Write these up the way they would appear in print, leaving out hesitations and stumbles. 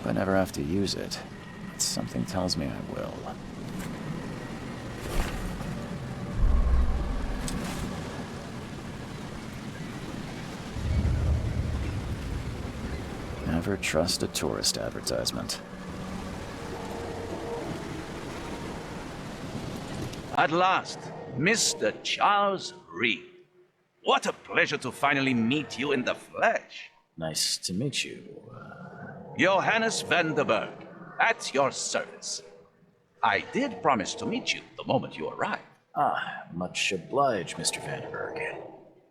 I never have to use it, but something tells me I will. Never trust a tourist advertisement. At last, Mr. Charles Reed. What a pleasure to finally meet you in the flesh. Nice to meet you. Johannes van der Berg, at your service. I did promise to meet you the moment you arrived. Ah, much obliged, Mr. Vandenberg.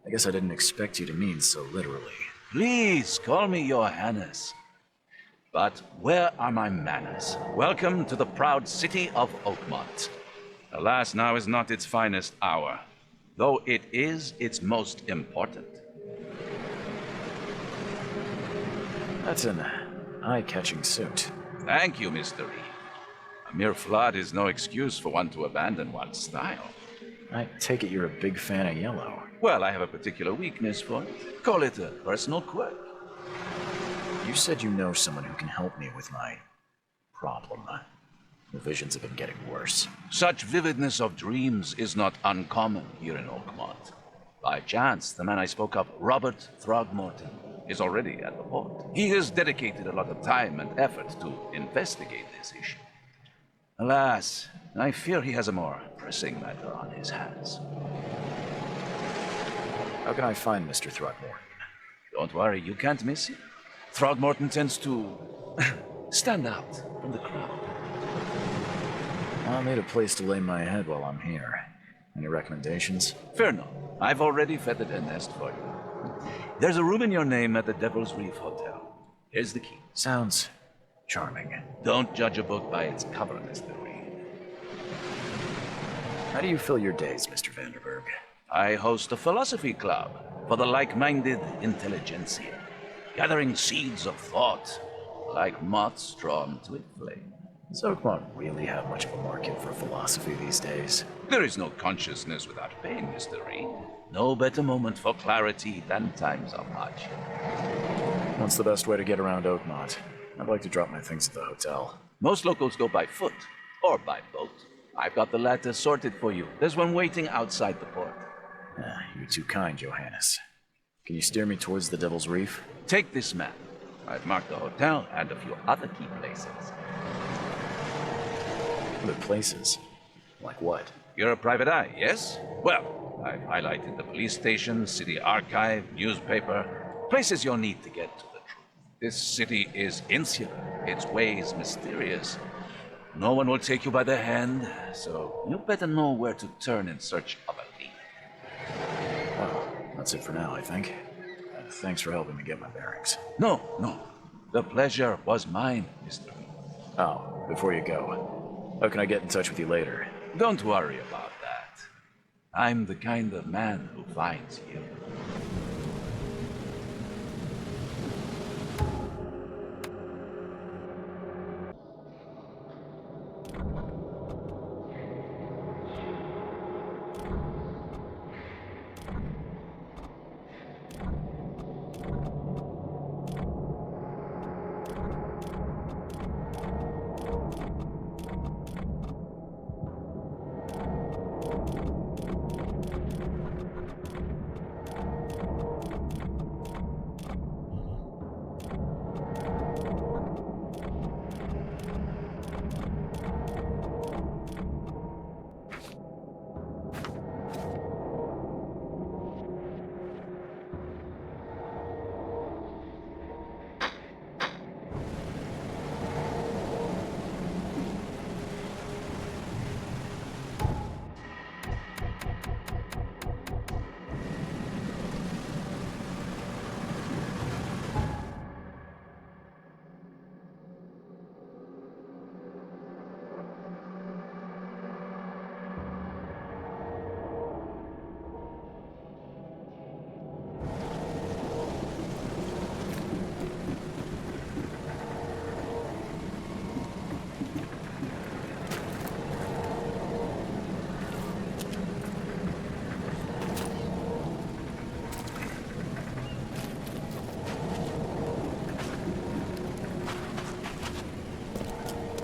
I guess I didn't expect you to mean so literally. Please call me Johannes. But where are my manners? Welcome to the proud city of Oakmont. Alas, now is not its finest hour, though it is its most important. That's an eye-catching suit. Thank you, Mr. Reed. A mere flood is no excuse for one to abandon one's style. I take it you're a big fan of yellow. Well, I have a particular weakness for it. Call it a personal quirk. You said you know someone who can help me with my problem. The visions have been getting worse. Such vividness of dreams is not uncommon here in Oakmont. By chance, the man I spoke of, Robert Throgmorton, is already at the port. He has dedicated a lot of time and effort to investigate this issue. Alas, I fear he has a more pressing matter on his hands. How can I find Mr. Throgmorton? Don't worry, you can't miss him. Throgmorton tends to stand out from the crowd. I'll need a place to lay my head while I'm here. Any recommendations? Fear not. I've already feathered a nest for you. There's a room in your name at the Devil's Reef Hotel. Here's the key. Sounds charming. Don't judge a book by its cover, Mr. Reed. How do you fill your days, Mr. Vanderberg? I host a philosophy club for the like-minded intelligentsia, gathering seeds of thought like moths drawn to a flame. Does Oakmont really have much of a market for philosophy these days? There is no consciousness without pain, Mr. Reed. No better moment for clarity than times of hardship. What's the best way to get around Oakmont? I'd like to drop my things at the hotel. Most locals go by foot or by boat. I've got the latter sorted for you. There's one waiting outside the port. You're too kind, Johannes. Can you steer me towards the Devil's Reef? Take this map. I've marked the hotel and a few other key places. Other places? Like what? You're a private eye, yes? Well, I've highlighted the police station, city archive, newspaper, places you'll need to get to the truth. This city is insular, its ways mysterious. No one will take you by the hand, so you better know where to turn in search of a lead. Well, that's it for now, I think. Thanks for helping me get my bearings. No. The pleasure was mine, Mr. Reed. Oh, before you go, how can I get in touch with you later? Don't worry about that. I'm the kind of man who finds you.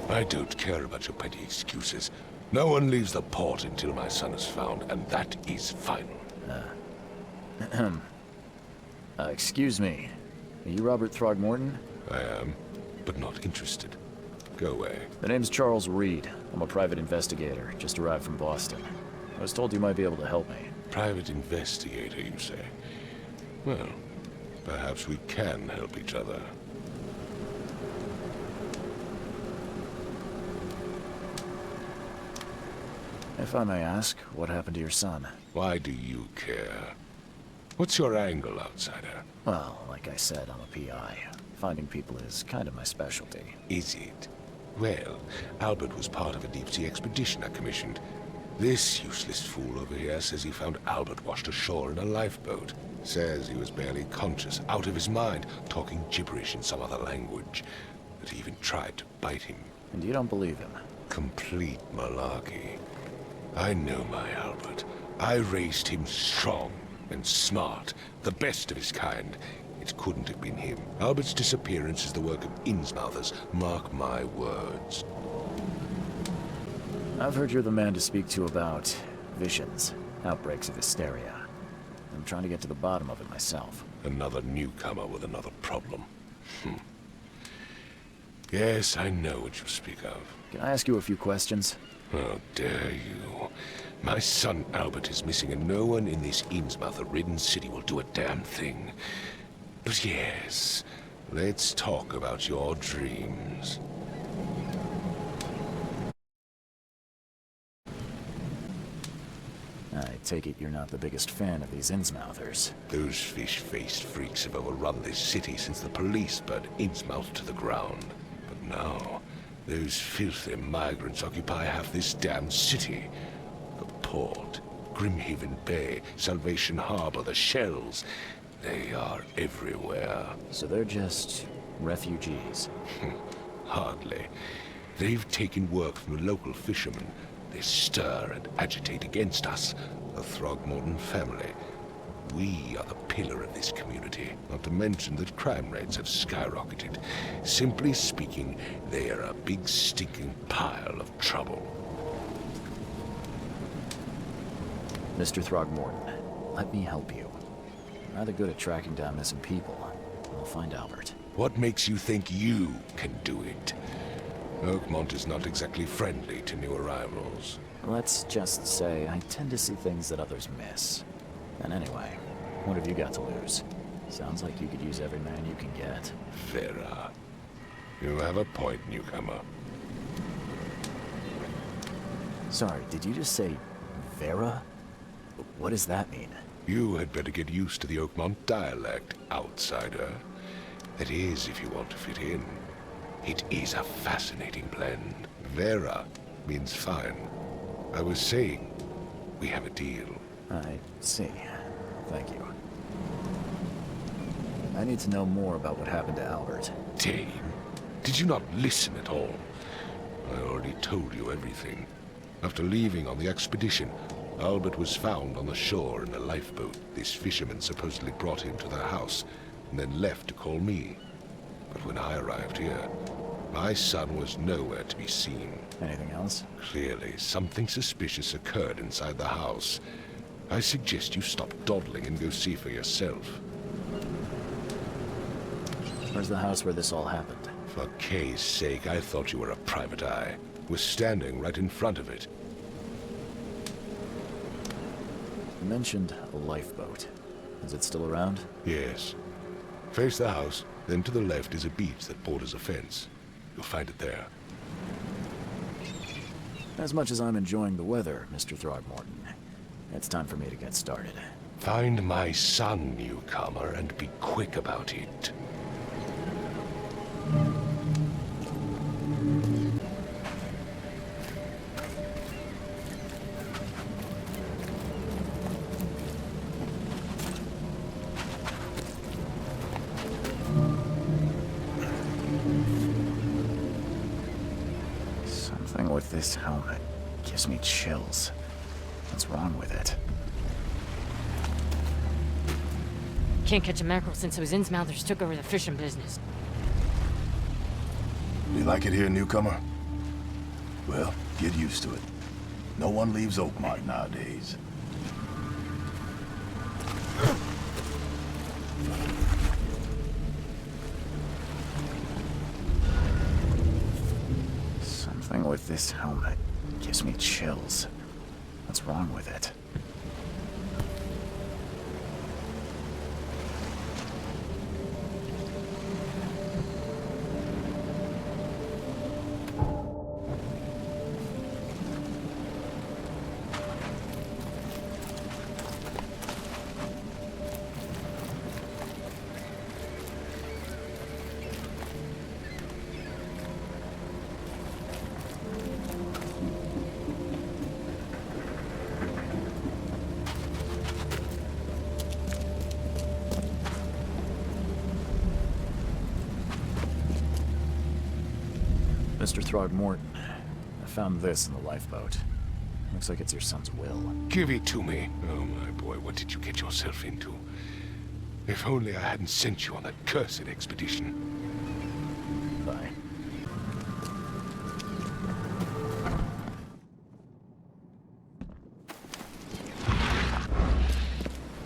I don't care about your petty excuses. No one leaves the port until my son is found, and that is final. Excuse me. Are you Robert Throgmorton? I am, but not interested. Go away. The name's Charles Reed. I'm a private investigator, just arrived from Boston. I was told you might be able to help me. Private investigator, you say? Well, perhaps we can help each other. If I may ask, what happened to your son? Why do you care? What's your angle, outsider? Well, like I said, I'm a PI. Finding people is kind of my specialty. Is it? Well, Albert was part of a deep-sea expedition I commissioned. This useless fool over here says he found Albert washed ashore in a lifeboat. Says he was barely conscious, out of his mind, talking gibberish in some other language. That he even tried to bite him. And you don't believe him? Complete malarkey. I know my Albert. I raised him strong and smart, the best of his kind. It couldn't have been him. Albert's disappearance is the work of Innsmouthers, mark my words. I've heard you're the man to speak to about visions, outbreaks of hysteria. I'm trying to get to the bottom of it myself. Another newcomer with another problem. Yes, I know what you speak of. Can I ask you a few questions? How dare you? My son Albert is missing, and no one in this Innsmouther-ridden city will do a damn thing. But yes, let's talk about your dreams. I take it you're not the biggest fan of these Innsmouthers. Those fish-faced freaks have overrun this city since the police burned Innsmouth to the ground. But now, those filthy migrants occupy half this damn city. The port, Grimhaven Bay, Salvation Harbor, the shells. They are everywhere. So they're just refugees? Hardly. They've taken work from the local fishermen. They stir and agitate against us, the Throgmorton family. We are the pillar of this community, not to mention that crime rates have skyrocketed. Simply speaking, they are a big stinking pile of trouble. Mr. Throgmorton, let me help you. I'm rather good at tracking down missing people. I'll find Albert. What makes you think you can do it? Oakmont is not exactly friendly to new arrivals. Let's just say I tend to see things that others miss. And anyway, what have you got to lose? Sounds like you could use every man you can get. Vera. You have a point, newcomer. Sorry, did you just say Vera? What does that mean? You had better get used to the Oakmont dialect, outsider. That is, if you want to fit in. It is a fascinating blend. Vera means fine. I was saying, we have a deal. I see. Thank you. I need to know more about what happened to Albert. Dane, did you not listen at all? I already told you everything. After leaving on the expedition, Albert was found on the shore in a lifeboat. This fisherman supposedly brought him to their house, and then left to call me. But when I arrived here, my son was nowhere to be seen. Anything else? Clearly, something suspicious occurred inside the house. I suggest you stop dawdling and go see for yourself. Where's the house where this all happened? For Kay's sake, I thought you were a private eye. We're standing right in front of it. You mentioned a lifeboat. Is it still around? Yes. Face the house, then to the left is a beach that borders a fence. You'll find it there. As much as I'm enjoying the weather, Mr. Throgmorton, it's time for me to get started. Find my son, newcomer, and be quick about it. Something with this helmet gives me chills. What's wrong with it? Can't catch a mackerel since those Innsmouthers took over the fishing business. You like it here, newcomer? Well, get used to it. No one leaves Oakmont nowadays. Something with this helmet gives me chills. What's wrong with it? Mr. Throgmorton, I found this in the lifeboat. Looks like it's your son's will. Give it to me. Oh, my boy, what did you get yourself into? If only I hadn't sent you on that cursed expedition. Bye.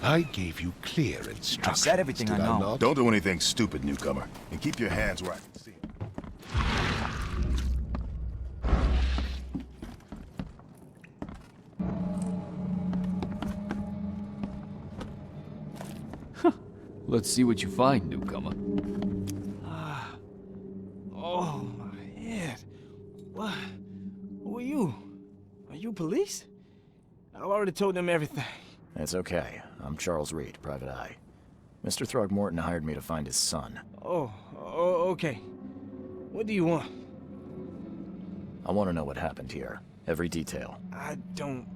I gave you clear instructions. I said everything I did know. not? Don't do anything stupid, newcomer. And keep your hands where I can see 'em. Let's see what you find, newcomer. Oh, my head. What? Who are you? Are you police? I've already told them everything. It's okay. I'm Charles Reed, Private Eye. Mr. Throgmorton hired me to find his son. Oh, okay. What do you want? I want to know what happened here. Every detail. I don't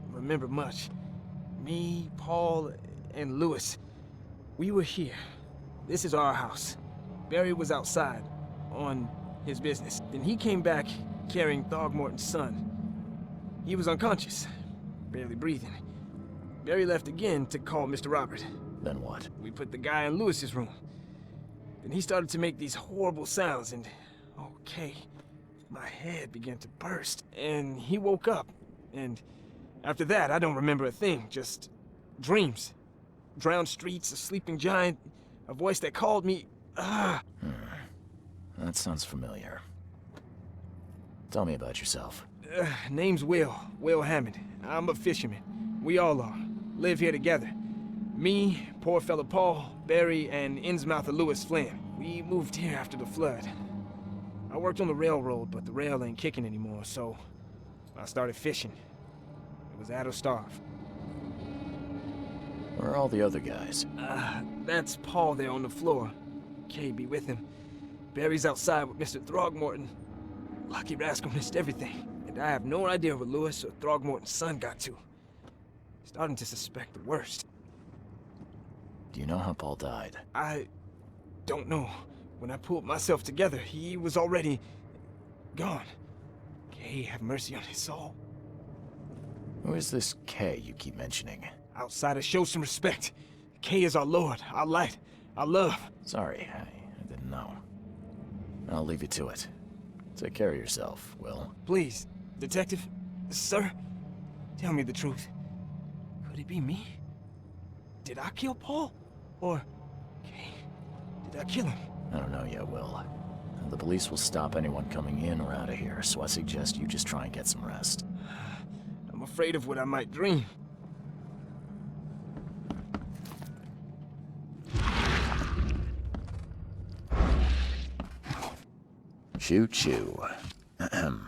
remember much. Me, Paul, and Lewis. We were here. This is our house. Barry was outside, on his business. Then he came back carrying Throgmorton's son. He was unconscious, barely breathing. Barry left again to call Mr. Robert. Then what? We put the guy in Lewis's room. Then he started to make these horrible sounds and... okay, my head began to burst. And he woke up. And after that, I don't remember a thing, just dreams. Drowned streets, a sleeping giant, a voice that called me. That sounds familiar. Tell me about yourself. Name's Will Hammond. I'm a fisherman. We all are. Live here together. Me, poor fella Paul, Barry, and Innsmouther Lewis Flynn. We moved here after the flood. I worked on the railroad, but the rail ain't kicking anymore, so I started fishing. It was at or starve. Where are all the other guys? That's Paul there on the floor. Kay be with him. Barry's outside with Mr. Throgmorton. Lucky rascal missed everything. And I have no idea where Lewis or Throgmorton's son got to. Starting to suspect the worst. Do you know how Paul died? I don't know. When I pulled myself together, he was already gone. Kay have mercy on his soul. Who is this K you keep mentioning? Outsiders, show some respect. Kay is our lord, our light, our love. Sorry, I didn't know. I'll leave you to it. Take care of yourself, Will. Please, detective, sir, tell me the truth. Could it be me? Did I kill Paul? Or Kay? Did I kill him? I don't know yet, Will. The police will stop anyone coming in or out of here, so I suggest you just try and get some rest. I'm afraid of what I might dream. Choo-choo. Ahem.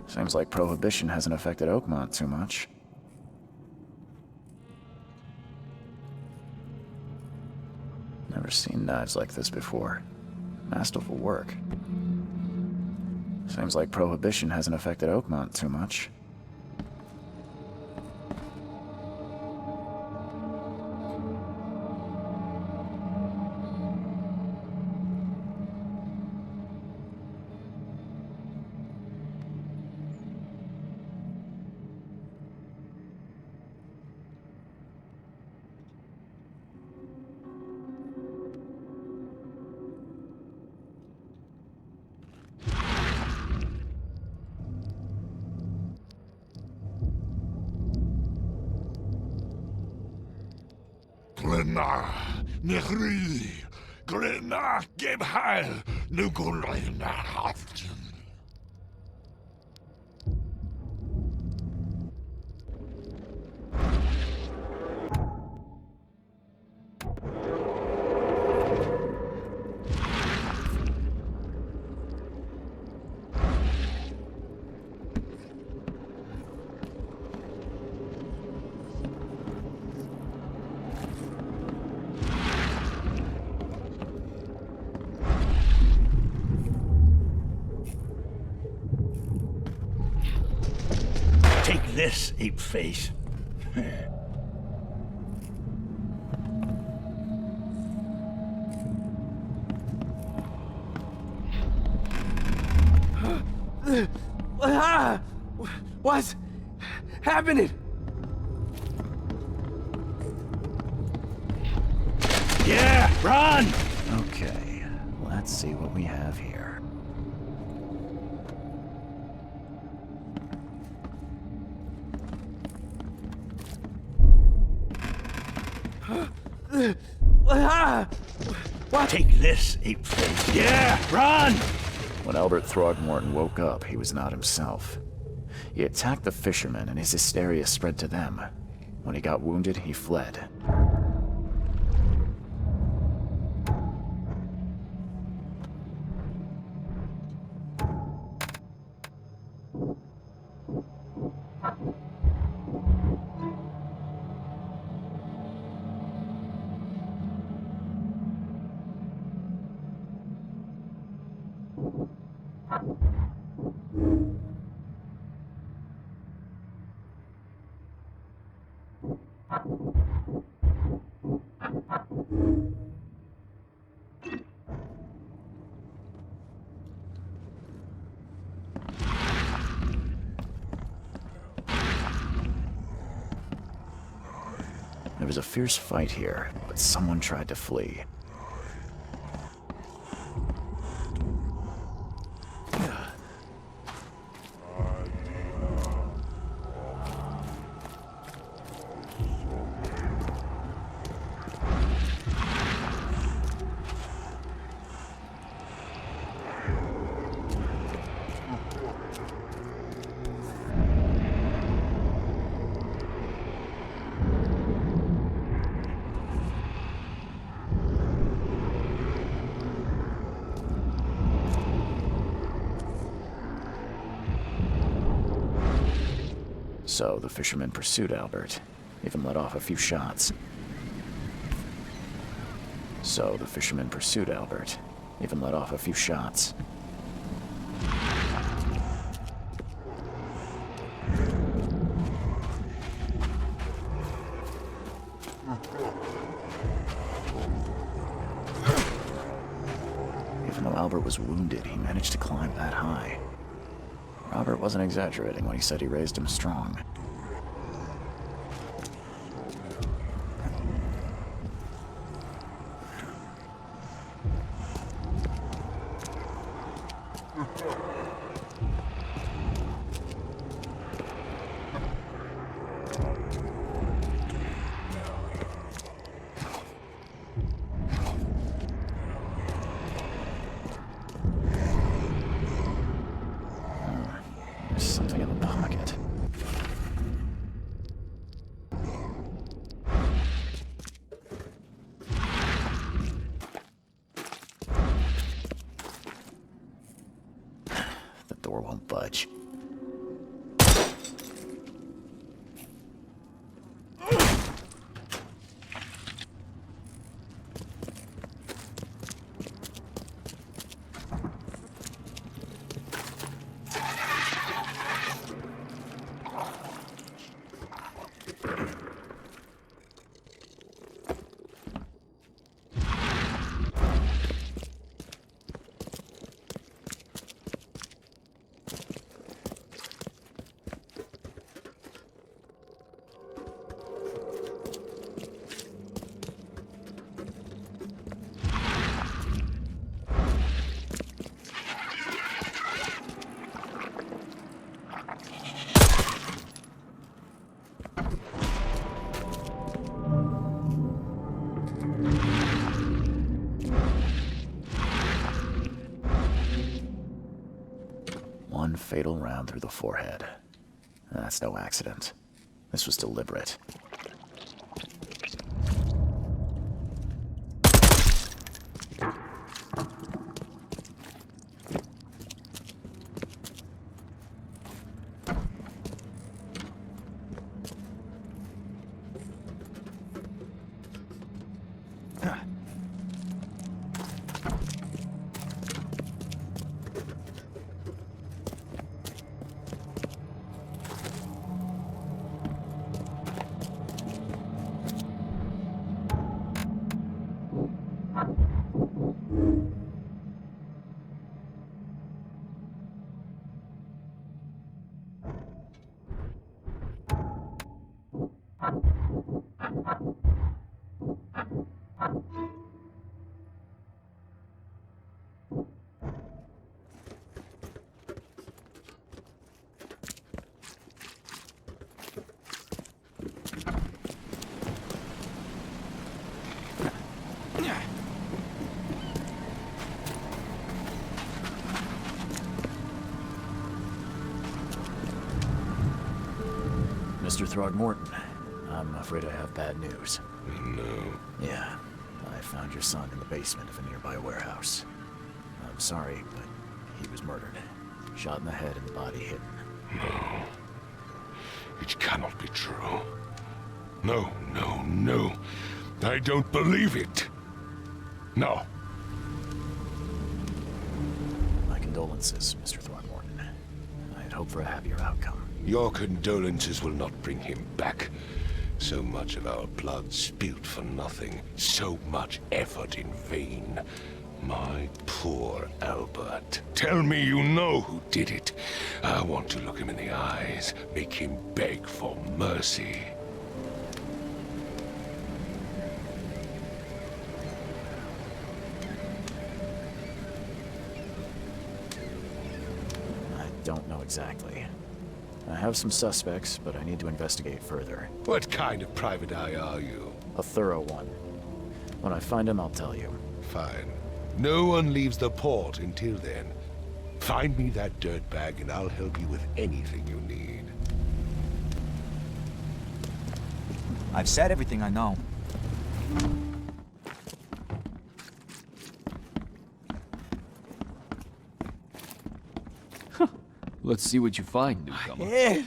Seems like Prohibition hasn't affected Oakmont too much. Never seen knives like this before. Masterful work. Seems like Prohibition hasn't affected Oakmont too much. Grena, Nehri, Grena, Gebheil, Nugulena Haften. Take this, ape face. What's happening? Yeah, run! Okay, let's see what we have here. What? Take this, ape face. Yeah, run! When Robert Throgmorton woke up, he was not himself. He attacked the fishermen, and his hysteria spread to them. When he got wounded, he fled. There was a fierce fight here, but someone tried to flee. So the fishermen pursued Albert, even let off a few shots. Even though Albert was wounded, he managed to climb that high. Robert wasn't exaggerating when he said he raised him strong. There's something in the pocket. The door won't budge. fatal round through the forehead. That's no accident. This was deliberate. Mr. Throgmorton, I'm afraid I have bad news. No. Yeah, I found your son in the basement of a nearby warehouse. I'm sorry, but he was murdered. Shot in the head and the body hidden. No. It cannot be true. No, no, no. I don't believe it. No. My condolences, Mr. Throgmorton. I'd hoped for a happier outcome. Your condolences will not bring him back. So much of our blood spilled for nothing. So much effort in vain. My poor Albert. Tell me you know who did it. I want to look him in the eyes, make him beg for mercy. I don't know exactly. I have some suspects, but I need to investigate further. What kind of private eye are you? A thorough one. When I find him, I'll tell you. Fine. No one leaves the port until then. Find me that dirtbag and I'll help you with anything you need. I've said everything I know. Let's see what you find, newcomer. Yeah,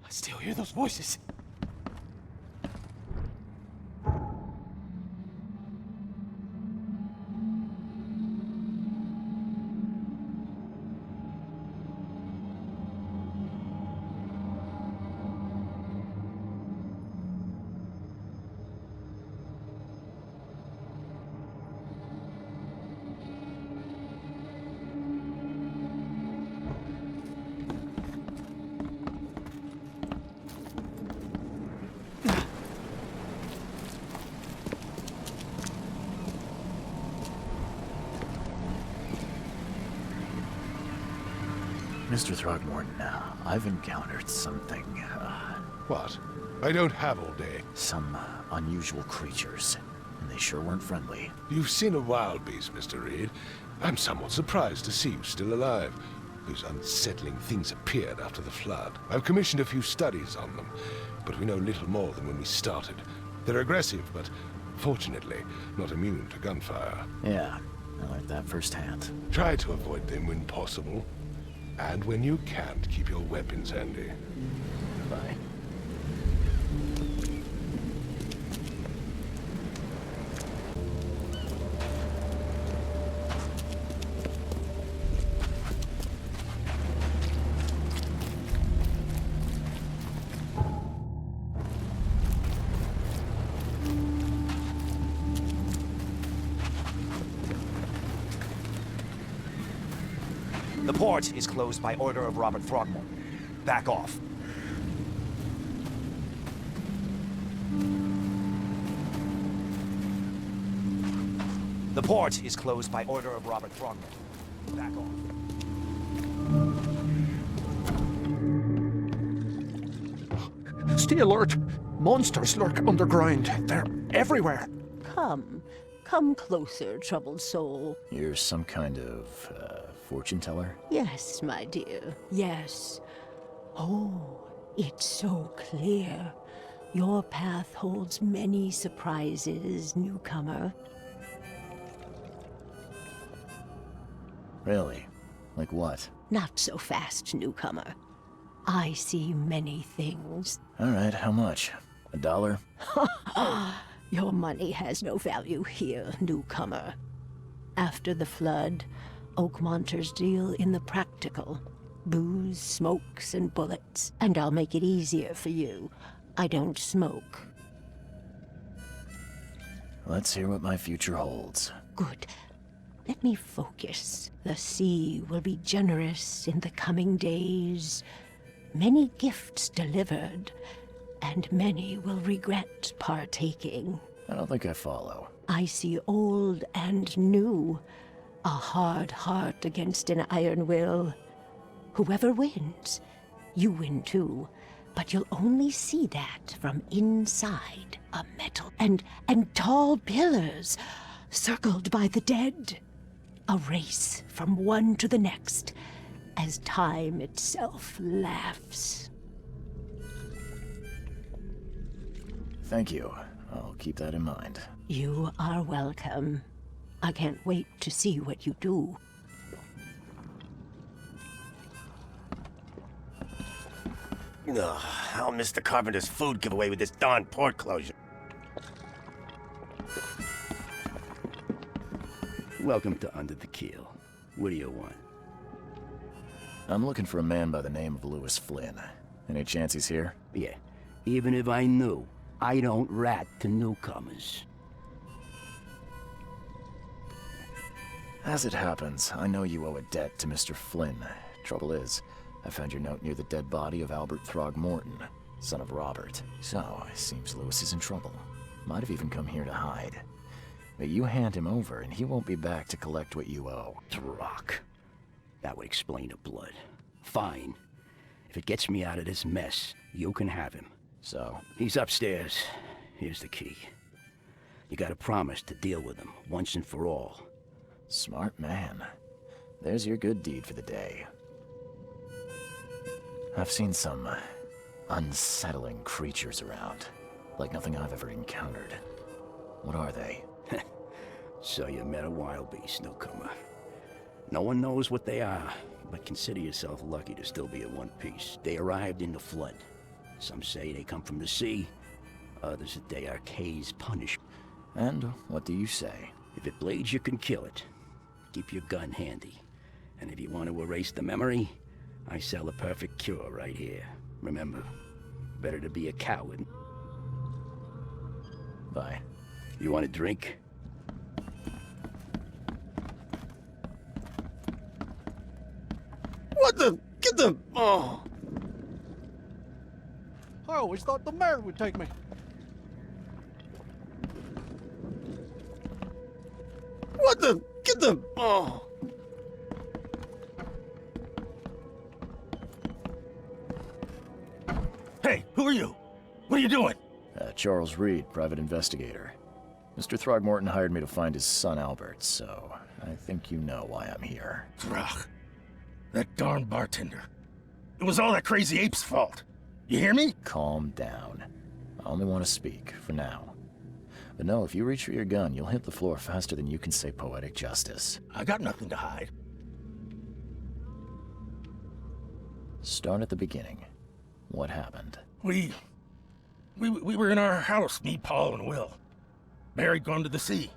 I still hear those voices. Mr. Throgmorton, I've encountered something, What? I don't have all day. some unusual creatures, and they sure weren't friendly. You've seen a wild beast, Mr. Reed. I'm somewhat surprised to see you still alive. Those unsettling things appeared after the flood. I've commissioned a few studies on them, but we know little more than when we started. They're aggressive, but fortunately not immune to gunfire. Yeah, I learned that firsthand. Try to avoid them when possible. And when you can't, keep your weapons handy. Bye. The port is closed by order of Robert Throgmorton. Back off. The port is closed by order of Robert Throgmorton. Back off. Stay alert. Monsters lurk underground. They're everywhere. Come. Come closer, troubled soul. You're some kind of, fortune teller? Yes, my dear, yes. Oh, it's so clear. Your path holds many surprises, newcomer. Really? Like what? Not so fast, newcomer. I see many things. Alright, how much? $1? Your money has no value here, newcomer. After the flood, Oakmonters deal in the practical. Booze, smokes, and bullets. And I'll make it easier for you. I don't smoke. Let's hear what my future holds. Good. Let me focus. The sea will be generous in the coming days. Many gifts delivered, and many will regret partaking. I don't think I follow. I see old and new. A hard heart against an iron will. Whoever wins, you win too. But you'll only see that from inside a metal and tall pillars circled by the dead. A race from one to the next as time itself laughs. Thank you. I'll keep that in mind. You are welcome. I can't wait to see what you do. Ugh, I'll miss the carpenter's food giveaway with this darn port closure. Welcome to Under the Keel. What do you want? I'm looking for a man by the name of Lewis Flynn. Any chance he's here? Yeah. Even if I knew, I don't rat to newcomers. As it happens, I know you owe a debt to Mr. Flynn. Trouble is, I found your note near the dead body of Albert Throgmorton, son of Robert. So, it seems Lewis is in trouble. Might have even come here to hide. But you hand him over, and he won't be back to collect what you owe. Throg. That would explain the blood. Fine. If it gets me out of this mess, you can have him. So? He's upstairs. Here's the key. You gotta promise to deal with him, once and for all. Smart man. There's your good deed for the day. I've seen some unsettling creatures around, like nothing I've ever encountered. What are they? So you met a wild beast, newcomer. No one knows what they are, but consider yourself lucky to still be in one piece. They arrived in the flood. Some say they come from the sea, others that they are K's punishment. And what do you say? If it bleeds, you can kill it. Keep your gun handy. And if you want to erase the memory, I sell a perfect cure right here. Remember, better to be a coward. Bye. You want a drink? What the? Get the... Oh. I always thought the mayor would take me. What the? Get the... Oh. Hey, who are you? What are you doing? Charles Reed, private investigator. Mr. Throgmorton hired me to find his son Albert, so I think you know why I'm here. Throg. That darn bartender. It was all that crazy ape's fault. You hear me? Calm down. I only want to speak, for now. But no, if you reach for your gun, you'll hit the floor faster than you can say poetic justice. I got nothing to hide. Start at the beginning. What happened? We were in our house, me, Paul, and Will. Barry'd gone to the sea.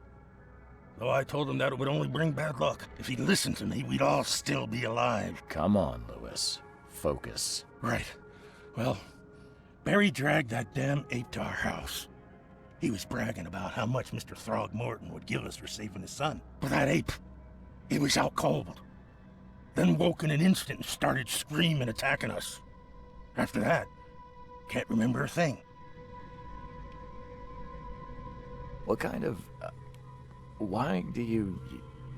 Though I told him that it would only bring bad luck. If he'd listened to me, we'd all still be alive. Come on, Lewis. Focus. Right. Well, Barry dragged that damn ape to our house. He was bragging about how much Mr. Throgmorton would give us for saving his son. But that ape, he was out cold. Then woke in an instant and started screaming, attacking us. After that, can't remember a thing. What kind of... why do you...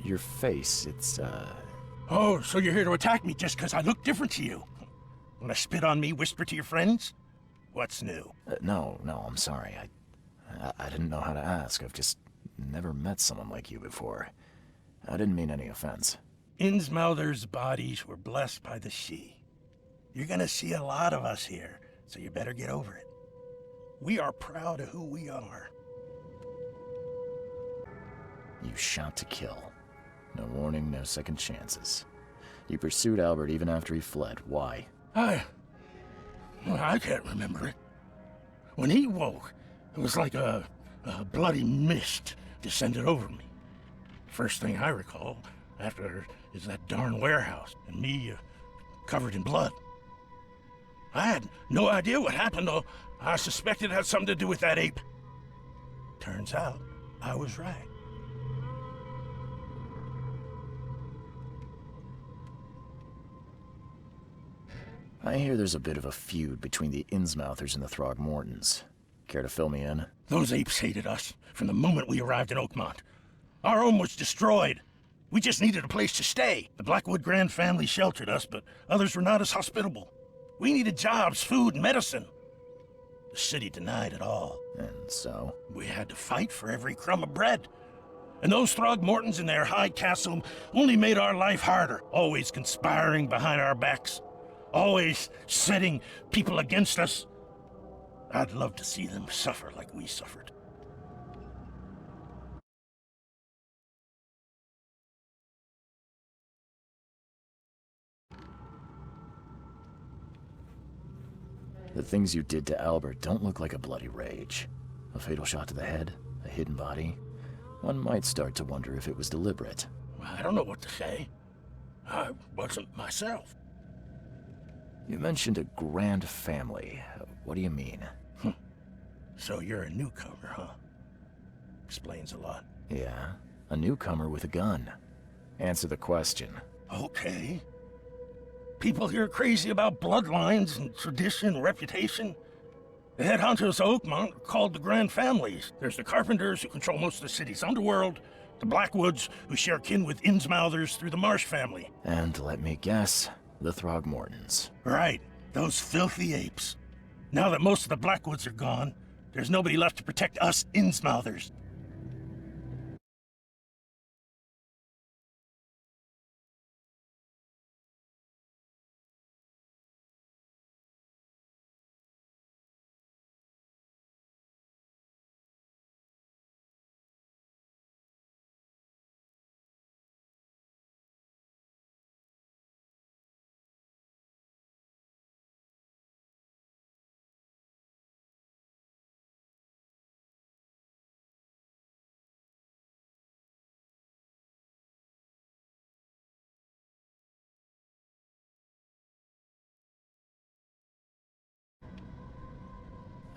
your face, it's, Oh, so you're here to attack me just because I look different to you? Wanna spit on me, whisper to your friends? What's new? No, I'm sorry. I didn't know how to ask. I've just never met someone like you before. I didn't mean any offense. Innsmouther's bodies were blessed by the sea. You're gonna see a lot of us here, so you better get over it. We are proud of who we are. You shot to kill. No warning, no second chances. You pursued Albert even after he fled. Why? I can't remember it. When he woke, it was like a bloody mist descended over me. First thing I recall after is that darn warehouse and me covered in blood. I had no idea what happened, though. I suspected it had something to do with that ape. Turns out, I was right. I hear there's a bit of a feud between the Innsmouthers and the Throgmortons. Care to fill me in? Those apes hated us from the moment we arrived in Oakmont. Our home was destroyed. We just needed a place to stay. The Blackwood Grand family sheltered us, but others were not as hospitable. We needed jobs, food, and medicine. The city denied it all. And so? We had to fight for every crumb of bread. And those Throgmortons in their high castle only made our life harder, always conspiring behind our backs, always setting people against us. I'd love to see them suffer like we suffered. The things you did to Albert don't look like a bloody rage. A fatal shot to the head, a hidden body. One might start to wonder if it was deliberate. I don't know what to say. I wasn't myself. You mentioned a grand family. What do you mean? So you're a newcomer, huh? Explains a lot. Yeah, a newcomer with a gun. Answer the question. Okay. People here are crazy about bloodlines and tradition and reputation. The head hunters of Oakmont are called the Grand Families. There's the Carpenters, who control most of the city's underworld, the Blackwoods, who share kin with Innsmouthers through the Marsh family. And let me guess, the Throgmortons. Right, those filthy apes. Now that most of the Blackwoods are gone, there's nobody left to protect us Innsmouthers.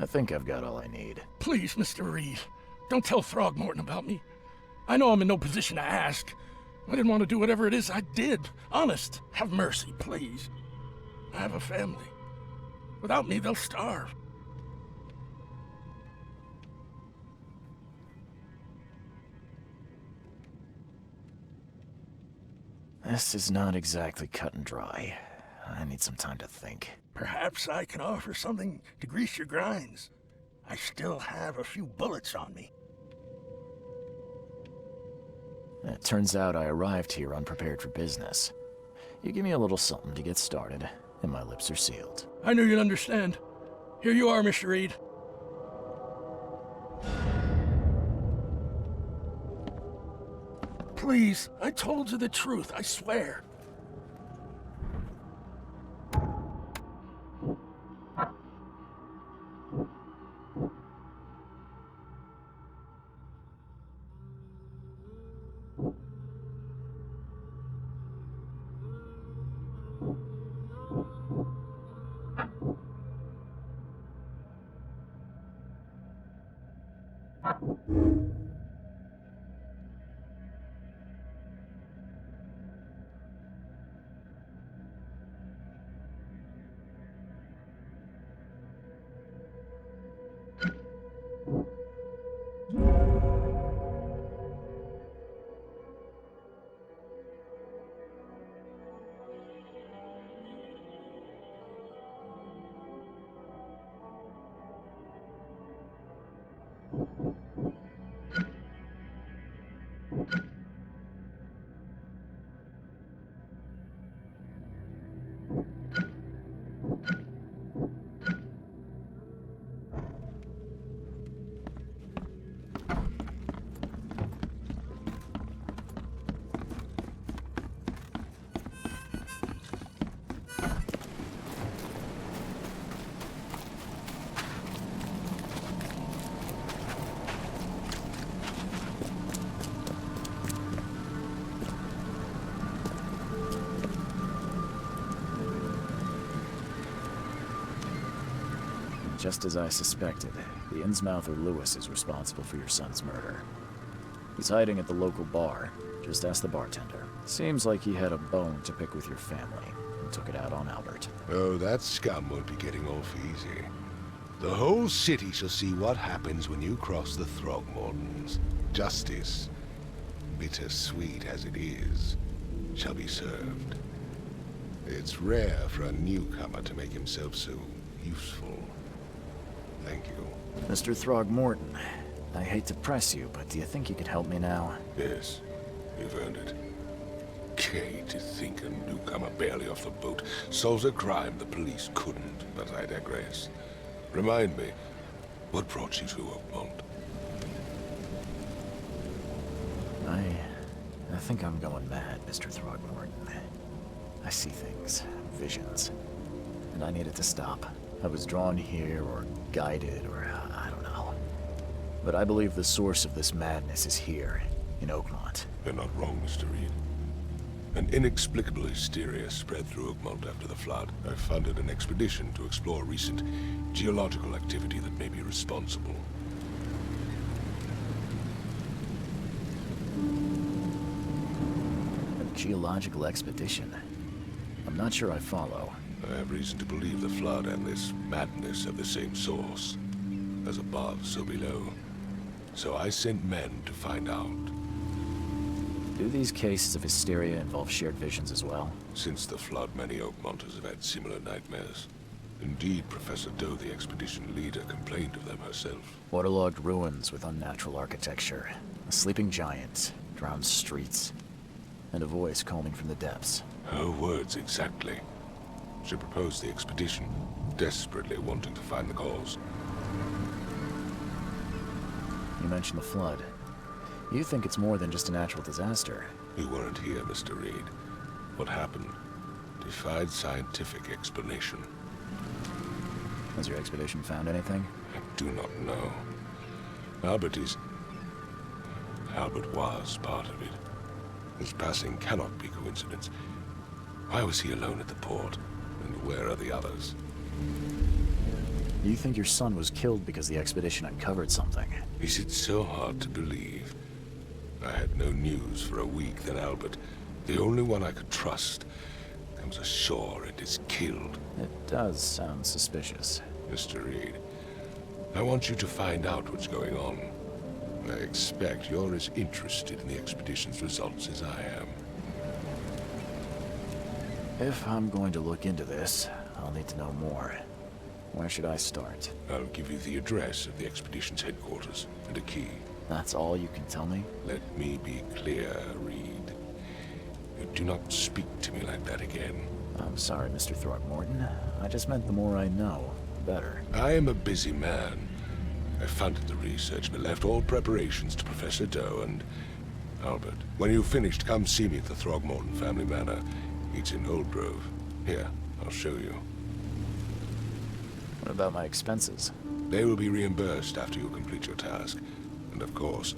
I think I've got all I need. Please, Mr. Reed, don't tell Throgmorton about me. I know I'm in no position to ask. I didn't want to do whatever it is I did. Honest, have mercy, please. I have a family. Without me, they'll starve. This is not exactly cut and dry. I need some time to think. Perhaps I can offer something to grease your grinds. I still have a few bullets on me. It turns out I arrived here unprepared for business. You give me a little something to get started, and my lips are sealed. I knew you'd understand. Here you are, Mr. Reed. Please, I told you the truth, I swear. Just as I suspected, the Innsmouther Lewis is responsible for your son's murder. He's hiding at the local bar. Just ask the bartender. Seems like he had a bone to pick with your family, and took it out on Albert. Oh, that scum won't be getting off easy. The whole city shall see what happens when you cross the Throgmortons. Justice, bittersweet as it is, shall be served. It's rare for a newcomer to make himself so useful. Thank you. Mr. Throgmorton, I hate to press you, but do you think you could help me now? Yes, you've earned it. Gay to think a newcomer barely off the boat solves a crime the police couldn't, but I digress. Remind me, what brought you to Oakmont? I think I'm going mad, Mr. Throgmorton. I see things, visions, and I need it to stop. I was drawn here, or guided, or I don't know. But I believe the source of this madness is here, in Oakmont. You're not wrong, Mr. Reed. An inexplicable hysteria spread through Oakmont after the flood. I funded an expedition to explore recent geological activity that may be responsible. A geological expedition? I'm not sure I follow. I have reason to believe the flood and this madness have the same source. As above, so below. So I sent men to find out. Do these cases of hysteria involve shared visions as well? Since the flood, many Oakmonters have had similar nightmares. Indeed, Professor Dough, the expedition leader, complained of them herself. Waterlogged ruins with unnatural architecture, a sleeping giant, drowned streets, and a voice calling from the depths. Her words exactly. She proposed the expedition, desperately wanting to find the cause. You mentioned the flood. You think it's more than just a natural disaster? You weren't here, Mr. Reed. What happened defied scientific explanation. Has your expedition found anything? I do not know. Albert was part of it. His passing cannot be coincidence. Why was he alone at the port? And where are the others? You think your son was killed because the expedition uncovered something? Is it so hard to believe? I had no news for a week, then Albert, the only one I could trust, comes ashore and is killed. It does sound suspicious. Mr. Reed, I want you to find out what's going on. I expect you're as interested in the expedition's results as I am. If I'm going to look into this, I'll need to know more. Where should I start? I'll give you the address of the expedition's headquarters and a key. That's all you can tell me? Let me be clear, Reed. You do not speak to me like that again. I'm sorry, Mr. Throgmorton. I just meant the more I know, the better. I am a busy man. I funded the research but left all preparations to Professor Dough and Albert. When you've finished, come see me at the Throgmorton family manor. It's in Old Grove. Here, I'll show you. What about my expenses? They will be reimbursed after you complete your task. And of course,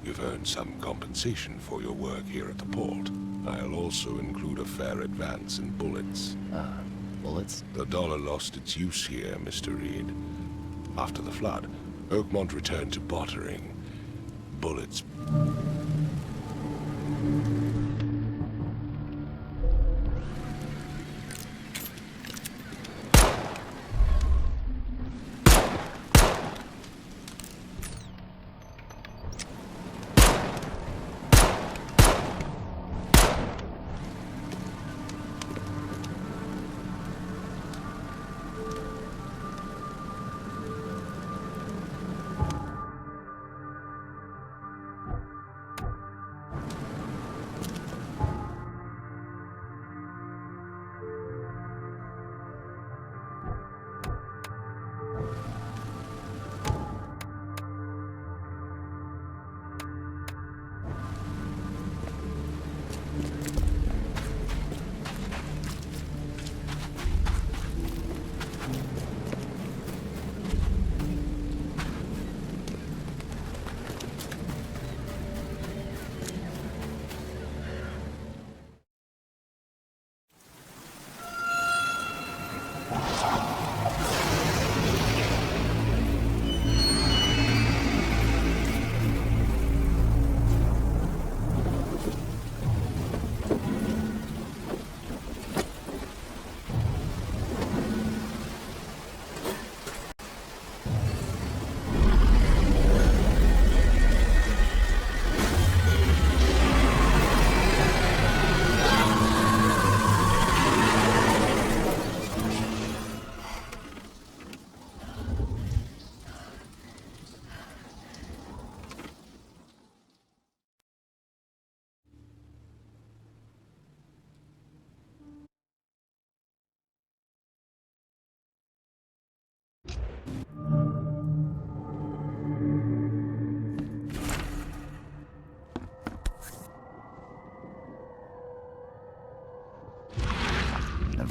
you've earned some compensation for your work here at the port. I'll also include a fair advance in bullets. Bullets? The dollar lost its use here, Mr. Reed. After the flood, Oakmont returned to bartering. Bullets.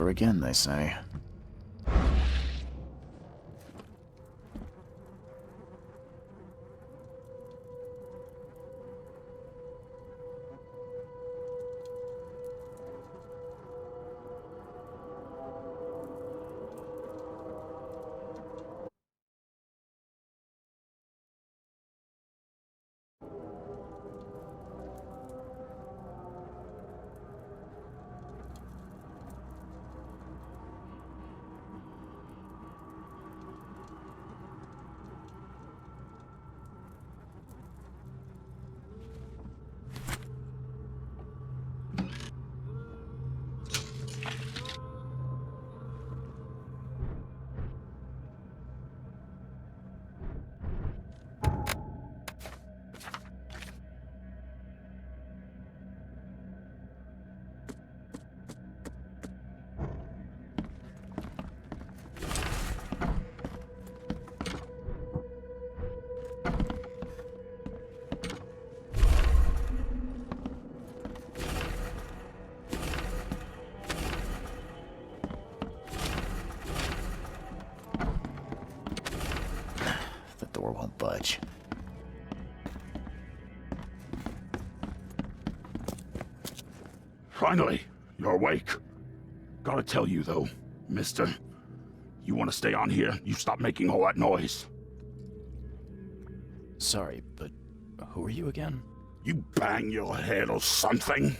Never again, they say. The door won't budge. Finally, you're awake. Gotta tell you though, mister, you want to stay on here, you stop making all that noise. Sorry, but who are you again? You bang your head or something?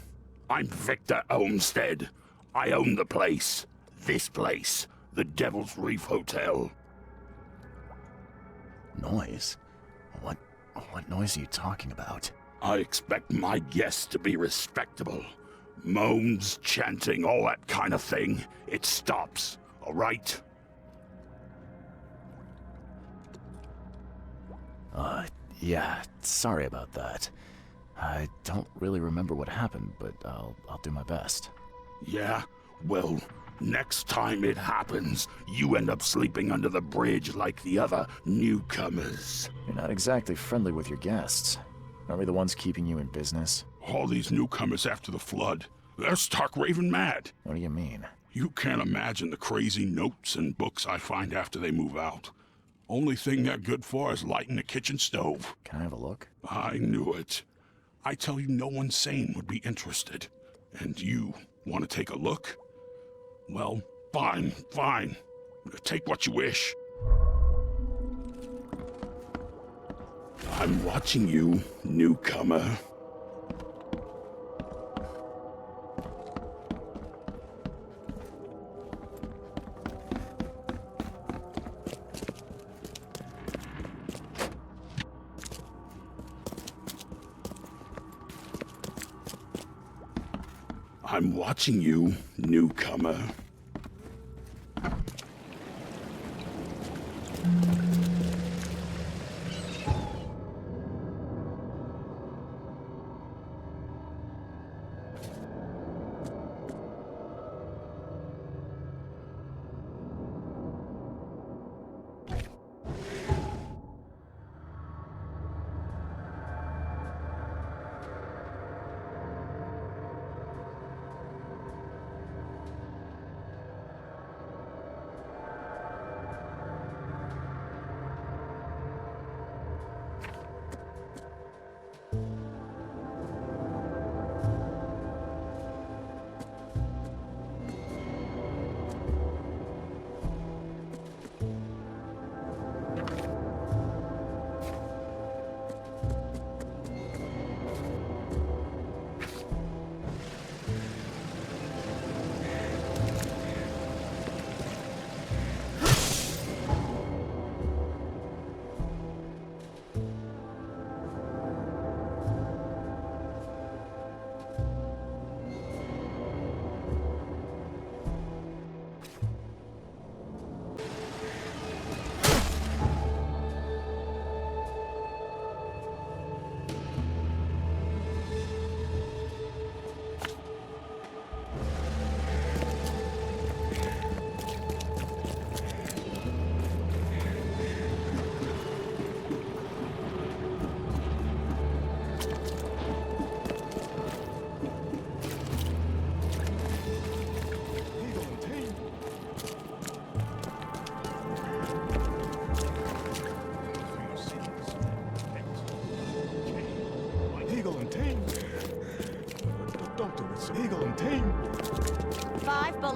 I'm Victor Olmsted. I own the place. This place. The Devil's Reef Hotel. Noise? What noise are you talking about? I expect my guests to be respectable. Moans, chanting, all that kind of thing. It stops, all right? Yeah, sorry about that. I don't really remember what happened, but I'll do my best. Yeah? Well, next time it happens, you end up sleeping under the bridge like the other newcomers. You're not exactly friendly with your guests. Aren't we the ones keeping you in business? All these newcomers after the flood, they're stark raving mad. What do you mean? You can't imagine the crazy notes and books I find after they move out. Only thing they're good for is lighting the kitchen stove. Can I have a look? I knew it. I tell you, no one sane would be interested. And you want to take a look? Well, fine. Take what you wish. I'm watching you, newcomer. I'm watching you, newcomer.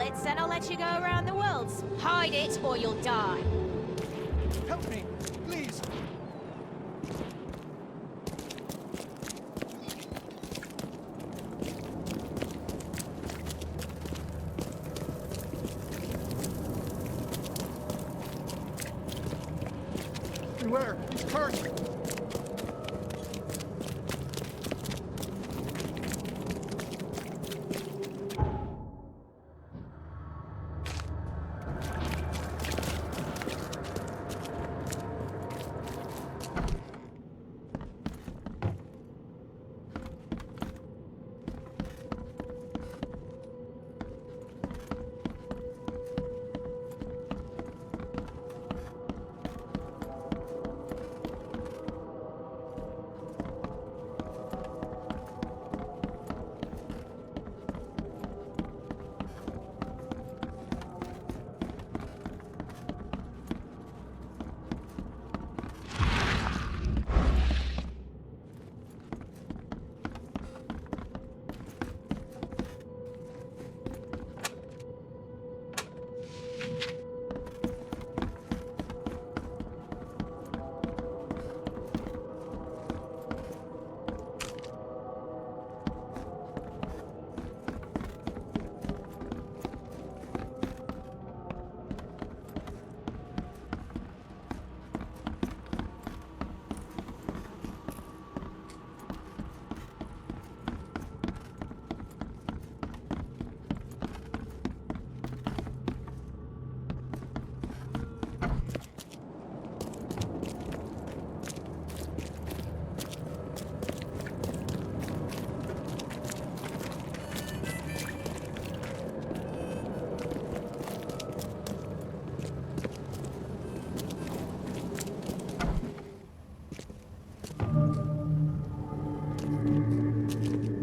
bullets, and I'll let you go around the world. Hide it, or you'll die. Help me, please. Beware, these carts.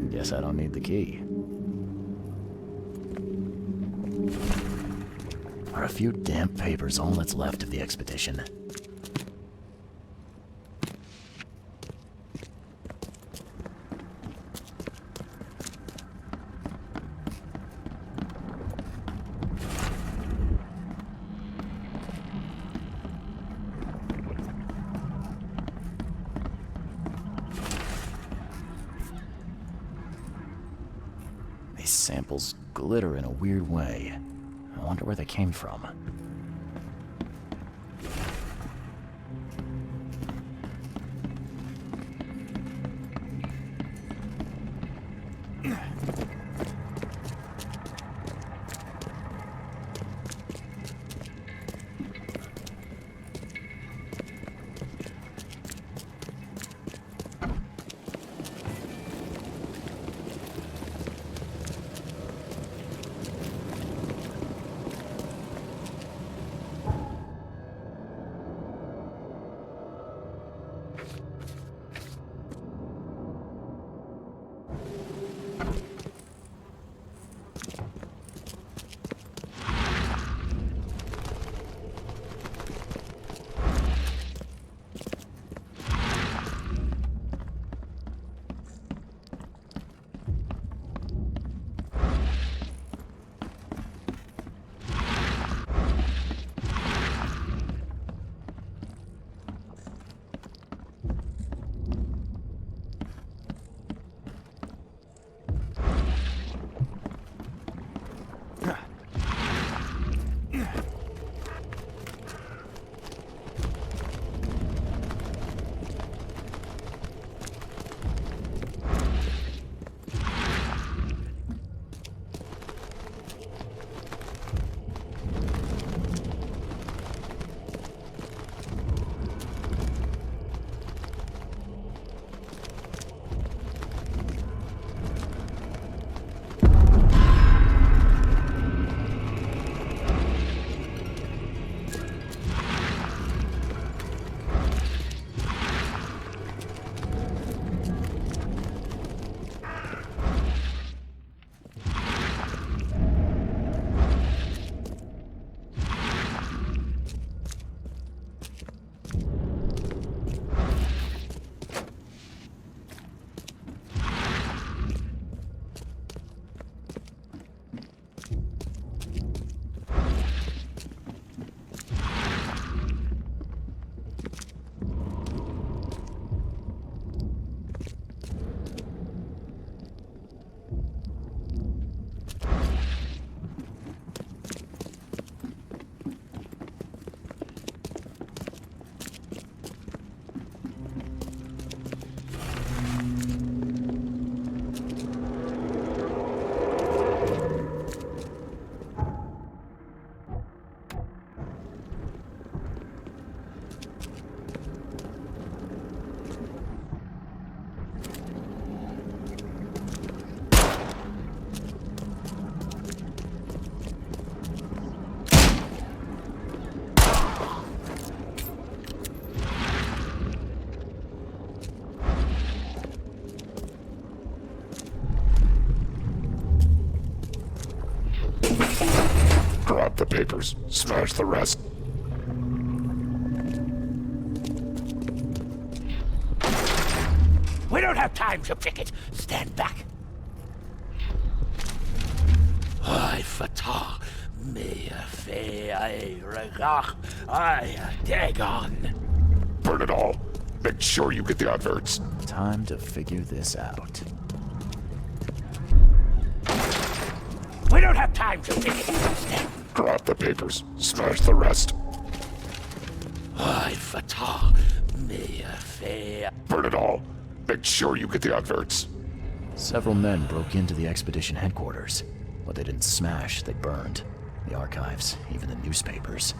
Guess I don't need the key. Are a few damp papers all that's left of the expedition? These samples glitter in a weird way. I wonder where they came from. papers. Smash the rest. We don't have time to pick it. Stand back. I fatah me fe I regach I Dagon. Burn it all. Make sure you get the adverts. Time to figure this out. We don't have time to pick it. Stand. Grab the papers. Smash the rest. I fatah me fe. Burn it all. Make sure you get the adverts. Several men broke into the expedition headquarters. What they didn't smash, they burned. The archives, even the newspapers.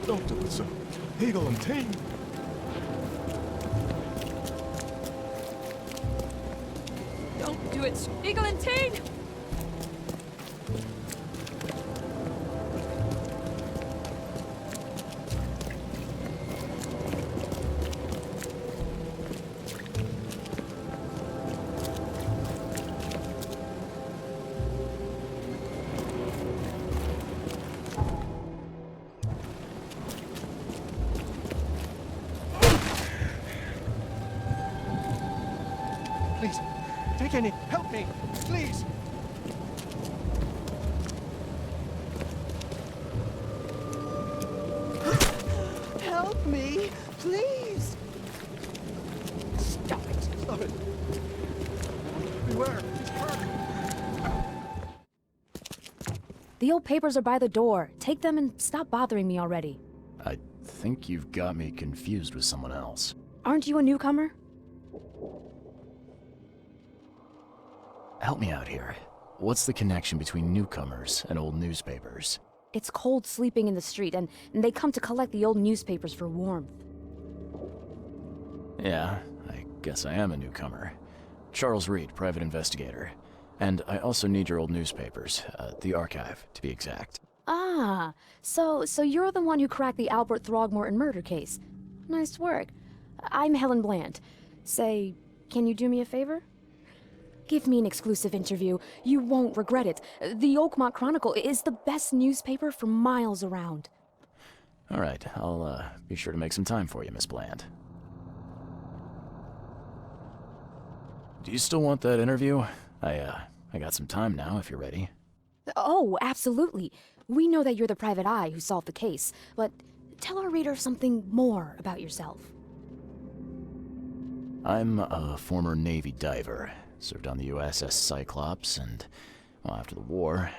Don't do it, sir. Eagle and Ting. Don't do it, Eagle and Teen! Please, take any. Help me, please. Help me, please. Stop it. Stop it. Beware, he's hurt. The old papers are by the door. Take them and stop bothering me already. I think you've got me confused with someone else. Aren't you a newcomer? Help me out here. What's the connection between newcomers and old newspapers? It's cold sleeping in the street, and they come to collect the old newspapers for warmth. Yeah, I guess I am a newcomer. Charles Reed, private investigator. And I also need your old newspapers, the archive, to be exact. Ah, so you're the one who cracked the Albert Throgmorton murder case. Nice work. I'm Helen Bland. Say, can you do me a favor? Give me an exclusive interview. You won't regret it. The Oakmont Chronicle is the best newspaper for miles around. All right, I'll be sure to make some time for you, Miss Bland. Do you still want that interview? I I got some time now, if you're ready. Oh, absolutely. We know that you're the private eye who solved the case, but tell our reader something more about yourself. I'm a former Navy diver. Served on the USS Cyclops, and, well, after the war,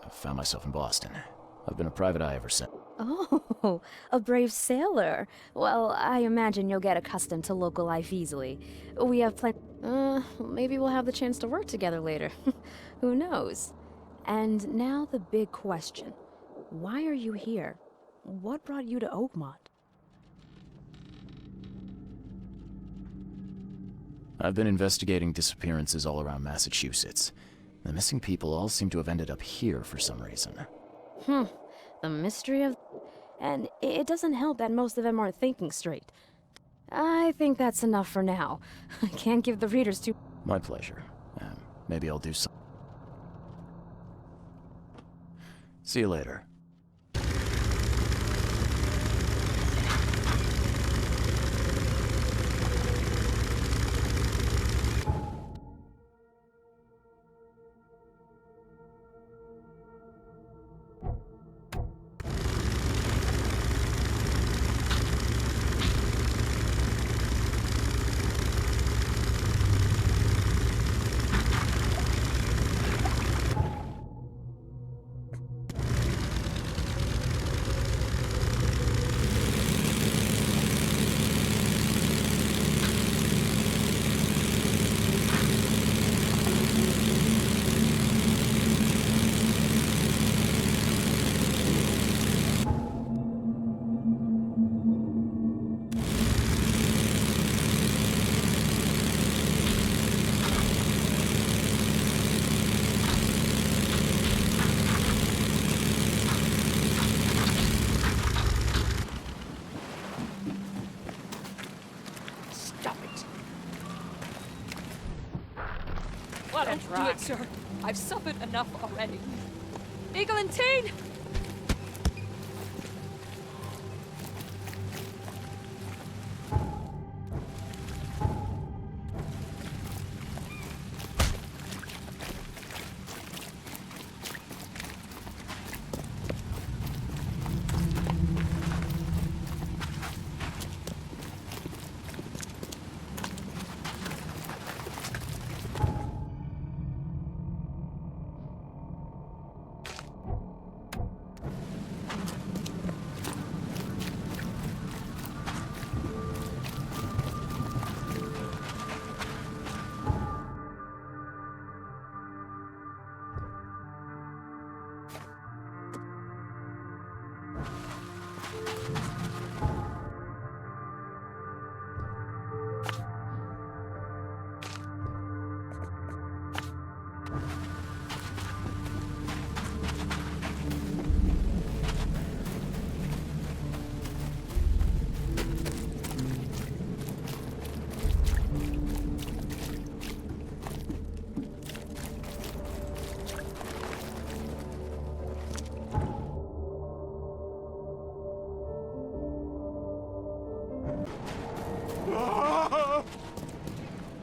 I found myself in Boston. I've been a private eye ever since. Oh, a brave sailor. Well, I imagine you'll get accustomed to local life easily. We have maybe we'll have the chance to work together later. Who knows? And now the big question. Why are you here? What brought you to Oakmont? I've been investigating disappearances all around Massachusetts. The missing people all seem to have ended up here for some reason. The mystery of... And it doesn't help that most of them aren't thinking straight. I think that's enough for now. I can't give the readers too... My pleasure. Maybe I'll do some... See you later. Don't do it, sir. I've suffered enough already. Eagle and Teen!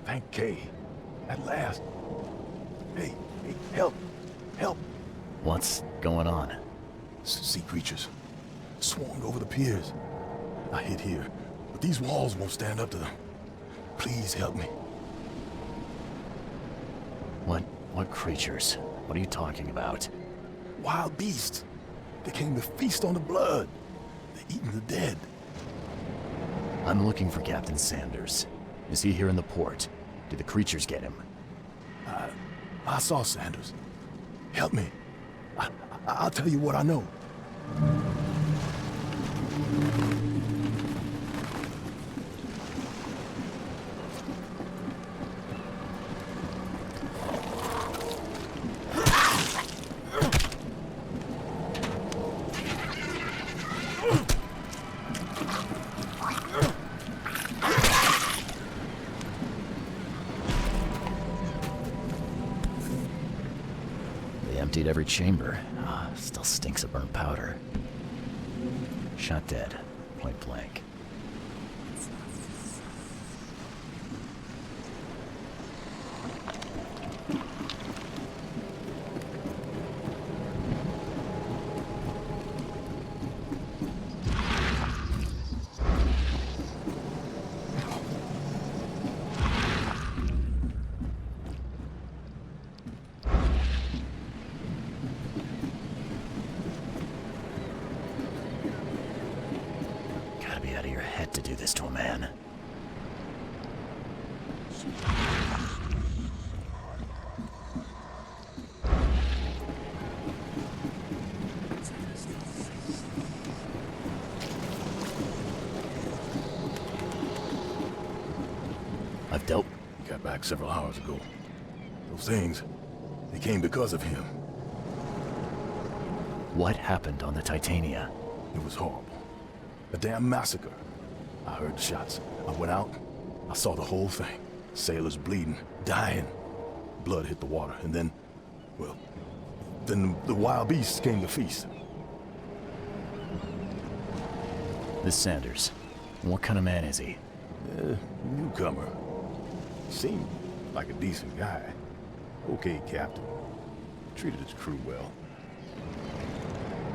Thank Kay. At last. Hey, help. Help. What's going on? Sea creatures. Swarmed over the piers. I hid here, but these walls won't stand up to them. Please help me. What creatures? What are you talking about? Wild beasts. They came to feast on the blood. They're eating the dead. I'm looking for Captain Sanders. Is he here in the port? Did the creatures get him? I saw Sanders. Help me. I'll tell you what I know. Emptied every chamber. Still stinks of burnt powder. Shot dead. Point blank. Gotta be out of your head to do this to a man. I've dealt. He got back several hours ago. Those things, they came because of him. What happened on the Titania? It was horrible. A damn massacre. I heard the shots. I went out. I saw the whole thing. Sailors bleeding, dying. Blood hit the water, and then, well, then the wild beasts came to feast. This Sanders. What kind of man is he? Newcomer. Seemed like a decent guy. Okay, Captain. Treated his crew well.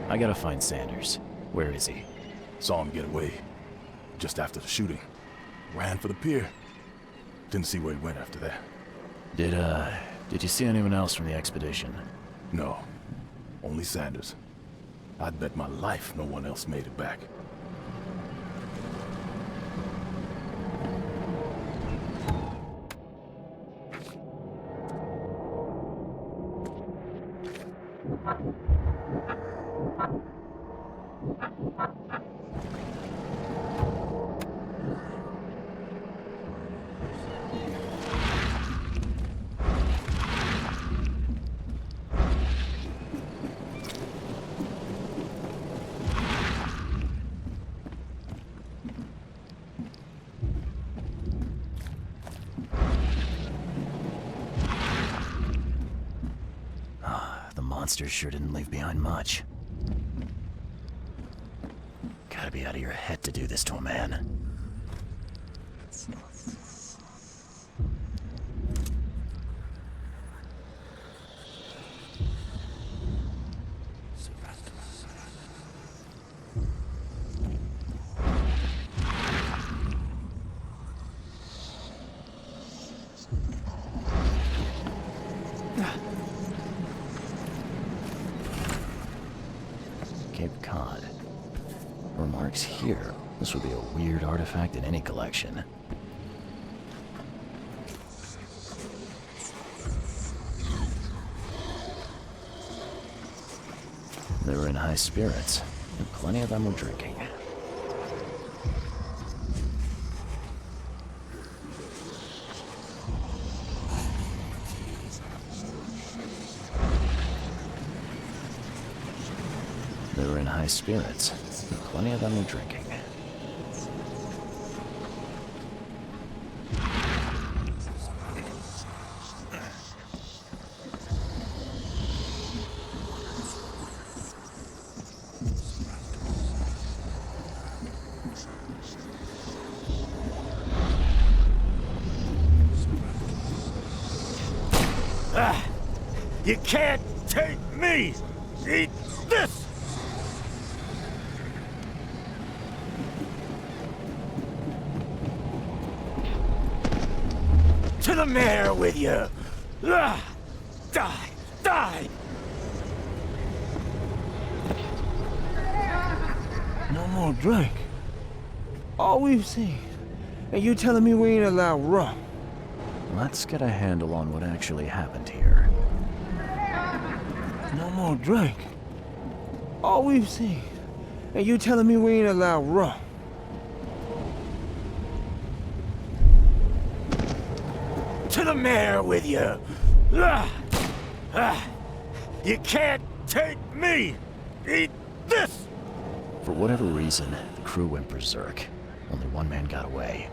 I gotta find Sanders. Where is he? Saw him get away. Just after the shooting. Ran for the pier. Didn't see where he went after that. Did you see anyone else from the expedition? No. Only Sanders. I'd bet my life no one else made it back. Monster sure didn't leave behind much. Gotta be out of your head to do this to a man. Here. This would be a weird artifact in any collection. They were in high spirits, and plenty of them were drinking. They were in high spirits. Plenty of them were drinking. You can't take me! Eat this! To the mayor with you! Die! Die! No more drink. All we've seen. And you telling me we ain't allowed rum? Let's get a handle on what actually happened here. No more drink. All we've seen. And you telling me we ain't allowed rum? To the mayor with you! You can't take me! Eat this! For whatever reason, the crew went berserk. Only one man got away.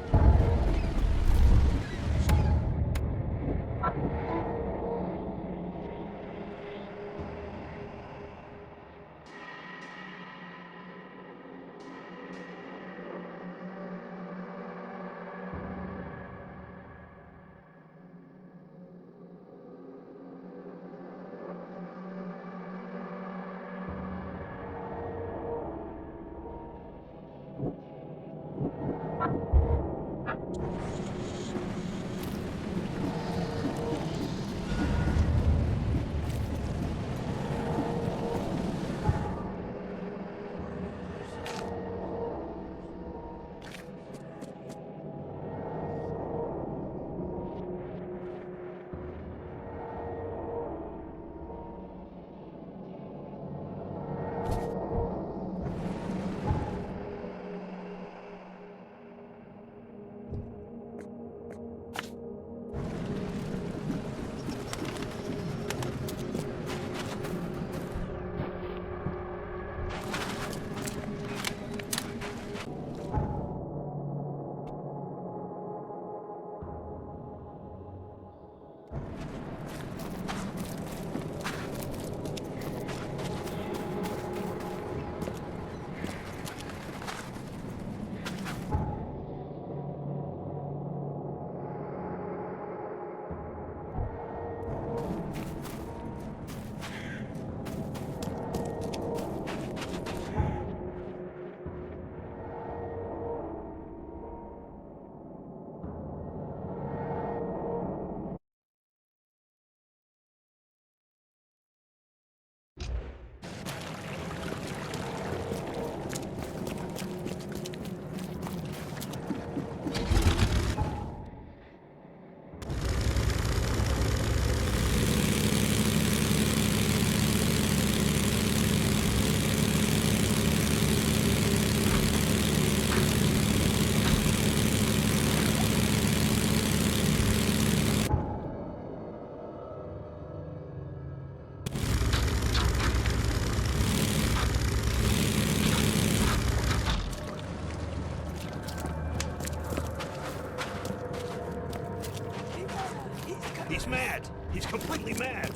me mad.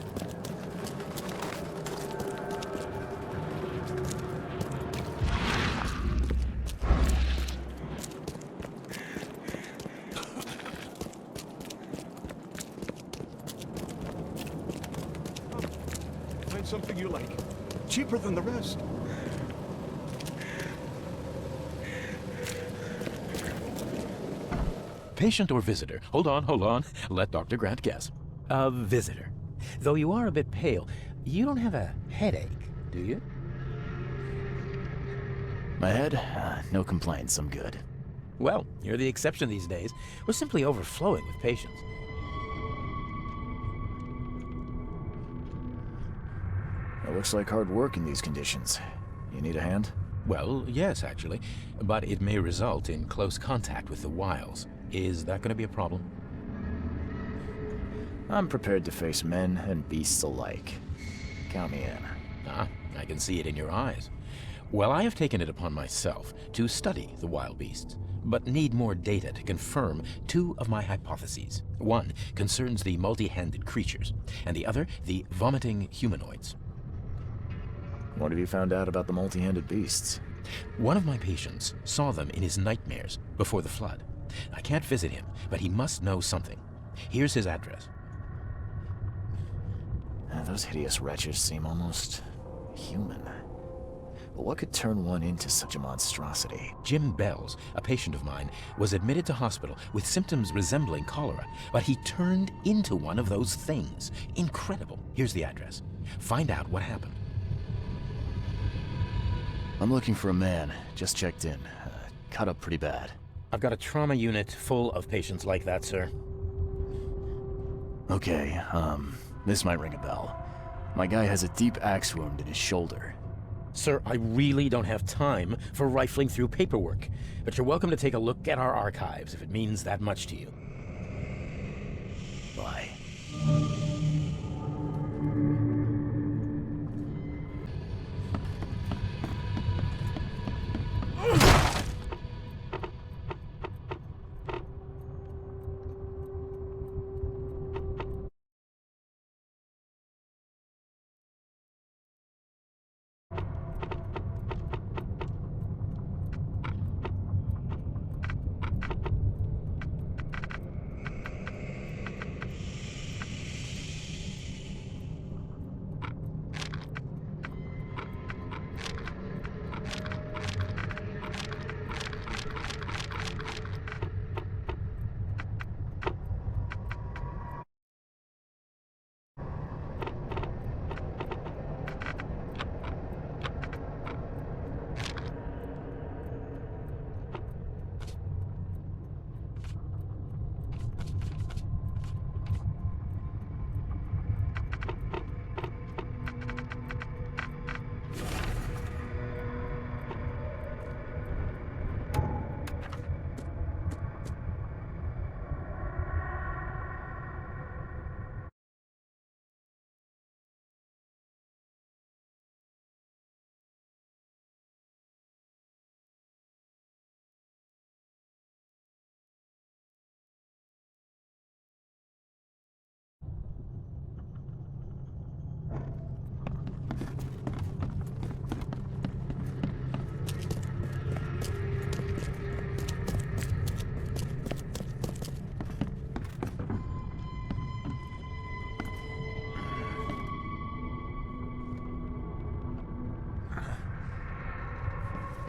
Find something you like. Cheaper than the rest. Patient or visitor? Hold on. Let Dr. Grant guess. A visitor. Though you are a bit pale, you don't have a headache, do you? My head? No complaints, I'm good. Well, you're the exception these days. We're simply overflowing with patients. It looks like hard work in these conditions. You need a hand? Well, yes, actually. But it may result in close contact with the wiles. Is that going to be a problem? I'm prepared to face men and beasts alike. Count me in. Ah, I can see it in your eyes. Well, I have taken it upon myself to study the wild beasts, but need more data to confirm two of my hypotheses. One concerns the multi-handed creatures, and the other the vomiting humanoids. What have you found out about the multi-handed beasts? One of my patients saw them in his nightmares before the flood. I can't visit him, but he must know something. Here's his address. Those hideous wretches seem almost human. But what could turn one into such a monstrosity? Jim Bells, a patient of mine, was admitted to hospital with symptoms resembling cholera, but he turned into one of those things. Incredible. Here's the address. Find out what happened. I'm looking for a man. Just checked in. Cut up pretty bad. I've got a trauma unit full of patients like that, sir. Okay, this might ring a bell. My guy has a deep axe wound in his shoulder. Sir, I really don't have time for rifling through paperwork, but you're welcome to take a look at our archives if it means that much to you. Bye.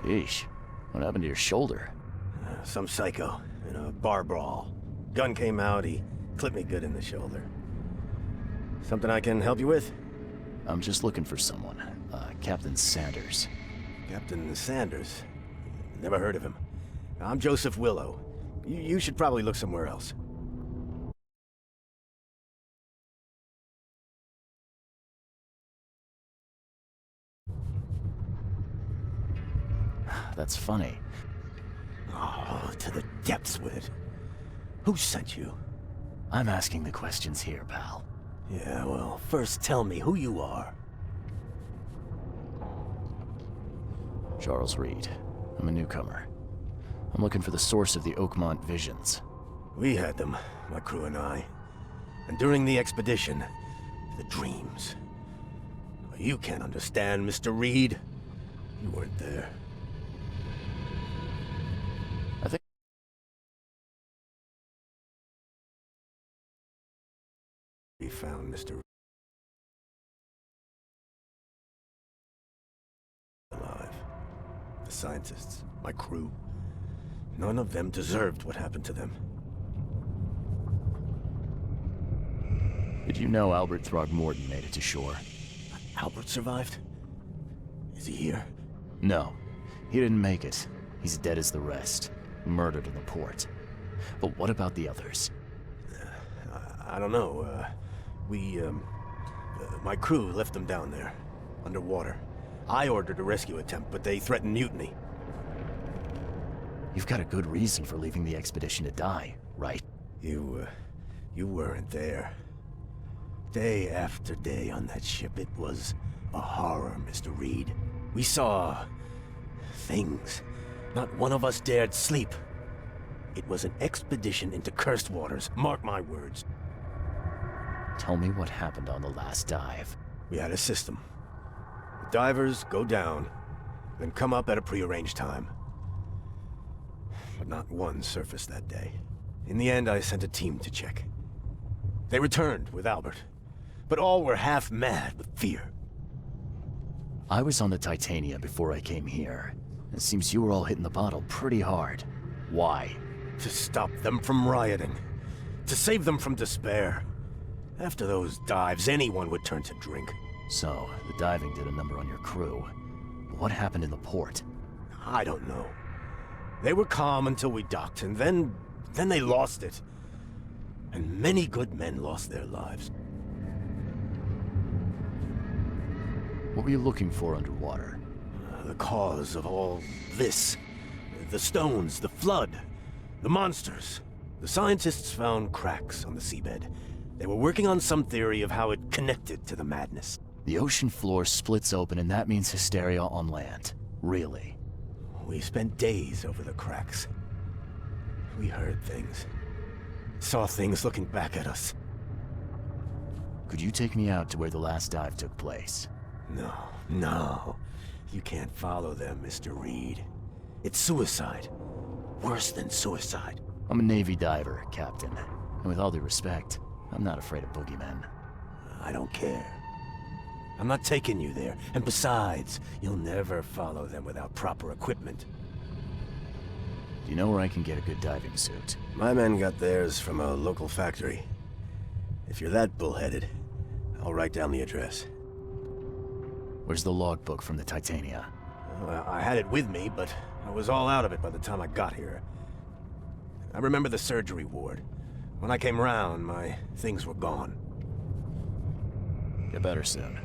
Yeesh. What happened to your shoulder? Some psycho in a bar brawl. Gun came out, he clipped me good in the shoulder. Something I can help you with? I'm just looking for someone. Captain Sanders. Captain Sanders? Never heard of him. I'm Joseph Willow. You should probably look somewhere else. That's funny. Oh, to the depths with it. Who sent you? I'm asking the questions here, pal. Yeah, well, first tell me who you are. Charles Reed. I'm a newcomer. I'm looking for the source of the Oakmont visions. We had them, my crew and I. And during the expedition, the dreams. You can't understand, Mr. Reed. You weren't there. I think... We found Mr. Reed alive. The scientists, my crew, none of them deserved what happened to them. Did you know Albert Throgmorton made it to shore? Albert survived? Is he here? No, he didn't make it. He's dead as the rest, murdered in the port. But what about the others? I don't know. My crew left them down there, underwater. I ordered a rescue attempt, but they threatened mutiny. You've got a good reason for leaving the expedition to die, right? You weren't there. Day after day on that ship, it was a horror, Mr. Reed. We saw... things. Not one of us dared sleep. It was an expedition into cursed waters, mark my words. Tell me what happened on the last dive. We had a system. The divers go down, then come up at a prearranged time. But not one surfaced that day. In the end, I sent a team to check. They returned with Albert, but all were half mad with fear. I was on the Titania before I came here. It seems you were all hitting the bottle pretty hard. Why? To stop them from rioting. To save them from despair. After those dives, anyone would turn to drink. So, the diving did a number on your crew. But what happened in the port? I don't know. They were calm until we docked, and then they lost it. And many good men lost their lives. What were you looking for underwater? The cause of all this. The stones, the flood, the monsters. The scientists found cracks on the seabed. They were working on some theory of how it connected to the madness. The ocean floor splits open and that means hysteria on land. Really? We spent days over the cracks. We heard things. Saw things looking back at us. Could you take me out to where the last dive took place? No. You can't follow them, Mr. Reed. It's suicide. Worse than suicide. I'm a Navy diver, Captain. And with all due respect, I'm not afraid of boogeymen. I don't care. I'm not taking you there. And besides, you'll never follow them without proper equipment. Do you know where I can get a good diving suit? My men got theirs from a local factory. If you're that bullheaded, I'll write down the address. Where's the logbook from the Titania? Well, I had it with me, but I was all out of it by the time I got here. I remember the surgery ward. When I came round, my things were gone. Get better soon.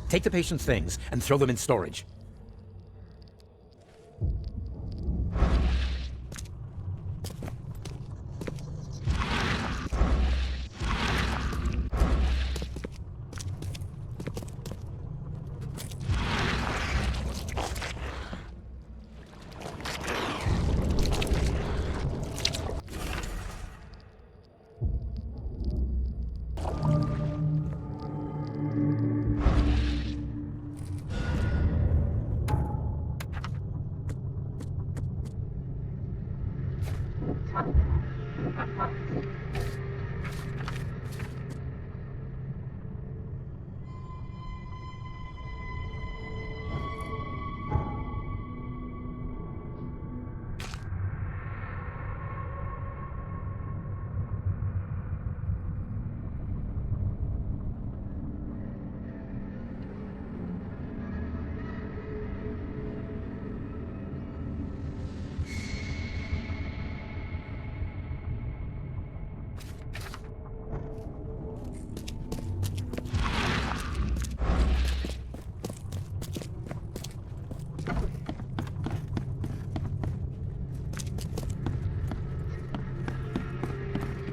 Take the patient's things and throw them in storage.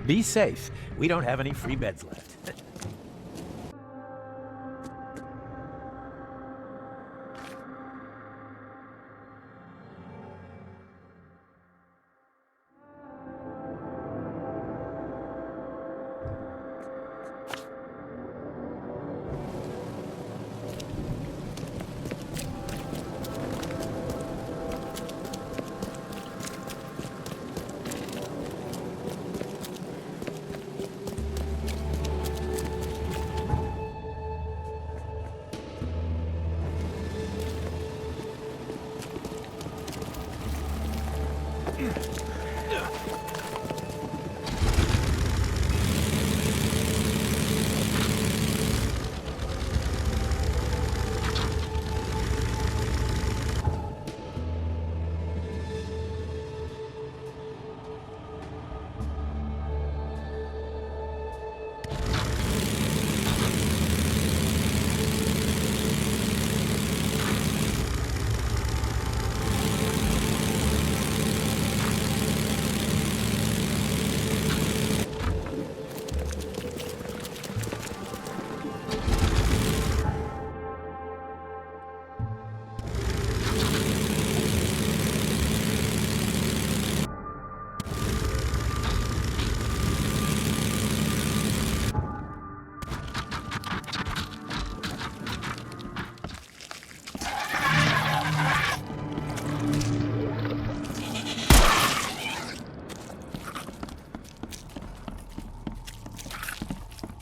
Be safe. We don't have any free beds left.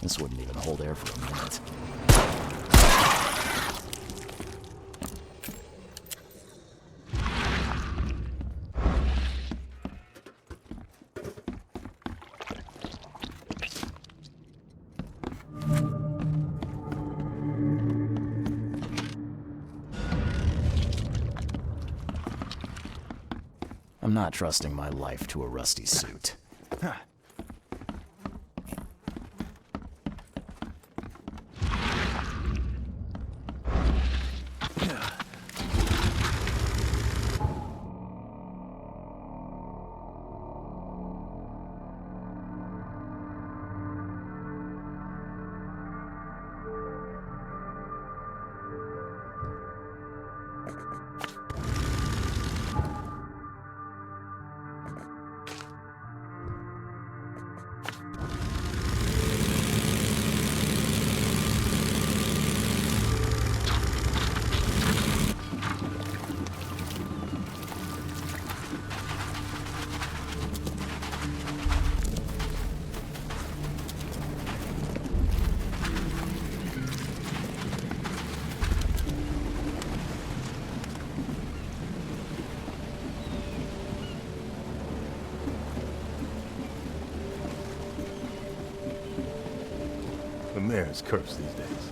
This wouldn't even hold air for a minute. I'm not trusting my life to a rusty suit. The mayor's cursed these days.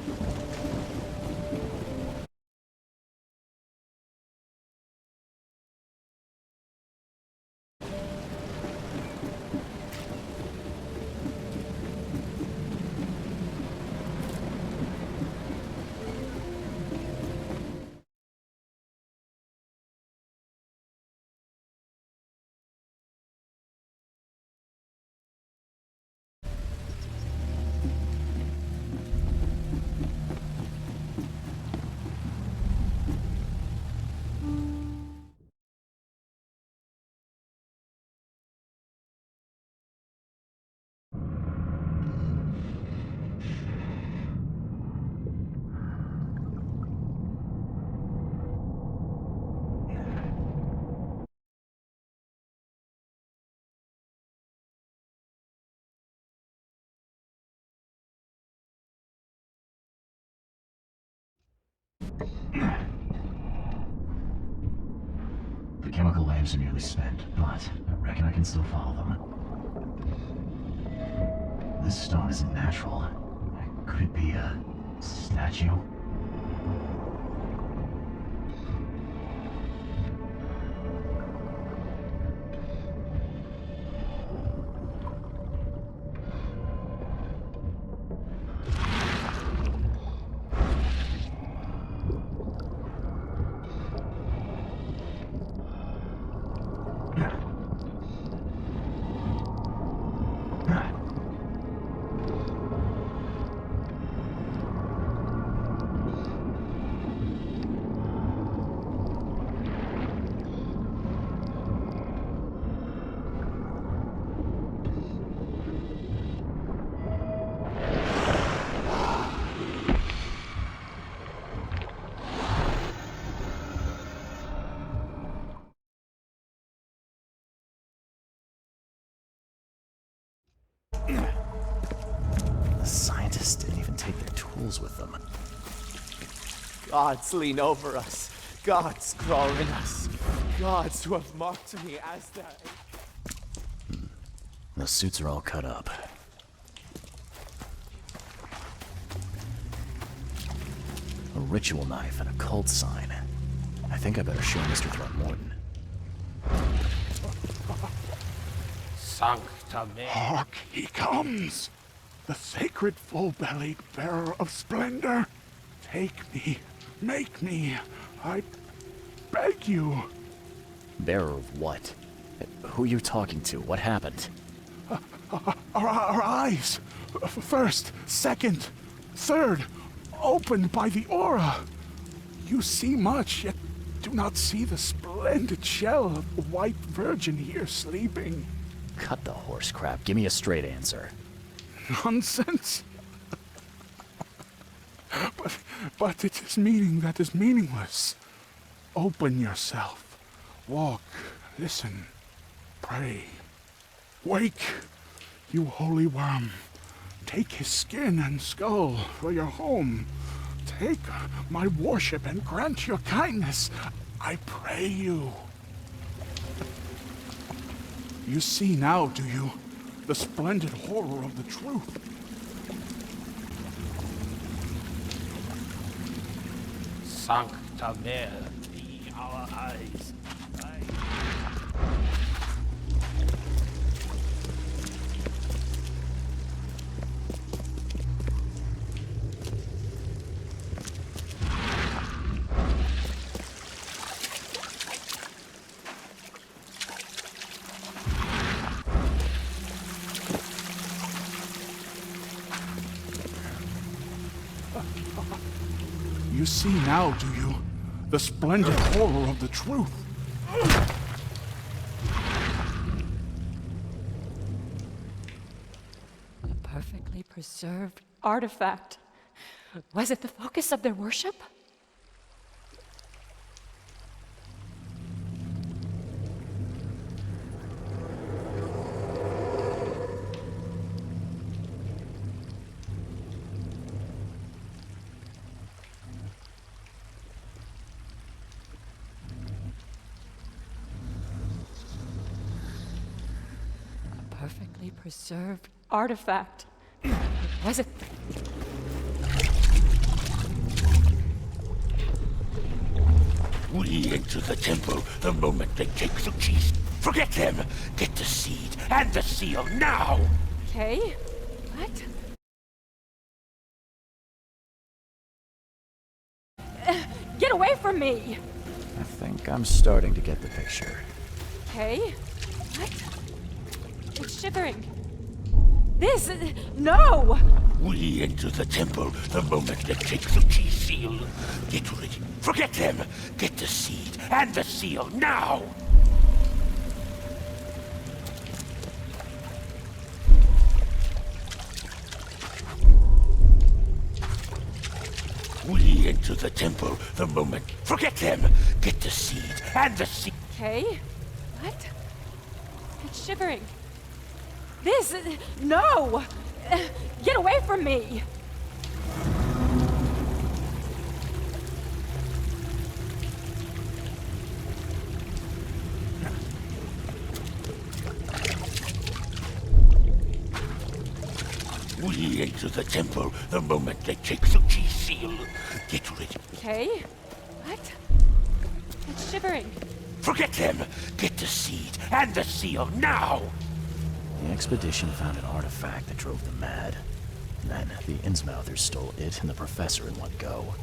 The chemical lamps are nearly spent, but I reckon I can still follow them. This stone isn't natural. Could it be a statue? The scientists didn't even take their tools with them. Gods lean over us. Gods grow in us. Gods who have marked me as their... The suits are all cut up. A ritual knife and a cult sign. I think I better show Mr. Throgmorton. Sancta me. Hark, he comes! The sacred full-bellied bearer of splendor. Take me, make me, I beg you. Bearer of what? Who are you talking to? What happened? Our eyes, first, second, third, opened by the aura. You see much, yet do not see the splendid shell of the white virgin here sleeping. Cut the horse crap. Give me a straight answer. Nonsense. But it is meaning that is meaningless. Open yourself. Walk, listen, pray. Wake, you holy worm. Take his skin and skull for your home. Take my worship and grant your kindness. I pray you. You see now, do you? The splendid horror of the truth. Sancta Mare, be our eyes. You see now, do you? The splendid horror of the truth. A perfectly preserved artifact. Was it the focus of their worship? Perfectly preserved artifact. Was it? We enter the temple the moment they take the keys. Forget them! Get the seed and the seal now! Okay. What? Get away from me! I think I'm starting to get the picture. Okay. What? It's shivering. This... No! We enter the temple the moment they take the key seal. Get ready. Forget them! Get the seed and the seal now! We enter the temple the moment... Forget them! Get the seed and the seal... Okay. What? It's shivering. This... No! Get away from me! gates of the temple the moment they take the key seal. Get ready. Okay. What? It's shivering. Forget them! Get the seed and the seal now! The expedition found an artifact that drove them mad. Then, the Innsmouthers stole it and the Professor in one go.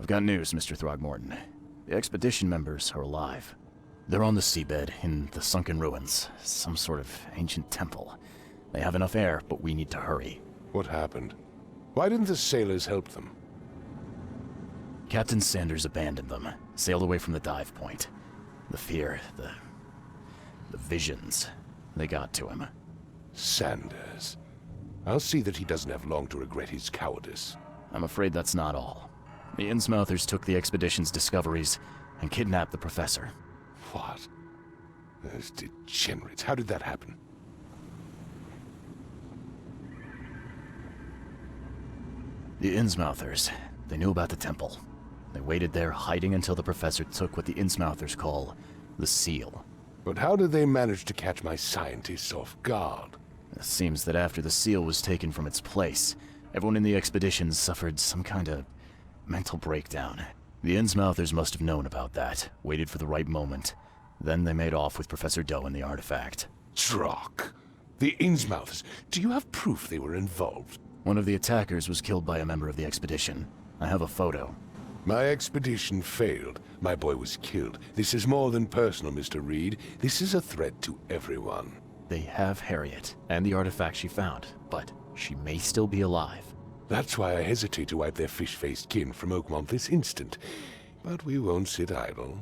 I've got news, Mr. Throgmorton. The expedition members are alive. They're on the seabed in the sunken ruins, some sort of ancient temple. They have enough air, but we need to hurry. What happened? Why didn't the sailors help them? Captain Sanders abandoned them, sailed away from the dive point. The fear, the visions, they got to him. Sanders. I'll see that he doesn't have long to regret his cowardice. I'm afraid that's not all. The Innsmouthers took the expedition's discoveries and kidnapped the professor. What? Those degenerates. How did that happen? The Innsmouthers, they knew about the temple. They waited there, hiding until the professor took what the Innsmouthers call the seal. But how did they manage to catch my scientists off guard? It seems that after the seal was taken from its place, everyone in the expedition suffered some kind of mental breakdown. The Innsmouthers must have known about that, waited for the right moment. Then they made off with Professor Dough and the artifact. Drock. The Innsmouthers. Do you have proof they were involved? One of the attackers was killed by a member of the expedition. I have a photo. My expedition failed. My boy was killed. This is more than personal, Mr. Reed. This is a threat to everyone. They have Harriet, and the artifact she found, but she may still be alive. That's why I hesitate to wipe their fish-faced kin from Oakmont this instant. But we won't sit idle.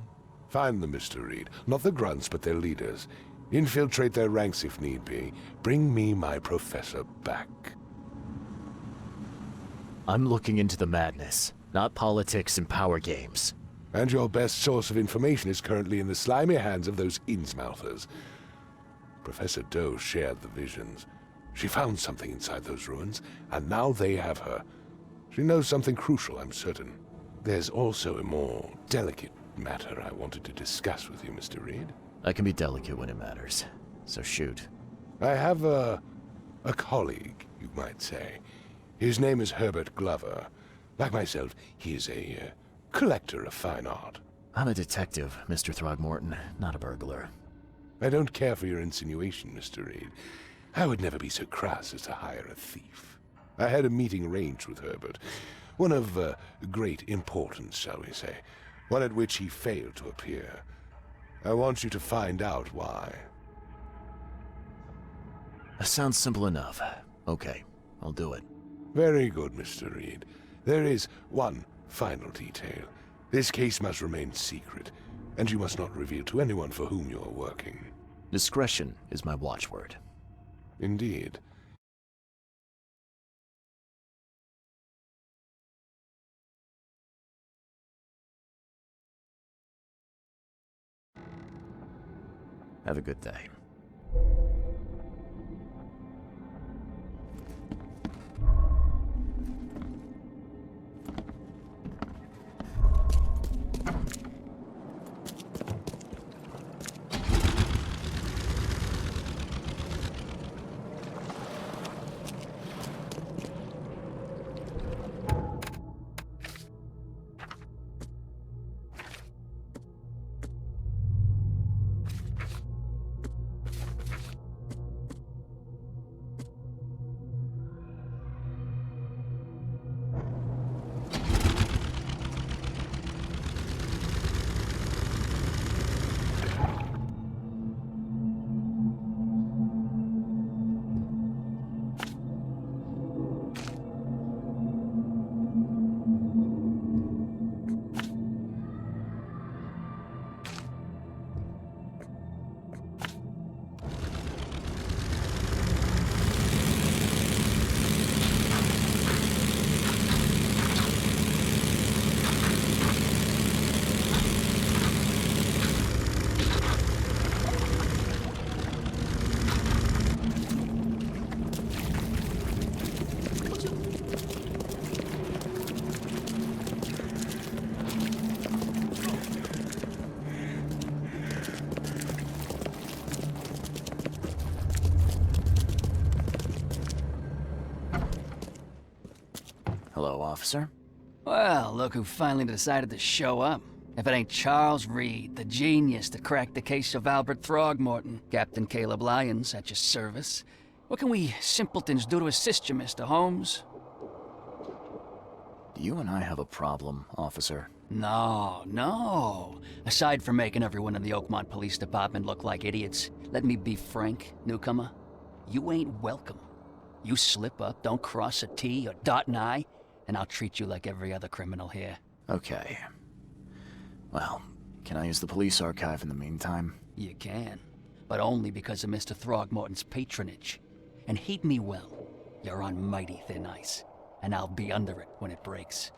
Find them, Mr. Reed. Not the grunts, but their leaders. Infiltrate their ranks if need be. Bring me my professor back. I'm looking into the madness, not politics and power games. And your best source of information is currently in the slimy hands of those Innsmouthers. Professor Dough shared the visions. She found something inside those ruins, and now they have her. She knows something crucial, I'm certain. There's also a more delicate matter I wanted to discuss with you, Mr. Reed. I can be delicate when it matters, so shoot. I have a colleague, you might say. His name is Herbert Glover. Like myself, he is a collector of fine art. I'm a detective, Mr. Throgmorton, not a burglar. I don't care for your insinuation, Mr. Reed. I would never be so crass as to hire a thief. I had a meeting arranged with Herbert, one of great importance, shall we say, one at which he failed to appear. I want you to find out why. That sounds simple enough. Okay, I'll do it. Very good, Mr. Reed. There is one final detail. This case must remain secret, and you must not reveal to anyone for whom you are working. Discretion is my watchword. Indeed. Have a good day. Hello, officer. Well, look who finally decided to show up. If it ain't Charles Reed, the genius that cracked the case of Albert Throgmorton, Captain Caleb Lyons at your service. What can we simpletons do to assist you, Mr. Holmes? Do you and I have a problem, officer? No, no. Aside from making everyone in the Oakmont Police Department look like idiots, let me be frank, newcomer. You ain't welcome. You slip up, don't cross a T or dot an I, and I'll treat you like every other criminal here. Okay. Well, can I use the police archive in the meantime? You can, but only because of Mr. Throgmorton's patronage. And heed me well, you're on mighty thin ice, and I'll be under it when it breaks.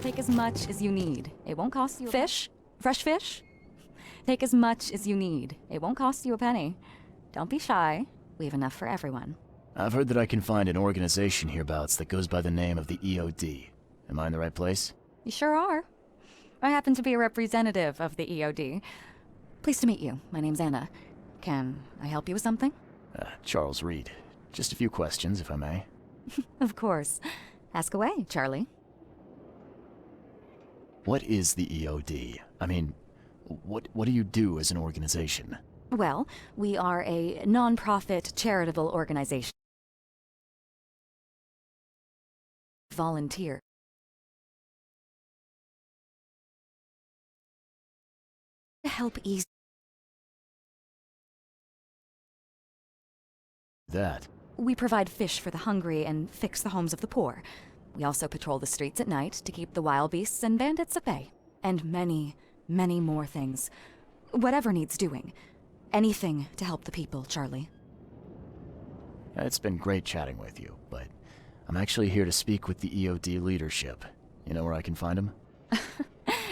Take as much as you need. It won't cost you fish? Fresh fish? Take as much as you need. It won't cost you a penny. Don't be shy. We have enough for everyone. I've heard that I can find an organization hereabouts that goes by the name of the EOD. Am I in the right place? You sure are. I happen to be a representative of the EOD. Pleased to meet you. My name's Anna. Can I help you with something? Charles Reed. Just a few questions, if I may. Of course. Ask away, Charlie. What is the EOD? I mean, what do you do as an organization? Well, we are a non-profit charitable organization. Volunteer. To help ease that. We provide fish for the hungry and fix the homes of the poor. We also patrol the streets at night to keep the wild beasts and bandits at bay. And many, many more things. Whatever needs doing. Anything to help the people, Charlie. It's been great chatting with you, but I'm actually here to speak with the EOD leadership. You know where I can find them?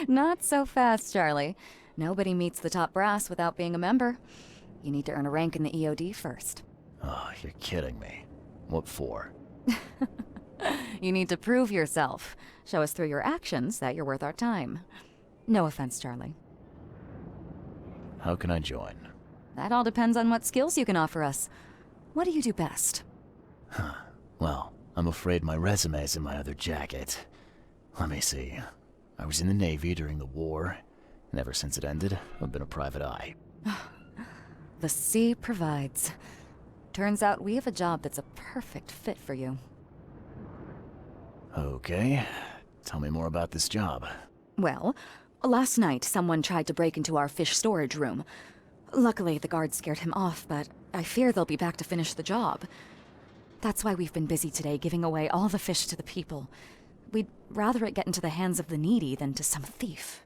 Not so fast, Charlie. Nobody meets the top brass without being a member. You need to earn a rank in the EOD first. Oh, you're kidding me. What for? You need to prove yourself. Show us through your actions that you're worth our time. No offense, Charlie. How can I join? That all depends on what skills you can offer us. What do you do best? Well, I'm afraid my resume's in my other jacket. Let me see. I was in the Navy during the war, and ever since it ended, I've been a private eye. The sea provides. Turns out we have a job that's a perfect fit for you. Okay. Tell me more about this job. Well, last night someone tried to break into our fish storage room. Luckily, the guards scared him off, but I fear they'll be back to finish the job. That's why we've been busy today giving away all the fish to the people. We'd rather it get into the hands of the needy than to some thief.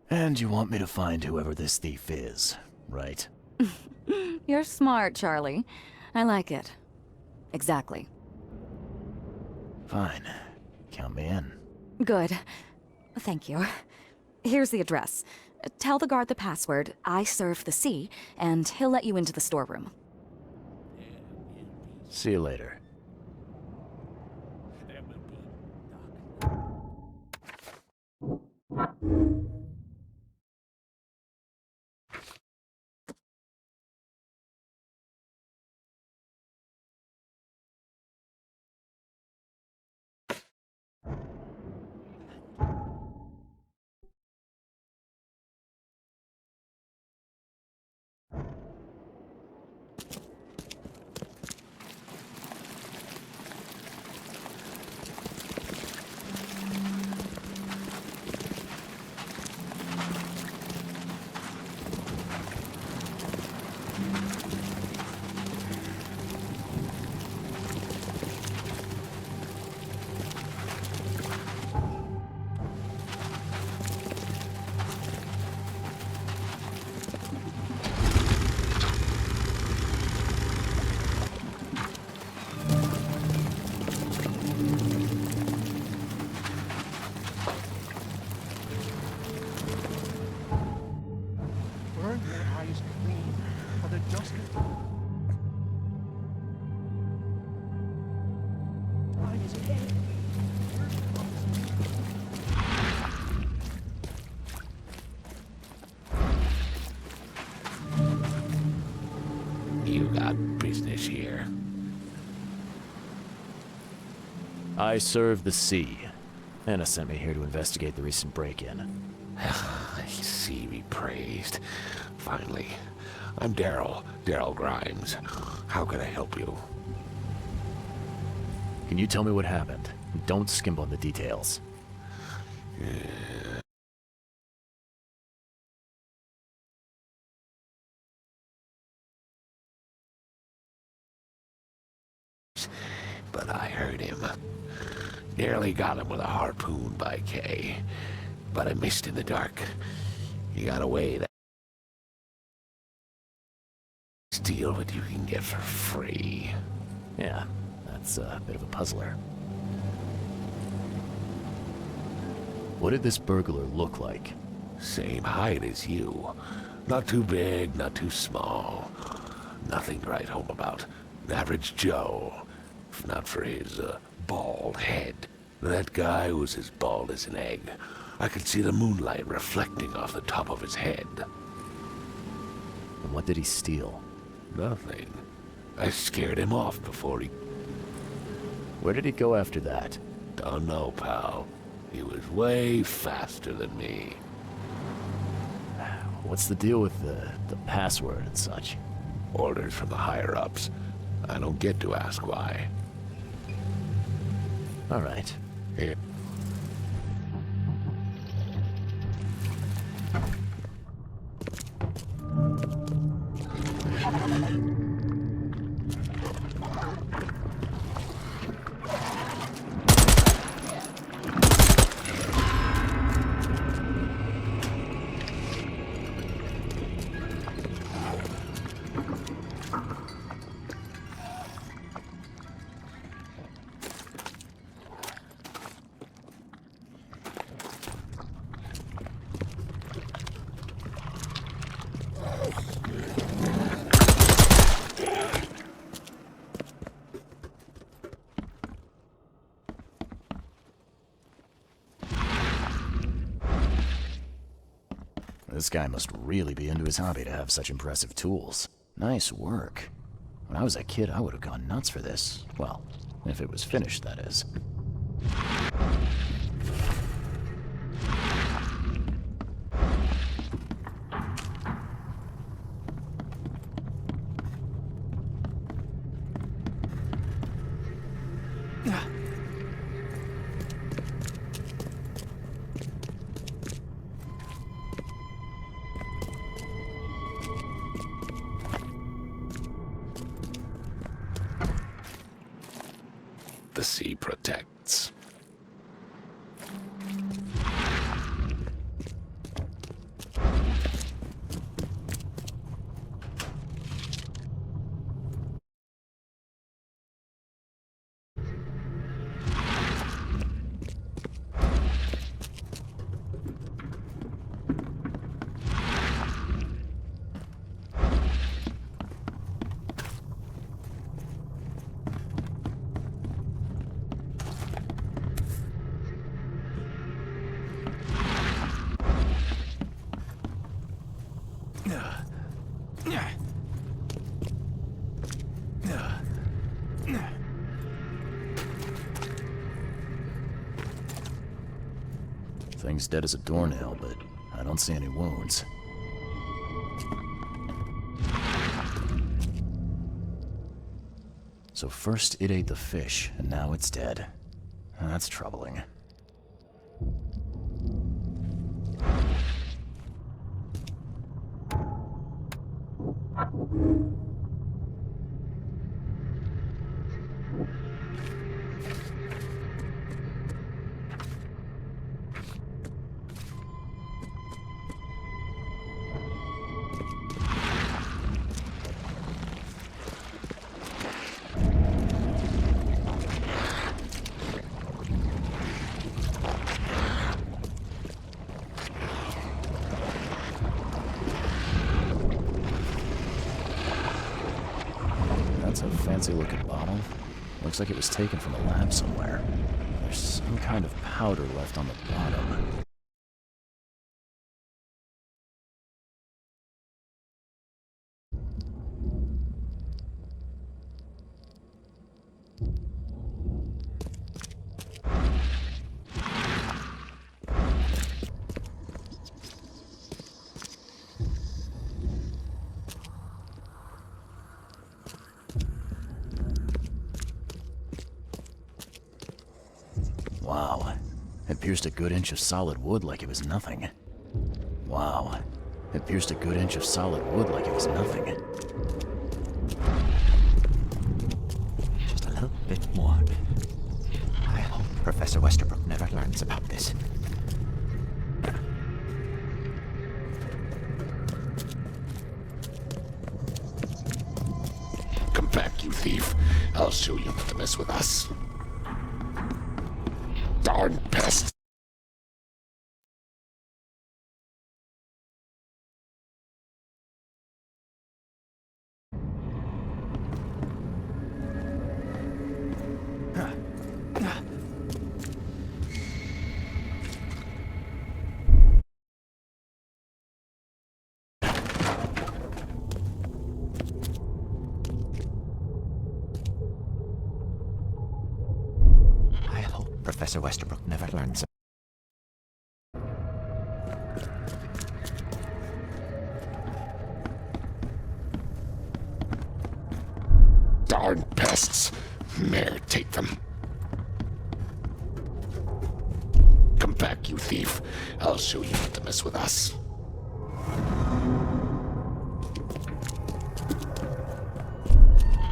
And you want me to find whoever this thief is, right? You're smart, Charlie. I like it. Exactly. Fine. Count me in. Good. Thank you. Here's the address. Tell the guard the password, I serve the sea, and he'll let you into the storeroom. See you later. Burn your eyes clean, for the justice. Time is ahead. You got business here. I serve the sea. Anna sent me here to investigate the recent break-in. See me praised. Finally. I'm Daryl Grimes. How can I help you? Can you tell me what happened? Don't skimp on the details. But I heard him. Nearly got him with a harpoon by Kay. But I missed in the dark. He got away. Steal what you can get for free. Yeah, that's a bit of a puzzler. What did this burglar look like? Same height as you. Not too big, not too small. Nothing to write home about. An average Joe. If not for his, bald head. That guy was as bald as an egg. I could see the moonlight reflecting off the top of his head. And what did he steal? Nothing. I scared him off before he... Where did he go after that? Don't know, pal. He was way faster than me. What's the deal with the password and such? Orders from the higher-ups. I don't get to ask why. All right. Here. This guy must really be into his hobby to have such impressive tools. Nice work. When I was a kid, I would have gone nuts for this. Well, if it was finished, that is. The sea protects. Thing's dead as a doornail, but I don't see any wounds. So first it ate the fish, and now it's dead. That's troubling. That's a fancy-looking bottle. Looks like it was taken from a lab somewhere. There's some kind of powder left on the bottom. Wow. It pierced a good inch of solid wood like it was nothing. Wow. It pierced a good inch of solid wood like it was nothing. Just a little bit more. I hope Professor Westerbrook never learns about this. Come back, you thief. I'll show you not to mess with us. Darn pest! Professor Westerbrook never learns. Darn pests! Mayor, take them. Come back, you thief. I'll show you not to mess with us.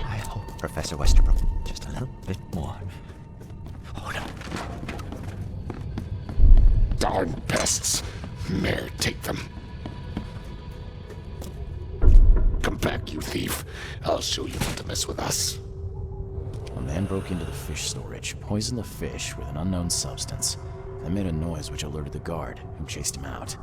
I hope Professor Westerbrook just a little bit more. Darn pests! Mayor, take them. Come back, you thief. I'll show you not to mess with us. A man broke into the fish storage, poisoned the fish with an unknown substance, then made a noise which alerted the guard, who chased him out.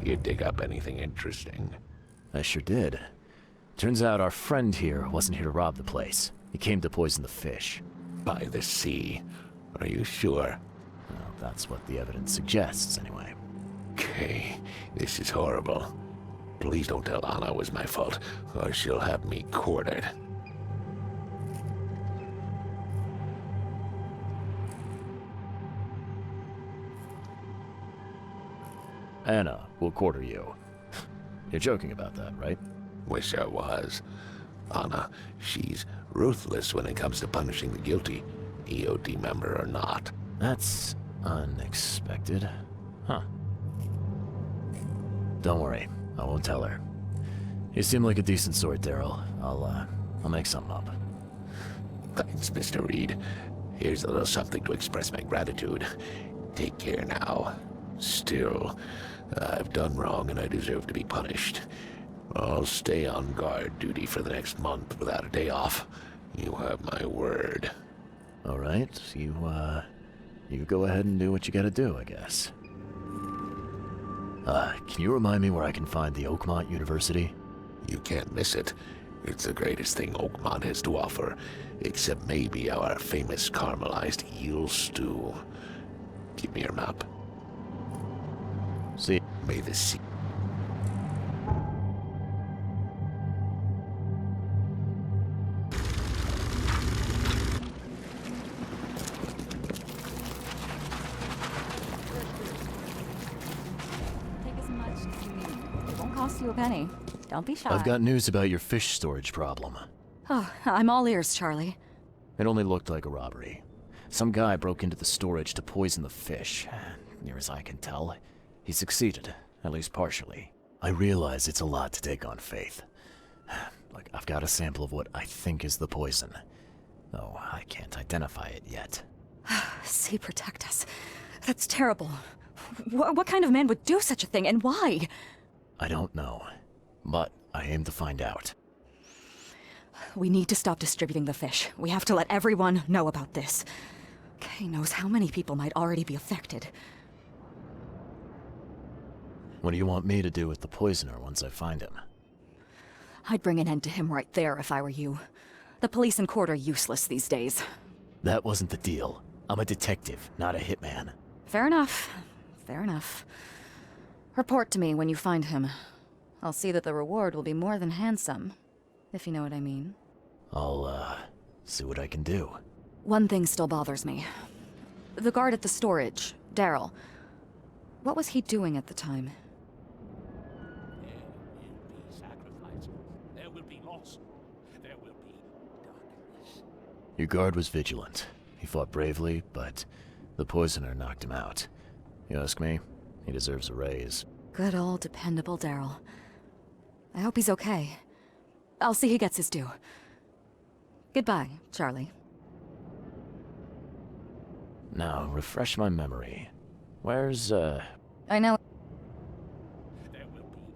You dig up anything interesting? I sure did. Turns out our friend here wasn't here to rob the place. He came to poison the fish. By the sea. Are you sure? Well, that's what the evidence suggests, anyway. Okay, this is horrible. Please don't tell Anna it was my fault, or she'll have me quartered. Anna will quarter you. You're joking about that, right? Wish I was. Anna, she's ruthless when it comes to punishing the guilty, EOD member or not. That's unexpected. Huh. Don't worry, I won't tell her. You seem like a decent sort, Daryl. I'll make something up. Thanks, Mr. Reed. Here's a little something to express my gratitude. Take care now. Still, I've done wrong and I deserve to be punished. I'll stay on guard duty for the next month without a day off. You have my word. All right, you go ahead and do what you gotta do, I guess. Can you remind me where I can find the Oakmont University? You can't miss it. It's the greatest thing Oakmont has to offer, except maybe our famous caramelized eel stew. Give me your map. See. May the sea... Take as much as you need. It won't cost you a penny. Don't be shy. I've got news about your fish storage problem. Oh, I'm all ears, Charlie. It only looked like a robbery. Some guy broke into the storage to poison the fish. Near as I can tell, he succeeded, at least partially. I realize it's a lot to take on faith. Like, I've got a sample of what I think is the poison, though I can't identify it yet. See, protect us. That's terrible. What kind of man would do such a thing, and why? I don't know, but I aim to find out. We need to stop distributing the fish. We have to let everyone know about this. Kay knows how many people might already be affected. What do you want me to do with the poisoner once I find him? I'd bring an end to him right there if I were you. The police and court are useless these days. That wasn't the deal. I'm a detective, not a hitman. Fair enough. Fair enough. Report to me when you find him. I'll see that the reward will be more than handsome, if you know what I mean. I'll, see what I can do. One thing still bothers me. The guard at the storage, Daryl. What was he doing at the time? There will be loss. There will be darkness. Your guard was vigilant. He fought bravely, but the poisoner knocked him out. You ask me, he deserves a raise. Good old dependable Daryl. I hope he's okay. I'll see he gets his due. Goodbye, Charlie. Now, refresh my memory. Where's, I know.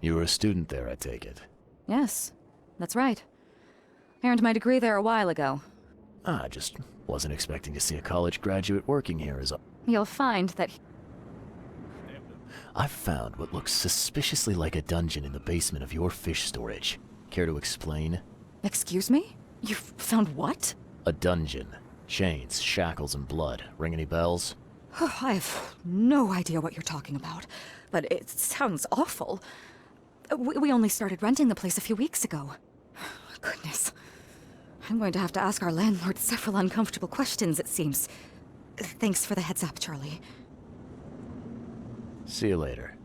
You were a student there, I take it. Yes, that's right. I earned my degree there a while ago. I just wasn't expecting to see a college graduate working here as a... You'll find that... I've found what looks suspiciously like a dungeon in the basement of your fish storage. Care to explain? Excuse me? You've found what? A dungeon. Chains, shackles, and blood. Ring any bells? I have no idea what you're talking about, but it sounds awful. We only started renting the place a few weeks ago. Goodness. I'm going to have to ask our landlord several uncomfortable questions, it seems. Thanks for the heads up, Charlie. See you later.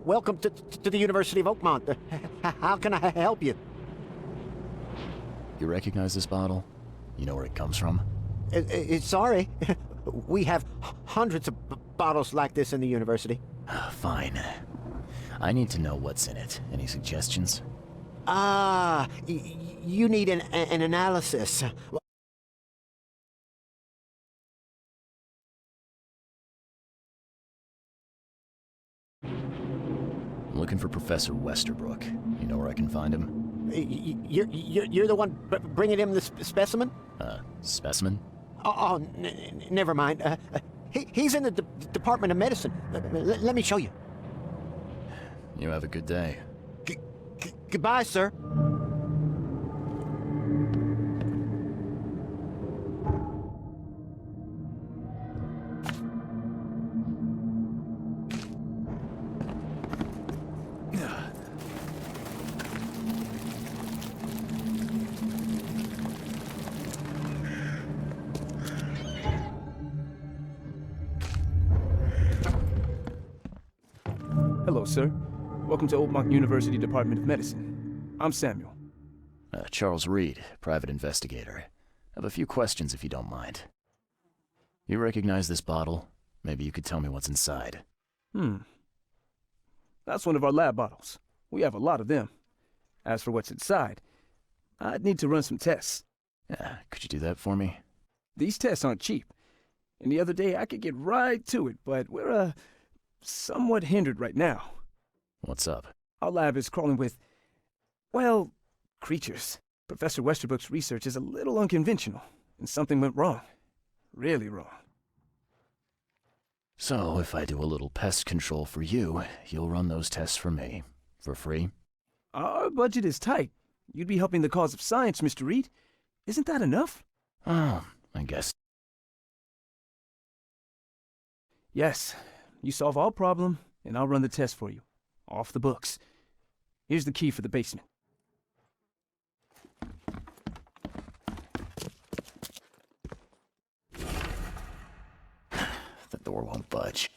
welcome to the University of Oakmont. How can I help you? You recognize this bottle? You know where it comes from? Sorry. We have hundreds of bottles like this in the university. Fine. I need to know what's in it. Any suggestions? You need an analysis. I'm looking for Professor Westerbrook. You know where I can find him? You're the one bringing him the specimen? Specimen? Oh, never mind. He's in the Department of Medicine. Let me show you. You have a good day. Goodbye, sir. Hello, sir. Welcome to Oakmont University Department of Medicine. I'm Samuel. Charles Reed, private investigator. I have a few questions if you don't mind. You recognize this bottle? Maybe you could tell me what's inside. That's one of our lab bottles. We have a lot of them. As for what's inside, I'd need to run some tests. Could you do that for me? These tests aren't cheap. And the other day I could get right to it, but we're, somewhat hindered right now. What's up? Our lab is crawling with, well, creatures. Professor Westerbrook's research is a little unconventional, and something went wrong. Really wrong. So, if I do a little pest control for you, you'll run those tests for me. For free? Our budget is tight. You'd be helping the cause of science, Mr. Reed. Isn't that enough? Oh, I guess. Yes. You solve our problem, and I'll run the test for you. Off the books. Here's the key for the basement. The door won't budge.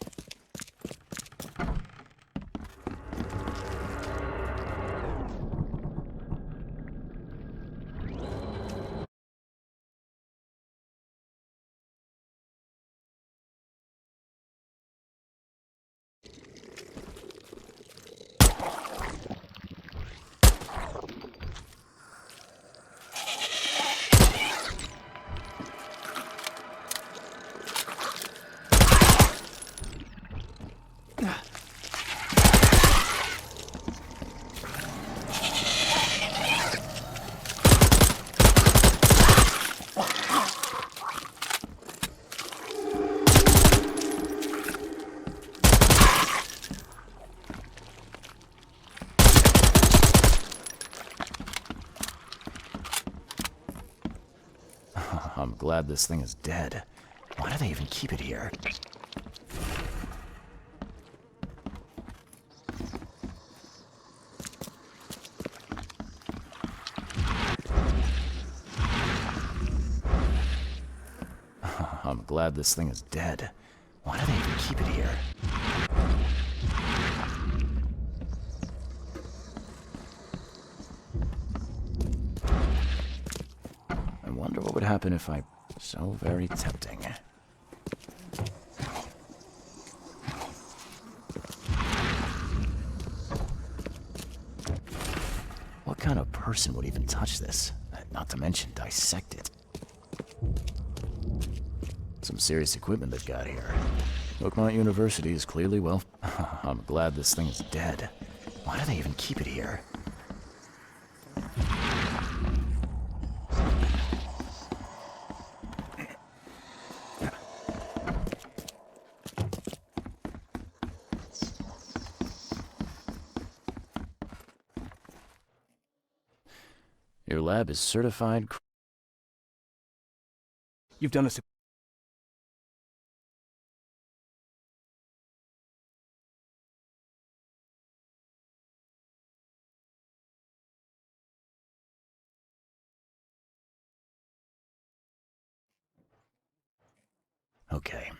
I'm glad this thing is dead. Why do they even keep it here? I'm glad this thing is dead. Why do they even keep it here? I wonder what would happen if I... So very tempting. What kind of person would even touch this? Not to mention dissect it. Some serious equipment they've got here. Oakmont University is clearly well... I'm glad this thing is dead. Why do they even keep it here? Your lab is certified... You've done us a... Okay.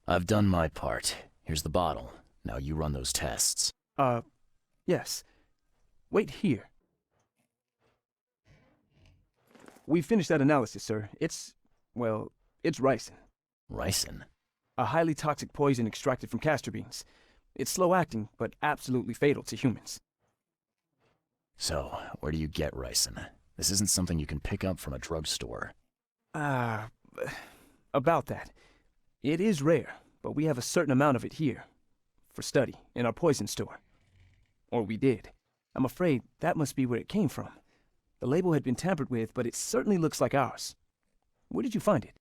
I've done my part. Here's the bottle. Now you run those tests. Yes. Wait here. We finished that analysis, sir. It's ricin. Ricin? A highly toxic poison extracted from castor beans. It's slow-acting, but absolutely fatal to humans. So, where do you get ricin? This isn't something you can pick up from a drugstore. About that. It is rare, but we have a certain amount of it here. For study, in our poison store. Or we did. I'm afraid that must be where it came from. The label had been tampered with, but it certainly looks like ours. Where did you find it?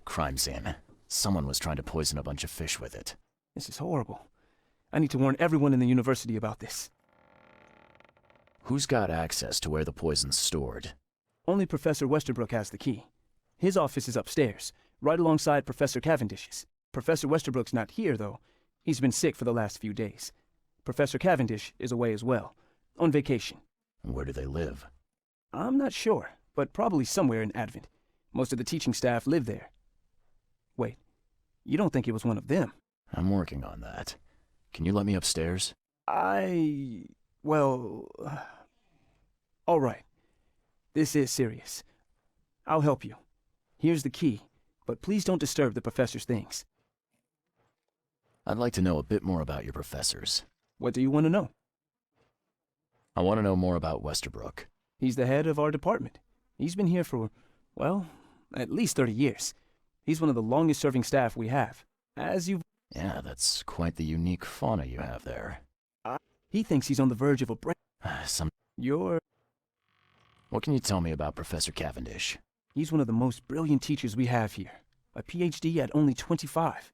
Crime scene. Someone was trying to poison a bunch of fish with it. This is horrible. I need to warn everyone in the university about this. Who's got access to where the poison's stored? Only Professor Westerbrook has the key. His office is upstairs, right alongside Professor Cavendish's. Professor Westerbrook's not here, though. He's been sick for the last few days. Professor Cavendish is away as well, on vacation. Where do they live? I'm not sure, but probably somewhere in Advent. Most of the teaching staff live there. Wait, you don't think it was one of them? I'm working on that. Can you let me upstairs? All right. This is serious. I'll help you. Here's the key, but please don't disturb the professor's things. I'd like to know a bit more about your professors. What do you want to know? I want to know more about Westerbrook. He's the head of our department. He's been here for, at least 30 years. He's one of the longest-serving staff we have. Yeah, that's quite the unique fauna you have there. He thinks he's on the verge of a break. What can you tell me about Professor Cavendish? He's one of the most brilliant teachers we have here. A PhD at only 25.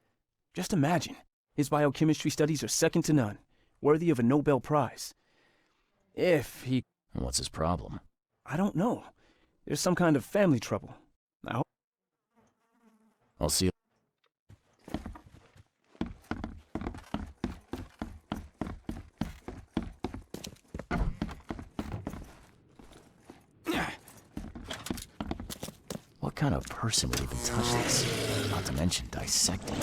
Just imagine. His biochemistry studies are second to none, worthy of a Nobel Prize. What's his problem? I don't know. There's some kind of family trouble. I'll see you. What kind of person would even touch this? Not to mention dissect it.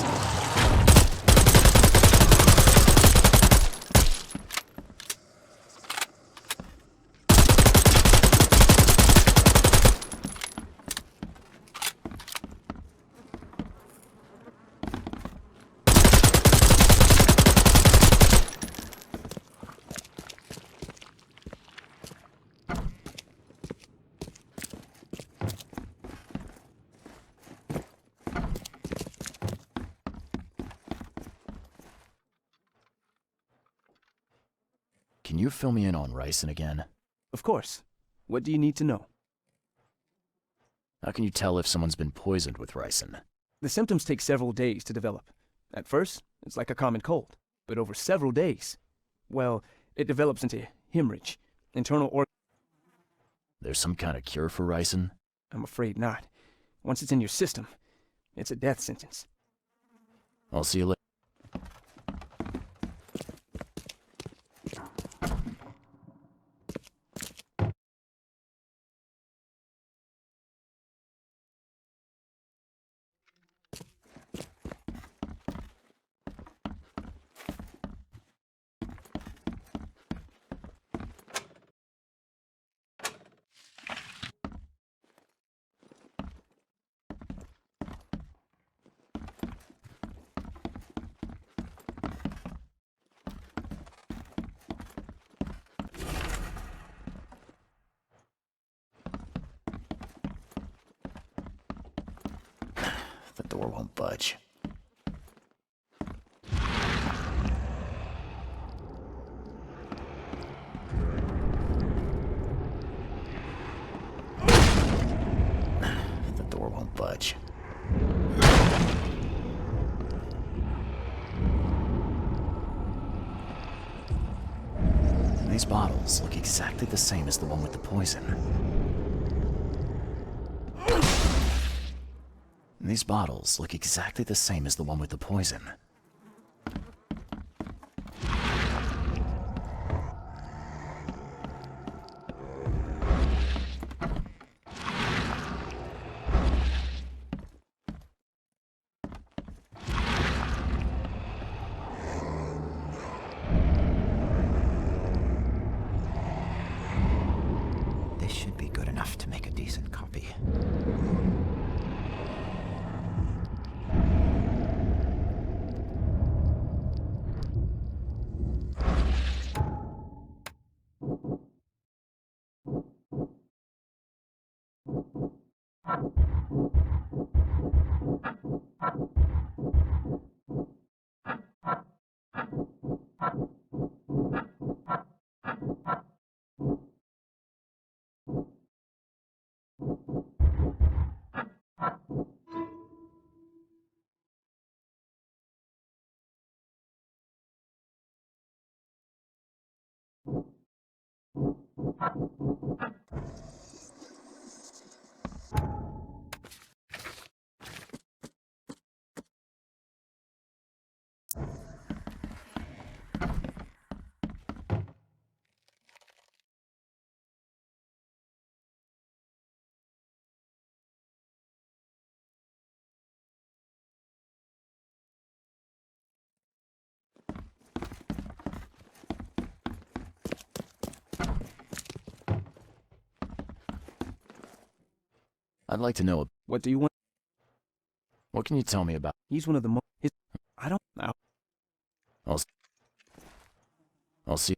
Can you fill me in on ricin again? Of course. What do you need to know? How can you tell if someone's been poisoned with ricin? The symptoms take several days to develop. At first, it's like a common cold. But over several days, it develops into hemorrhage, internal organ. There's some kind of cure for ricin? I'm afraid not. Once it's in your system, it's a death sentence. I'll see you later. The door won't budge. The door won't budge. These bottles look exactly the same as the one with the poison. These bottles look exactly the same as the one with the poison. enough to make a decent copy. I'd like to know. What do you want? What can you tell me about? He's one of the I don't know. I'll see.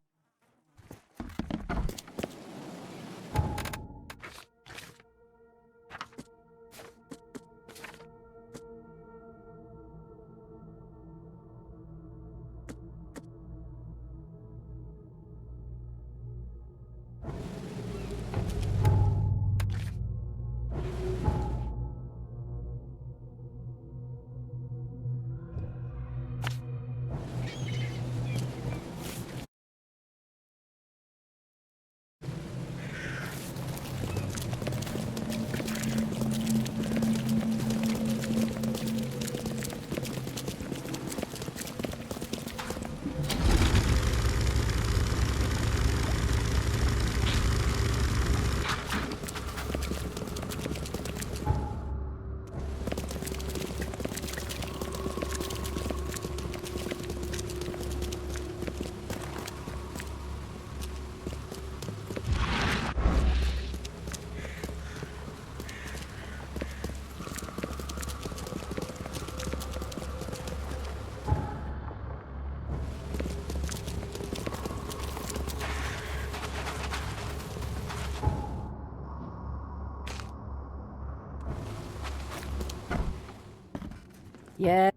Yeah.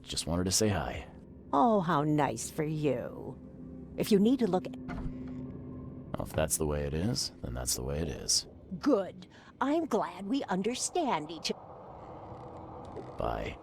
Just wanted to say hi. Oh, how nice for you. If you need to look... Well, if that's the way it is, then that's the way it is. Good. I'm glad we understand each other. Bye.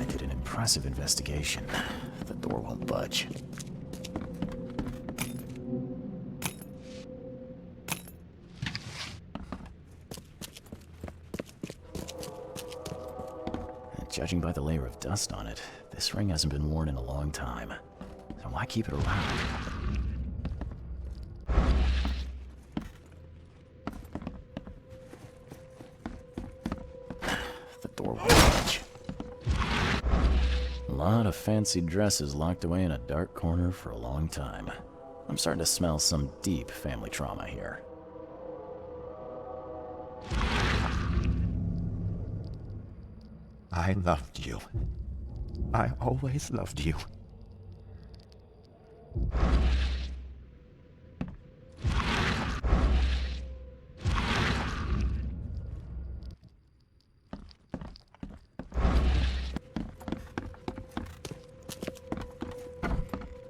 guy did an impressive investigation. The door won't budge. Judging by the layer of dust on it, this ring hasn't been worn in a long time. So why keep it around? The door won't budge. A lot of fancy dresses locked away in a dark corner for a long time. I'm starting to smell some deep family trauma here. I loved you. I always loved you.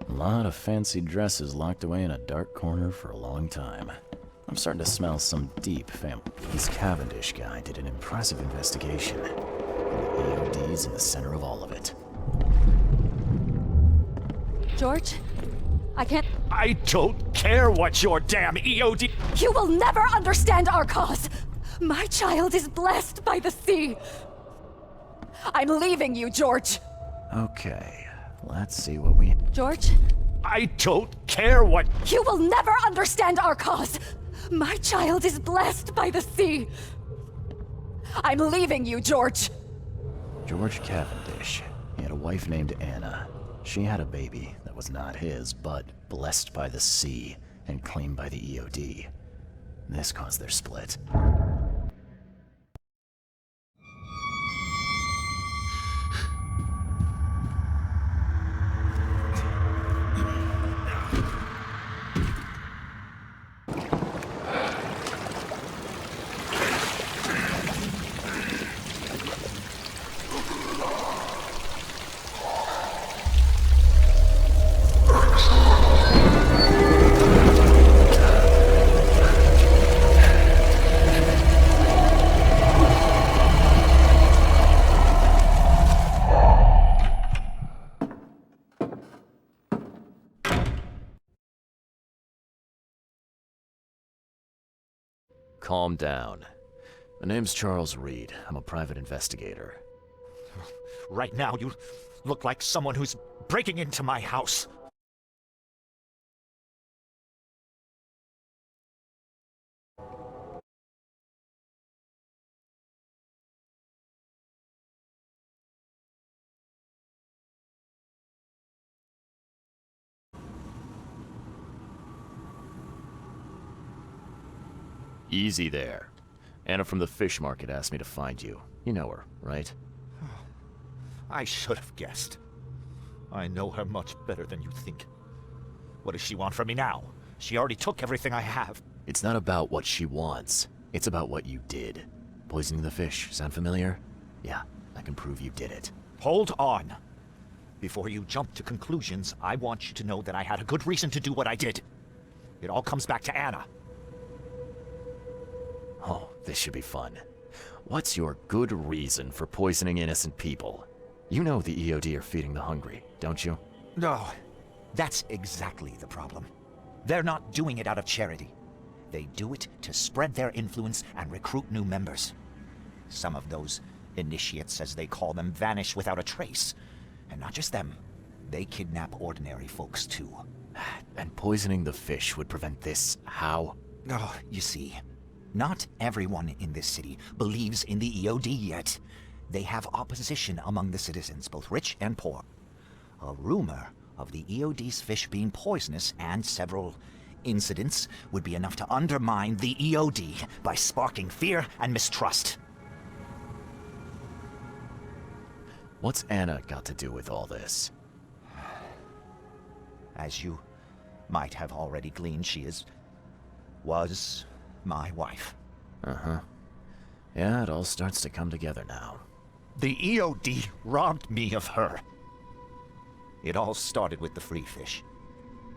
A lot of fancy dresses locked away in a dark corner for a long time. I'm starting to smell some deep family. This Cavendish guy did an impressive investigation. The EOD's in the center of all of it. George? I can't... I don't care what your damn EOD... You will never understand our cause! My child is blessed by the sea! I'm leaving you, George! Okay, let's see what we... George? I don't care what... You will never understand our cause! My child is blessed by the sea! I'm leaving you, George! George Cavendish. He had a wife named Anna. She had a baby that was not his, but blessed by the sea and claimed by the EOD. This caused their split. Calm down. My name's Charles Reed. I'm a private investigator. Right now, you look like someone who's breaking into my house. Easy there. Anna from the fish market asked me to find you. You know her, right? I should have guessed. I know her much better than you think. What does she want from me now? She already took everything I have. It's not about what she wants. It's about what you did. Poisoning the fish. Sound familiar? Yeah, I can prove you did it. Hold on. Before you jump to conclusions, I want you to know that I had a good reason to do what I did. It all comes back to Anna. Oh, this should be fun. What's your good reason for poisoning innocent people? You know the EOD are feeding the hungry, don't you? No, that's exactly the problem. They're not doing it out of charity. They do it to spread their influence and recruit new members. Some of those initiates, as they call them, vanish without a trace. And not just them. They kidnap ordinary folks, too. And poisoning the fish would prevent this. How? Oh, you see, not everyone in this city believes in the EOD yet. They have opposition among the citizens, both rich and poor. A rumor of the EOD's fish being poisonous and several incidents would be enough to undermine the EOD by sparking fear and mistrust. What's Anna got to do with all this? As you might have already gleaned, she was my wife. Uh-huh. Yeah, it all starts to come together now. The EOD robbed me of her. It all started with the free fish.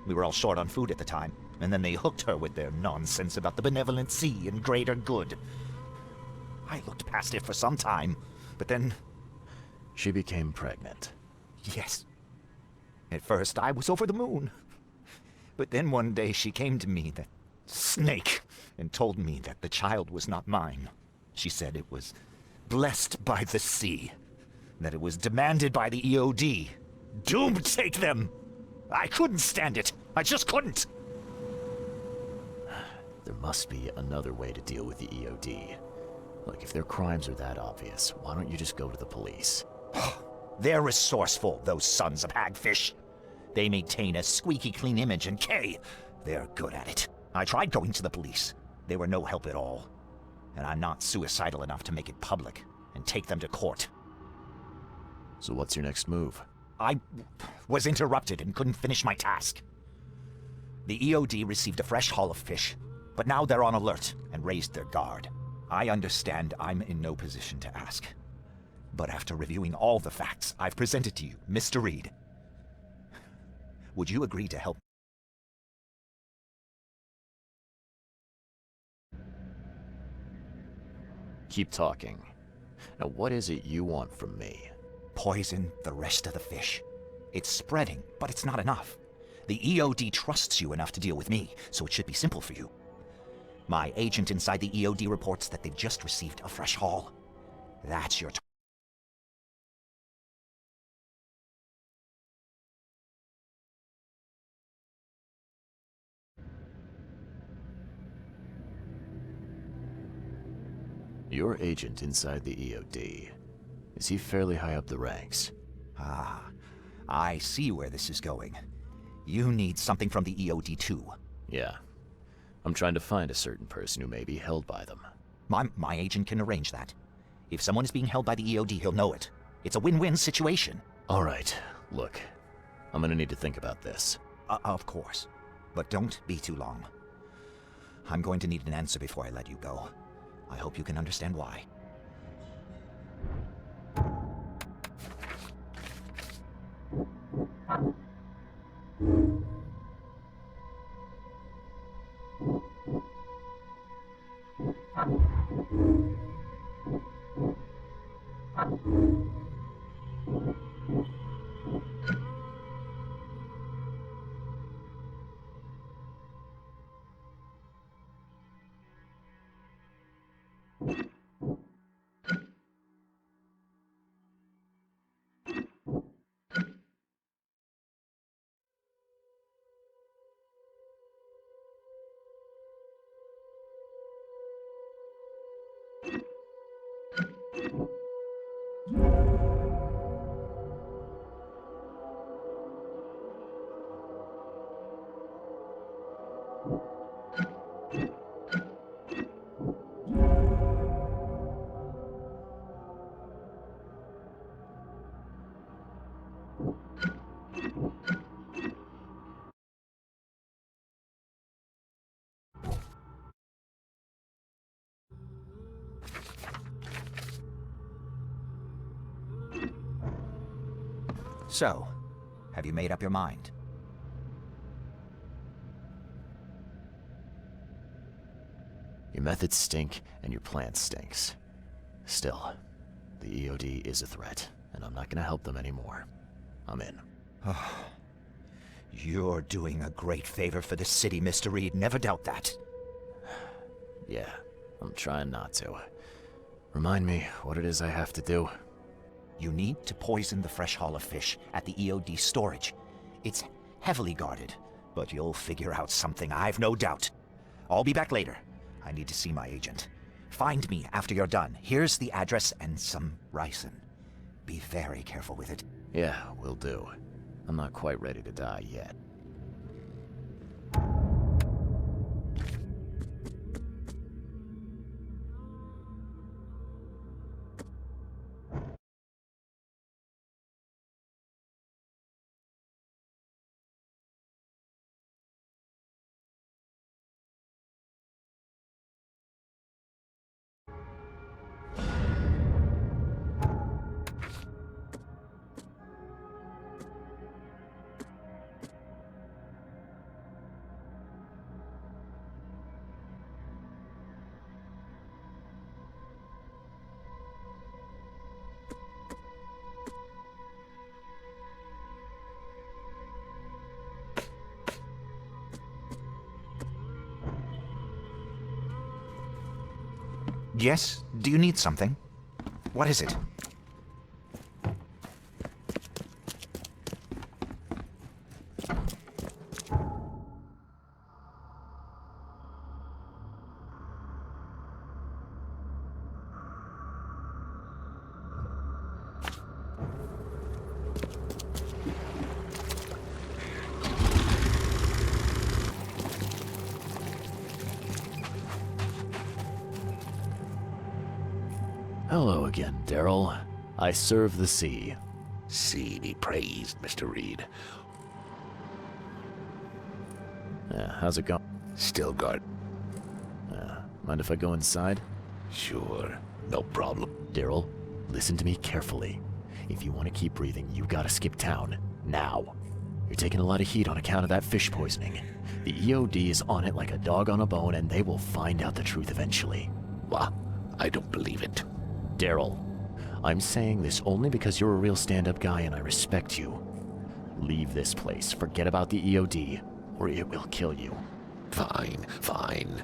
We were all short on food at the time, and then they hooked her with their nonsense about the benevolent sea and greater good. I looked past it for some time, but then... She became pregnant. Yes. At first, I was over the moon. But then one day she came to me, that snake, and told me that the child was not mine. She said it was blessed by the sea, that it was demanded by the EOD. Doom take them! I couldn't stand it. I just couldn't. There must be another way to deal with the EOD. Look, if their crimes are that obvious, why don't you just go to the police? They're resourceful, those sons of hagfish. They maintain a squeaky clean image, and they're good at it. I tried going to the police. They were no help at all. And I'm not suicidal enough to make it public and take them to court. So what's your next move? I was interrupted and couldn't finish my task. The EOD received a fresh haul of fish, but now they're on alert and raised their guard. I understand I'm in no position to ask. But after reviewing all the facts I've presented to you, Mr. Reed, would you agree to help? Keep talking. Now, what is it you want from me? Poison the rest of the fish. It's spreading, but it's not enough. The EOD trusts you enough to deal with me, so it should be simple for you. My agent inside the EOD reports that they've just received a fresh haul. That's your Your agent inside the EOD. Is he fairly high up the ranks? Ah, I see where this is going. You need something from the EOD too. Yeah. I'm trying to find a certain person who may be held by them. My agent can arrange that. If someone is being held by the EOD, he'll know it. It's a win-win situation. All right. Look, I'm gonna need to think about this. Of course. But don't be too long. I'm going to need an answer before I let you go. I hope you can understand why. So, have you made up your mind? Your methods stink, and your plan stinks. Still, the EOD is a threat, and I'm not gonna help them anymore. I'm in. You're doing a great favor for the city, Mr. Reed. Never doubt that. Yeah, I'm trying not to. Remind me what it is I have to do. You need to poison the fresh haul of fish at the EOD storage. It's heavily guarded, but you'll figure out something, I've no doubt. I'll be back later. I need to see my agent. Find me after you're done. Here's the address and some ricin. Be very careful with it. Yeah, will do. I'm not quite ready to die yet. Yes? Do you need something? What is it? Hello again, Daryl. I serve the sea. Sea be praised, Mr. Reed. How's it going? Still guard. Mind if I go inside? Sure, no problem. Daryl, listen to me carefully. If you want to keep breathing, you gotta skip town. Now. You're taking a lot of heat on account of that fish poisoning. The EOD is on it like a dog on a bone, and they will find out the truth eventually. What? I don't believe it. Daryl, I'm saying this only because you're a real stand-up guy and I respect you. Leave this place, forget about the EOD, or it will kill you. Fine, fine.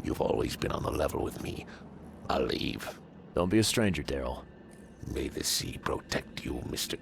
You've always been on the level with me. I'll leave. Don't be a stranger, Daryl. May the sea protect you, Mr.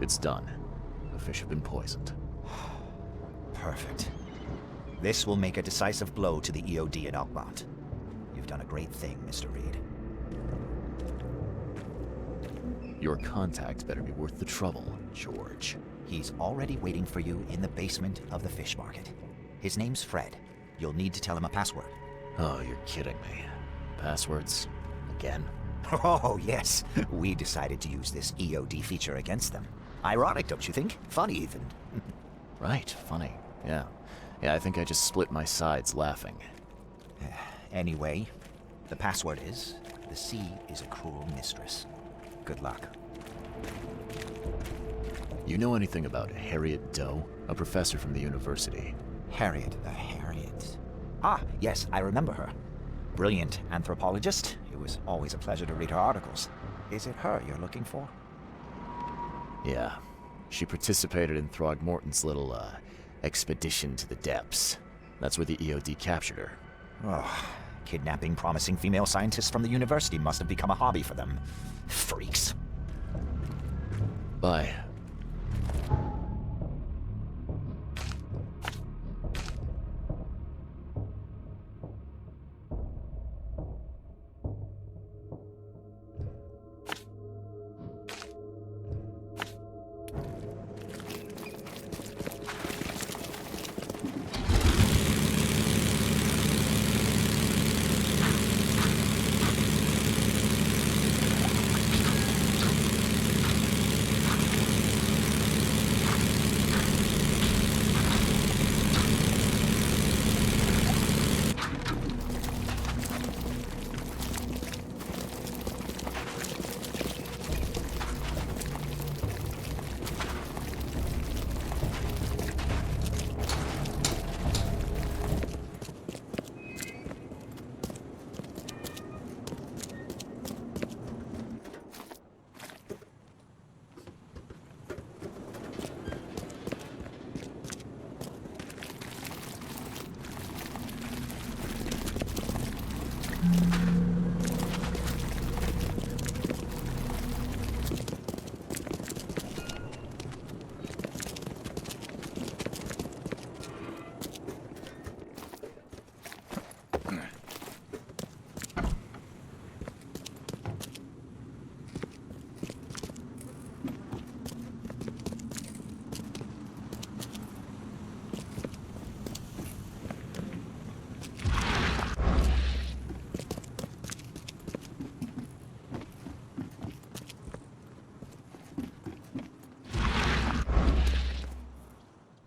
It's done. The fish have been poisoned. Perfect. This will make a decisive blow to the EOD in Oakmont. You've done a great thing, Mr. Reed. Your contact better be worth the trouble, George. He's already waiting for you in the basement of the fish market. His name's Fred. You'll need to tell him a password. Oh, you're kidding me. Passwords? Again? Oh, yes. We decided to use this EOD feature against them. Ironic, don't you think? Funny, even. Right, funny. Yeah. Yeah, I think I just split my sides laughing. Anyway, the password is, the sea is a cruel mistress. Good luck. You know anything about Harriet Dough, a professor from the university? Harriet. Ah, yes, I remember her. Brilliant anthropologist. It was always a pleasure to read her articles. Is it her you're looking for? Yeah. She participated in Throgmorton's little, expedition to the depths. That's where the EOD captured her. Oh, kidnapping promising female scientists from the university must have become a hobby for them. Freaks. Bye.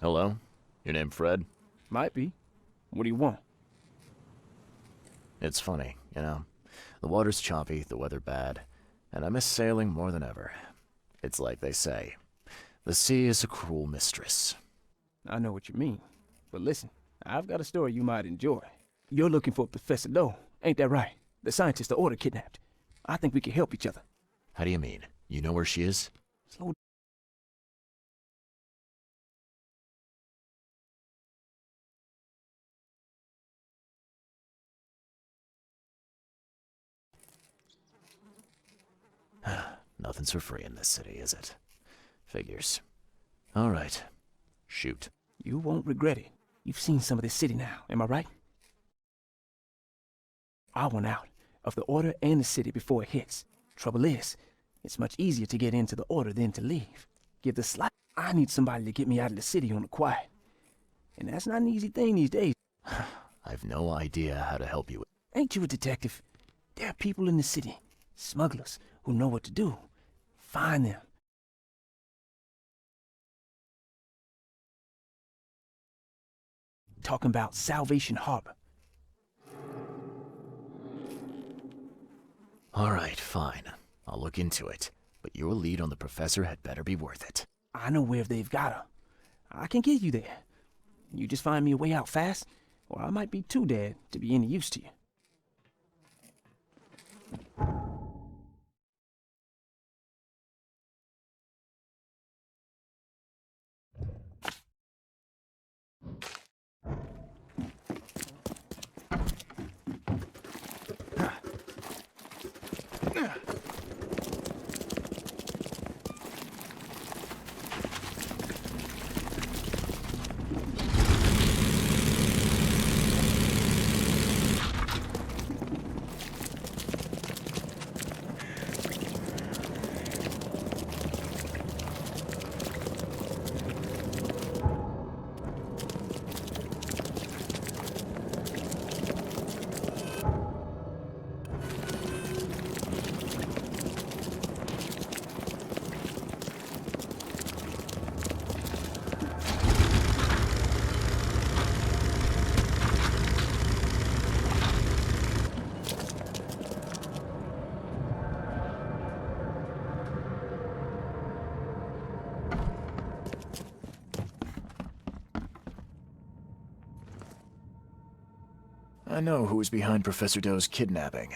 Hello? Your name Fred? Might be. What do you want? It's funny, you know. The water's choppy, the weather bad, and I miss sailing more than ever. It's like they say, the sea is a cruel mistress. I know what you mean. But listen, I've got a story you might enjoy. You're looking for Professor Dough, ain't that right? The scientist the Order kidnapped. I think we can help each other. How do you mean? You know where she is? Slow Nothing's for free in this city, is it? Figures. All right. Shoot. You won't regret it. You've seen some of this city now, am I right? I want out of the Order and the city before it hits. Trouble is, it's much easier to get into the Order than to leave. Give the slight. I need somebody to get me out of the city on the quiet. And that's not an easy thing these days. I've no idea how to help you. Ain't you a detective? There are people in the city, smugglers, who know what to do. Find them. Talking about Salvation Harbor. All right, fine. I'll look into it. But your lead on the professor had better be worth it. I know where they've got her. I can get you there. You just find me a way out fast, or I might be too dead to be any use to you. I know who is behind Professor Dough's kidnapping.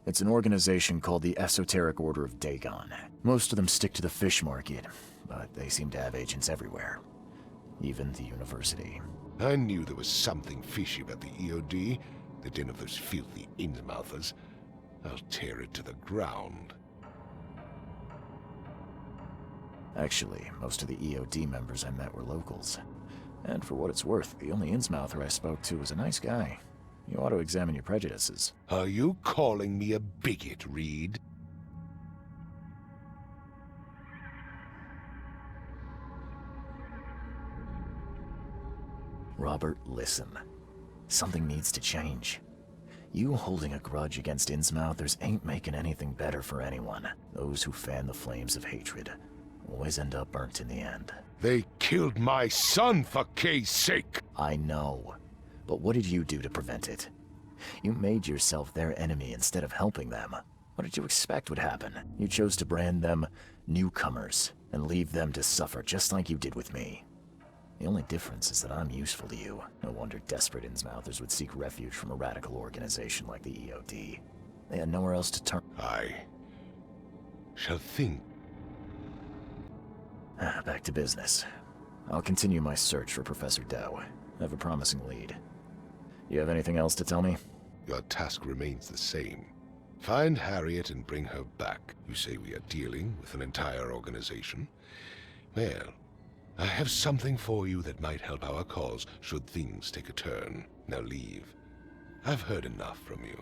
It's an organization called the Esoteric Order of Dagon. Most of them stick to the fish market, but they seem to have agents everywhere. Even the university. I knew there was something fishy about the EOD, the den of those filthy Innsmouthers. I'll tear it to the ground. Actually, most of the EOD members I met were locals. And for what it's worth, the only Innsmouther I spoke to was a nice guy. You ought to examine your prejudices. Are you calling me a bigot, Reed? Robert, listen. Something needs to change. You holding a grudge against Innsmouthers ain't making anything better for anyone. Those who fan the flames of hatred always end up burnt in the end. They killed my son, for Kay's sake! I know. But what did you do to prevent it? You made yourself their enemy instead of helping them. What did you expect would happen? You chose to brand them newcomers and leave them to suffer just like you did with me. The only difference is that I'm useful to you. No wonder desperate Innsmouthers would seek refuge from a radical organization like the EOD. They had nowhere else to turn. I shall think. Back to business. I'll continue my search for Professor Dough. I have a promising lead. You have anything else to tell me? Your task remains the same. Find Harriet and bring her back. You say we are dealing with an entire organization? Well, I have something for you that might help our cause should things take a turn. Now leave. I've heard enough from you.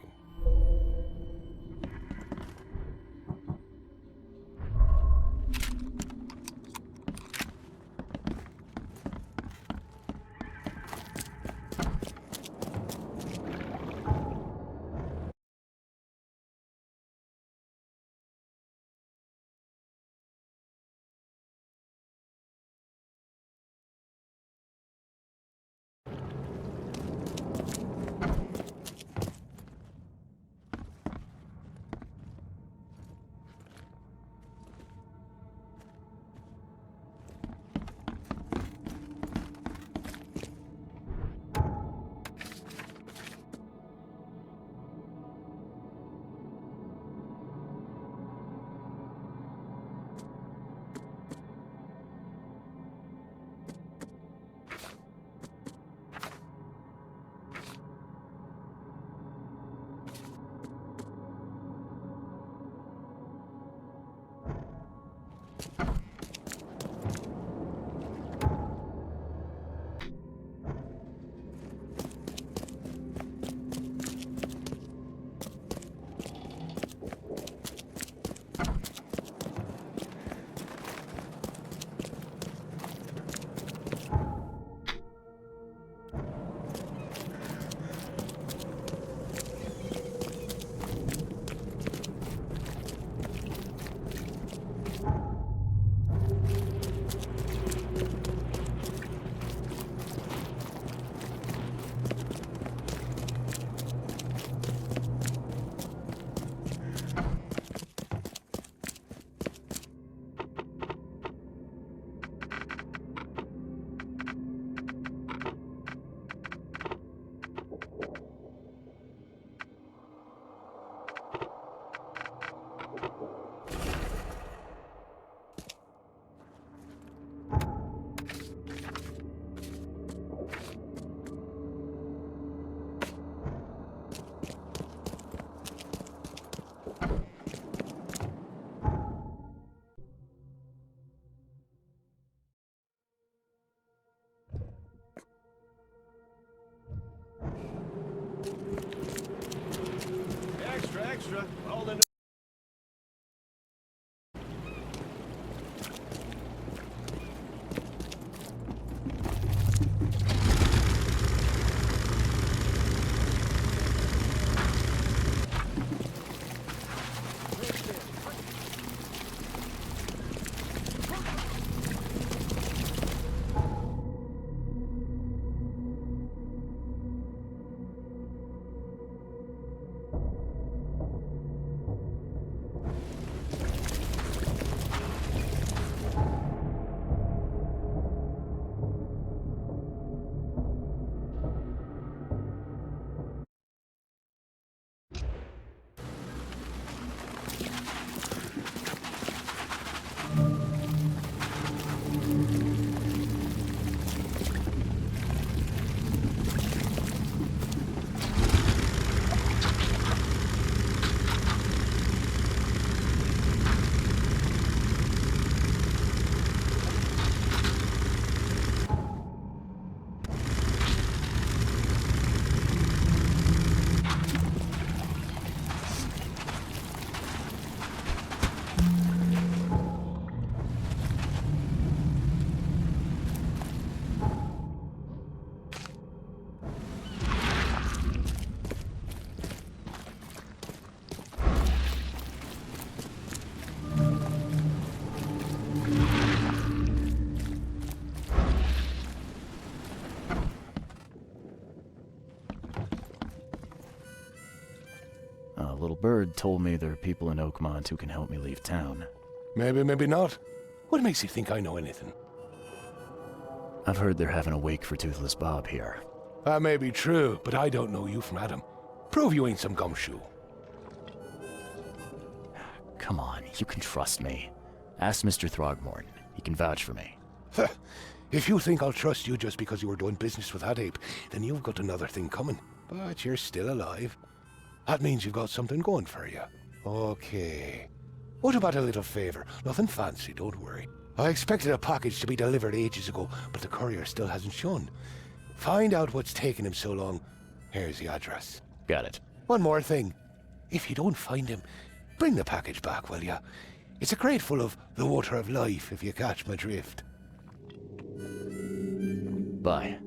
extra. All the Little Bird told me there are people in Oakmont who can help me leave town. Maybe, maybe not. What makes you think I know anything? I've heard they're having a wake for Toothless Bob here. That may be true, but I don't know you from Adam. Prove you ain't some gumshoe. Come on, you can trust me. Ask Mr. Throgmorton. He can vouch for me. If you think I'll trust you just because you were doing business with that ape, then you've got another thing coming. But you're still alive. That means you've got something going for you. Okay. What about a little favor? Nothing fancy, don't worry. I expected a package to be delivered ages ago, but the courier still hasn't shown. Find out what's taking him so long. Here's the address. Got it. One more thing. If you don't find him, bring the package back, will ya? It's a crate full of the water of life, if you catch my drift. Bye.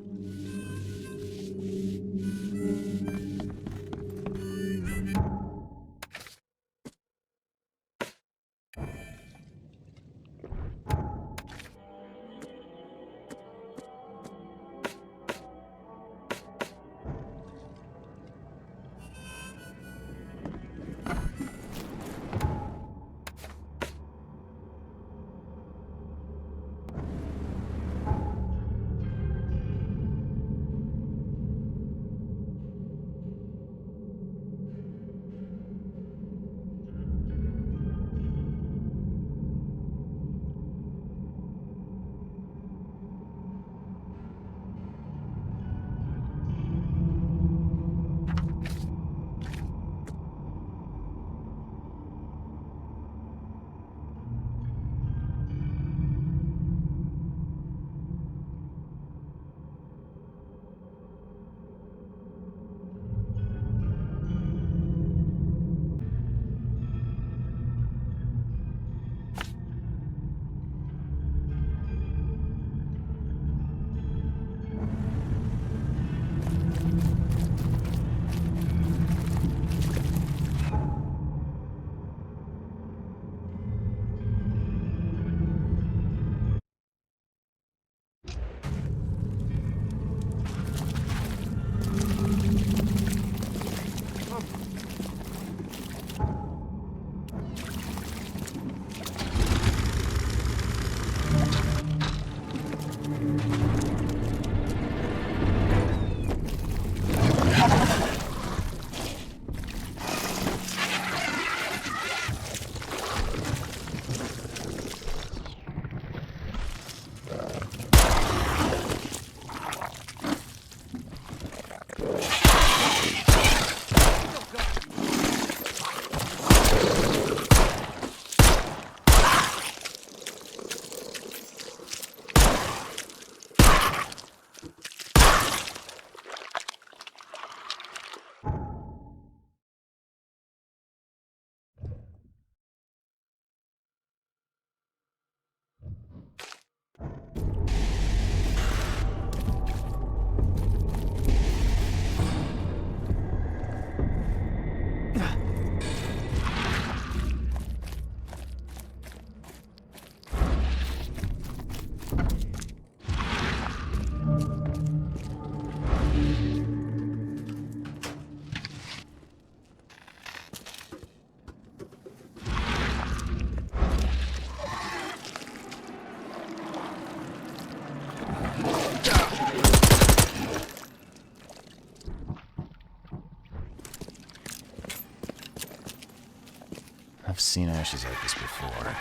I've seen ashes like this before.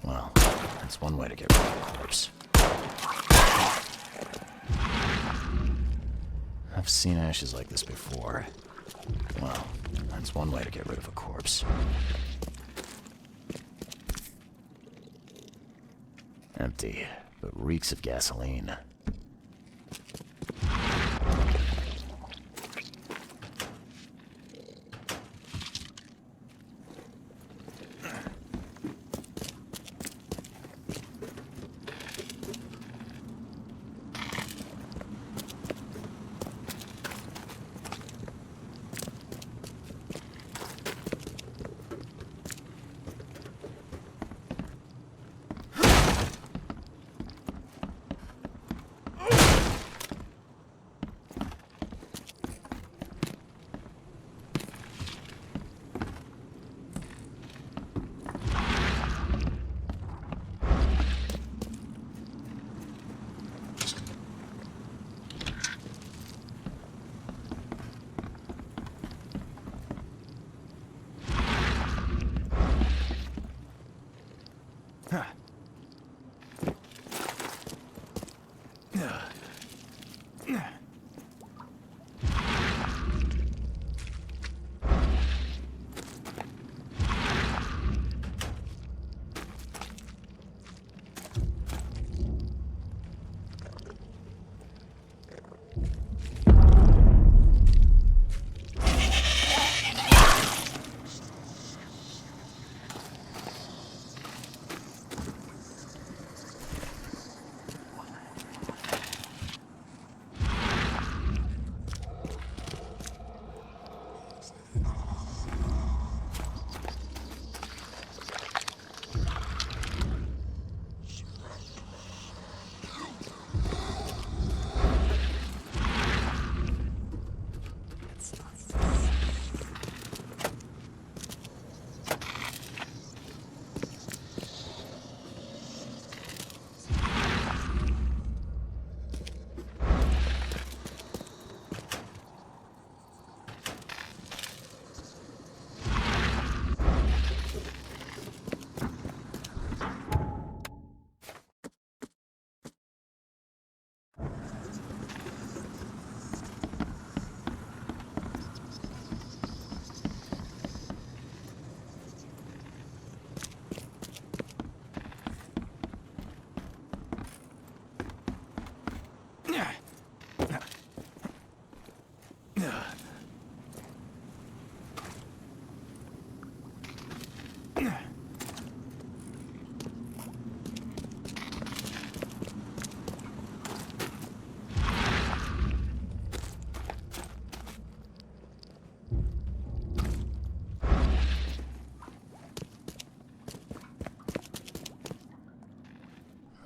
Well, that's one way to get rid of a corpse. I've seen ashes like this before. Well, that's one way to get rid of a corpse. Empty, but reeks of gasoline.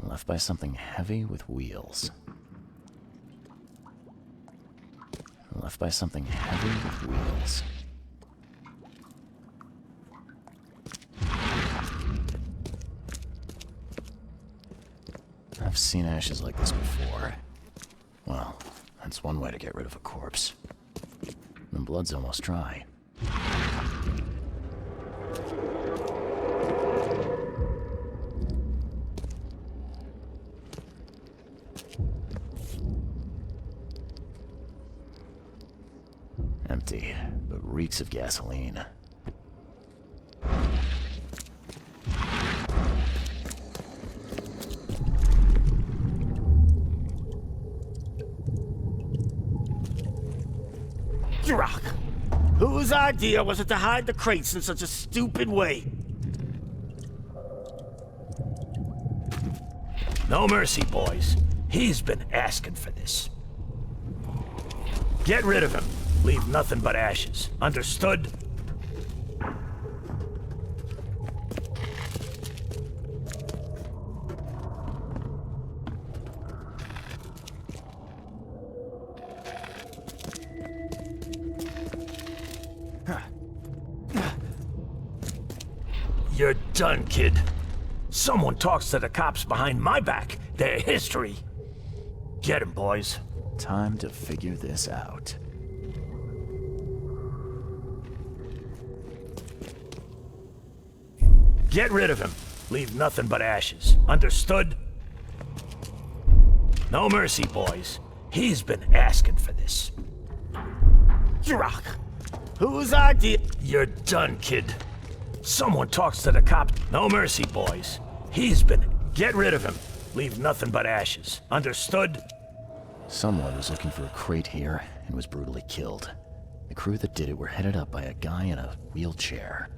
Left by something heavy with wheels. Left by something heavy with wheels. I've seen ashes like this before. Well, that's one way to get rid of a corpse. The blood's almost dry. Empty, but reeks of gasoline. Rock! Whose idea was it to hide the crates in such a stupid way? No mercy, boys. He's been asking for this. Get rid of him. Leave nothing but ashes. Understood? You're done, kid. Someone talks to the cops behind my back. Their history. Get him, boys. Time to figure this out. get rid of him. Leave nothing but ashes. Understood? No mercy, boys. He's been asking for this. Rock. Whose idea? You're done, kid. Someone talks to the cop. No mercy, boys. He's been... Get rid of him. Leave nothing but ashes. Understood? Someone was looking for a crate here and was brutally killed. The crew that did it were headed up by a guy in a wheelchair.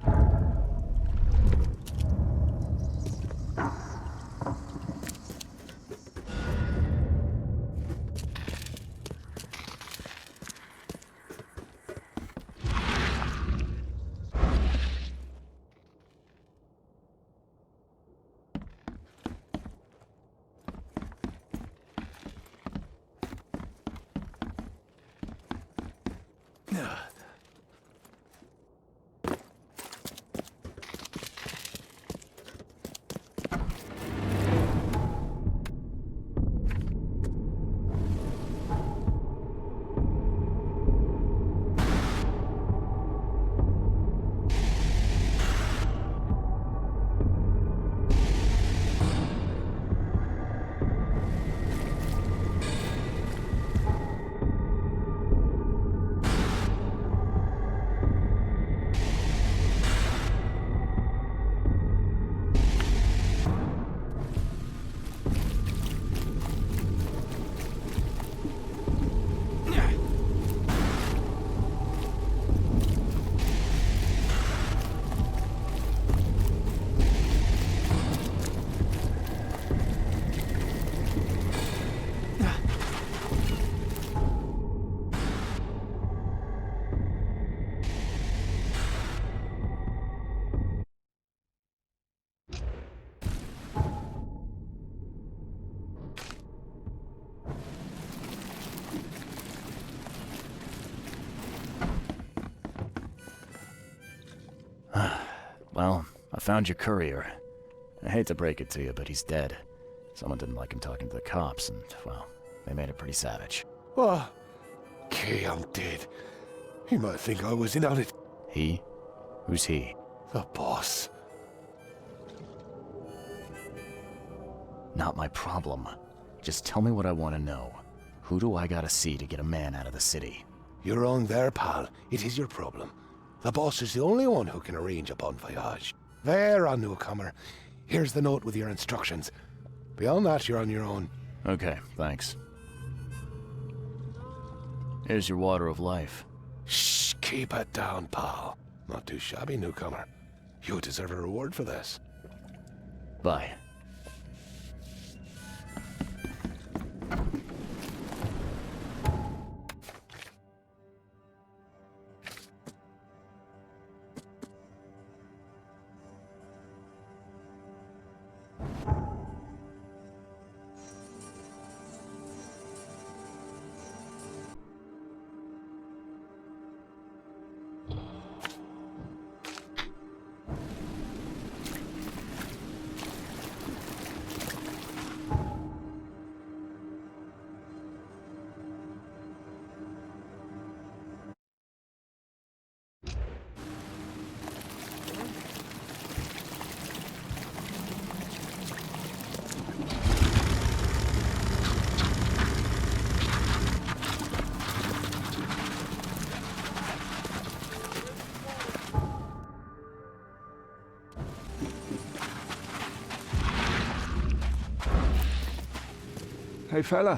Well, I found your courier. I hate to break it to you, but he's dead. Someone didn't like him talking to the cops, and, well, they made it pretty savage. What? Okay, I'm dead. He might think I was in on it. He? Who's he? The boss. Not my problem. Just tell me what I want to know. Who do I gotta see to get a man out of the city? You're wrong there, pal. It is your problem. The boss is the only one who can arrange a bon voyage. There, a newcomer. Here's the note with your instructions. Beyond that, you're on your own. Okay, thanks. Here's your water of life. Shh, keep it down, pal. Not too shabby, newcomer. You deserve a reward for this. Bye. Hey fella,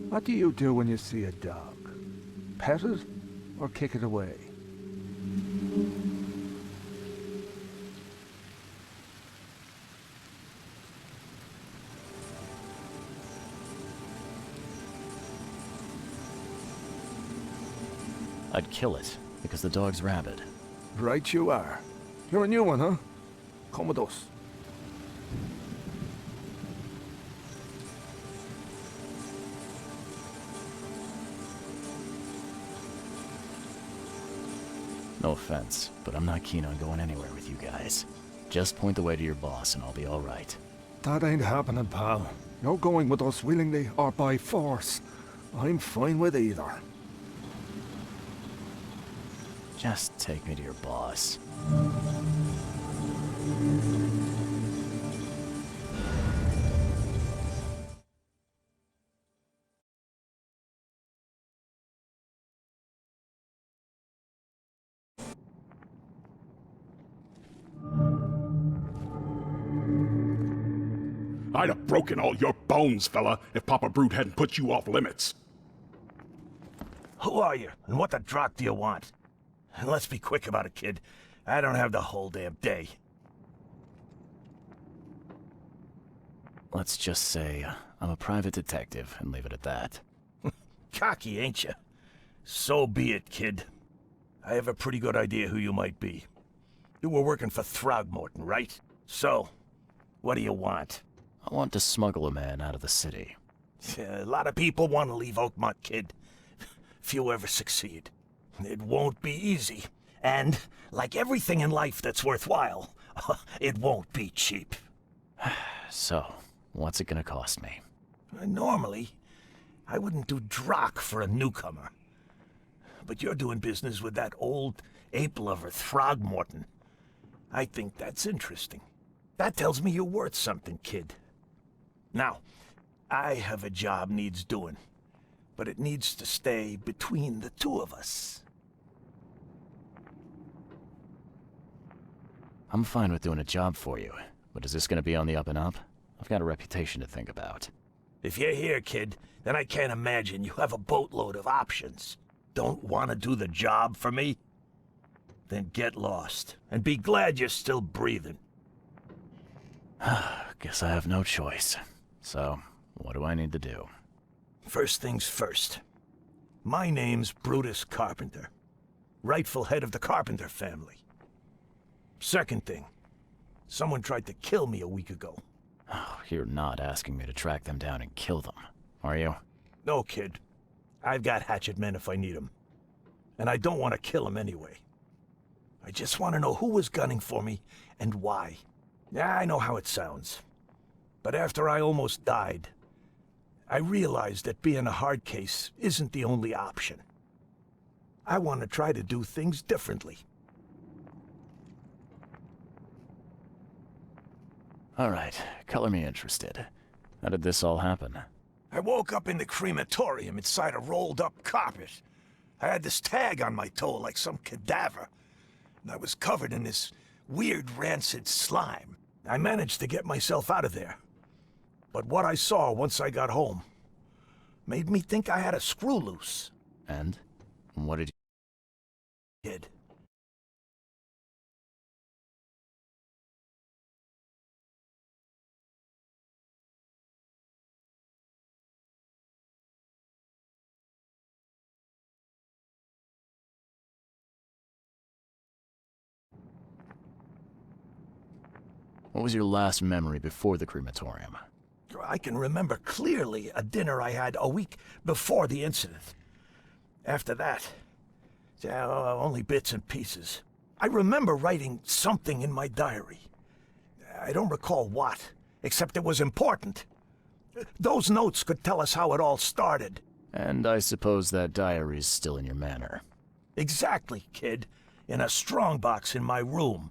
what do you do when you see a dog? Pet it or kick it away? I'd kill it, because the dog's rabid. Right you are. You're a new one, huh? Come with us. No offense, but I'm not keen on going anywhere with you guys. Just point the way to your boss and I'll be alright. That ain't happening, pal. You're going with us willingly or by force. I'm fine with either. Just take me to your boss. I'd have broken all your bones, fella, if Papa Brute hadn't put you off limits. Who are you, and what the drock do you want? And let's be quick about it, kid. I don't have the whole damn day. Let's just say I'm a private detective and leave it at that. Cocky, ain't you? So be it, kid. I have a pretty good idea who you might be. You were working for Throgmorton, right? So, what do you want? I want to smuggle a man out of the city. A lot of people want to leave Oakmont, kid. Few ever succeed. It won't be easy. And, like everything in life that's worthwhile, it won't be cheap. So, what's it gonna cost me? Normally, I wouldn't do drock for a newcomer. But you're doing business with that old ape-lover Throgmorton. I think that's interesting. That tells me you're worth something, kid. Now, I have a job needs doing, but it needs to stay between the two of us. I'm fine with doing a job for you, but is this gonna be on the up and up? I've got a reputation to think about. If you're here, kid, then I can't imagine you have a boatload of options. Don't want to do the job for me? Then get lost, and be glad you're still breathing. Guess I have no choice. So, what do I need to do? First things first. My name's Brutus Carpenter, rightful head of the Carpenter family. Second thing, someone tried to kill me a week ago. Oh, you're not asking me to track them down and kill them, are you? No, kid. I've got hatchet men if I need them. And I don't want to kill them anyway. I just want to know who was gunning for me and why. Yeah, I know how it sounds. But after I almost died, I realized that being a hard case isn't the only option. I want to try to do things differently. All right, color me interested. How did this all happen? I woke up in the crematorium inside a rolled-up carpet. I had this tag on my toe like some cadaver, and I was covered in this weird rancid slime. I managed to get myself out of there. But what I saw once I got home made me think I had a screw loose. And? What did you... Kid. What was your last memory before the crematorium? I can remember clearly a dinner I had a week before the incident. After that, only bits and pieces. I remember writing something in my diary. I don't recall what, except it was important. Those notes could tell us how it all started. And I suppose that diary's still in your manor. Exactly, kid. In a strongbox in my room.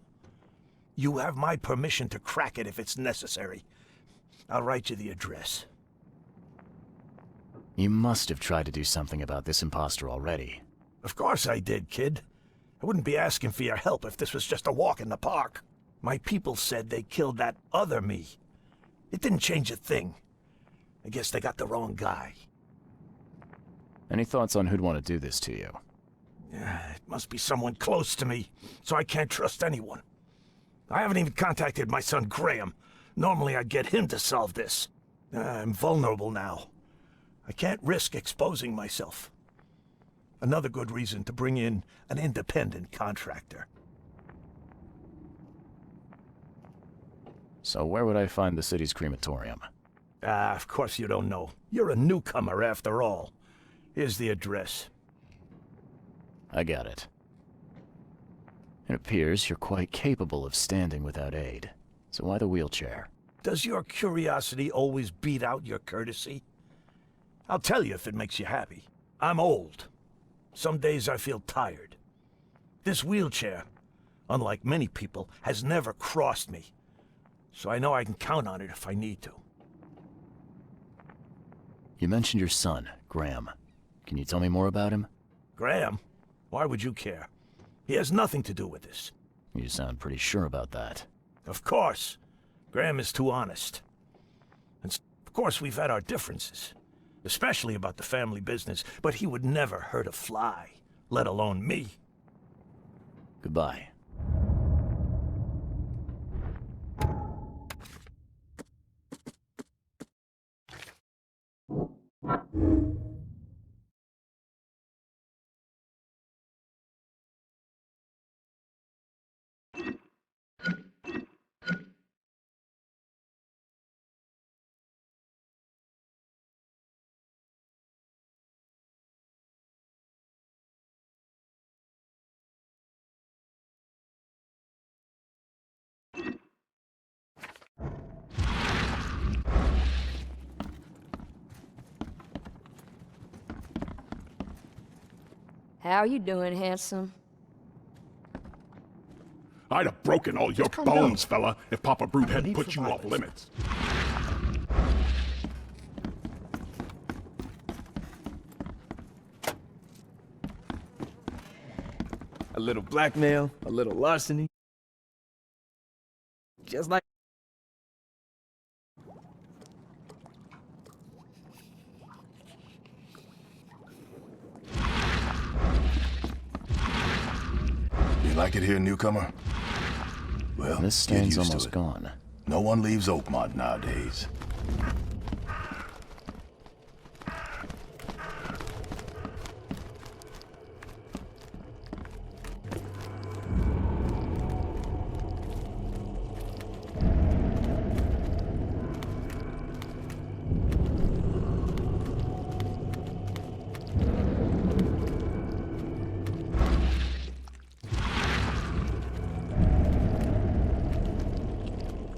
You have my permission to crack it if it's necessary. I'll write you the address. You must have tried to do something about this imposter already. Of course I did, kid. I wouldn't be asking for your help if this was just a walk in the park. My people said they killed that other me. It didn't change a thing. I guess they got the wrong guy. Any thoughts on who'd want to do this to you? It must be someone close to me, so I can't trust anyone. I haven't even contacted my son Graham. Normally I'd get him to solve this. I'm vulnerable now. I can't risk exposing myself. Another good reason to bring in an independent contractor. So where would I find the city's crematorium? Of course you don't know. You're a newcomer after all. Here's the address. I got it. It appears you're quite capable of standing without aid. So why the wheelchair? Does your curiosity always beat out your courtesy? I'll tell you if it makes you happy. I'm old. Some days I feel tired. This wheelchair, unlike many people, has never crossed me. So I know I can count on it if I need to. You mentioned your son, Graham. Can you tell me more about him? Graham? Why would you care? He has nothing to do with this. You sound pretty sure about that. Of course. Graham is too honest. And of course we've had our differences, especially about the family business, but he would never hurt a fly, let alone me. Goodbye. How you doing, handsome? I'd have broken all your bones, fella, if Papa Brute hadn't put you off limits. A little blackmail, a little larceny. Just like... You like it here, newcomer? Well, this stand's almost gone. No one leaves Oakmont nowadays.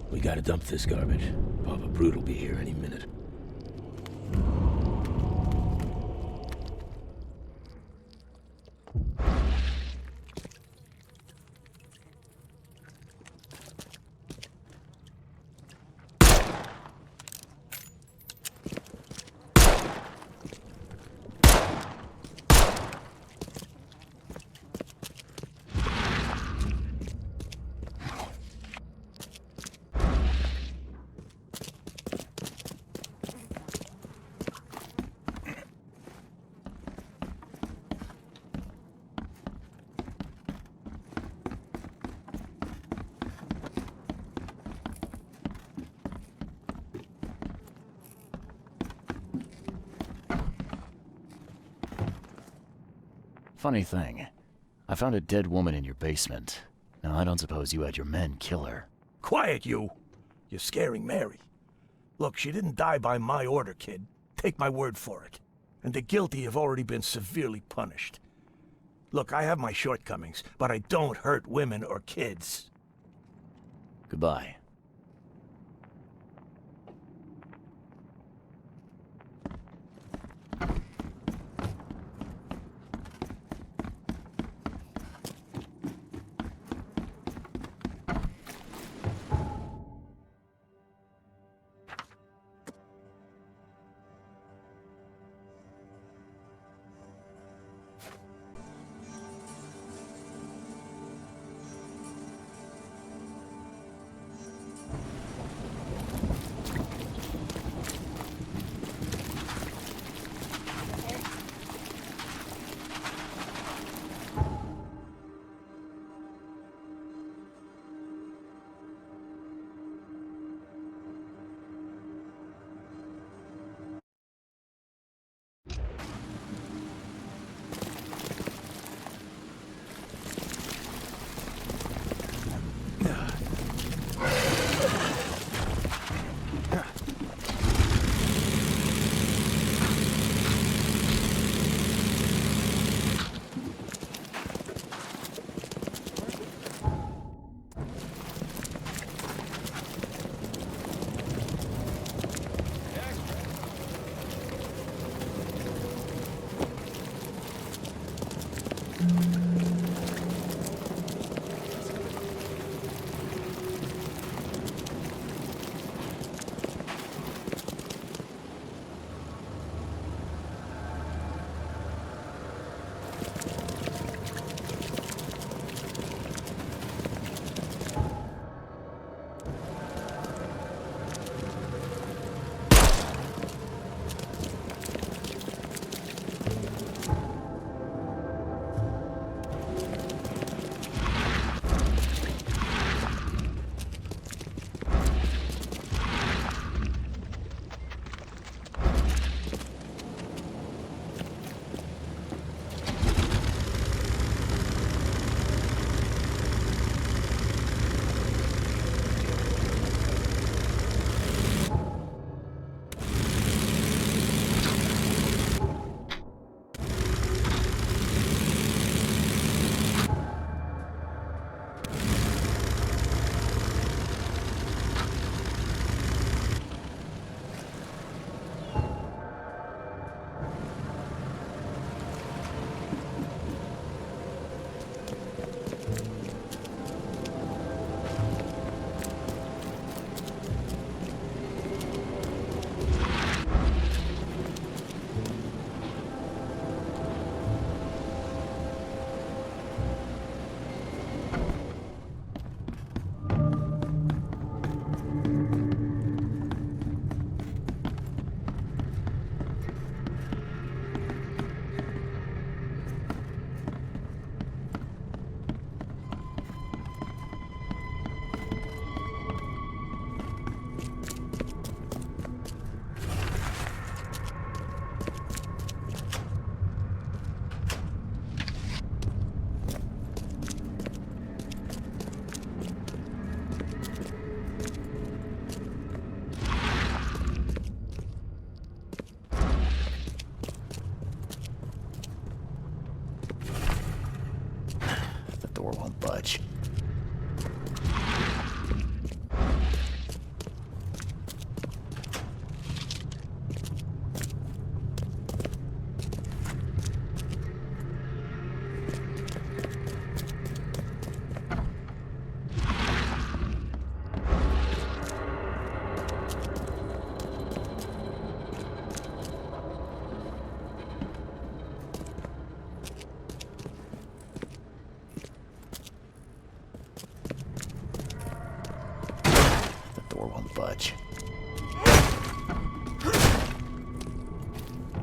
We gotta dump this garbage. Papa Brute will be here any minute. Funny thing, I found a dead woman in your basement. Now, I don't suppose you had your men kill her. Quiet, you! You're scaring Mary. Look, she didn't die by my order, kid. Take my word for it. And the guilty have already been severely punished. Look, I have my shortcomings, but I don't hurt women or kids. Goodbye.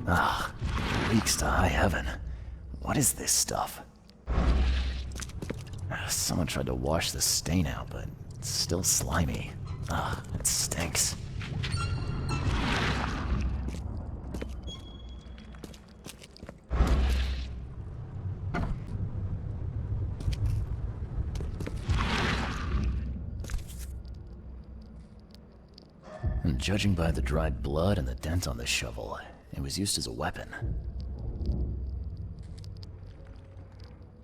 Ah, reeks to high heaven. What is this stuff? Someone tried to wash the stain out, but it's still slimy. Ah, it stinks. And judging by the dried blood and the dent on the shovel, it was used as a weapon.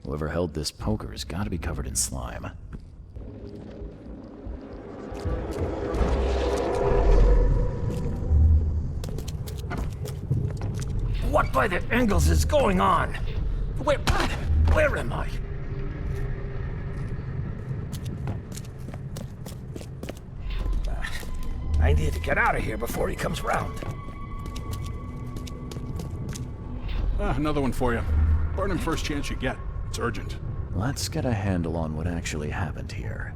Whoever held this poker has got to be covered in slime. What by the Engels is going on? Where am I? I need to get out of here before he comes round. Another one for you. Burn him first chance you get. It's urgent. Let's get a handle on what actually happened here.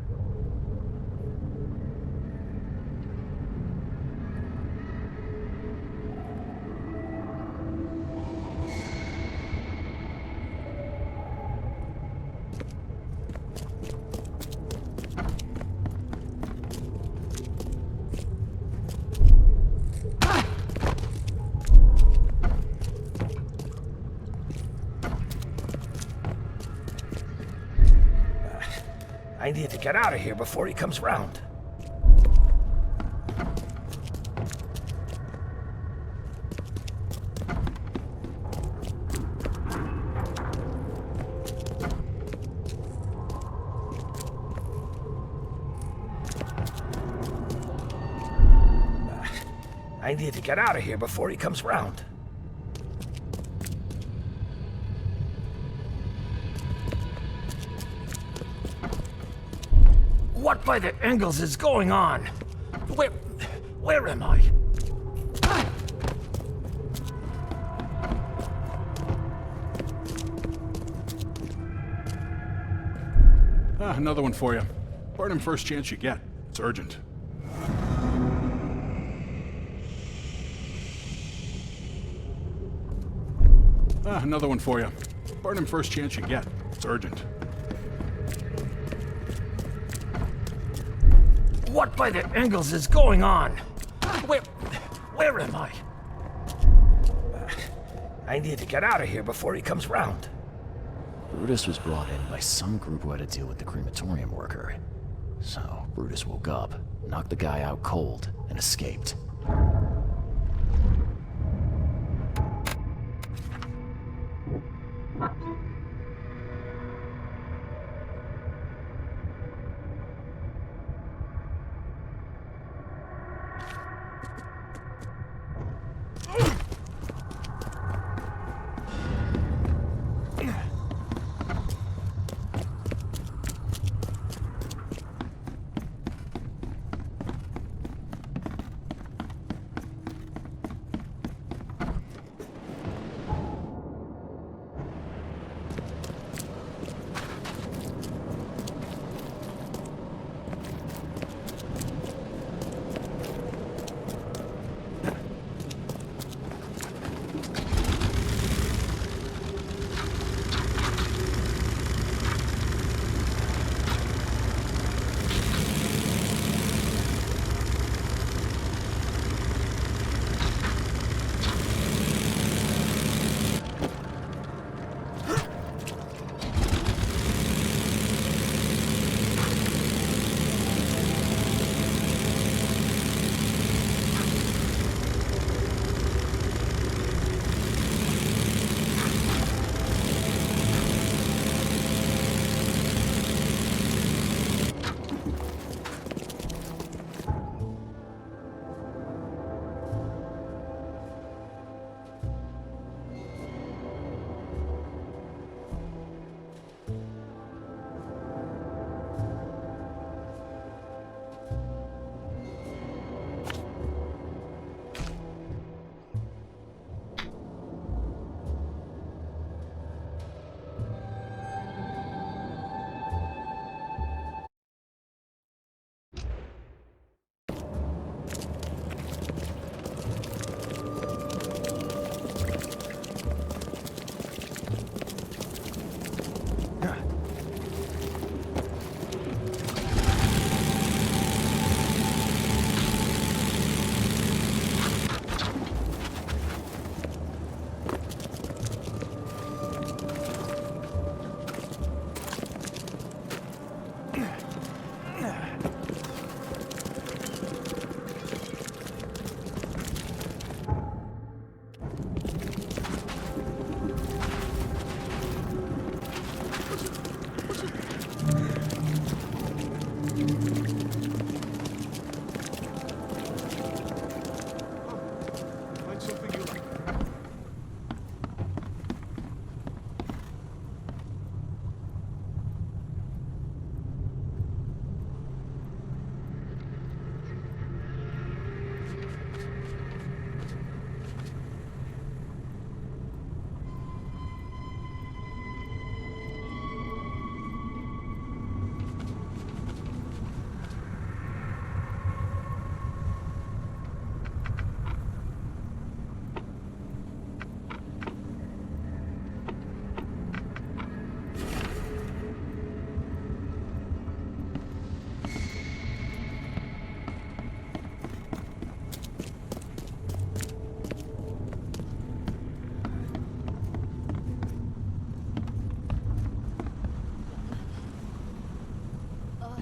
I need to get out of here before he comes round. I need to get out of here before he comes round. What by the Engels is going on? Where am I? Another one for you. Burn him first chance you get. It's urgent. Another one for you. Burn him first chance you get. It's urgent. What by the Engels is going on? Where am I? I need to get out of here before he comes round. Brutus was brought in by some group who had to deal with the crematorium worker. So, Brutus woke up, knocked the guy out cold, and escaped.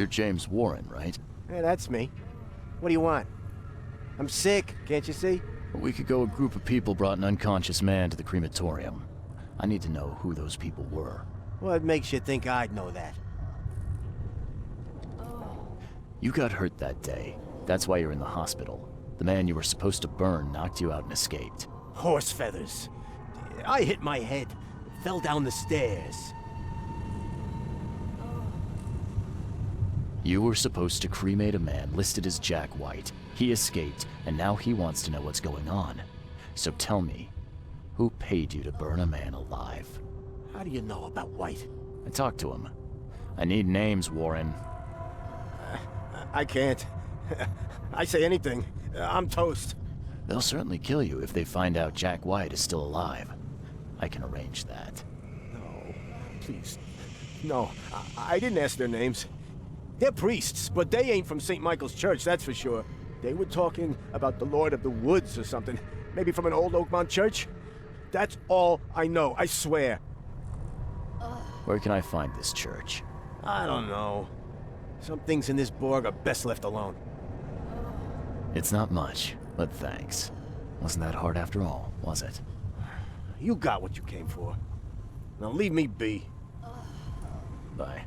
You're James Warren, right? Yeah, that's me. What do you want? I'm sick, can't you see? A week ago, a group of people brought an unconscious man to the crematorium. I need to know who those people were. What makes you think I'd know that? You got hurt that day. That's why you're in the hospital. The man you were supposed to burn knocked you out and escaped. Horse feathers. I hit my head. Fell down the stairs. You were supposed to cremate a man listed as Jack White. He escaped, and now he wants to know what's going on. So tell me, who paid you to burn a man alive? How do you know about White? I talked to him. I need names, Warren. I can't. I say anything. I'm toast. They'll certainly kill you if they find out Jack White is still alive. I can arrange that. No, please. No, I didn't ask their names. They're priests, but they ain't from St. Michael's Church, that's for sure. They were talking about the Lord of the Woods or something. Maybe from an old Oakmont church? That's all I know, I swear. Where can I find this church? I don't know. Some things in this Borg are best left alone. It's not much, but thanks. Wasn't that hard after all, was it? You got what you came for. Now leave me be. Bye.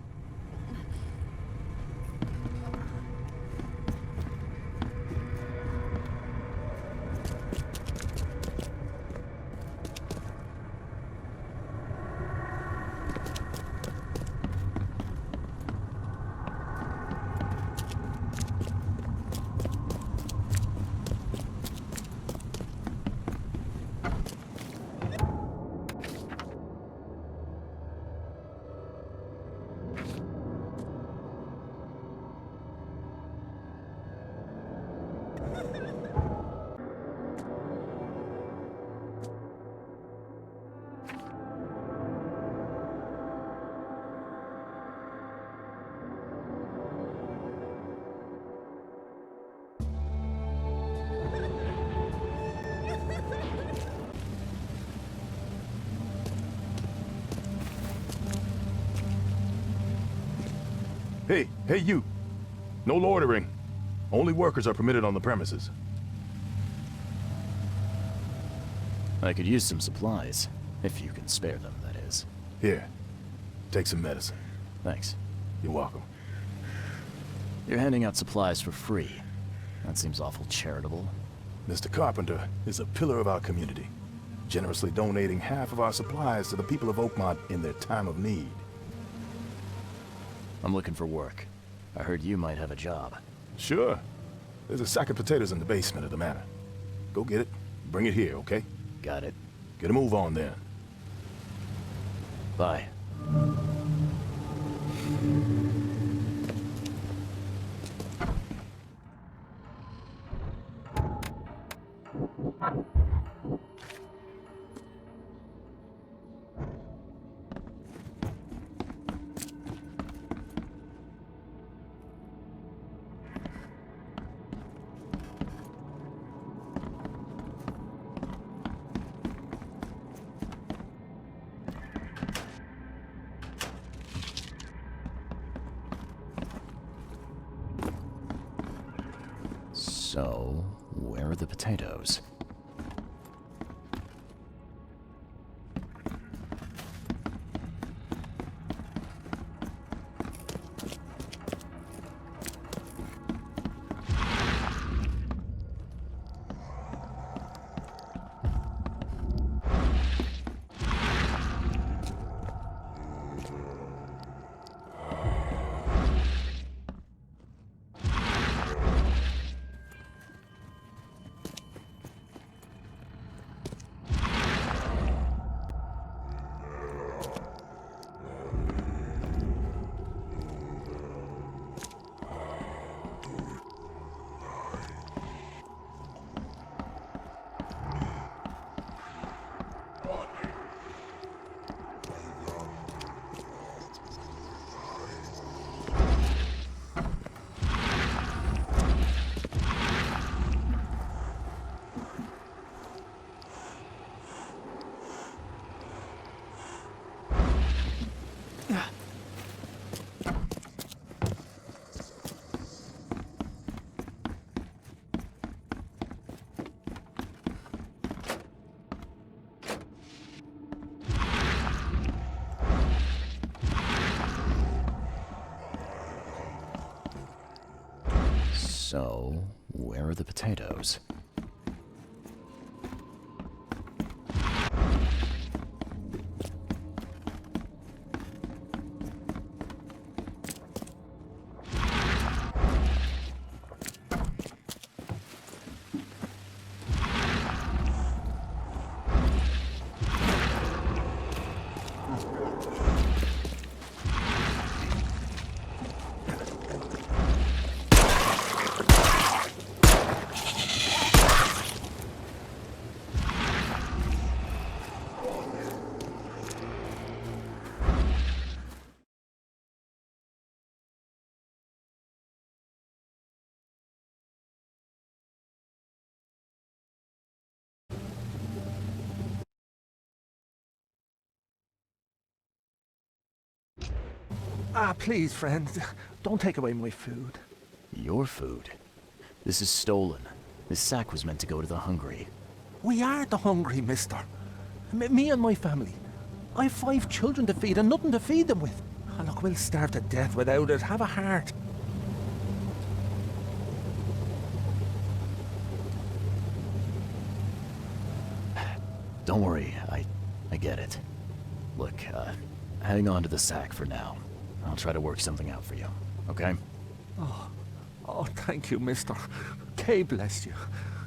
Hey you! No loitering. Only workers are permitted on the premises. I could use some supplies, if you can spare them, that is. Here, take some medicine. Thanks. You're welcome. You're handing out supplies for free. That seems awful charitable. Mr. Carpenter is a pillar of our community, generously donating half of our supplies to the people of Oakmont in their time of need. I'm looking for work. I heard you might have a job. Sure. There's a sack of potatoes in the basement of the manor. Go get it. Bring it here, okay? Got it. Get a move on then. Bye. So, where are the potatoes? So, where are the potatoes? Please, friend, don't take away my food. Your food? This is stolen. This sack was meant to go to the hungry. We are the hungry, mister. Me and my family. I have 5 children to feed and nothing to feed them with. Look, we'll starve to death without it. Have a heart. Don't worry, I get it. Look, hang on to the sack for now. I'll try to work something out for you, okay? Oh, thank you, mister. Kay bless you.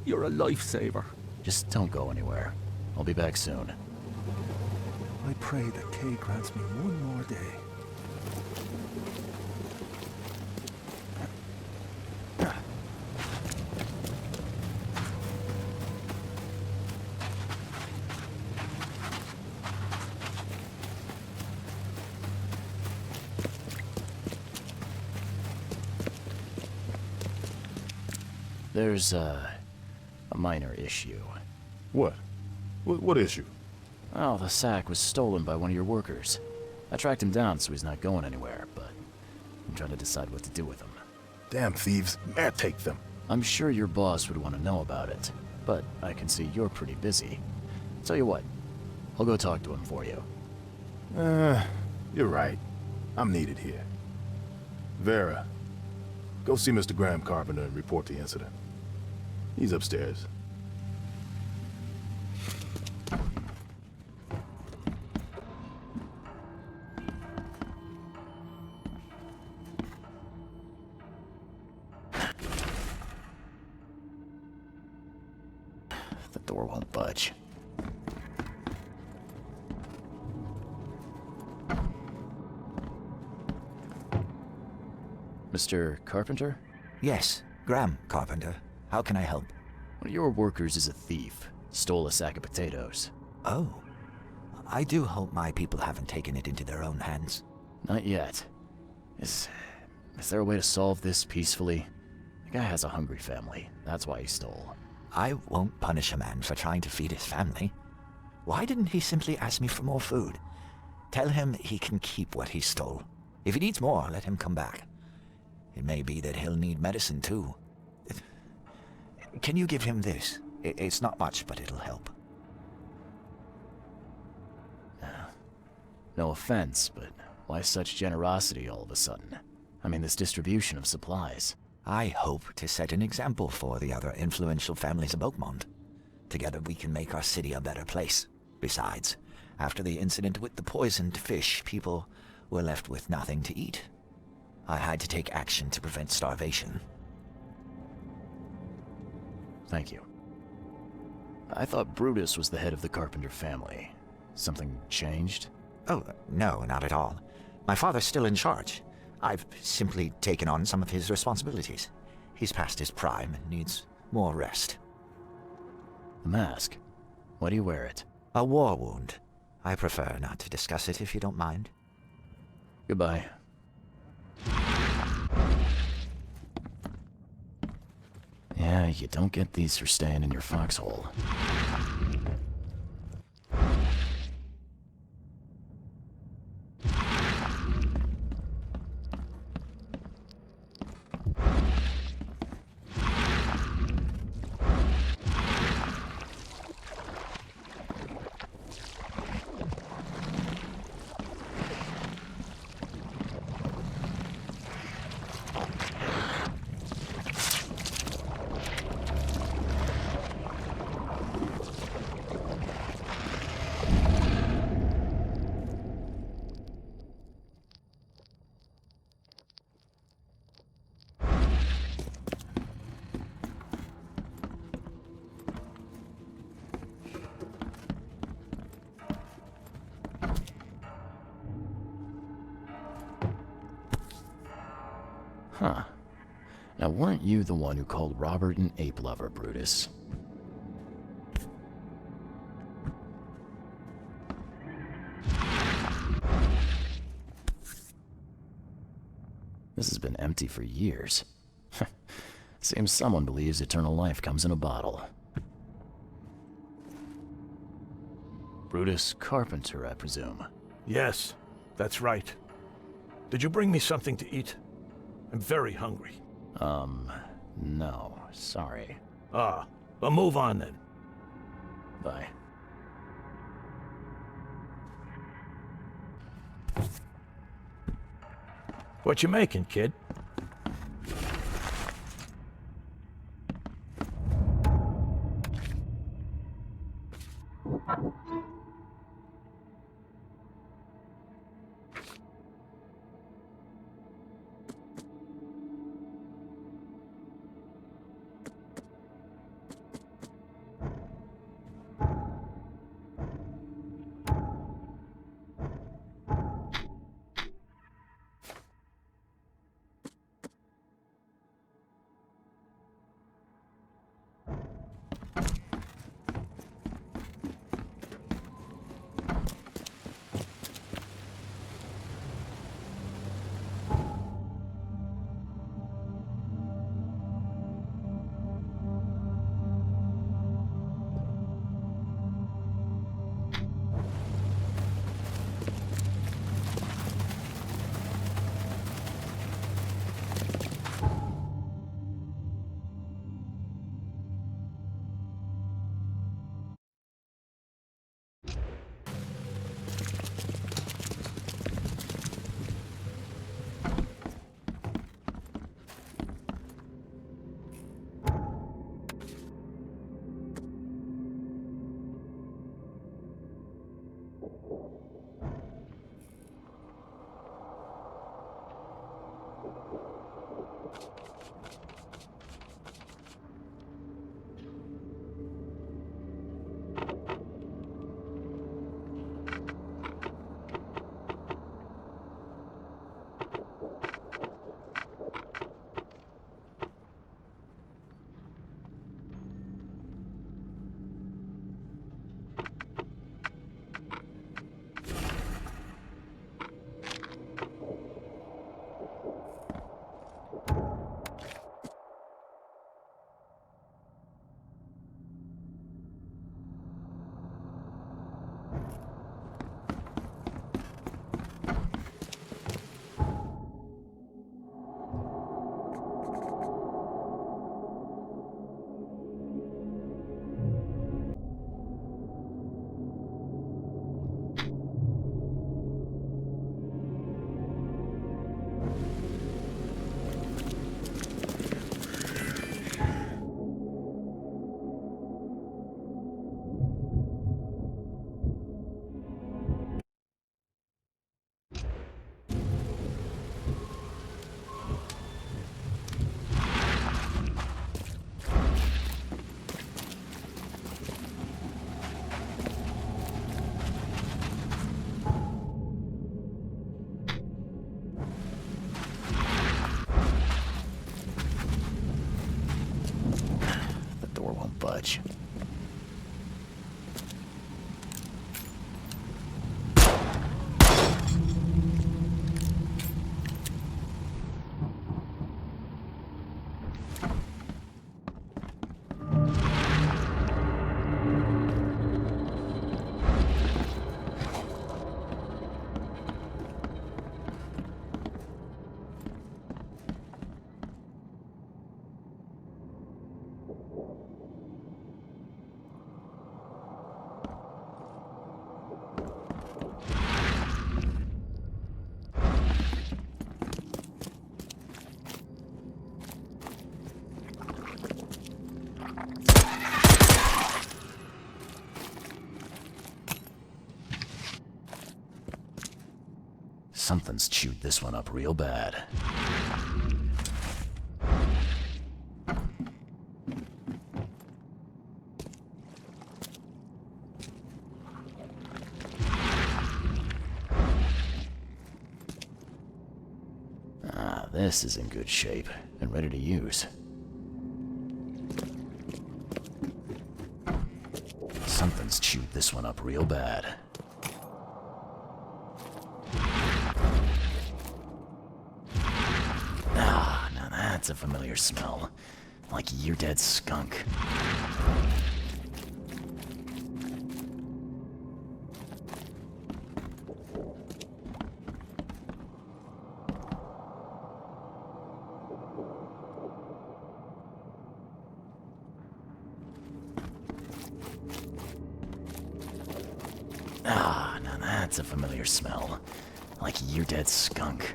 You're a lifesaver. Just don't go anywhere. I'll be back soon. I pray that Kay grants me one more day. There's a minor issue. What? What issue? Oh, the sack was stolen by one of your workers. I tracked him down so he's not going anywhere, but I'm trying to decide what to do with him. Damn thieves. Man, take them. I'm sure your boss would want to know about it, but I can see you're pretty busy. Tell you what, I'll go talk to him for you. You're right. I'm needed here. Vera, go see Mr. Graham Carpenter and report the incident. He's upstairs. The door won't budge. Mr. Carpenter? Yes, Graham Carpenter. How can I help? One of your workers is a thief. Stole a sack of potatoes. Oh. I do hope my people haven't taken it into their own hands. Not yet. Is there a way to solve this peacefully? The guy has a hungry family. That's why he stole. I won't punish a man for trying to feed his family. Why didn't he simply ask me for more food? Tell him he can keep what he stole. If he needs more, let him come back. It may be that he'll need medicine too. Can you give him this? It's not much, but it'll help. No offense, but why such generosity all of a sudden? I mean, this distribution of supplies. I hope to set an example for the other influential families of Oakmont. Together we can make our city a better place. Besides, after the incident with the poisoned fish, people were left with nothing to eat. I had to take action to prevent starvation. Thank you. I thought Brutus was the head of the Carpenter family. Something changed? Oh, no, not at all. My father's still in charge. I've simply taken on some of his responsibilities. He's past his prime and needs more rest. The mask? Why do you wear it? A war wound. I prefer not to discuss it if you don't mind. Goodbye. Yeah, you don't get these for staying in your foxhole. Now, weren't you the one who called Robert an ape lover, Brutus? This has been empty for years. Seems someone believes eternal life comes in a bottle. Brutus Carpenter, I presume. Yes, that's right. Did you bring me something to eat? I'm very hungry. No, sorry. Ah, well, move on then. Bye. What you making, kid? budge. Something's chewed this one up real bad. Ah, this is in good shape. and ready to use. Something's chewed this one up real bad. Ah, now that's a familiar smell. Like year-dead skunk. Ah, now that's a familiar smell. Like year-dead skunk.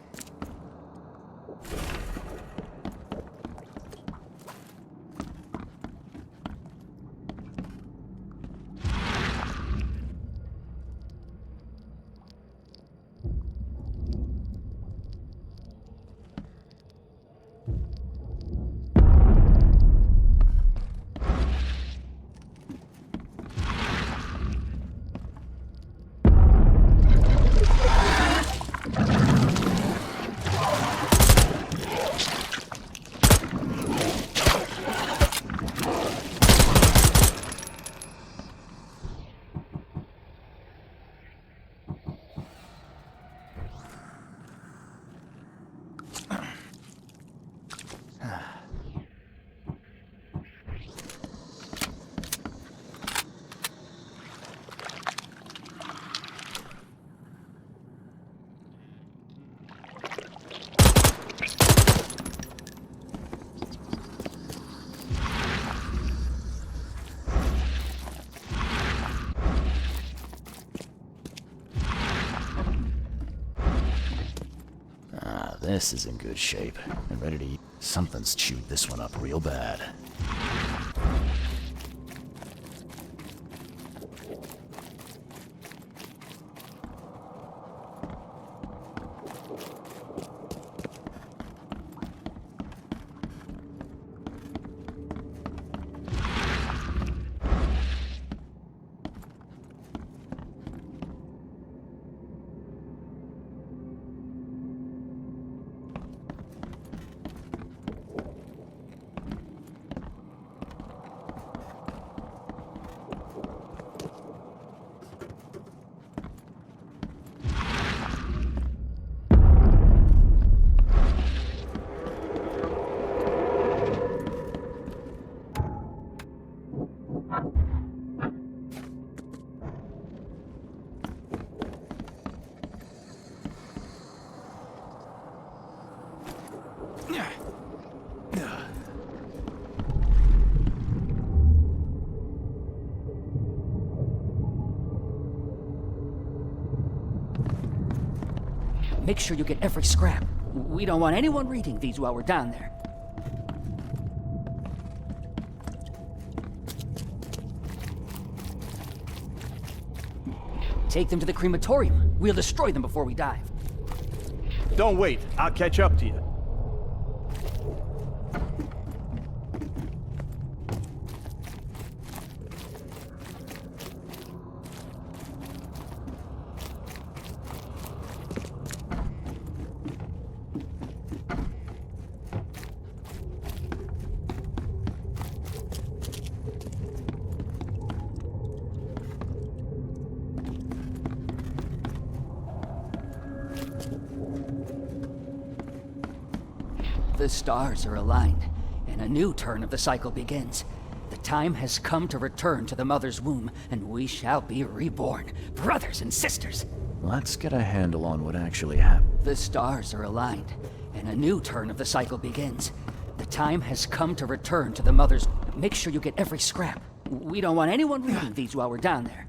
This is in good shape and ready to eat. Something's chewed this one up real bad. Make sure you get every scrap. We don't want anyone reading these while we're down there. Take them to the crematorium. We'll destroy them before we dive. Don't wait. I'll catch up to you. The stars are aligned, and a new turn of the cycle begins. The time has come to return to the mother's womb, and we shall be reborn, brothers and sisters. Let's get a handle on what actually happened. The stars are aligned, and a new turn of the cycle begins. The time has come to return to the mother's... Make sure you get every scrap. We don't want anyone reading these while we're down there.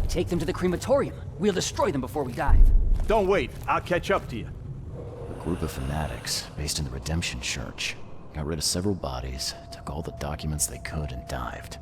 Take them to the crematorium. We'll destroy them before we dive. Don't wait. I'll catch up to you. A group of fanatics based in the Redemption Church got rid of several bodies, took all the documents they could, and dived.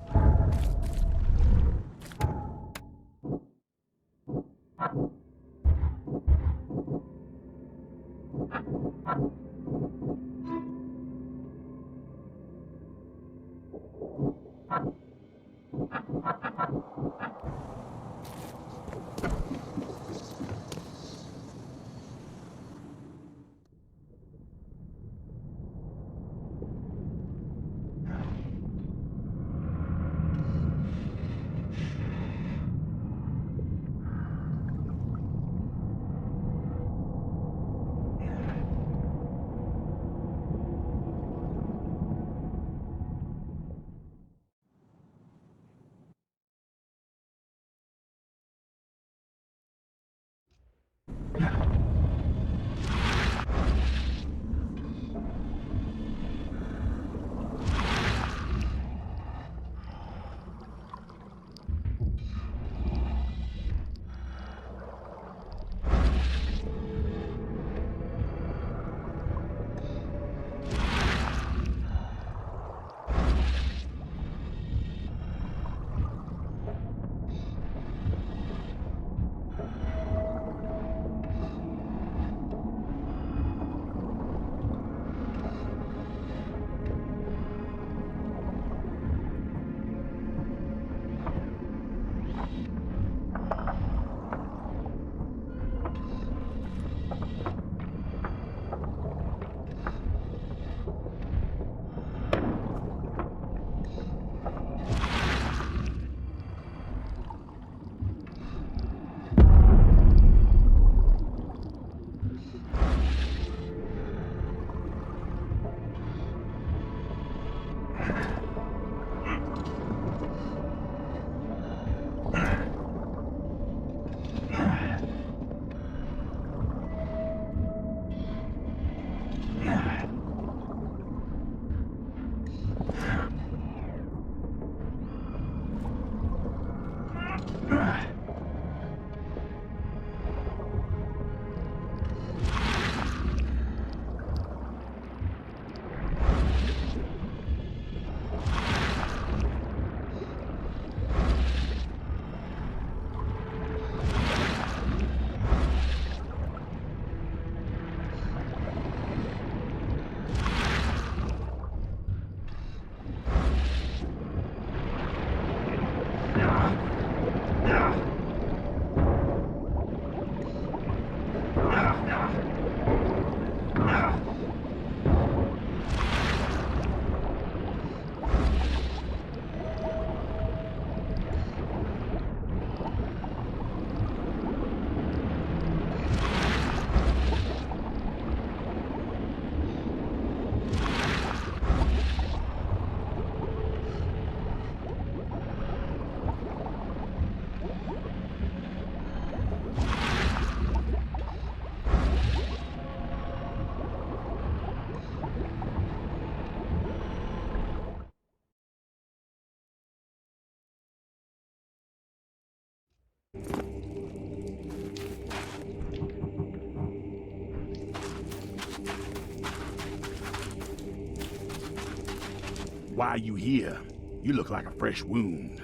Why are you here? You look like a fresh wound.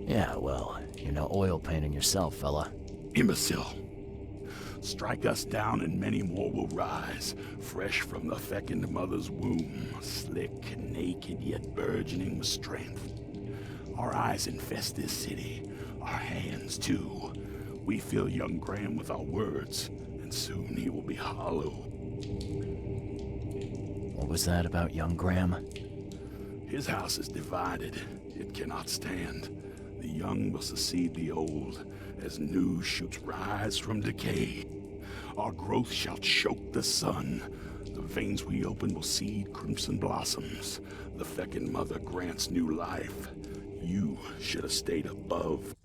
Yeah, well, you're no oil painting yourself, fella. Imbecile. Strike us down and many more will rise, fresh from the fecund mother's womb, slick, naked, yet burgeoning with strength. Our eyes infest this city, our hands too. We fill young Graham with our words, and soon he will be hollow. What was that about young Graham? His house is divided. It cannot stand. The young will succeed the old, as new shoots rise from decay. Our growth shall choke the sun. The veins we open will seed crimson blossoms. The fecund mother grants new life. You should have stayed above.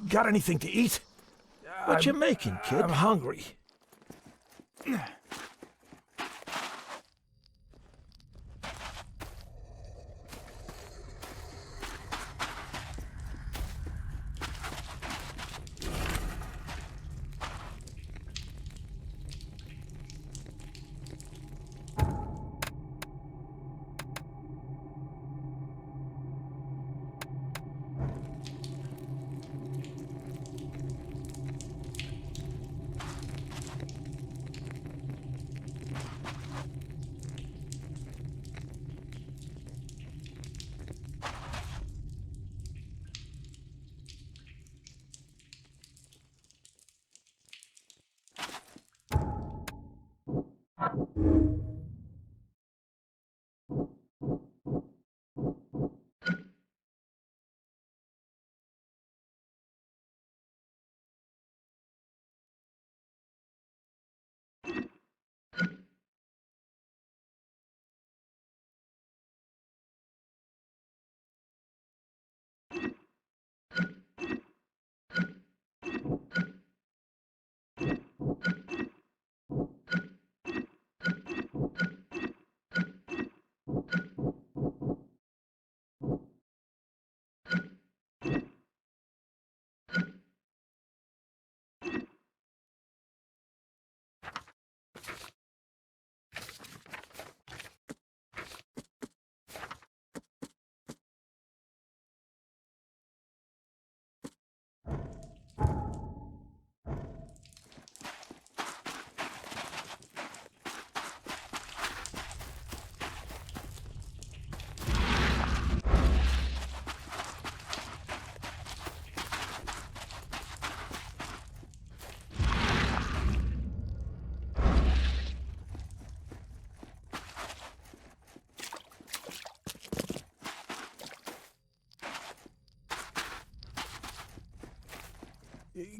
Got anything to eat? What you making, kid? I'm hungry.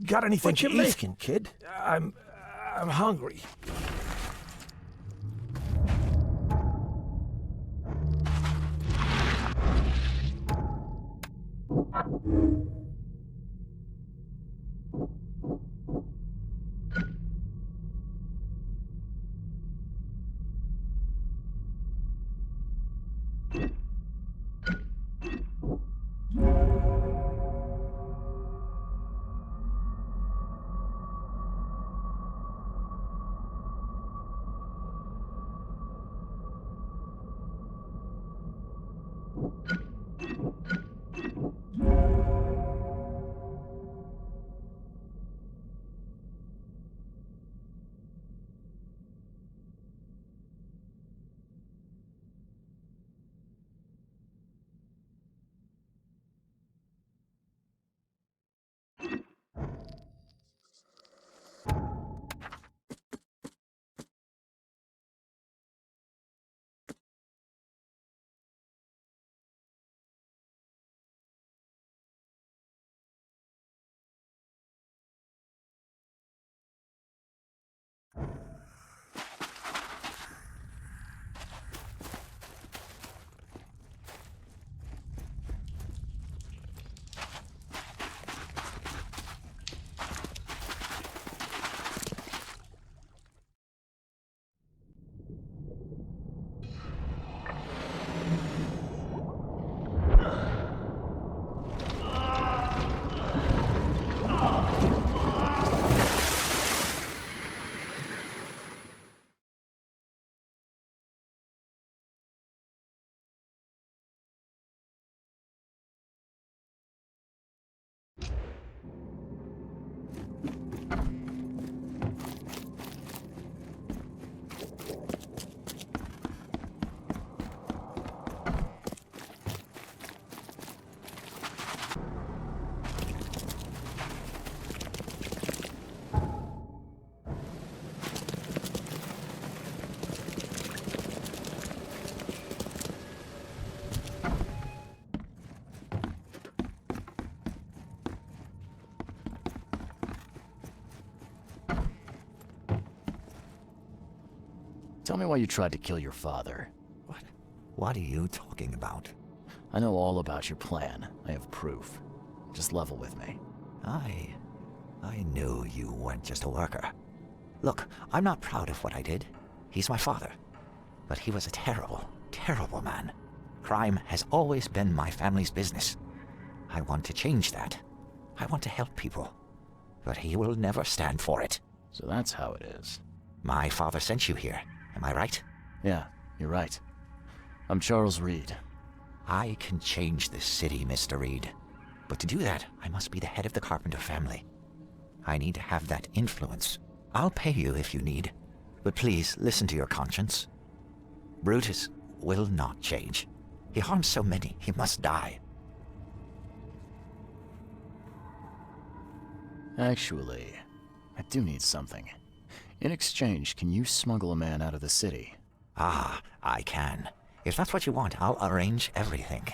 Got anything to eat? What you making, kid? I'm hungry. Tell me why you tried to kill your father. What are you talking about? I know all about your plan. I have proof. Just level with me. I knew you weren't just a worker. Look, I'm not proud of what I did. He's my father. But he was a terrible, terrible man. Crime has always been my family's business. I want to change that. I want to help people. But he will never stand for it. So that's how it is. My father sent you here, am I right? Yeah, you're right. I'm Charles Reed. I can change this city, Mr. Reed. But to do that, I must be the head of the Carpenter family. I need to have that influence. I'll pay you if you need, but please listen to your conscience. Brutus will not change. He harms so many, he must die. Actually, I do need something. In exchange, can you smuggle a man out of the city? Ah, I can. If that's what you want, I'll arrange everything.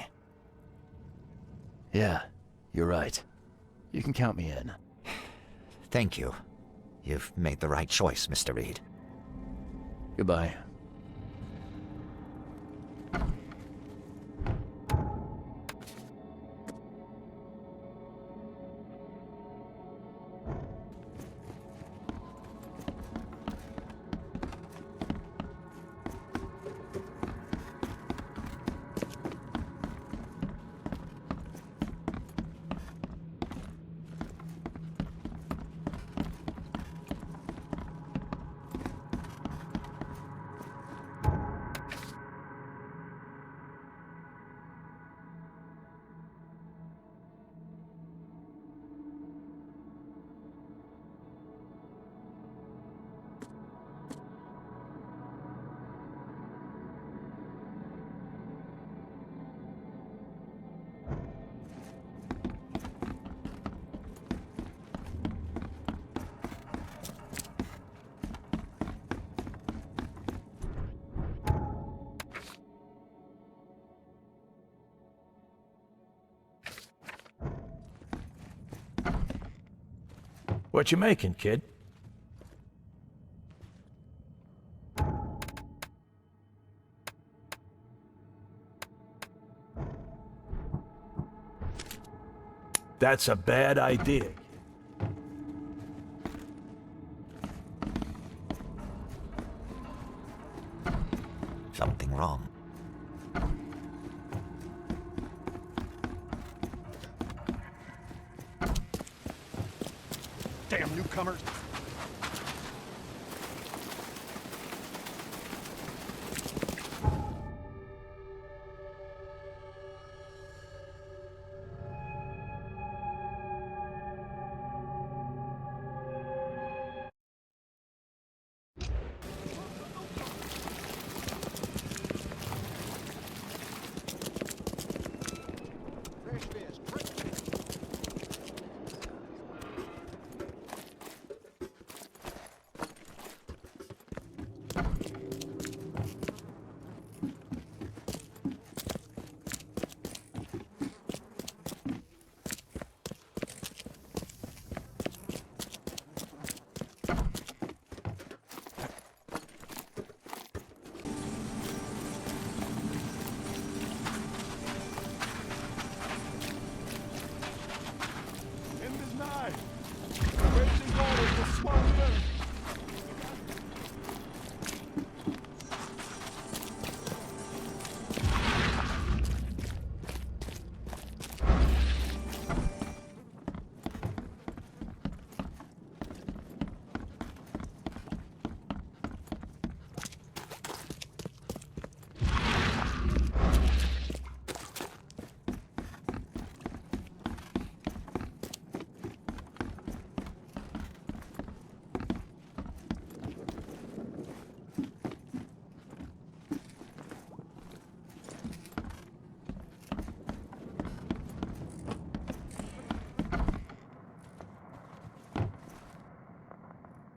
Yeah, you're right. You can count me in. Thank you. You've made the right choice, Mr. Reed. Goodbye. What you making, kid? That's a bad idea. Something wrong. Damn newcomers!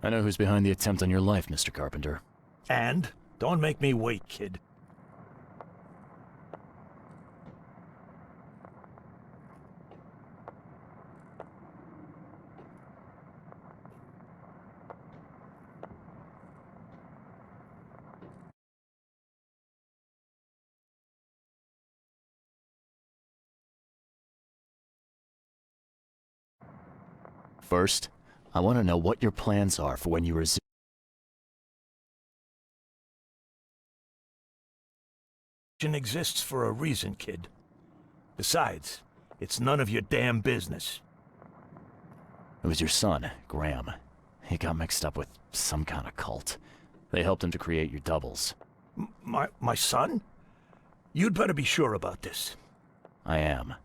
I know who's behind the attempt on your life, Mr. Carpenter. And? Don't make me wait, kid. First, I want to know what your plans are for when you resume. Exists for a reason, kid. Besides, it's none of your damn business. It was your son, Graham. He got mixed up with some kind of cult. They helped him to create your doubles. My son? You'd better be sure about this. I am.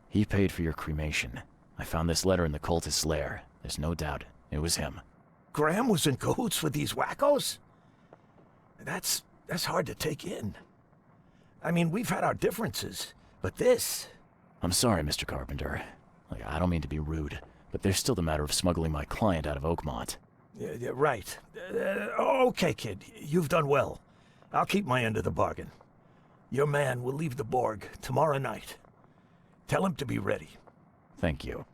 He paid for your cremation. I found this letter in the cultist's lair. There's no doubt it was him. Graham was in cahoots with these wackos? That's hard to take in. I mean, we've had our differences, but this... I'm sorry, Mr. Carpenter. I don't mean to be rude, but there's still the matter of smuggling my client out of Oakmont. Yeah, right. Okay, kid. You've done well. I'll keep my end of the bargain. Your man will leave the Berg tomorrow night. Tell him to be ready. Thank you.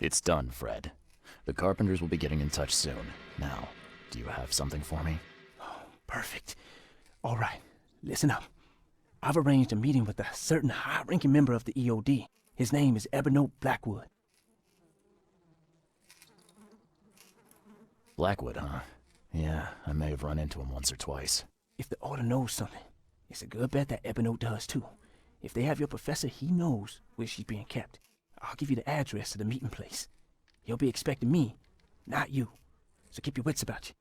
It's done, Fred. The Carpenters will be getting in touch soon. Now, do you have something for me? Perfect. All right, listen up. I've arranged a meeting with a certain high-ranking member of the EOD. His name is Ebony Blackwood. Blackwood, huh? Yeah, I may have run into him once or twice. If the Order knows something, it's a good bet that Ebony does too. If they have your professor, he knows where she's being kept. I'll give you the address to the meeting place. He'll be expecting me, not you. So keep your wits about you.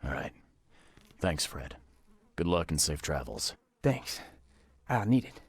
All right. Thanks, Fred. Good luck and safe travels. Thanks. I'll need it.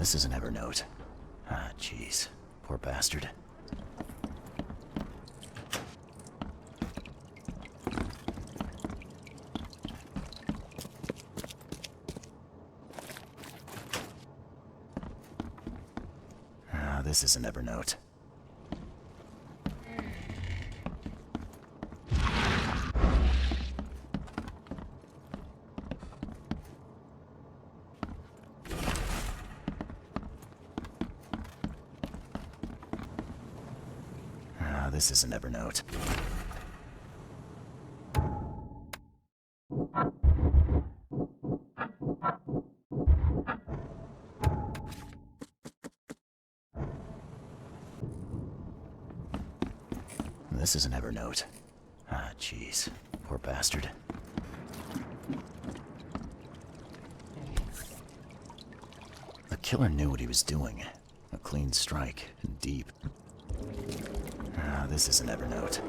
This is an Evernote. Ah, jeez. Poor bastard. Ah, this is an Evernote. This is an Evernote. This is an Evernote. Ah, jeez. Poor bastard. The killer knew what he was doing. A clean strike, and deep. Ah, this is an Evernote.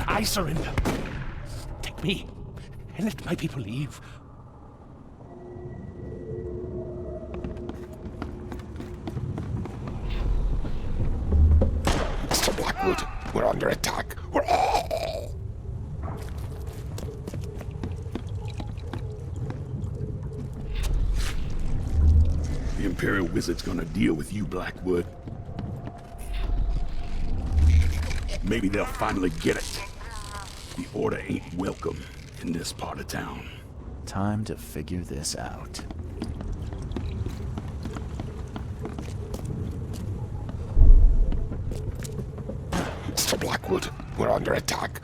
I surrender. Take me, and let my people leave. Mr. Blackwood, we're under attack. The Imperial Wizard's gonna deal with you, Blackwood. Maybe they'll finally get it. The Order ain't welcome in this part of town. Time to figure this out. Mr. Blackwood, we're under attack.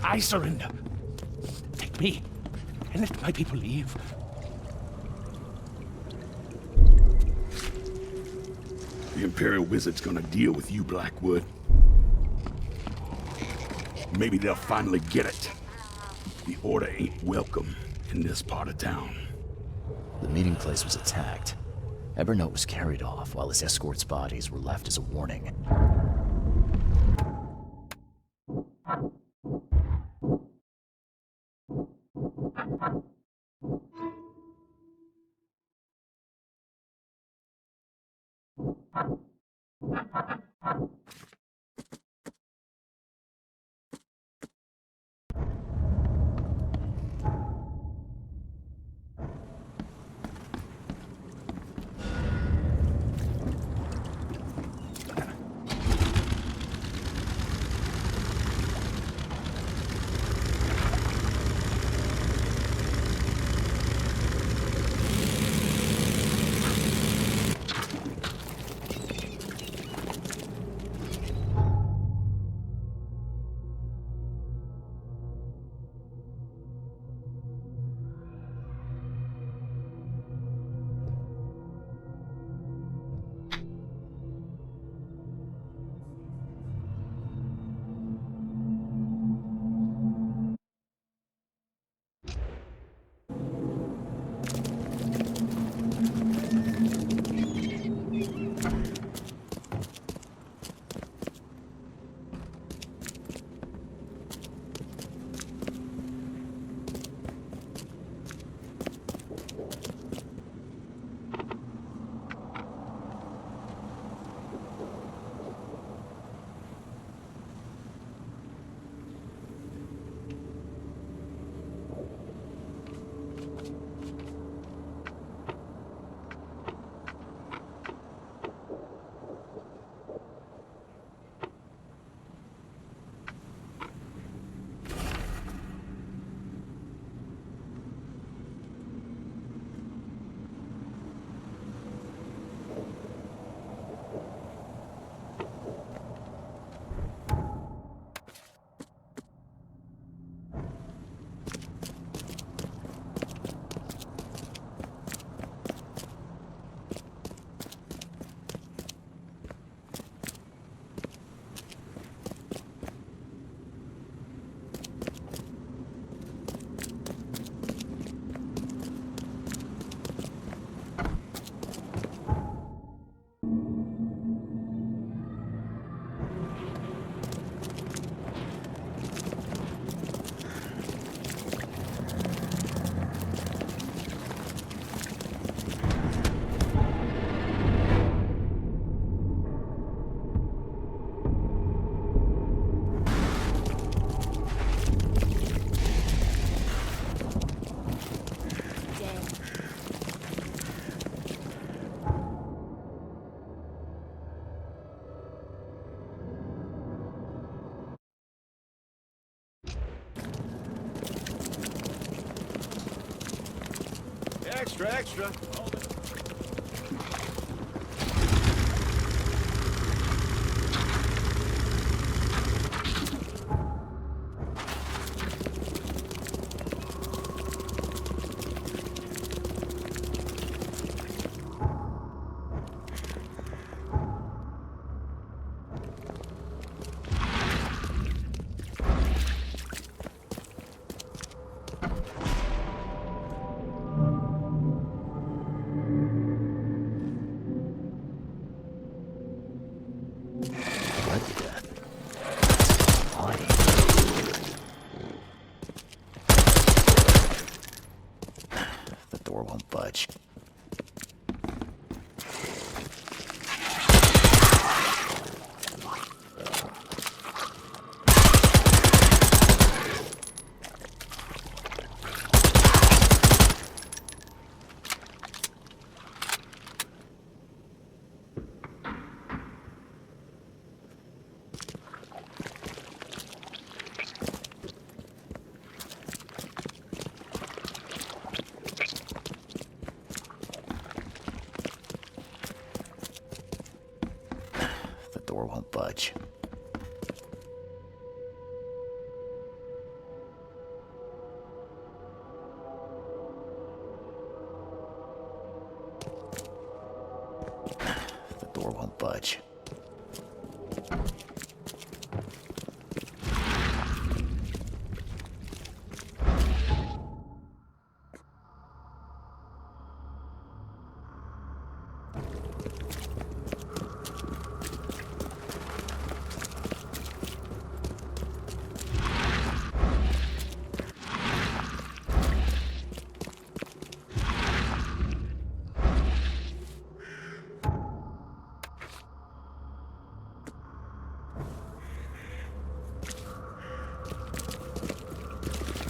I surrender. Take me, and let my people leave. The Imperial Wizard's gonna deal with you, Blackwood. Maybe they'll finally get it. The Order ain't welcome in this part of town. The meeting place was attacked. Evernote was carried off while his escort's bodies were left as a warning. Extra, extra. door won't budge. The door won't budge.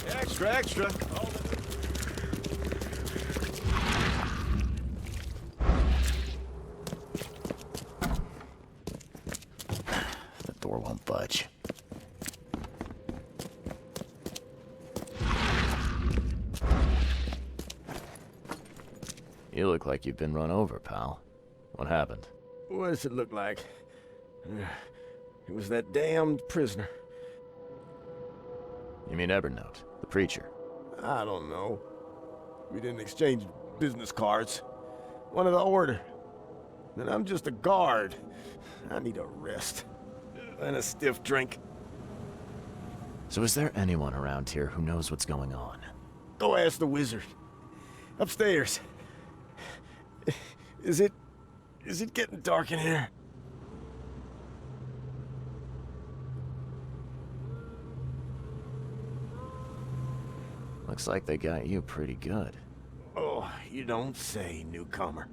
Extra, extra. The door won't budge. You look like you've been run over, pal. What happened? What does it look like? It was that damned prisoner. You mean Evernote, the preacher? I don't know. We didn't exchange business cards. One of the order. And I'm just a guard. I need a rest. And a stiff drink. So is there anyone around here who knows what's going on? Go ask the wizard. Upstairs. Is it getting dark in here? Looks like they got you pretty good. Oh, you don't say, newcomer.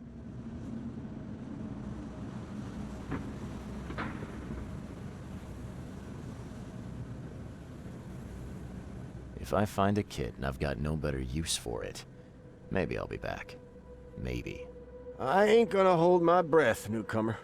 If I find a kit and I've got no better use for it, maybe I'll be back. Maybe. I ain't gonna hold my breath, newcomer.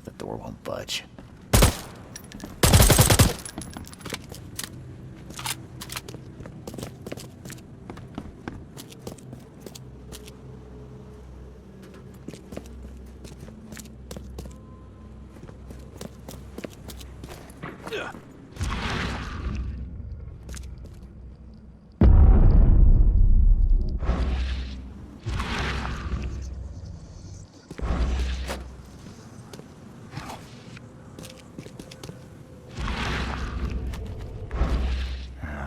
The door won't budge.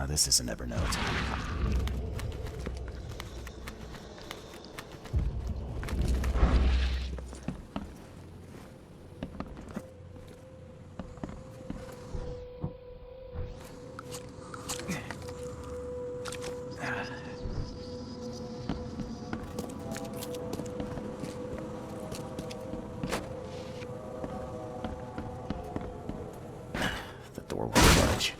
This is an Evernote. The door won't budge.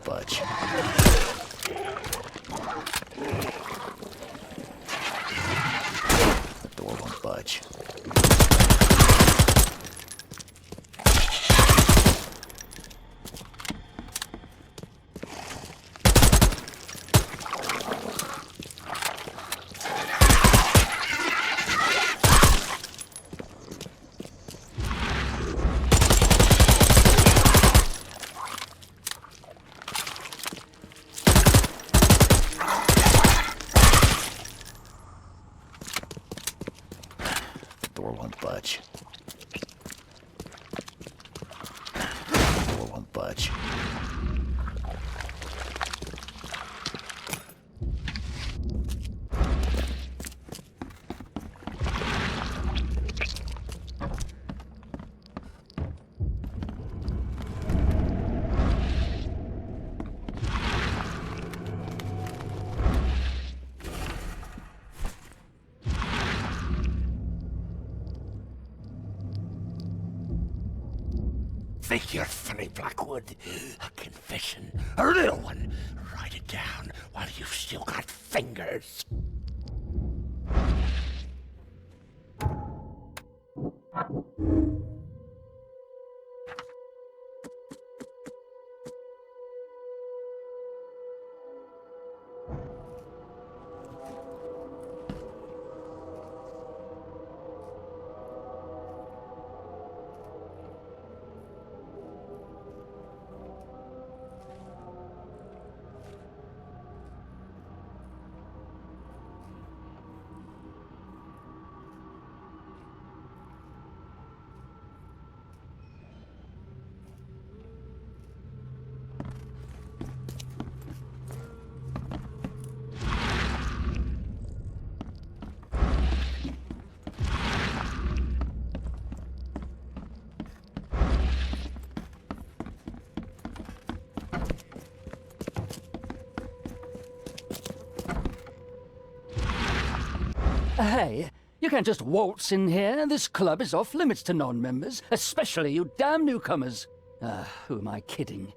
budge. The door won't budge. Think you're funny, Blackwood? A confession, a little one. Write it down while you've still got fingers. Hey, you can't just waltz in here. This club is off limits to non-members, especially you damn newcomers. Who am I kidding?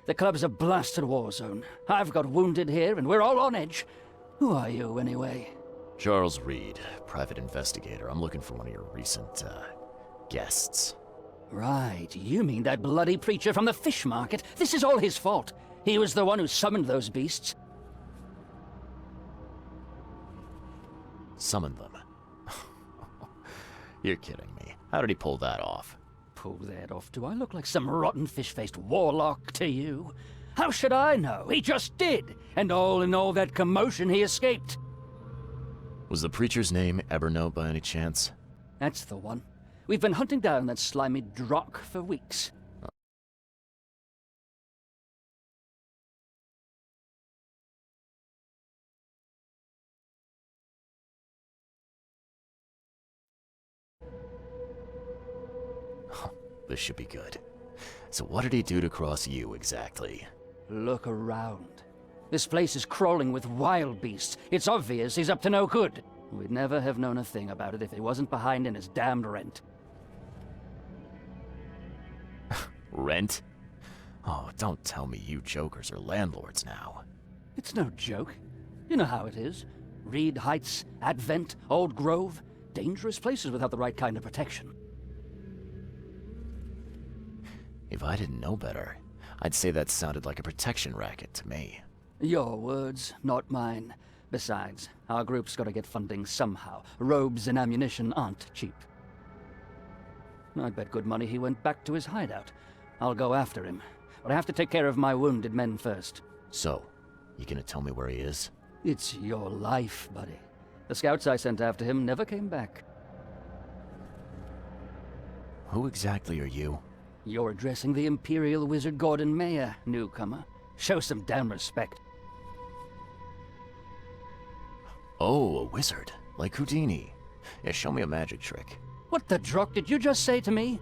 The club's a blasted war zone. I've got wounded here, and we're all on edge. Who are you, anyway? Charles Reed, private investigator. I'm looking for one of your recent, guests. Right, you mean that bloody preacher from the fish market? This is all his fault. He was the one who summoned those beasts. Summon them. You're kidding me. How did he pull that off? Pull that off? Do I look like some rotten fish-faced warlock to you? How should I know? He just did. And all in all that commotion, he escaped. Was the preacher's name Eberno by any chance? That's the one. We've been hunting down that slimy drock for weeks. This should be good. So what did he do to cross you, exactly? Look around. This place is crawling with wild beasts. It's obvious he's up to no good. We'd never have known a thing about it if he wasn't behind in his damned rent. Rent? Oh, don't tell me you jokers are landlords now. It's no joke. You know how it is. Reed Heights, Advent, Old Grove. Dangerous places without the right kind of protection. If I didn't know better, I'd say that sounded like a protection racket to me. Your words, not mine. Besides, our group's got to get funding somehow. Robes and ammunition aren't cheap. I'd bet good money he went back to his hideout. I'll go after him, but I have to take care of my wounded men first. So, you gonna tell me where he is? It's your life, buddy. The scouts I sent after him never came back. Who exactly are you? You're addressing the Imperial Wizard Gordon Mayer, newcomer. Show some damn respect. Oh, a wizard. Like Houdini. Yeah, show me a magic trick. What the drock did you just say to me?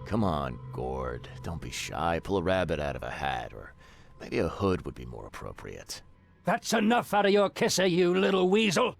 Come on, Gord. Don't be shy. Pull a rabbit out of a hat, or maybe a hood would be more appropriate. That's enough out of your kisser, you little weasel!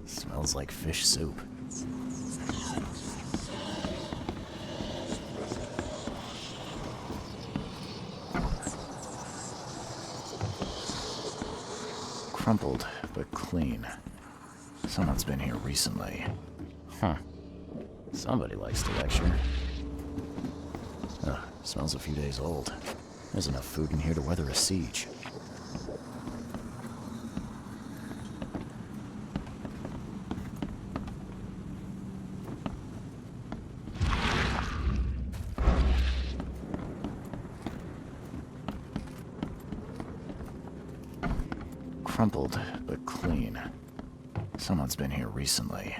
Smells like fish soup. Crumpled, but clean. Someone's been here recently. Huh. Somebody likes to lecture. Smells a few days old. There's enough food in here to weather a siege. Crumpled, but clean. Someone's been here recently.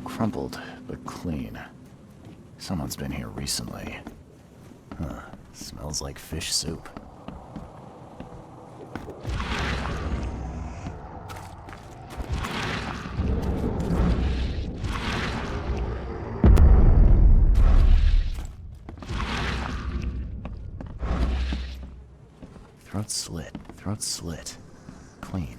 Crumpled, but clean. Someone's been here recently. Huh. Smells like fish soup. Throat slit. Throat slit. Clean.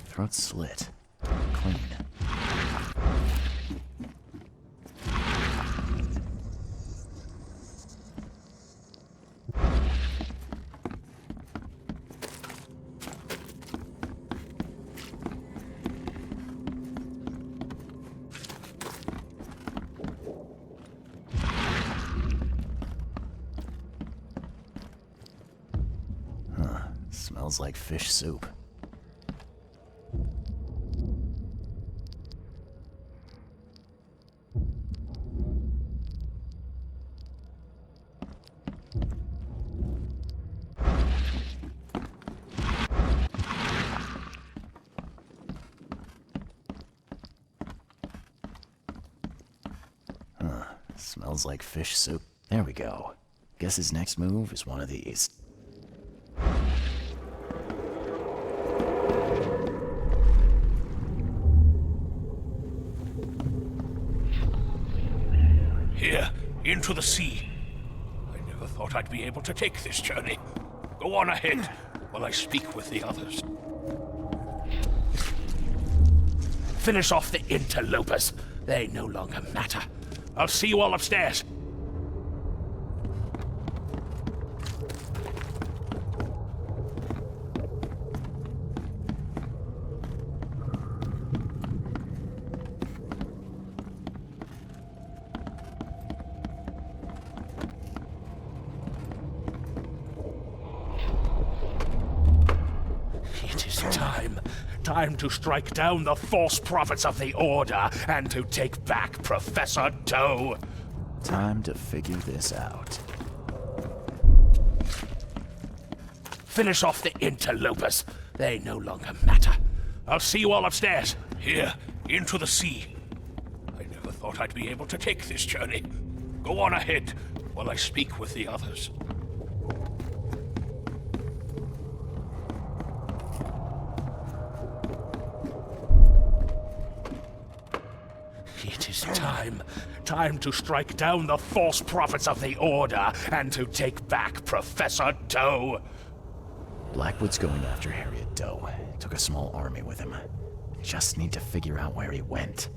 Throat slit. Clean. Huh. Smells like fish soup. Smells like fish soup. There we go. Guess his next move is one of these. Here, into the sea. I never thought I'd be able to take this journey. Go on ahead while I speak with the others. Finish off the interlopers. They no longer matter. I'll see you all upstairs. It is time. Time to strike down the false prophets of the Order and to take back Professor Dough. Time to figure this out. Finish off the interlopers. They no longer matter. I'll see you all upstairs. Here, into the sea. I never thought I'd be able to take this journey. Go on ahead while I speak with the others. It is time. Time to strike down the false prophets of the Order and to take back Professor Dough. Blackwood's going after Harriet Dough. Took a small army with him. Just need to figure out where he went.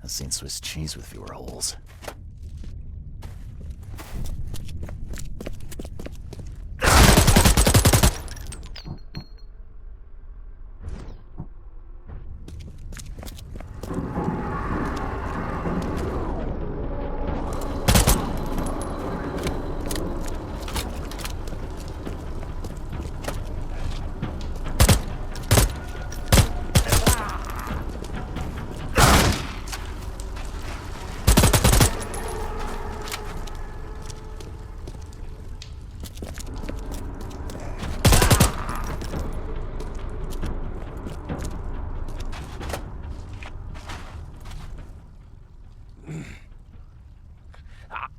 I've seen Swiss cheese with fewer holes.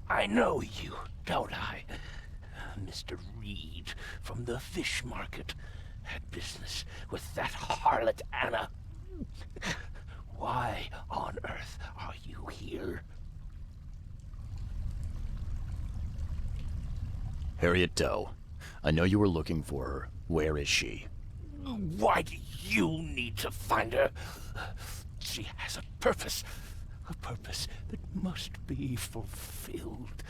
I know you, don't I? Mr. Reed from the fish market had business with that harlot Anna. Why on earth are you here? Harriet Dough. I know you were looking for her. Where is she? Why do you need to find her? She has a purpose that must be fulfilled.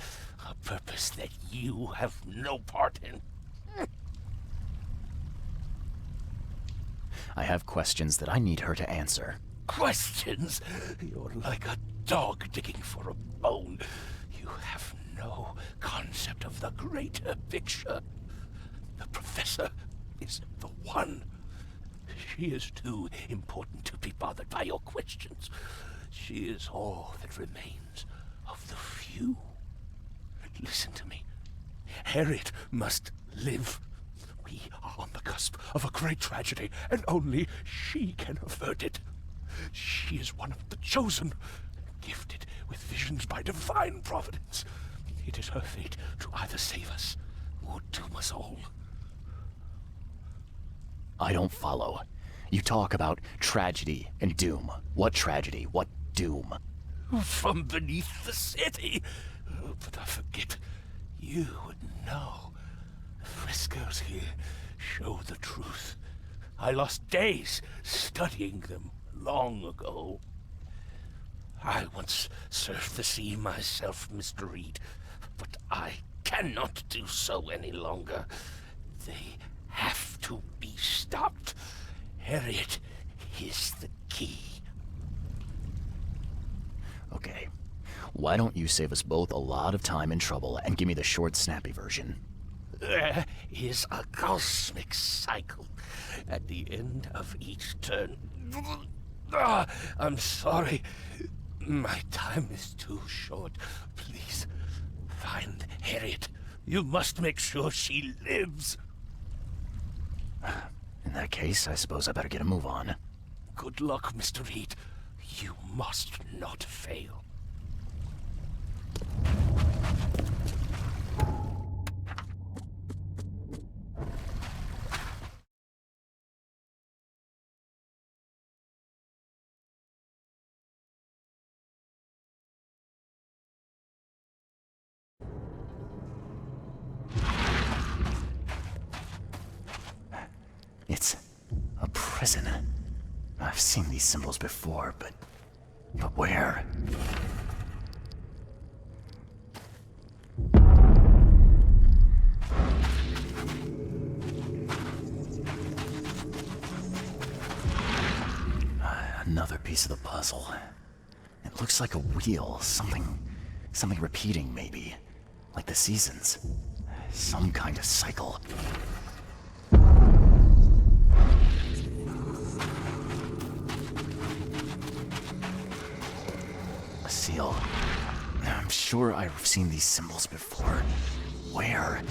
A purpose that you have no part in. I have questions that I need her to answer. Questions? You're like a dog digging for a bone. You have no concept of the greater picture. The Professor is the one. She is too important to be bothered by your questions. She is all that remains of the few. Listen to me. Harriet must live. We are on the cusp of a great tragedy, and only she can avert it. She is one of the chosen, gifted with visions by divine providence. It is her fate to either save us or doom us all. I don't follow. You talk about tragedy and doom. What tragedy? What doom? From beneath the city. But I forget. You would know. The frescoes here show the truth. I lost days studying them long ago. I once surfed the sea myself, Mr. Reed, but I cannot do so any longer. They have to be stopped. Harriet is the key. Okay. Why don't you save us both a lot of time and trouble and give me the short, snappy version? There is a cosmic cycle at the end of each turn. I'm sorry. My time is too short. Please, find Harriet. You must make sure she lives. In that case, I suppose I better get a move on. Good luck, Mr. Reed. You must not fail. It's a prison. I've seen these symbols before, but where? Another piece of the puzzle. It looks like a wheel, something repeating maybe, like the seasons. Some kind of cycle. A seal. I'm sure I've seen these symbols before. Where?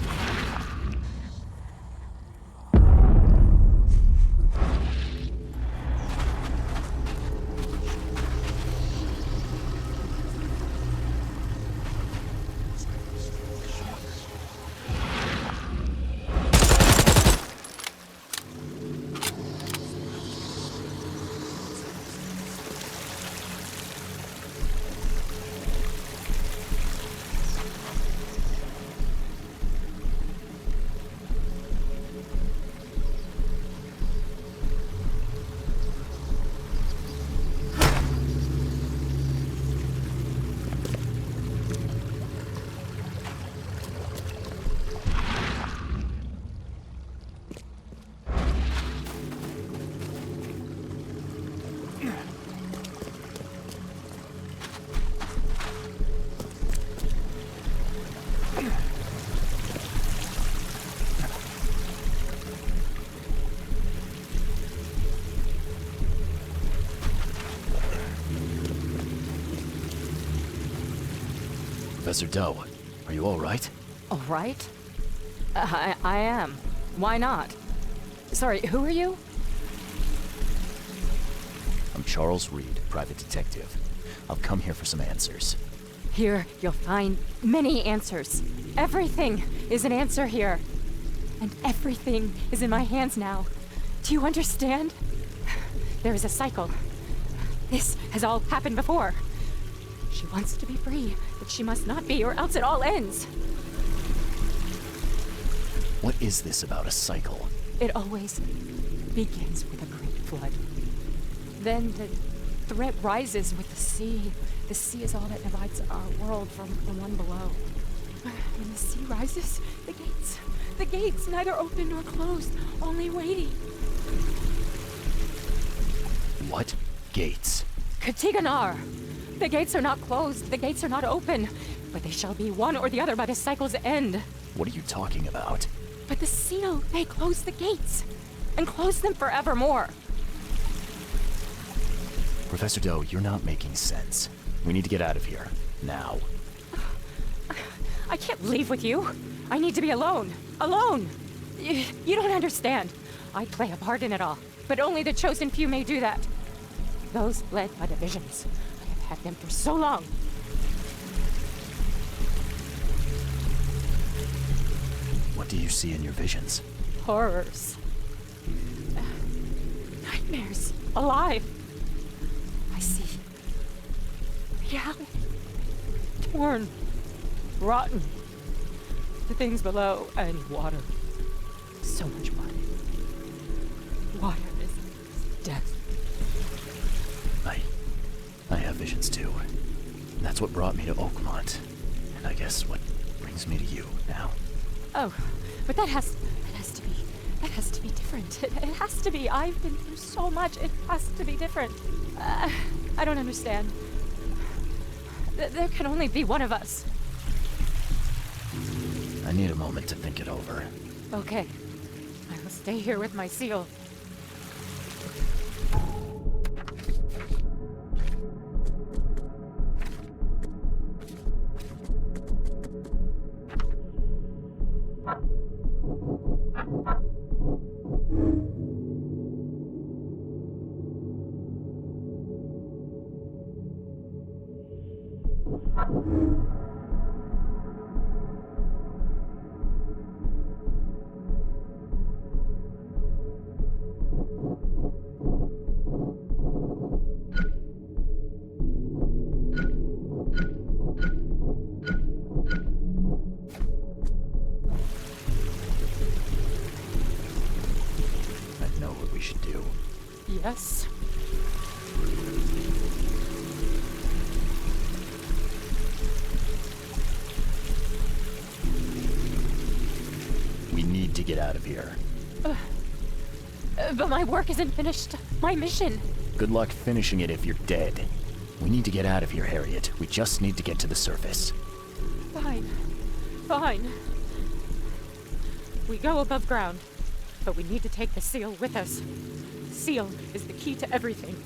Professor Dough, are you all right? All right? I am. Why not? Sorry, who are you? I'm Charles Reed, private detective. I've come here for some answers. Here, you'll find many answers. Everything is an answer here. And everything is in my hands now. Do you understand? There is a cycle. This has all happened before. She wants to be free, but she must not be, or else it all ends. What is this about a cycle? It always begins with a great flood. Then the threat rises with the sea. The sea is all that divides our world from the one below. When the sea rises, the gates neither open nor closed, only waiting. What gates? Katiganar! The gates are not closed, the gates are not open, but they shall be one or the other by the cycle's end. What are you talking about? But the seal may close the gates, and close them forevermore. Professor Dough, you're not making sense. We need to get out of here, now. I can't leave with you. I need to be alone. Alone! You don't understand. I play a part in it all, but only the chosen few may do that. Those led by the visions. I have had them for so long. What do you see in your visions? Horrors. Nightmares. Alive. I see reality. Torn. Rotten. The things below and water. So much water. Water is death. I have visions too. That's what brought me to Oakmont. And I guess what brings me to you now. Oh, but that has to be That has to be different. It has to be. I've been through so much. It has to be different. I don't understand. There can only be one of us. I need a moment to think it over. Okay. I will stay here with my seal. Yes. We need to get out of here. But my work isn't finished. My mission. Good luck finishing it if you're dead. We need to get out of here, Harriet. We just need to get to the surface. Fine. Fine. We go above ground, but we need to take the seal with us. Seal is the key to everything.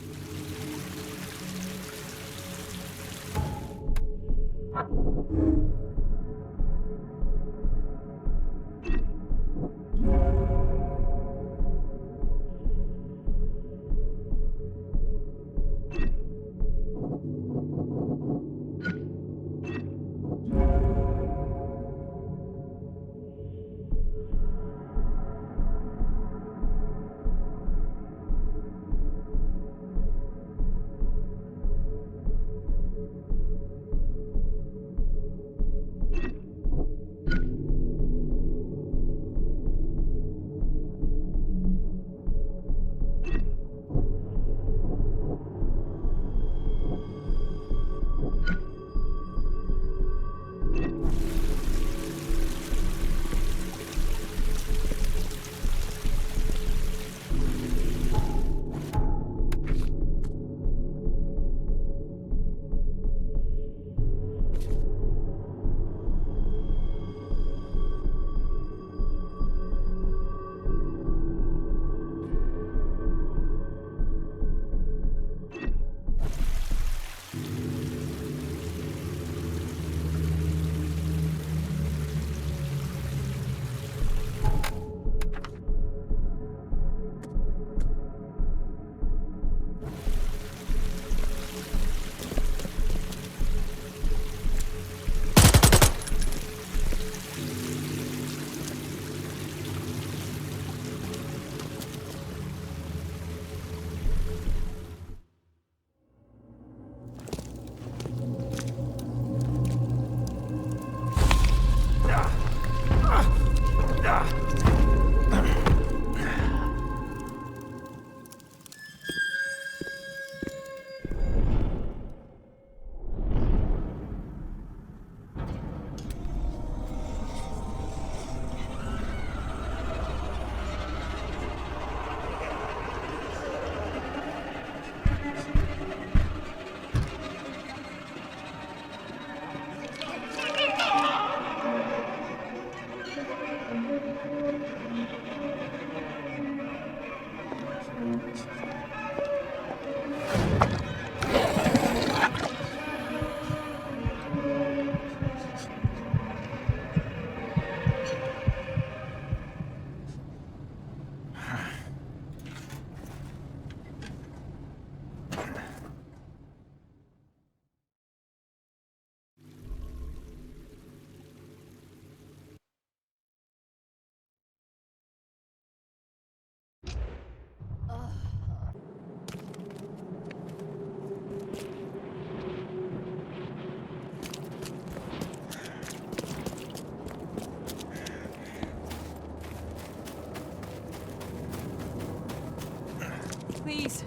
Please,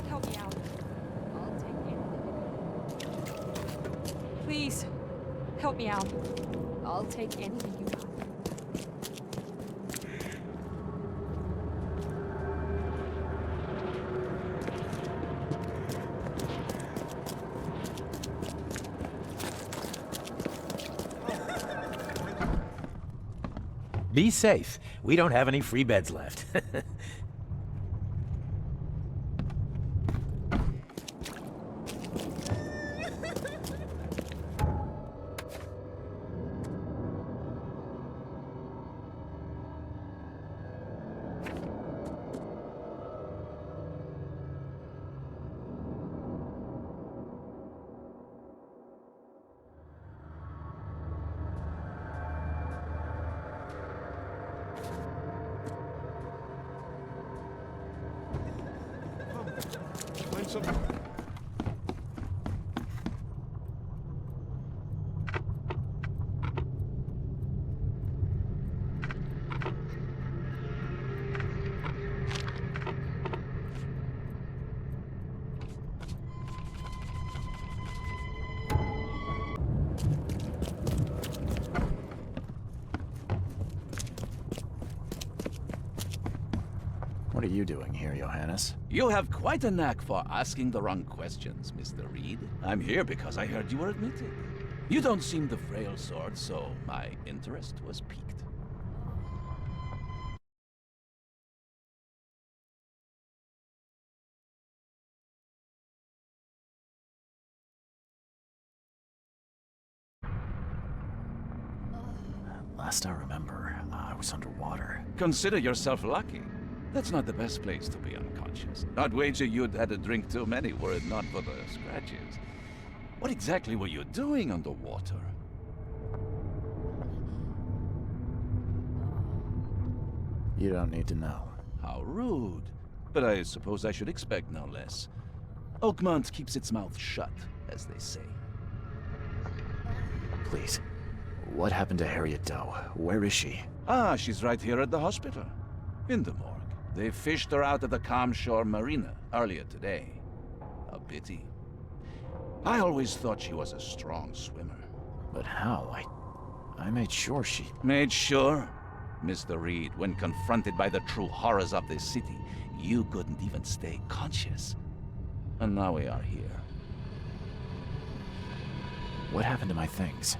help me out. I'll take anything. Please, help me out. I'll take anything you got. Be safe. We don't have any free beds left. Find some... What are you doing here, Johannes? You have quite a knack for asking the wrong questions, Mr. Reed. I'm here because I heard you were admitted. You don't seem the frail sort, so my interest was piqued. Last I remember, I was underwater. Consider yourself lucky. That's not the best place to be unconscious. I'd wager you'd had a drink too many were it not for the scratches. What exactly were you doing underwater? You don't need to know. How rude. But I suppose I should expect no less. Oakmont keeps its mouth shut, as they say. Please. What happened to Harriet Dough? Where is she? Ah, she's right here at the hospital. In the morgue. They fished her out of the Calm Shore Marina earlier today. A pity. I always thought she was a strong swimmer. But how? I made sure she... Made sure? Mr. Reed, when confronted by the true horrors of this city, you couldn't even stay conscious. And now we are here. What happened to my things?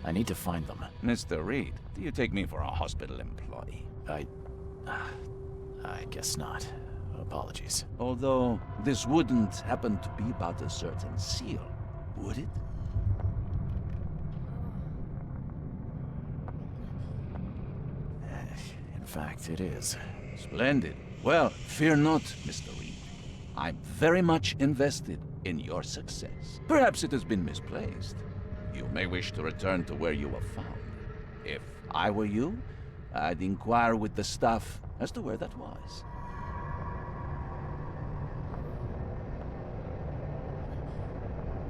I need to find them. Mr. Reed, do you take me for a hospital employee? I guess not. Apologies. Although, this wouldn't happen to be about a certain seal, would it? In fact, it is. Splendid. Well, fear not, Mr. Reed. I'm very much invested in your success. Perhaps it has been misplaced. You may wish to return to where you were found. If I were you, I'd inquire with the staff as to where that was.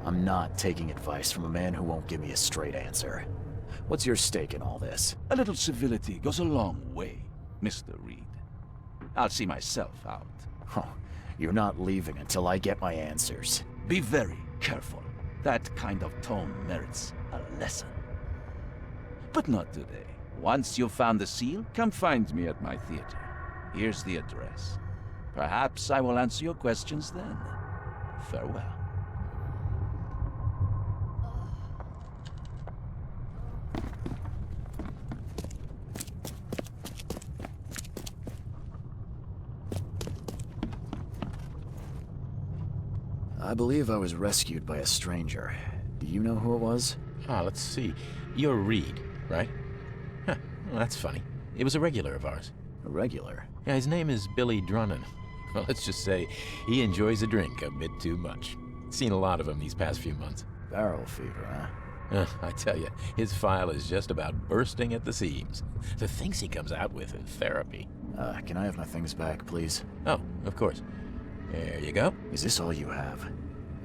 I'm not taking advice from a man who won't give me a straight answer. What's your stake in all this? A little civility goes a long way, Mr. Reed. I'll see myself out. Oh, you're not leaving until I get my answers. Be very careful. That kind of tone merits a lesson. But not today. Once you've found the seal, come find me at my theater. Here's the address. Perhaps I will answer your questions then. Farewell. I believe I was rescued by a stranger. Do you know who it was? Let's see. You're Reed, right? Huh, well, that's funny. It was a regular of ours. A regular? Yeah, his name is Billy Drunnen. Well, let's just say he enjoys a drink a bit too much. Seen a lot of him these past few months. Barrel fever, huh? I tell you, his file is just about bursting at the seams. The things he comes out with in therapy. Can I have my things back, please? Oh, of course. There you go. Is this all you have?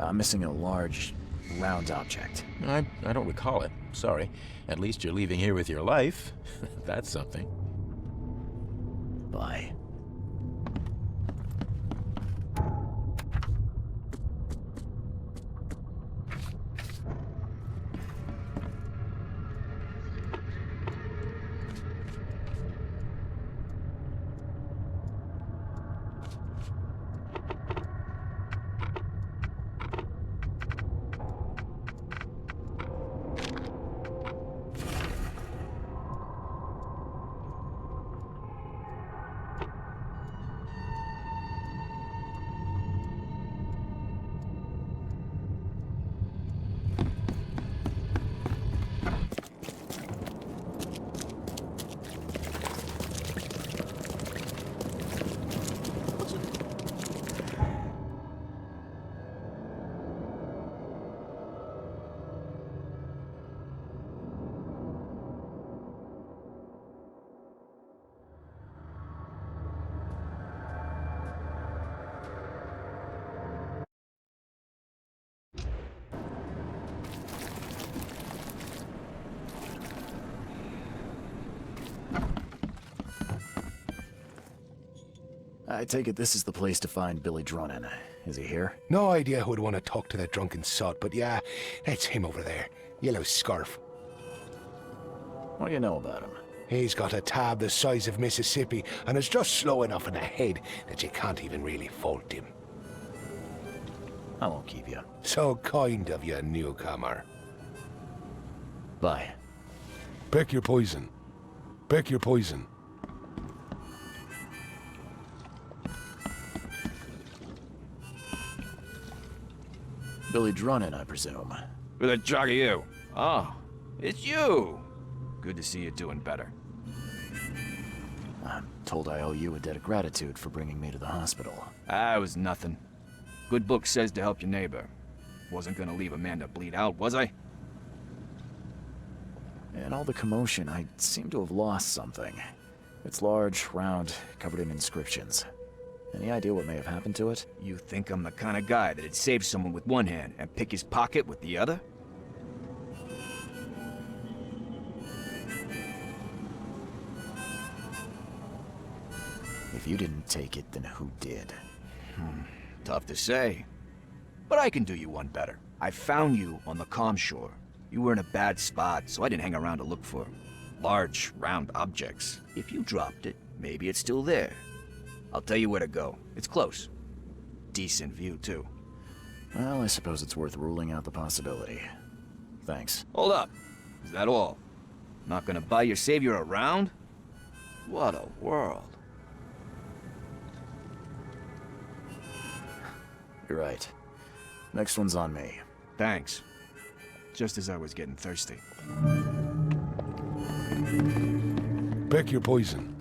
I'm missing a large, round object. I don't recall it. Sorry. At least you're leaving here with your life. That's something. Bye. I take it this is the place to find Billy Drunin. Is he here? No idea who'd want to talk to that drunken sot, but yeah, that's him over there. Yellow scarf. What do you know about him? He's got a tab the size of Mississippi, and is just slow enough in the head that you can't even really fault him. I won't keep you. So kind of you, newcomer. Bye. Pick your poison. Pick your poison. Billy Drunin, I presume. Who the jog are you? Oh, it's you. Good to see you doing better. I'm told I owe you a debt of gratitude for bringing me to the hospital. It was nothing. Good book says to help your neighbor. Wasn't gonna leave a man to bleed out, was I? In all the commotion, I seem to have lost something. It's large, round, covered in inscriptions. Any idea what may have happened to it? You think I'm the kind of guy that'd save someone with one hand and pick his pocket with the other? If you didn't take it, then who did? Tough to say. But I can do you one better. I found you on the calm shore. You were in a bad spot, so I didn't hang around to look for large, round objects. If you dropped it, maybe it's still there. I'll tell you where to go. It's close. Decent view, too. Well, I suppose it's worth ruling out the possibility. Thanks. Hold up. Is that all? Not gonna buy your savior around? What a world. You're right. Next one's on me. Thanks. Just as I was getting thirsty. Pick your poison.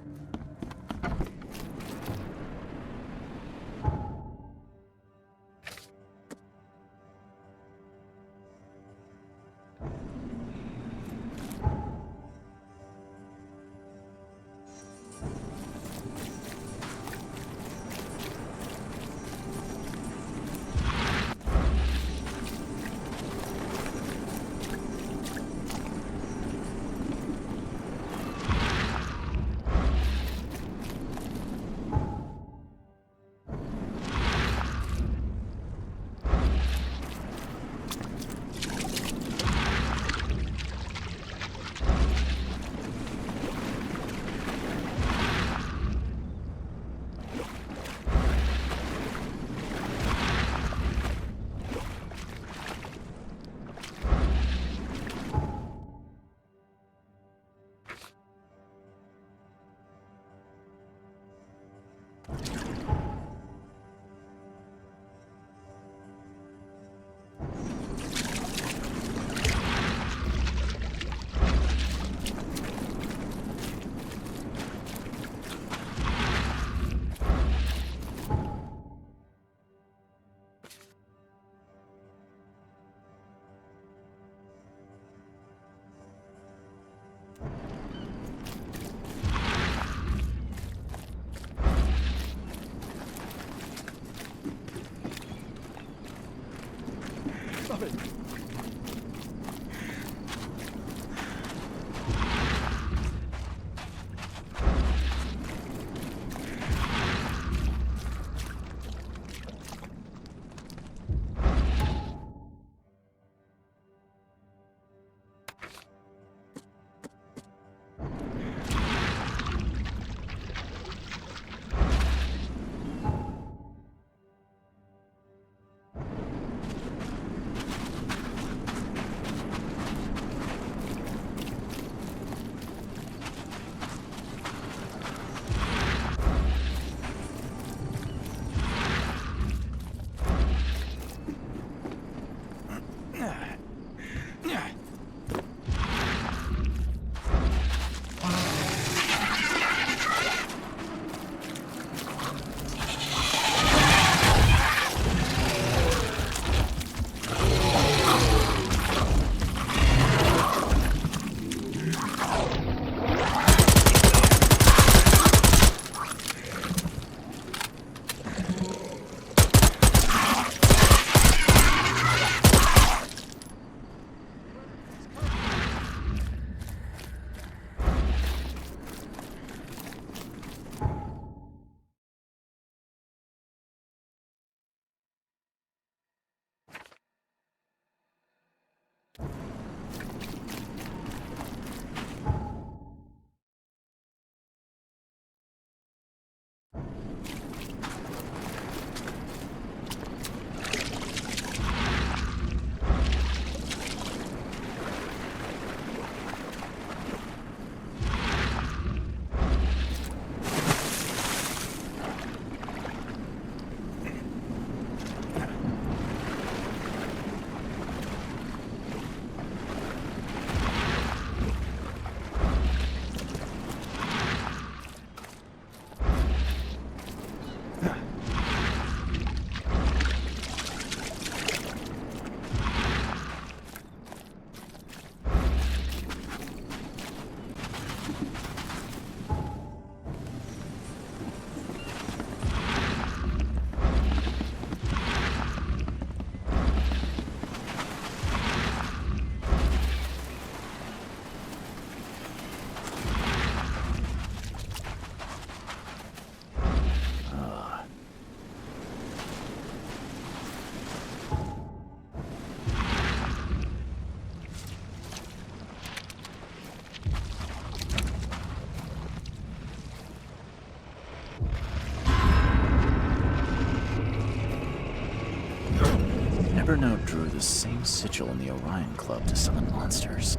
Evernote drew the same sigil in the Orion Club to summon monsters.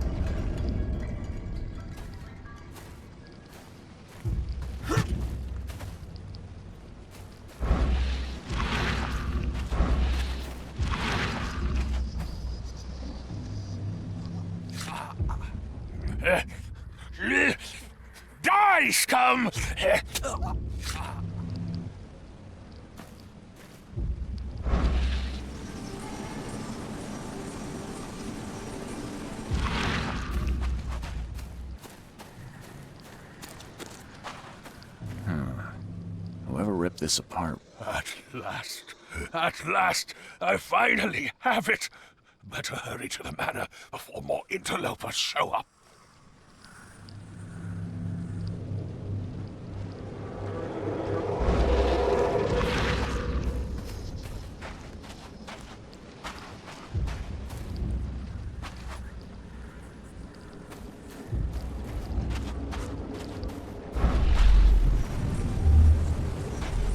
Die, scum! Whoever ripped this apart. At last, I finally have it. Better hurry to the manor before more interlopers show up.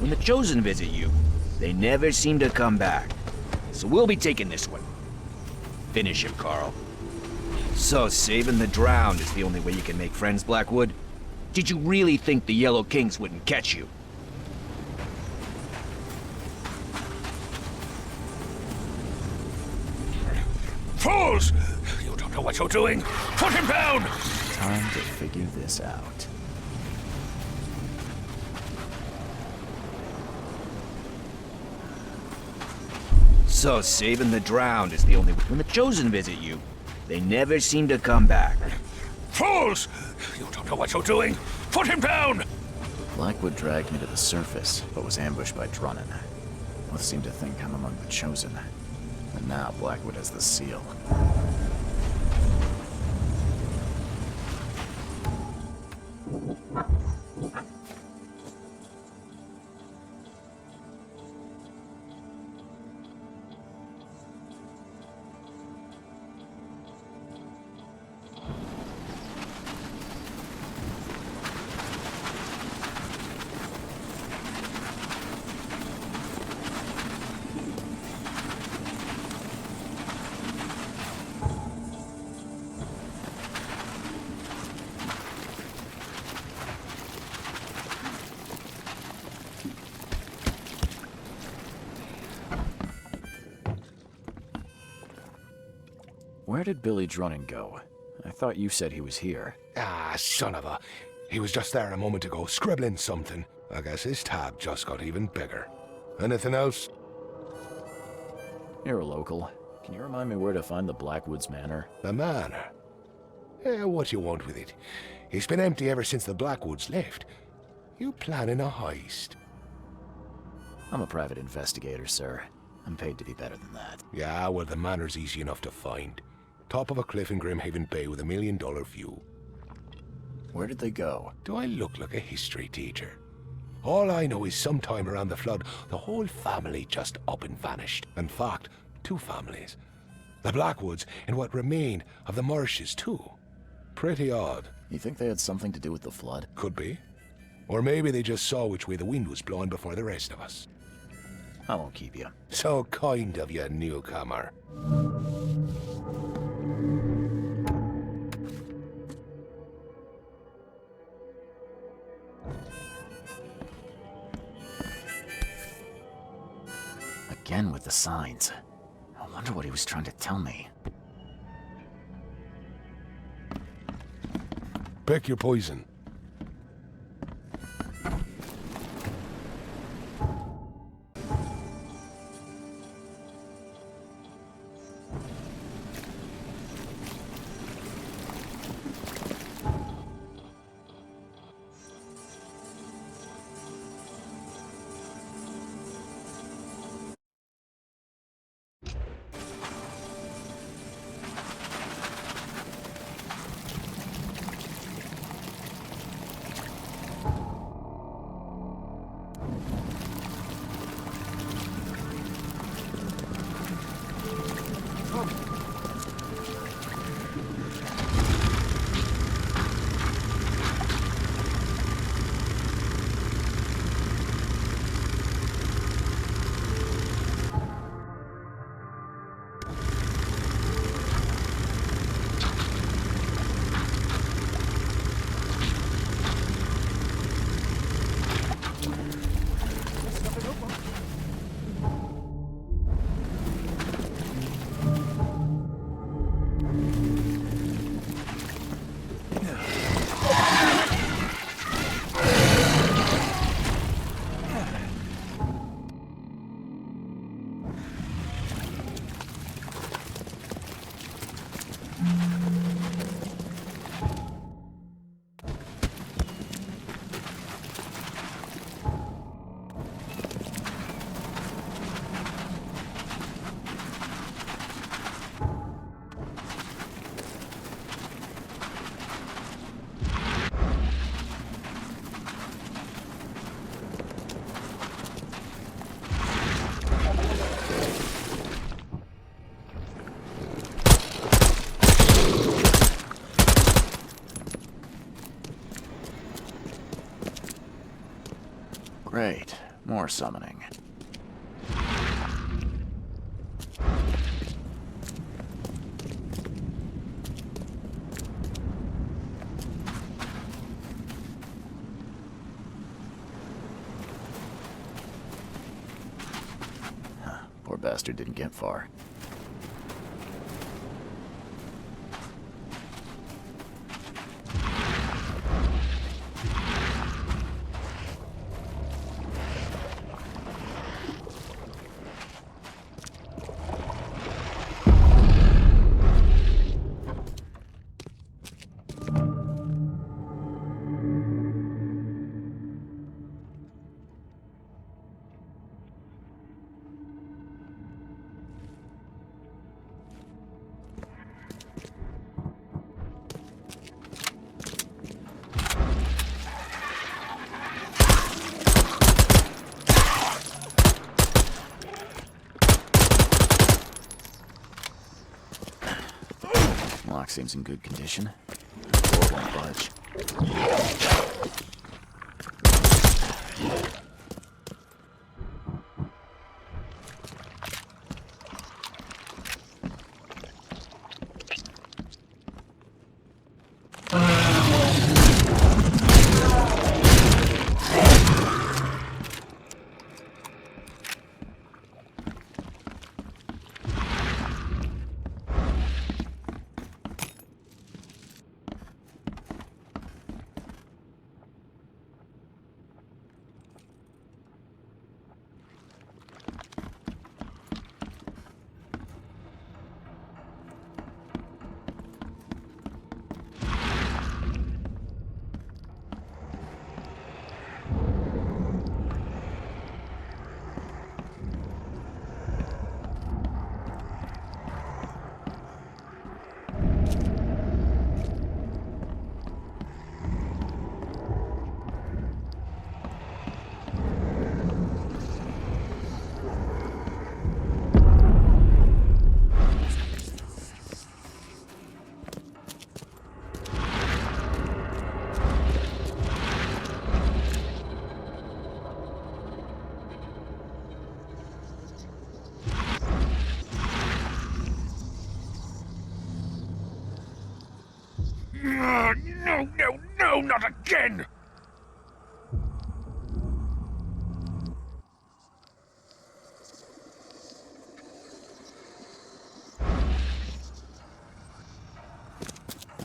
When the Chosen visit you, they never seem to come back. So we'll be taking this one. Finish him, Carl. So saving the drowned is the only way you can make friends, Blackwood? Did you really think the Yellow Kings wouldn't catch you? Fools! You don't know what you're doing. Put him down! Time to figure this out. So saving the drowned is the only way. When the Chosen visit you, they never seem to come back. Fools! You don't know what you're doing. Put him down! Blackwood dragged me to the surface, but was ambushed by Drunnan. Both seemed to think I'm among the Chosen. And now Blackwood has the seal. Where did Billy Drunnan go? I thought you said he was here. Ah, son of a... He was just there a moment ago, scribbling something. I guess his tab just got even bigger. Anything else? You're a local. Can you remind me where to find the Blackwoods Manor? The manor? What you want with it? It's been empty ever since the Blackwoods left. You planning a heist? I'm a private investigator, sir. I'm paid to be better than that. Yeah, well, the manor's easy enough to find. Top of a cliff in Grimhaven Bay with $1 million view. Where did they go? Do I look like a history teacher? All I know is sometime around the flood, the whole family just up and vanished. In fact, 2 families. the Blackwoods, and what remained of the marshes, too. Pretty odd. You think they had something to do with the flood? Could be. Or maybe they just saw which way the wind was blowing before the rest of us. I won't keep you. So kind of you, newcomer. Again with the signs. I wonder what he was trying to tell me. Pick your poison. Great. More summoning. Poor bastard didn't get far. Lock seems in good condition. Door won't budge. No, not again!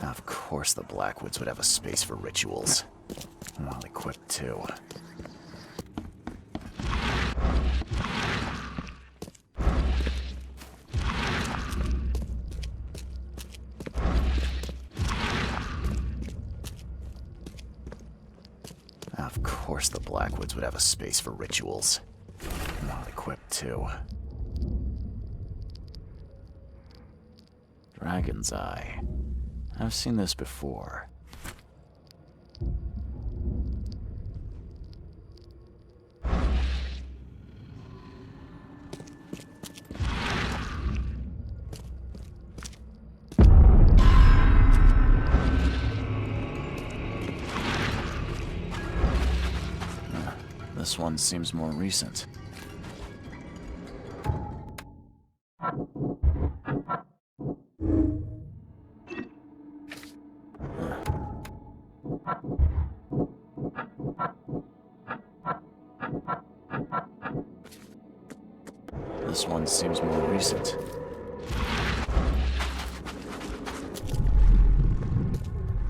Of course the Blackwoods would have a space for rituals. Well equipped, too. Of course the Blackwoods would have a space for rituals. Well equipped, too. Dragon's Eye. I've seen this before. This one seems more recent. This one seems more recent.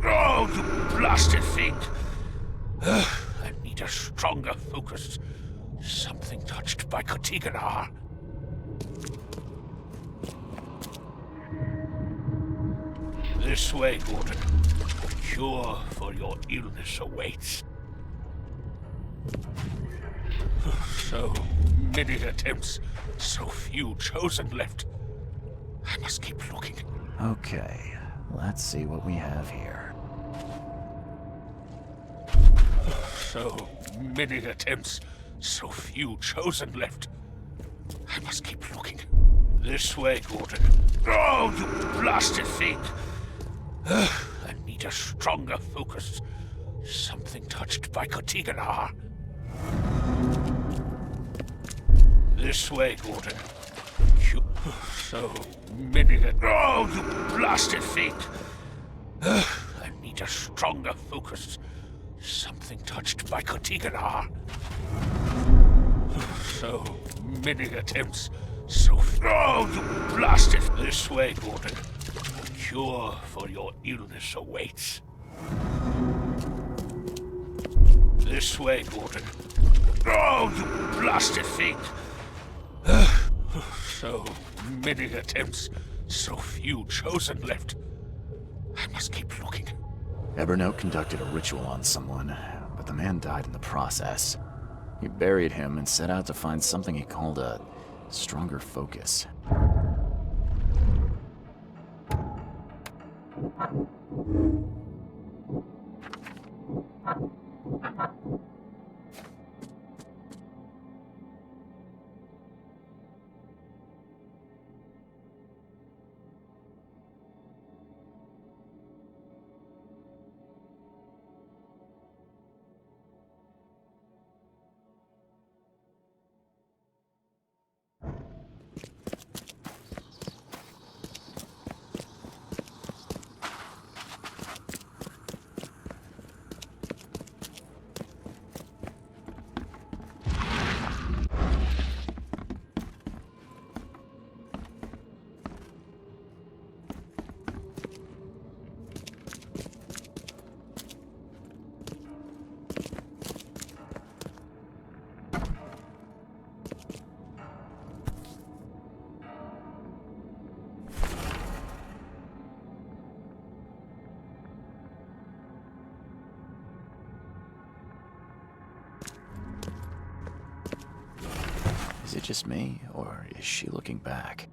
Oh, you blasted thing! I need a stronger focus. Something touched by Kotiganar. This way, Gordon. A cure for your illness awaits. So many attempts, so few chosen left. I must keep looking. Okay, let's see what we have here. So many attempts, so few chosen left. I must keep looking. This way, Gordon. Oh, you blasted thing! I need a stronger focus. Something touched by Kotiganar. This way, Gordon. So many... Oh, you blasted thing! I need a stronger focus. Something touched by Kotiganar. So many attempts. So... Oh, you blasted! This way, Gordon. A cure for your illness awaits. This way, Gordon. Oh, you blasted thing! So many attempts, so few chosen left. I must keep looking. Evernote conducted a ritual on someone, but the man died in the process. He buried him and set out to find something he called a stronger focus. Is it just me, or is she looking back?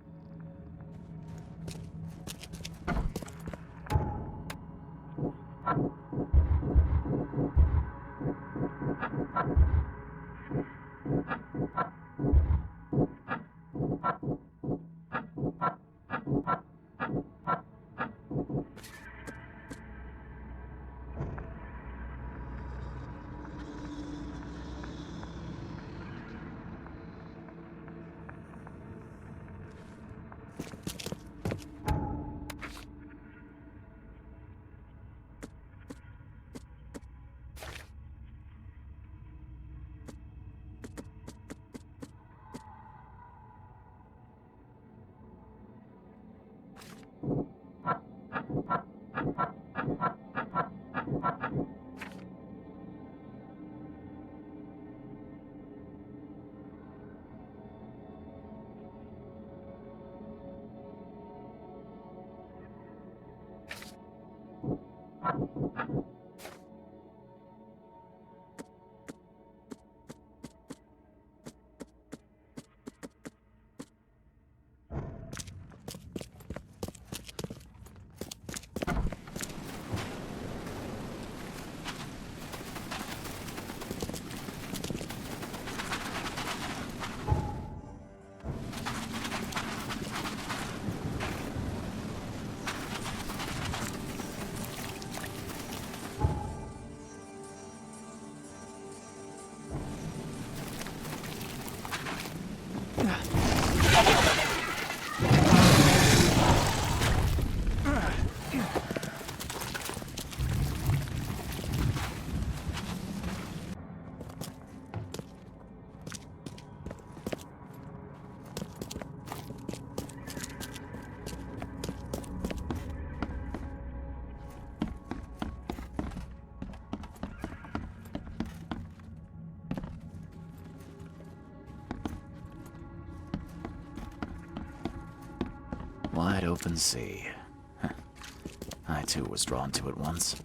Wide open sea. Huh. I too was drawn to it once.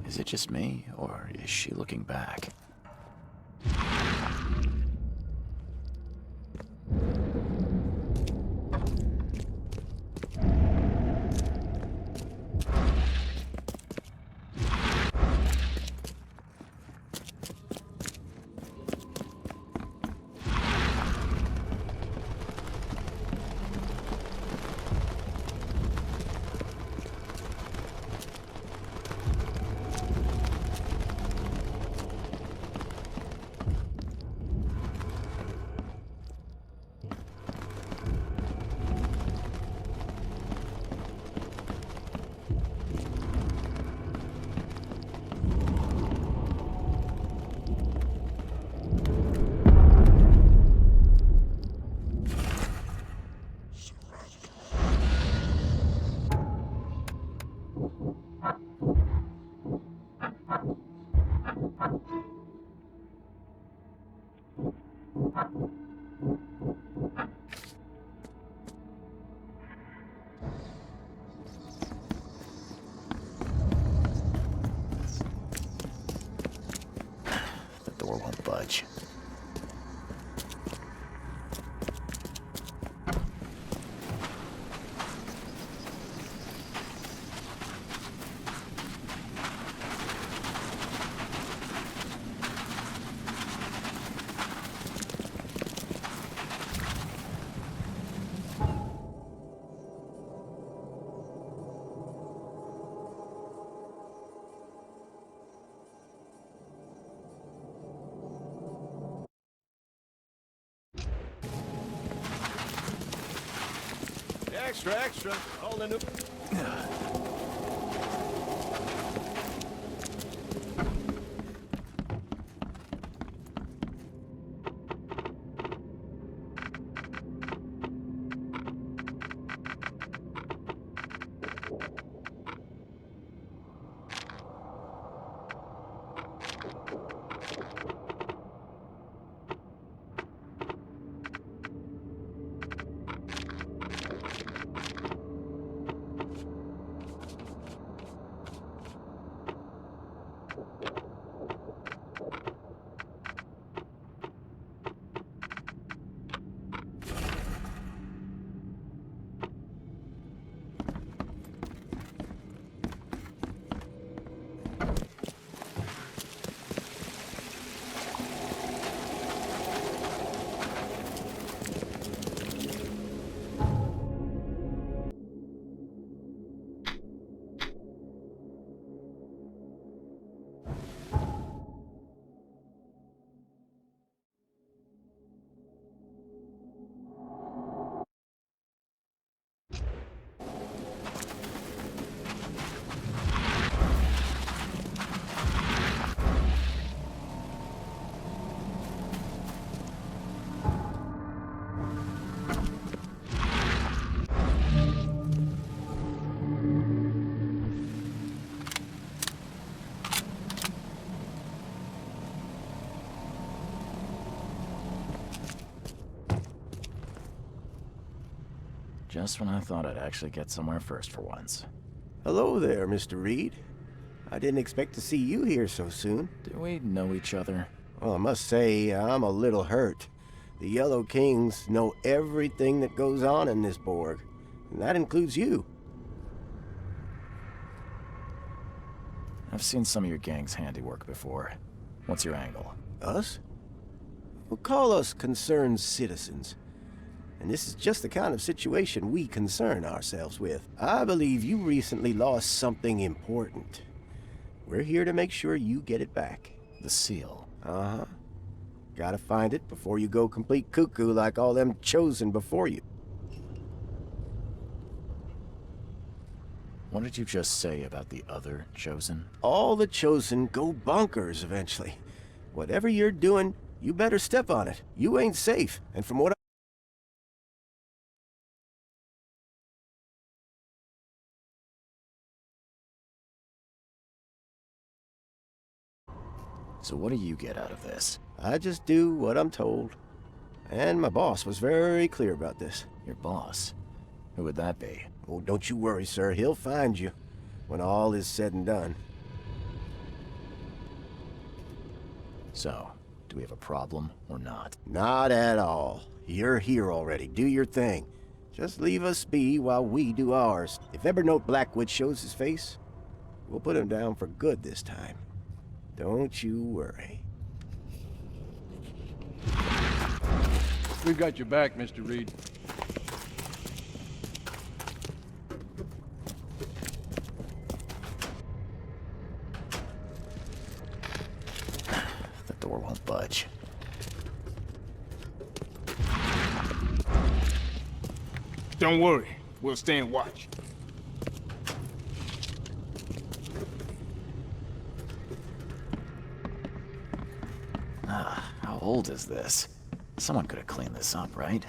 Is it just me, or is she looking back? The door won't budge. Extra, extra. All the new... Just when I thought I'd actually get somewhere first for once. Hello there, Mr. Reed. I didn't expect to see you here so soon. Do we know each other? Well, I must say, I'm a little hurt. The Yellow Kings know everything that goes on in this Borg, and that includes you. I've seen some of your gang's handiwork before. What's your angle? Us? Well, call us concerned citizens. And this is just the kind of situation we concern ourselves with. I believe you recently lost something important. We're here to make sure you get it back. The seal. Uh-huh. Gotta find it before you go complete cuckoo like all them chosen before you. What did you just say about the other chosen? All the chosen go bonkers eventually. Whatever you're doing, you better step on it. You ain't safe, and from what So what do you get out of this? I just do what I'm told. And my boss was very clear about this. Your boss? Who would that be? Oh, don't you worry, sir. He'll find you when all is said and done. So, do we have a problem or not? Not at all. You're here already. Do your thing. Just leave us be while we do ours. If Evernote Blackwood shows his face, we'll put him down for good this time. Don't you worry. We've got your back, Mr. Reed. The door won't budge. Don't worry. We'll stand watch. How old is this? Someone could have cleaned this up, right?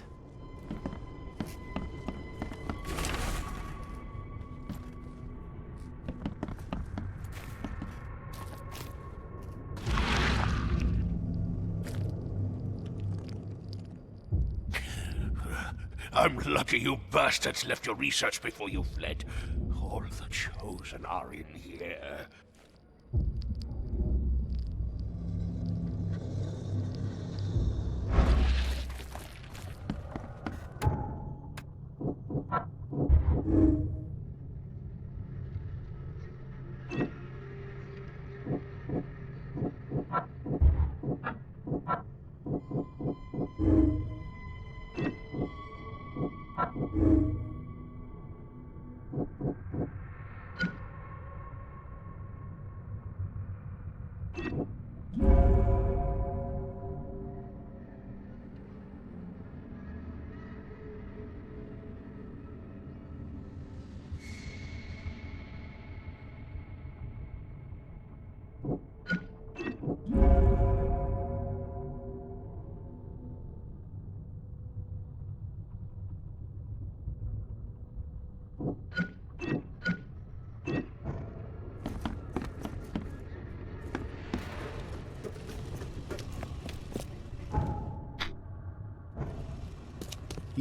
I'm lucky you bastards left your research before you fled. All the chosen are in here.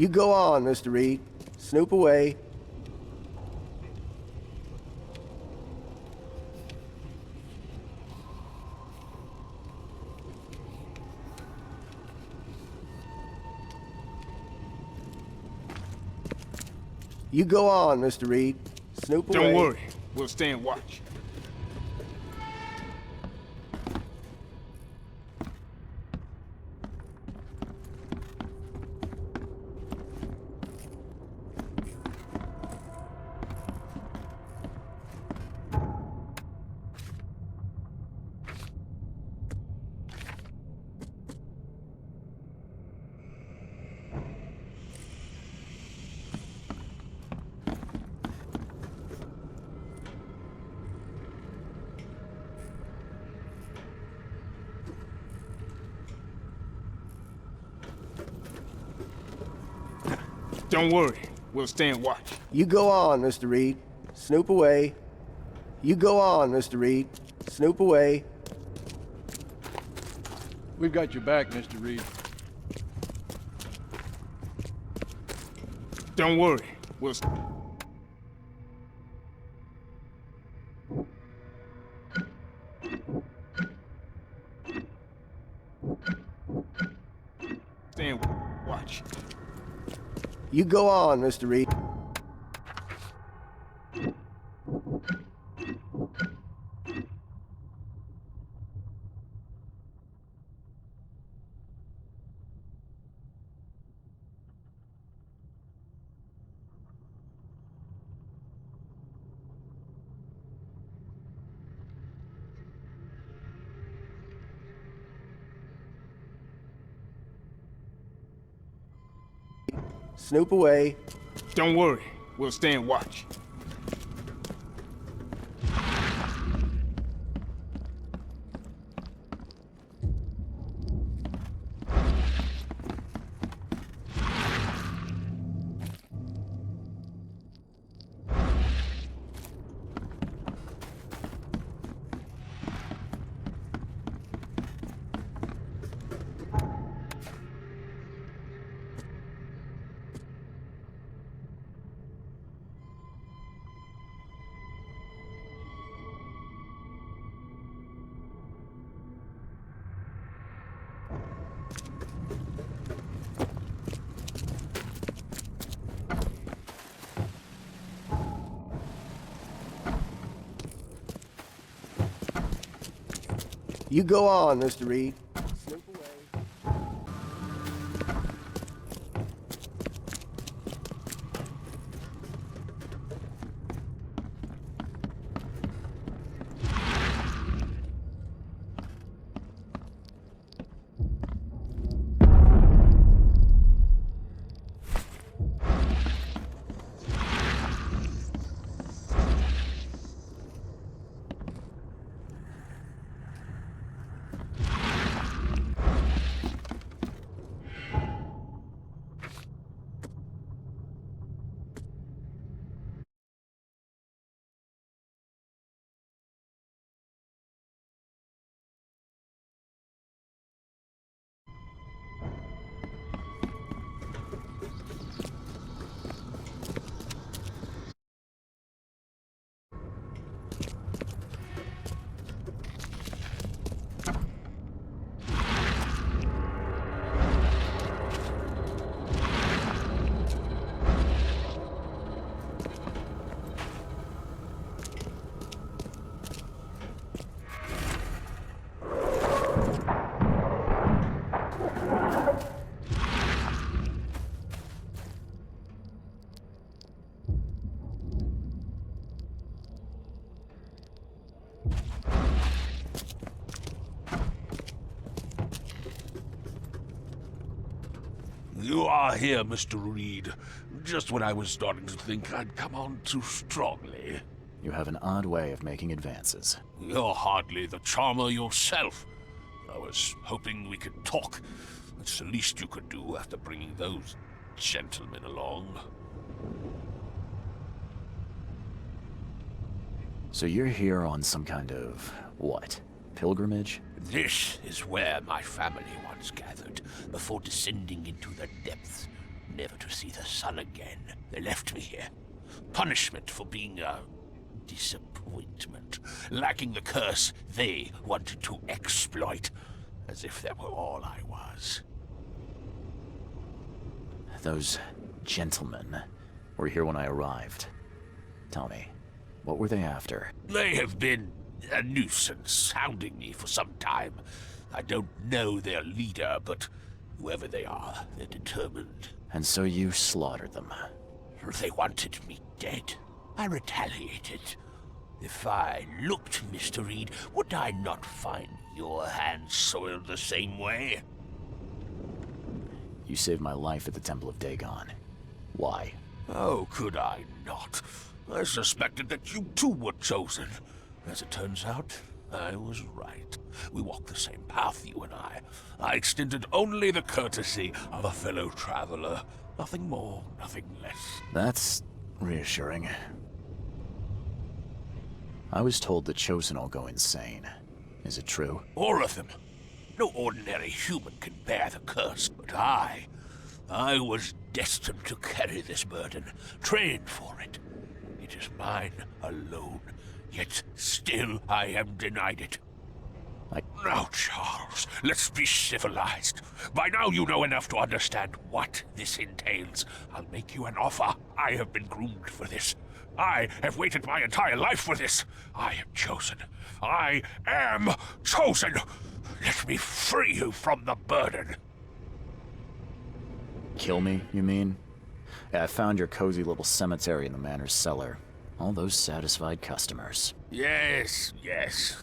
You go on, Mr. Reed. Snoop away. You go on, Mr. Reed. Snoop away. Don't worry. We'll stand watch. Don't worry. We'll stand watch. You go on, Mr. Reed. Snoop away. You go on, Mr. Reed. Snoop away. We've got your back, Mr. Reed. Don't worry. We'll... Stand watch. You go on, Mr. Reed. Snoop away. Don't worry. We'll stand watch. You go on, Mr. Reed. Snoop away. You are here, Mr. Reed. Just when I was starting to think I'd come on too strongly. You have an odd way of making advances. You're hardly the charmer yourself. I was hoping we could talk. It's the least you could do after bringing those gentlemen along. So you're here on some kind of, what, pilgrimage? This is where my family once gathered, before descending into the depths, never to see the sun again. They left me here. Punishment for being a disappointment, lacking the curse they wanted to exploit, as if that were all I was. Those gentlemen were here when I arrived. Tell me, what were they after? They have been a nuisance, hounding me for some time. I don't know their leader, but whoever they are, they're determined. And so you slaughtered them. They wanted me dead. I retaliated. If I looked, Mr. Reed, would I not find your hands soiled the same way? You saved my life at the Temple of Dagon. Why? Oh, could I not? I suspected that you too were chosen. As it turns out, I was right. We walk the same path, you and I. I extended only the courtesy of a fellow traveler. Nothing more, nothing less. That's reassuring. I was told the Chosen all go insane. Is it true? All of them. No ordinary human can bear the curse, but I was destined to carry this burden, trained for it. It is mine alone, yet still I am denied it. Now, Charles, let's be civilized. By now you know enough to understand what this entails. I'll make you an offer. I have been groomed for this. I have waited my entire life for this. I am chosen. I am chosen. Let me free you from the burden. Kill me, you mean? Yeah, I found your cozy little cemetery in the manor's cellar. All those satisfied customers. Yes,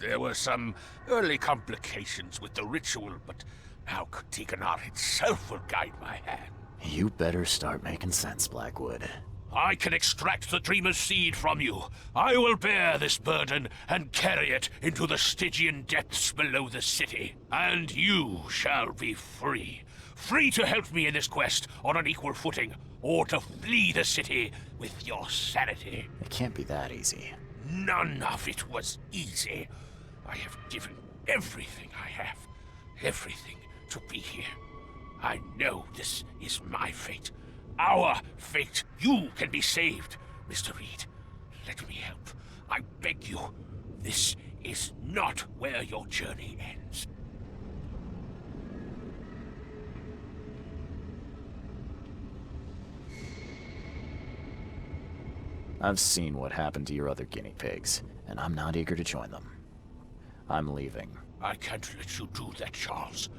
there were some early complications with the ritual, but now Katiganar itself will guide my hand. You better start making sense, Blackwood. I can extract the Dreamer's seed from you. I will bear this burden and carry it into the Stygian depths below the city. And you shall be free. Free to help me in this quest on an equal footing, or to flee the city with your sanity. It can't be that easy. None of it was easy. I have given everything I have, everything to be here. I know this is my fate. Our fate. You can be saved, Mr. Reed. Let me help. I beg you. This is not where your journey ends. I've seen what happened to your other guinea pigs, and I'm not eager to join them. I'm leaving. I can't let you do that, Charles.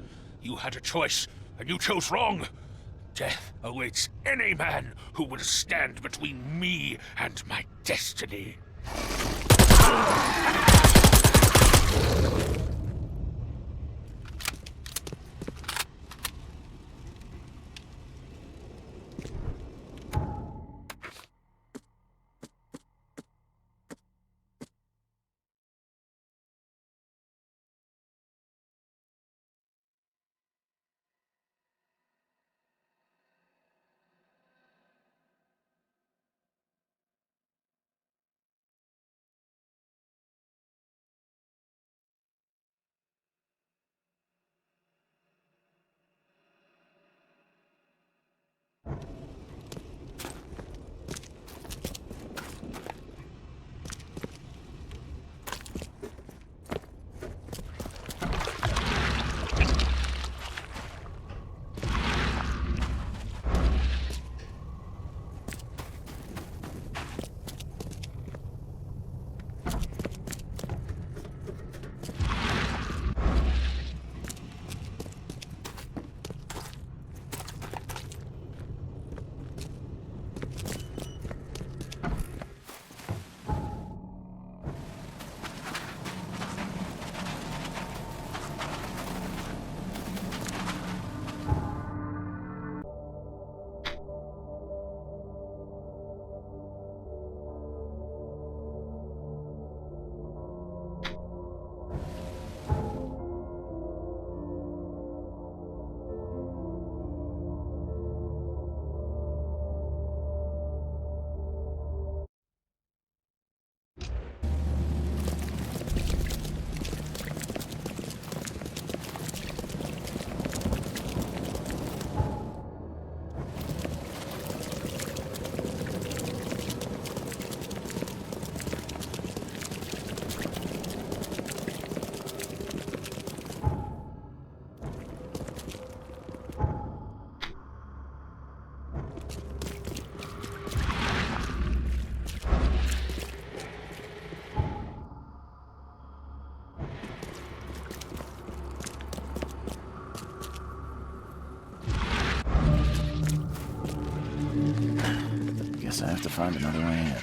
You had a choice, and you chose wrong. Death awaits any man who will stand between me and my destiny. Guess I have to find another way in.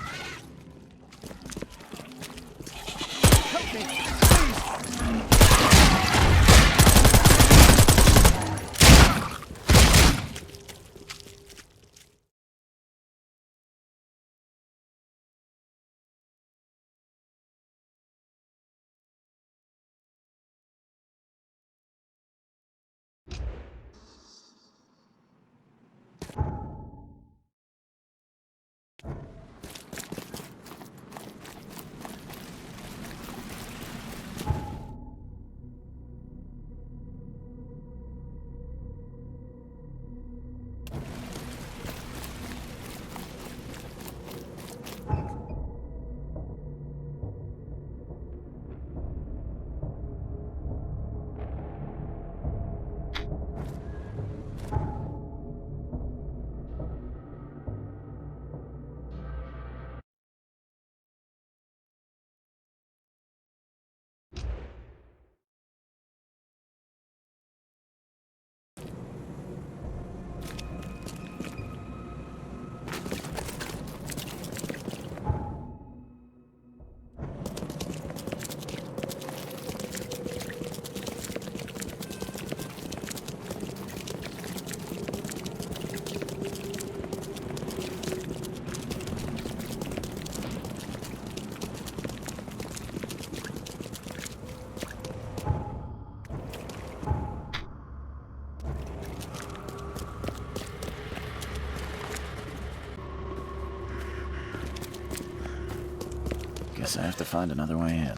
Guess I have to find another way in.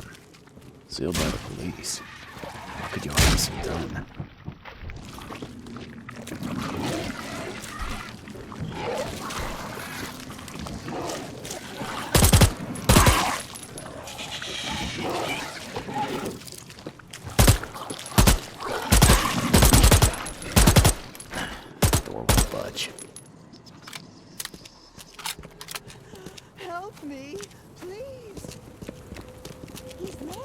Sealed by the police. What could Johannes have done? Door won't budge. Help me, please. He's mad.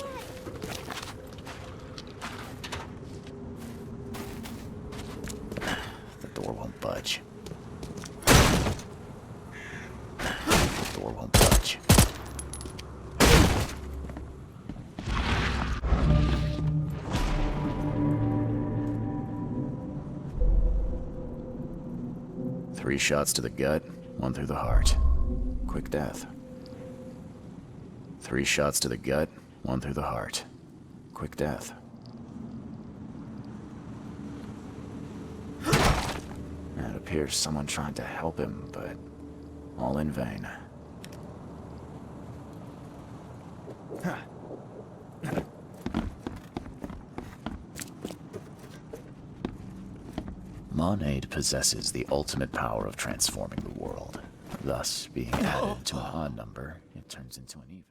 The door won't budge. The door won't budge. Three shots to the gut, one through the heart. Quick death. 3 shots to the gut, 1 through the heart. Quick death. It appears someone tried to help him, but all in vain. Monade possesses the ultimate power of transforming the world. Thus, being added to an odd number, it turns into an even.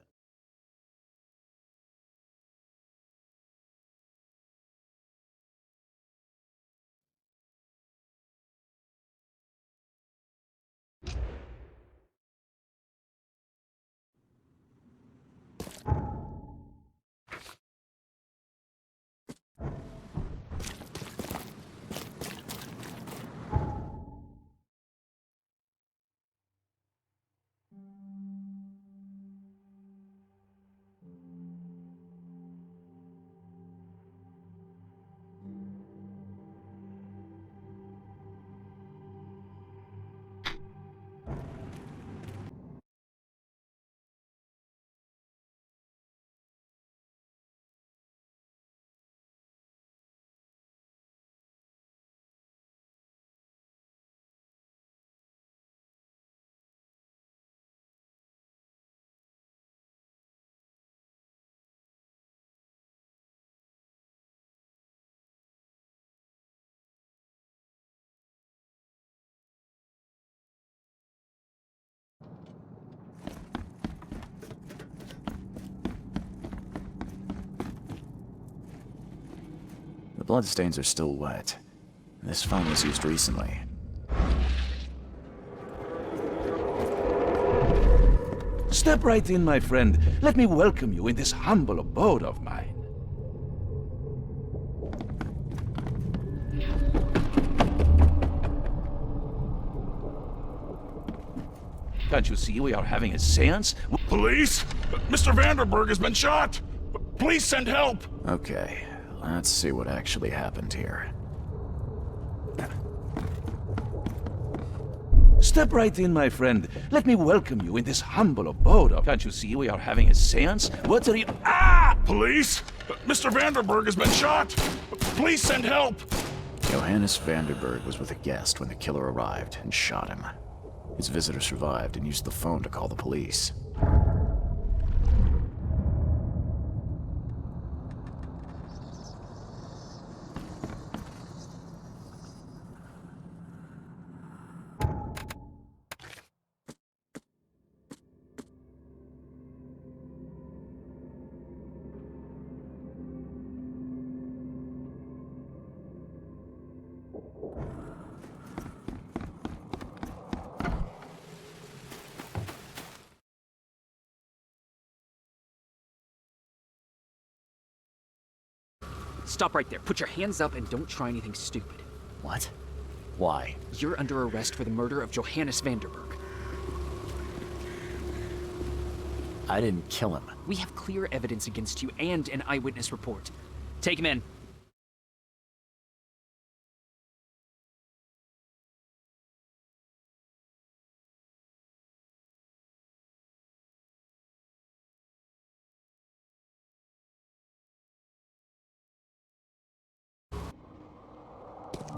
The bloodstains are still wet. This phone was used recently. Step right in, my friend. Let me welcome you in this humble abode of mine. Can't you see we are having a seance? Police? Mr. Vanderberg has been shot! Please send help! Okay, let's see what actually happened here. Step right in, my friend. Let me welcome you in this humble abode of... Can't you see we are having a seance? What are you... Ah! Police? Mr. Vanderberg has been shot! Please send help! Johannes Vanderberg was with a guest when the killer arrived and shot him. His visitor survived and used the phone to call the police. Stop right there. Put your hands up and don't try anything stupid. What? Why? You're under arrest for the murder of Johannes Vanderberg. I didn't kill him. We have clear evidence against you and an eyewitness report. Take him in.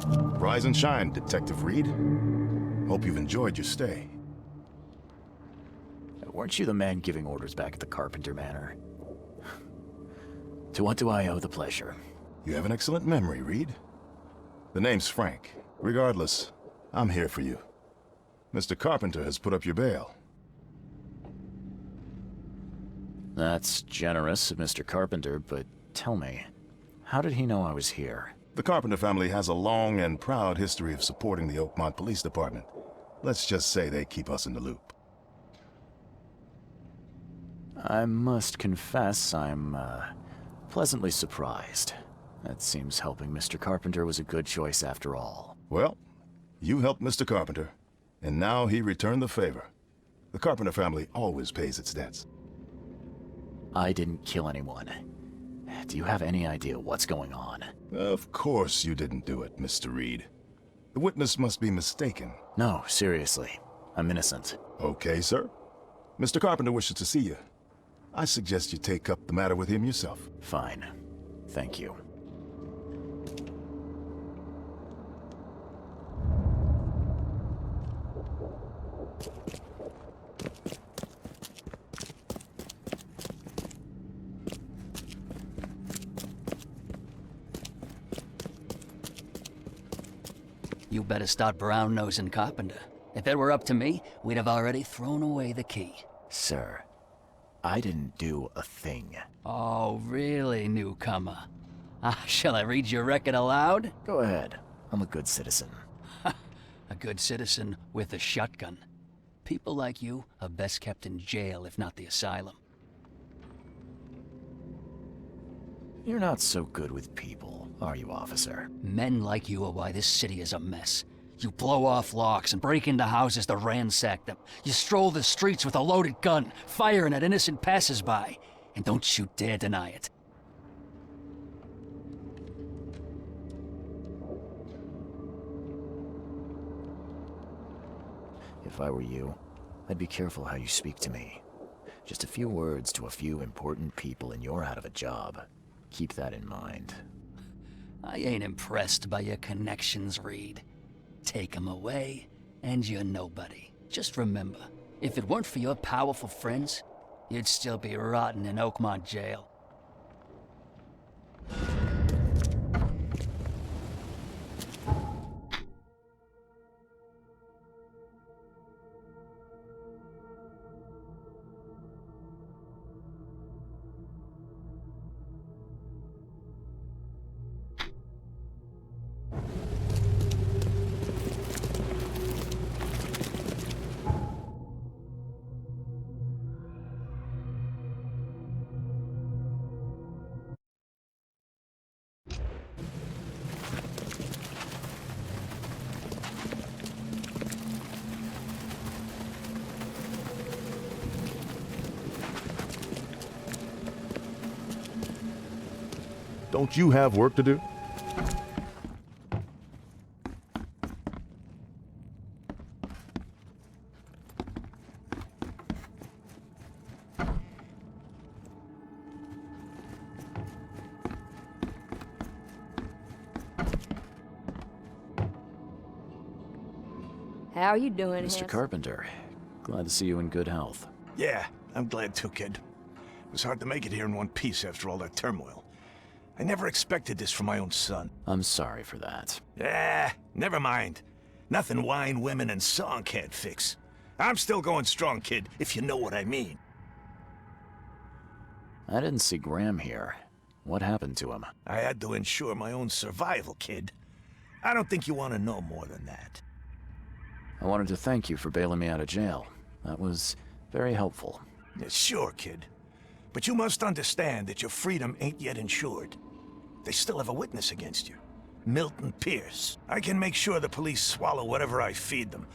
Rise and shine, Detective Reed. Hope you've enjoyed your stay. weren't you the man giving orders back at the Carpenter Manor? To what do I owe the pleasure? You have an excellent memory, Reed. The name's Frank. Regardless, I'm here for you. Mr. Carpenter has put up your bail. That's generous of Mr. Carpenter, but tell me, how did he know I was here? The Carpenter family has a long and proud history of supporting the Oakmont Police Department. Let's just say they keep us in the loop. I must confess, I'm, pleasantly surprised. That seems helping Mr. Carpenter was a good choice after all. Well, you helped Mr. Carpenter, and now he returned the favor. The Carpenter family always pays its debts. I didn't kill anyone. Do you have any idea what's going on? Of course you didn't do it, Mr. Reed. The witness must be mistaken. No, seriously. I'm innocent. Okay, sir. Mr. Carpenter wishes to see you. I suggest you take up the matter with him yourself. Fine. Thank you. You better start brown-nosing Carpenter. If it were up to me, we'd have already thrown away the key. Sir, I didn't do a thing. Oh, really, newcomer? Shall I read your record aloud? Go ahead. I'm a good citizen. A good citizen with a shotgun. People like you are best kept in jail, if not the asylum. You're not so good with people, are you, officer? Men like you are why this city is a mess. You blow off locks and break into houses to ransack them. You stroll the streets with a loaded gun, firing at innocent passersby. And don't you dare deny it. If I were you, I'd be careful how you speak to me. Just a few words to a few important people and you're out of a job. Keep that in mind. I ain't impressed by your connections, Reed. Take 'em away, and you're nobody. Just remember, if it weren't for your powerful friends, you'd still be rotting in Oakmont jail. Don't you have work to do? How are you doing, Mr. Hans? Carpenter, glad to see you in good health. Yeah, I'm glad too, kid. It was hard to make it here in one piece after all that turmoil. I never expected this from my own son. I'm sorry for that. Never mind. Nothing wine, women, and song can't fix. I'm still going strong, kid, if you know what I mean. I didn't see Graham here. What happened to him? I had to ensure my own survival, kid. I don't think you want to know more than that. I wanted to thank you for bailing me out of jail. That was very helpful. Yeah, sure, kid. But you must understand that your freedom ain't yet insured. They still have a witness against you. Milton Pierce. I can make sure the police swallow whatever I feed them,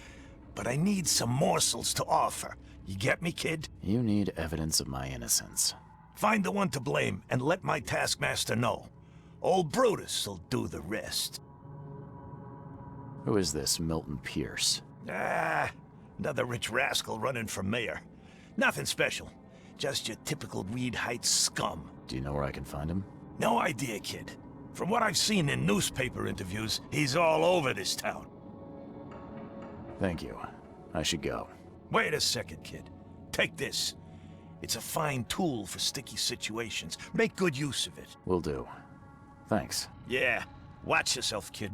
but I need some morsels to offer. You get me, kid? You need evidence of my innocence. Find the one to blame and let my taskmaster know. Old Brutus will do the rest. Who is this Milton Pierce? Another rich rascal running for mayor. Nothing special. Just your typical Reed Heights scum. Do you know where I can find him? No idea, kid. From what I've seen in newspaper interviews, he's all over this town. Thank you. I should go. Wait a second, kid. Take this. It's a fine tool for sticky situations. Make good use of it. Will do. Thanks. Yeah. Watch yourself, kid.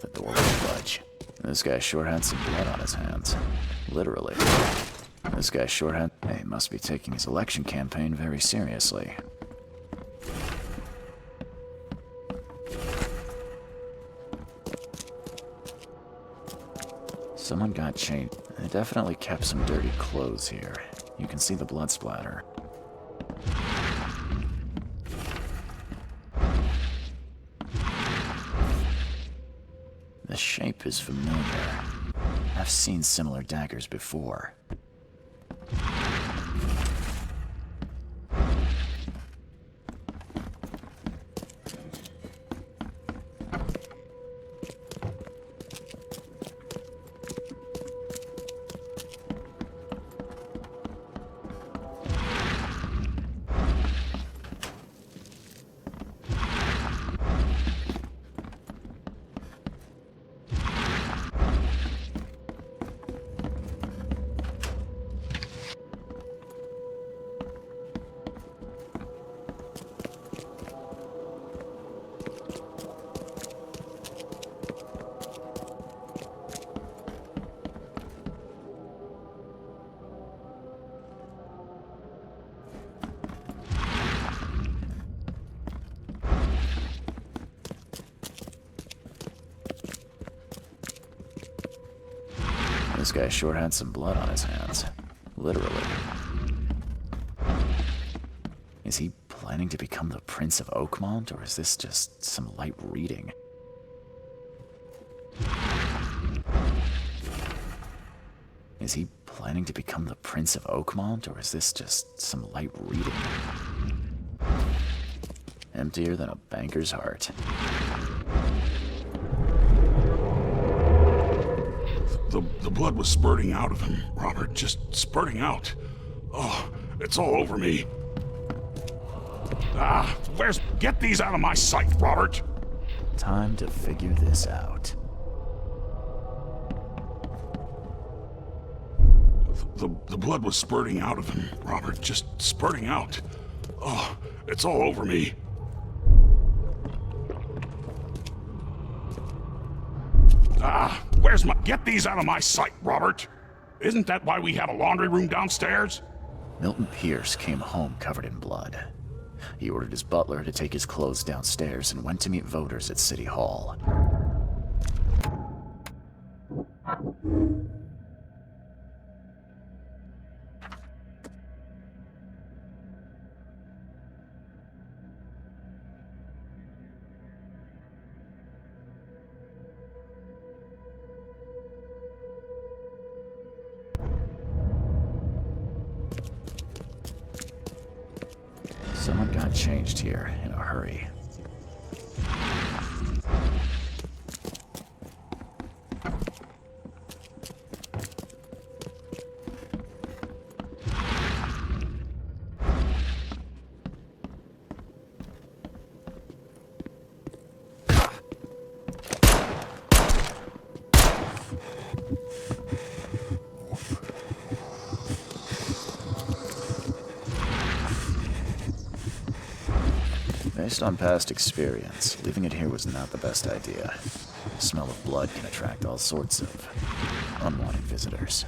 The door won't budge. This guy sure had some blood on his hands. Literally. This guy sure had... He must be taking his election campaign very seriously. Someone got changed. They definitely kept some dirty clothes here. You can see the blood splatter. The shape is familiar. I've seen similar daggers before. This guy sure had some blood on his hands. Literally. Is he planning to become the Prince of Oakmont, or is this just some light reading? Is he planning to become the Prince of Oakmont, or is this just some light reading? Emptier than a banker's heart. The blood was spurting out of him, Robert. Just spurting out. Oh, it's all over me. Get these out of my sight, Robert! Time to figure this out. The blood was spurting out of him, Robert. Just spurting out. Oh, it's all over me. Get these out of my sight, Robert! Isn't that why we have a laundry room downstairs? Milton Pierce came home covered in blood. He ordered his butler to take his clothes downstairs and went to meet voters at City Hall. Someone got changed here in a hurry. Based on past experience, leaving it here was not the best idea. The smell of blood can attract all sorts of unwanted visitors.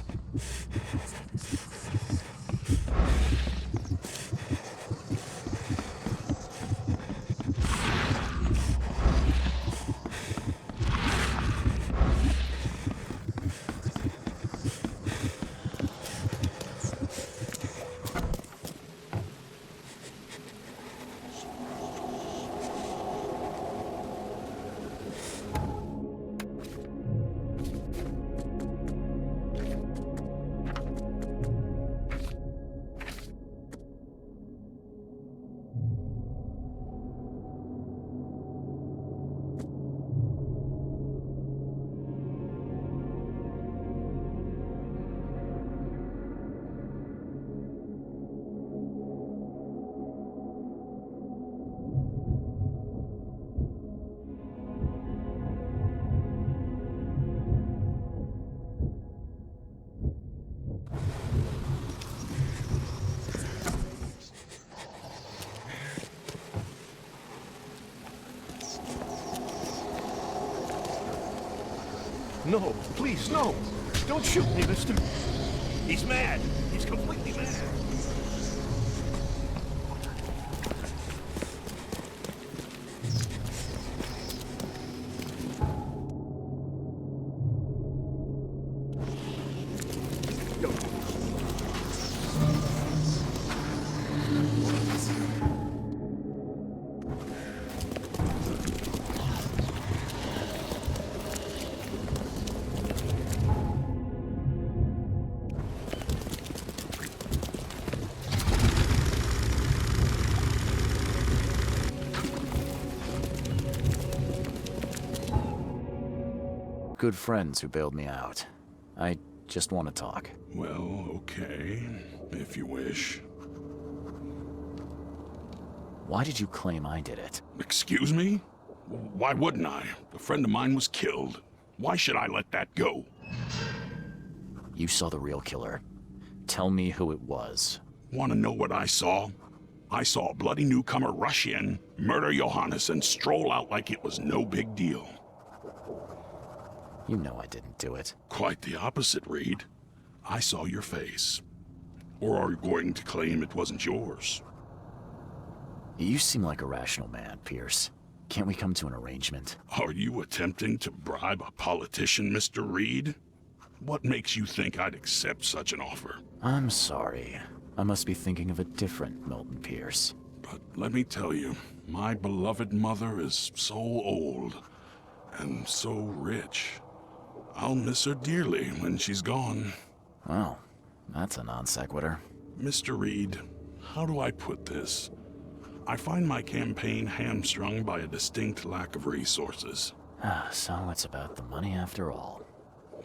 No, please, no! Don't shoot me, mister! He's mad! He's completely mad! Good friends who bailed me out. I just want to talk. Well, okay, if you wish. Why did you claim I did it? Excuse me? Why wouldn't I? A friend of mine was killed. Why should I let that go? You saw the real killer. Tell me who it was. Want to know what I saw? I saw a bloody newcomer rush in, murder Johannes, and stroll out like it was no big deal. You know I didn't do it. Quite the opposite, Reed. I saw your face. Or are you going to claim it wasn't yours? You seem like a rational man, Pierce. Can't we come to an arrangement? Are you attempting to bribe a politician, Mr. Reed? What makes you think I'd accept such an offer? I'm sorry. I must be thinking of a different Milton Pierce. But let me tell you, my beloved mother is so old and so rich. I'll miss her dearly when she's gone. Well, that's a non sequitur. Mr. Reed, how do I put this? I find my campaign hamstrung by a distinct lack of resources. So it's about the money after all.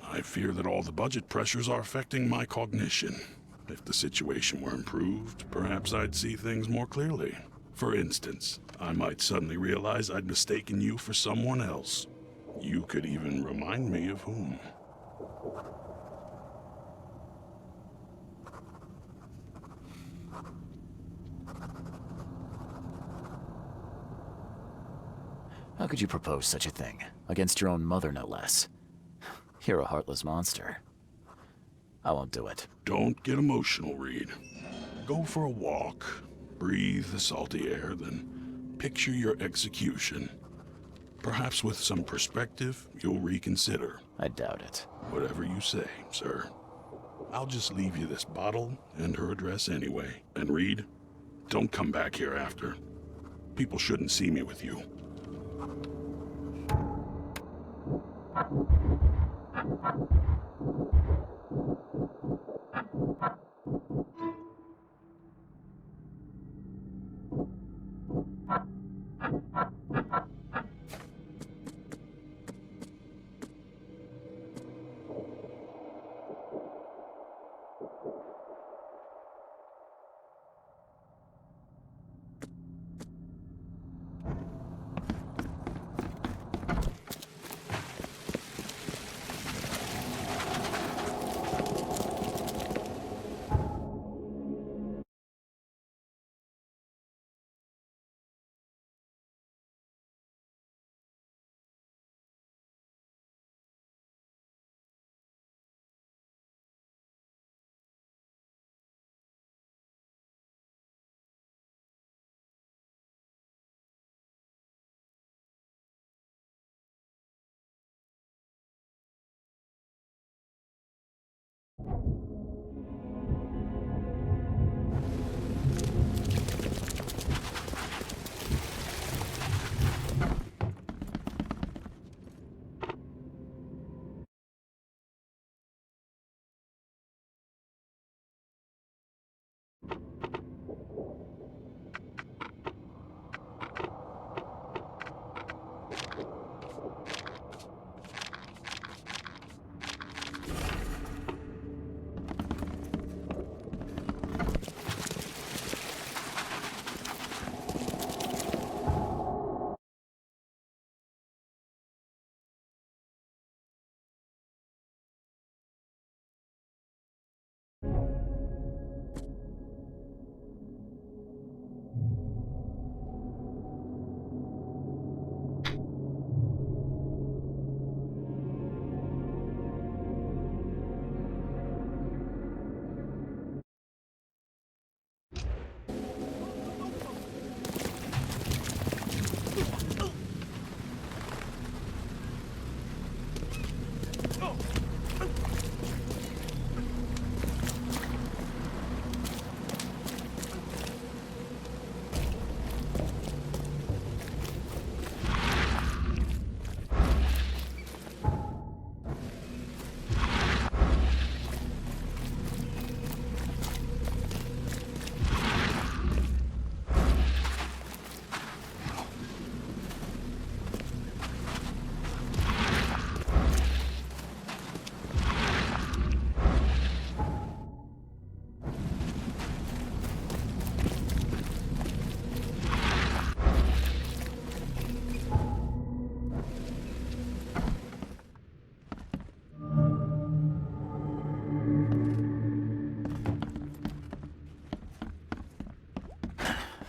I fear that all the budget pressures are affecting my cognition. If the situation were improved, perhaps I'd see things more clearly. For instance, I might suddenly realize I'd mistaken you for someone else. You could even remind me of whom. How could you propose such a thing? Against your own mother, no less. You're a heartless monster. I won't do it. Don't get emotional, Reed. Go for a walk, breathe the salty air, then picture your execution. Perhaps with some perspective, you'll reconsider. I doubt it. Whatever you say, sir. I'll just leave you this bottle and her address anyway. And Reed, don't come back here after. People shouldn't see me with you.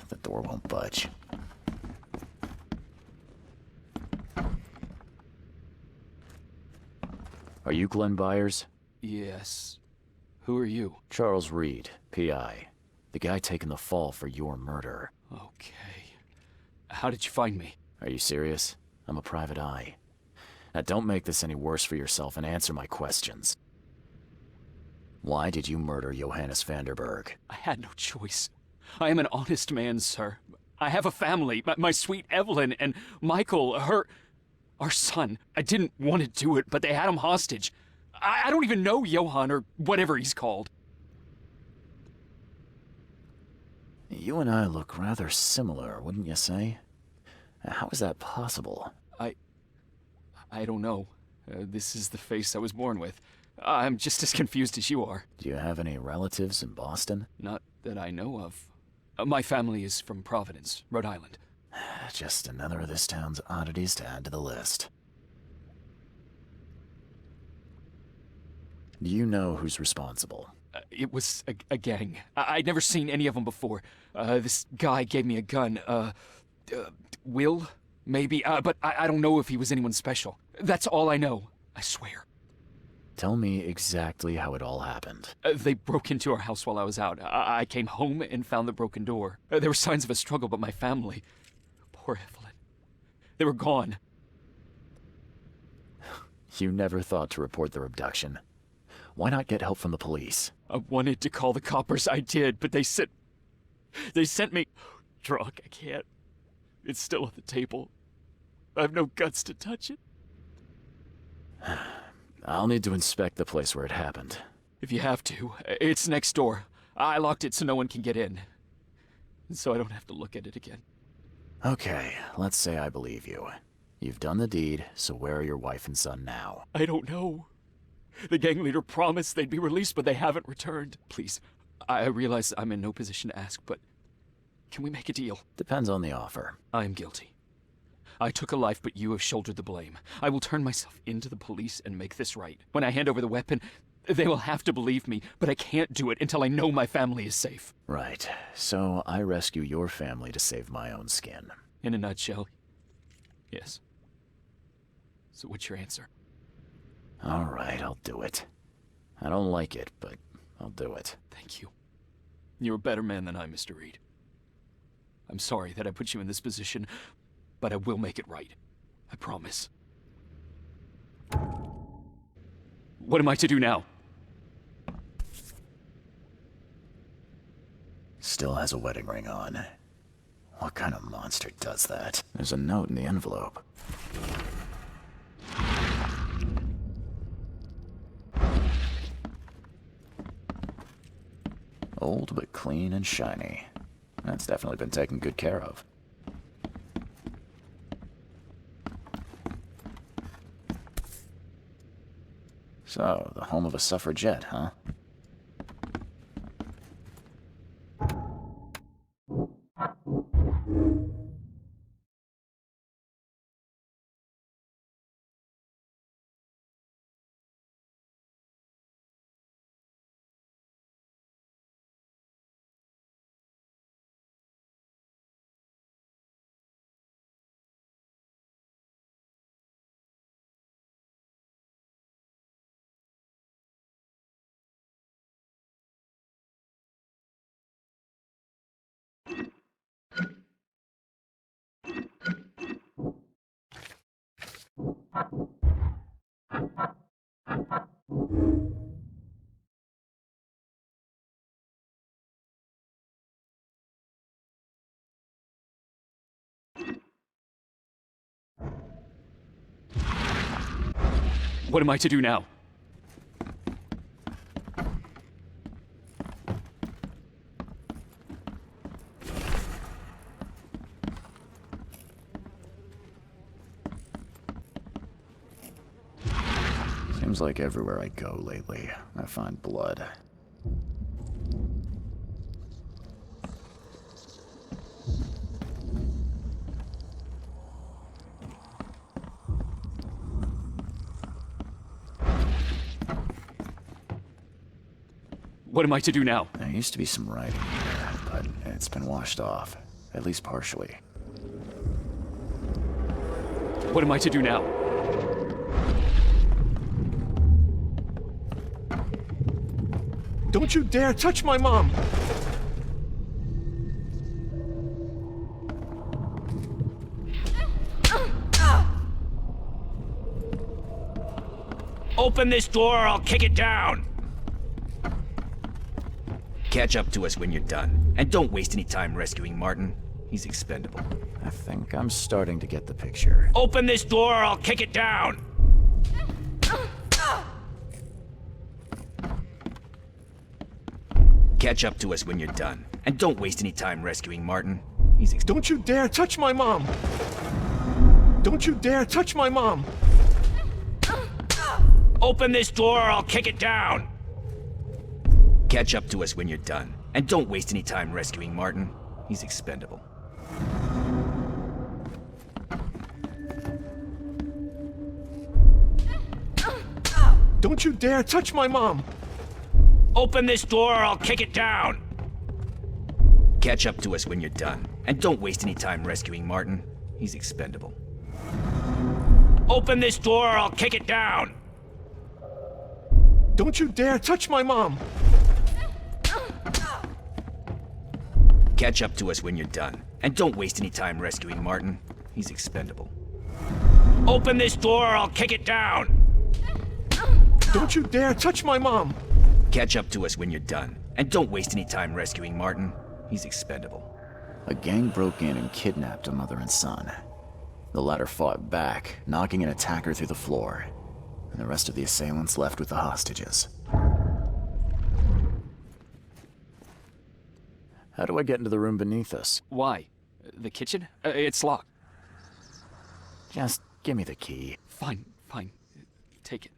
The door won't budge. Are you Glenn Byers? Yes. Who are you? Charles Reed, P.I. The guy taking the fall for your murder. Okay. How did you find me? Are you serious? I'm a private eye. Now don't make this any worse for yourself and answer my questions. Why did you murder Johannes Vanderberg? I had no choice. I am an honest man, sir. I have a family. My sweet Evelyn and Michael, our son. I didn't want to do it, but they had him hostage. I don't even know Johann or whatever he's called. You and I look rather similar, wouldn't you say? How is that possible? I don't know. This is the face I was born with. I'm just as confused as you are. Do you have any relatives in Boston? Not that I know of. My family is from Providence, Rhode Island. Just another of this town's oddities to add to the list. Do you know who's responsible? It was a gang. I'd never seen any of them before. This guy gave me a gun. Will? Maybe. But I don't know if he was anyone special. That's all I know. I swear. Tell me exactly how it all happened. They broke into our house while I was out. I came home and found the broken door. There were signs of a struggle, but my family... Poor Evelyn. They were gone. You never thought to report their abduction. Why not get help from the police? I wanted to call the coppers. I did, but they sent me... Drunk, I can't. It's still on the table. I have no guts to touch it. I'll need to inspect the place where it happened. If you have to. It's next door. I locked it so no one can get in. So I don't have to look at it again. Okay, let's say I believe you. You've done the deed, so where are your wife and son now? I don't know. The gang leader promised they'd be released, but they haven't returned. Please, I realize I'm in no position to ask, but can we make a deal? Depends on the offer. I am guilty. I took a life, but you have shouldered the blame. I will turn myself into the police and make this right. When I hand over the weapon, they will have to believe me, but I can't do it until I know my family is safe. Right. So I rescue your family to save my own skin. In a nutshell, yes. So what's your answer? All right, I'll do it. I don't like it, but I'll do it. Thank you. You're a better man than I, Mr. Reed. I'm sorry that I put you in this position, but I will make it right. I promise. What am I to do now? Still has a wedding ring on. What kind of monster does that? There's a note in the envelope. Old but clean and shiny. That's definitely been taken good care of. So, the home of a suffragette, huh? What am I to do now? Seems like everywhere I go lately, I find blood. What am I to do now? There used to be some writing here, but it's been washed off. At least partially. What am I to do now? Don't you dare touch my mom! Open this door or I'll kick it down! Catch up to us when you're done. And don't waste any time rescuing Martin. He's expendable. I think I'm starting to get the picture. Open this door or I'll kick it down! Catch up to us when you're done. And don't waste any time rescuing Martin. He's Don't you dare touch my mom! Don't you dare touch my mom! Open this door or I'll kick it down! Catch up to us when you're done. And don't waste any time rescuing Martin. He's expendable. Don't you dare touch my mom! Open this door or I'll kick it down! Catch up to us when you're done. And don't waste any time rescuing Martin. He's expendable. Open this door or I'll kick it down! Don't you dare touch my mom! Catch up to us when you're done. And don't waste any time rescuing Martin. He's expendable. Open this door or I'll kick it down! Don't you dare touch my mom! Catch up to us when you're done. And don't waste any time rescuing Martin. He's expendable. A gang broke in and kidnapped a mother and son. The latter fought back, knocking an attacker through the floor. And the rest of the assailants left with the hostages. How do I get into the room beneath us? Why? The kitchen? It's locked. Just give me the key. Fine, fine. Take it.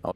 Oh.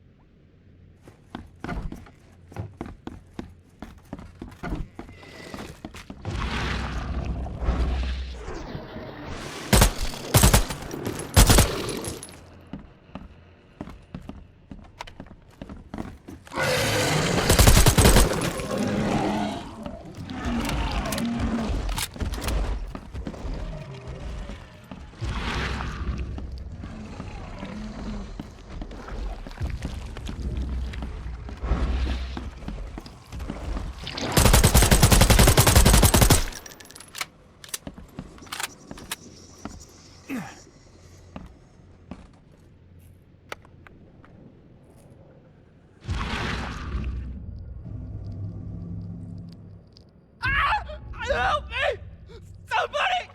Help me! Somebody!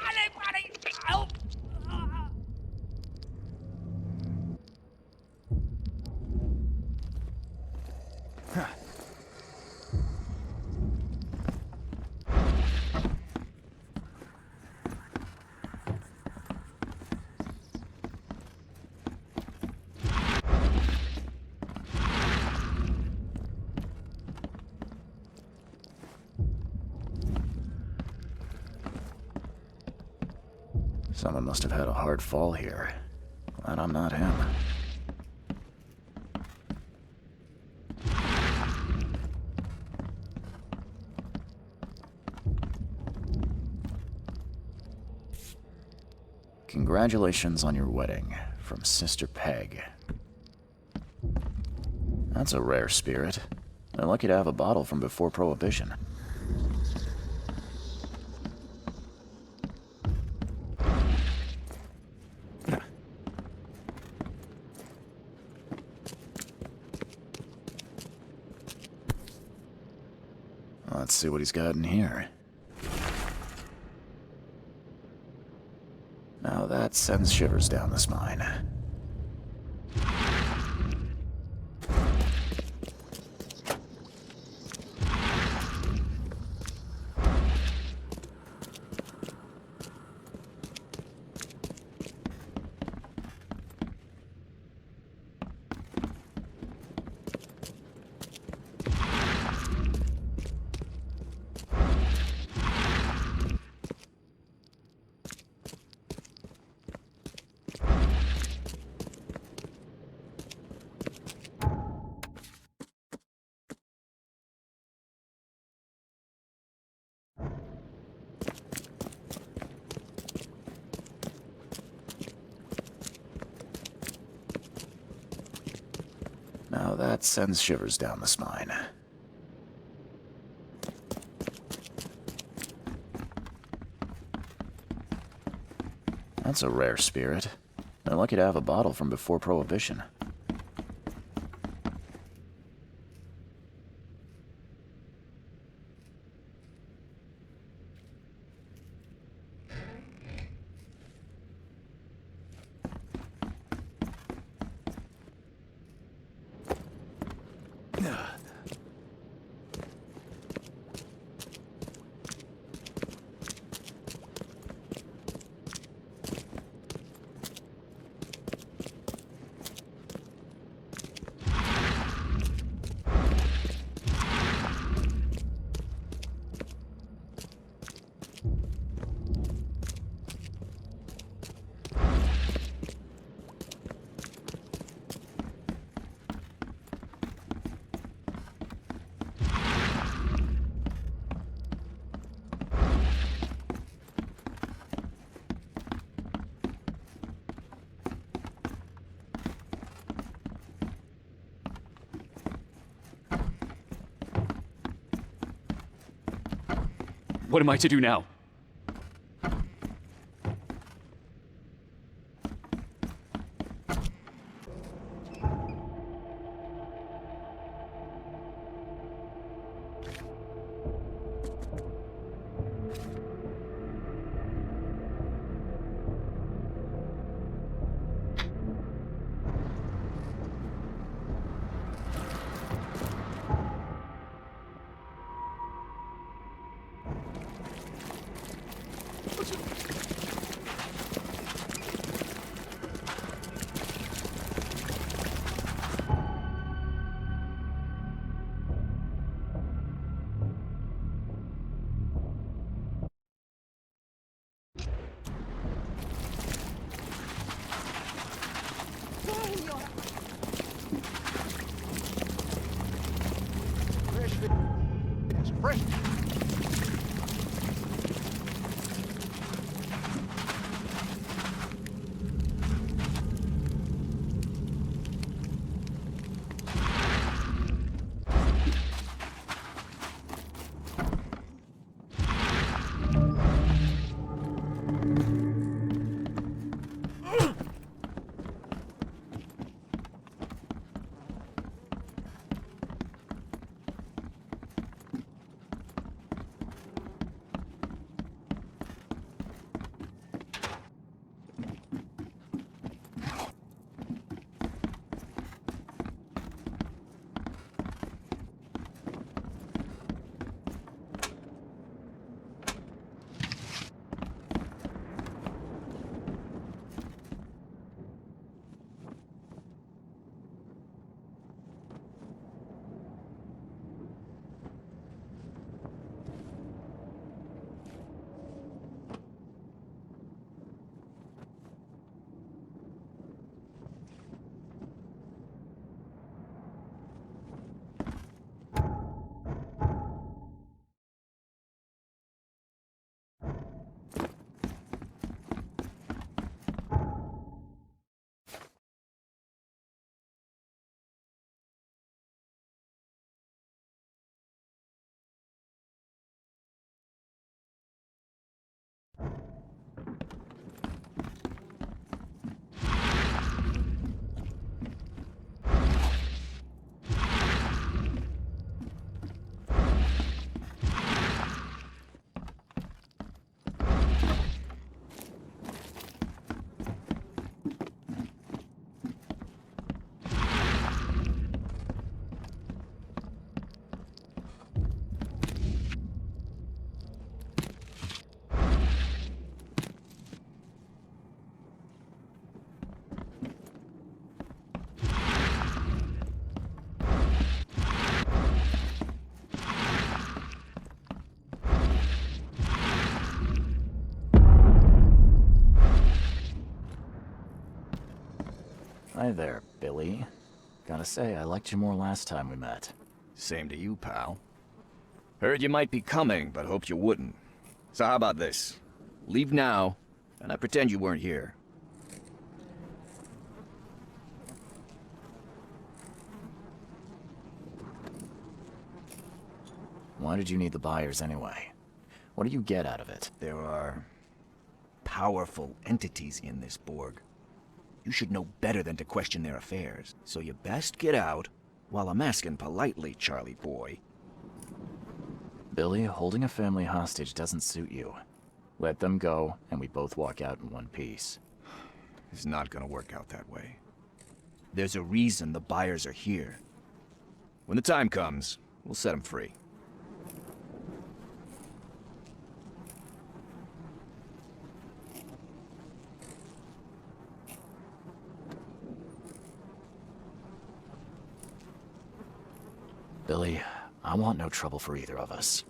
Anybody! Help! Someone must have had a hard fall here. Glad I'm not him. Congratulations on your wedding, from Sister Peg. That's a rare spirit. They're lucky to have a bottle from before Prohibition. Let's see what he's got in here. Now that sends shivers down the spine. Now that sends shivers down the spine. That's a rare spirit. They're lucky to have a bottle from before Prohibition. What am I to do now? Hi there, Billy. Gotta say, I liked you more last time we met. Same to you, pal. Heard you might be coming, but hoped you wouldn't. So how about this? Leave now, and I pretend you weren't here. Why did you need the buyers anyway? What do you get out of it? There are powerful entities in this Borg. You should know better than to question their affairs, so you best get out while I'm asking politely, Charlie boy. Billy, holding a family hostage doesn't suit you. Let them go, and we both walk out in one piece. It's not gonna work out that way. There's a reason the buyers are here. When the time comes, we'll set them free. Billy, I want no trouble for either of us.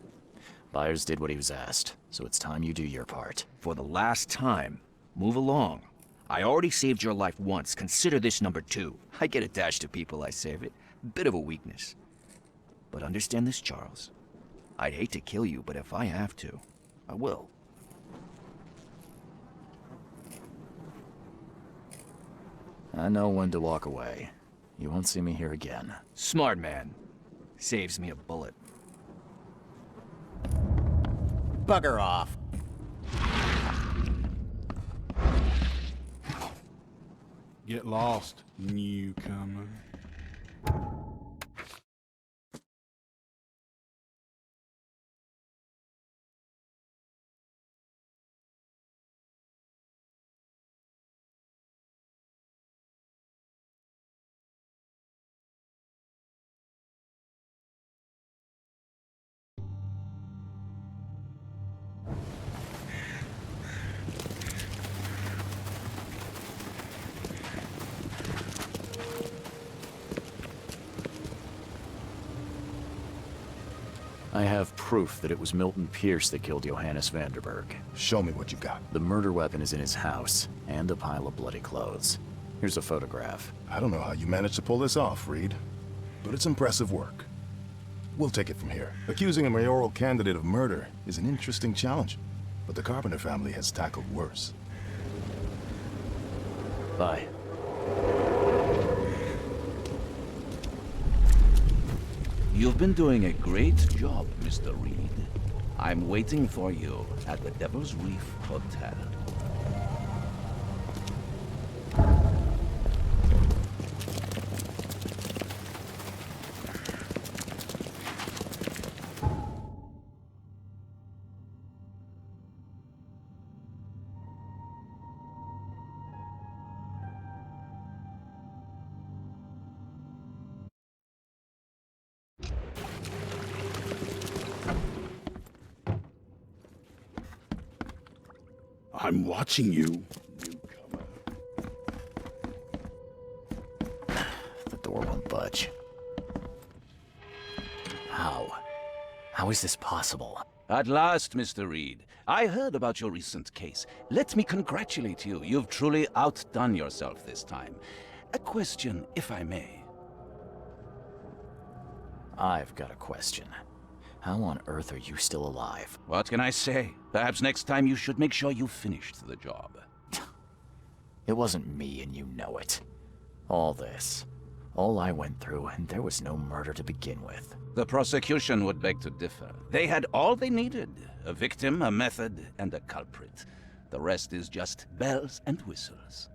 Byers did what he was asked, so it's time you do your part. For the last time, move along. I already saved your life once. Consider this number 2. I get attached to people I save it. Bit of a weakness. But understand this, Charles. I'd hate to kill you, but if I have to, I will. I know when to walk away. You won't see me here again. Smart man. Saves me a bullet. Bugger off. Get lost, newcomer. I have proof that it was Milton Pierce that killed Johannes Vanderberg. Show me what you got. The murder weapon is in his house, and a pile of bloody clothes. Here's a photograph. I don't know how you managed to pull this off, Reed, but it's impressive work. We'll take it from here. Accusing a mayoral candidate of murder is an interesting challenge, but the Carpenter family has tackled worse. Bye. You've been doing a great job, Mr. Reed. I'm waiting for you at the Devil's Reef Hotel. I'm watching you. The door won't budge. How? How is this possible? At last, Mr. Reed. I heard about your recent case. Let me congratulate you. You've truly outdone yourself this time. A question, if I may. I've got a question. How on earth are you still alive? What can I say? Perhaps next time you should make sure you finished the job. It wasn't me, and you know it. All this. All I went through, and there was no murder to begin with. The prosecution would beg to differ. They had all they needed. A victim, a method, and a culprit. The rest is just bells and whistles.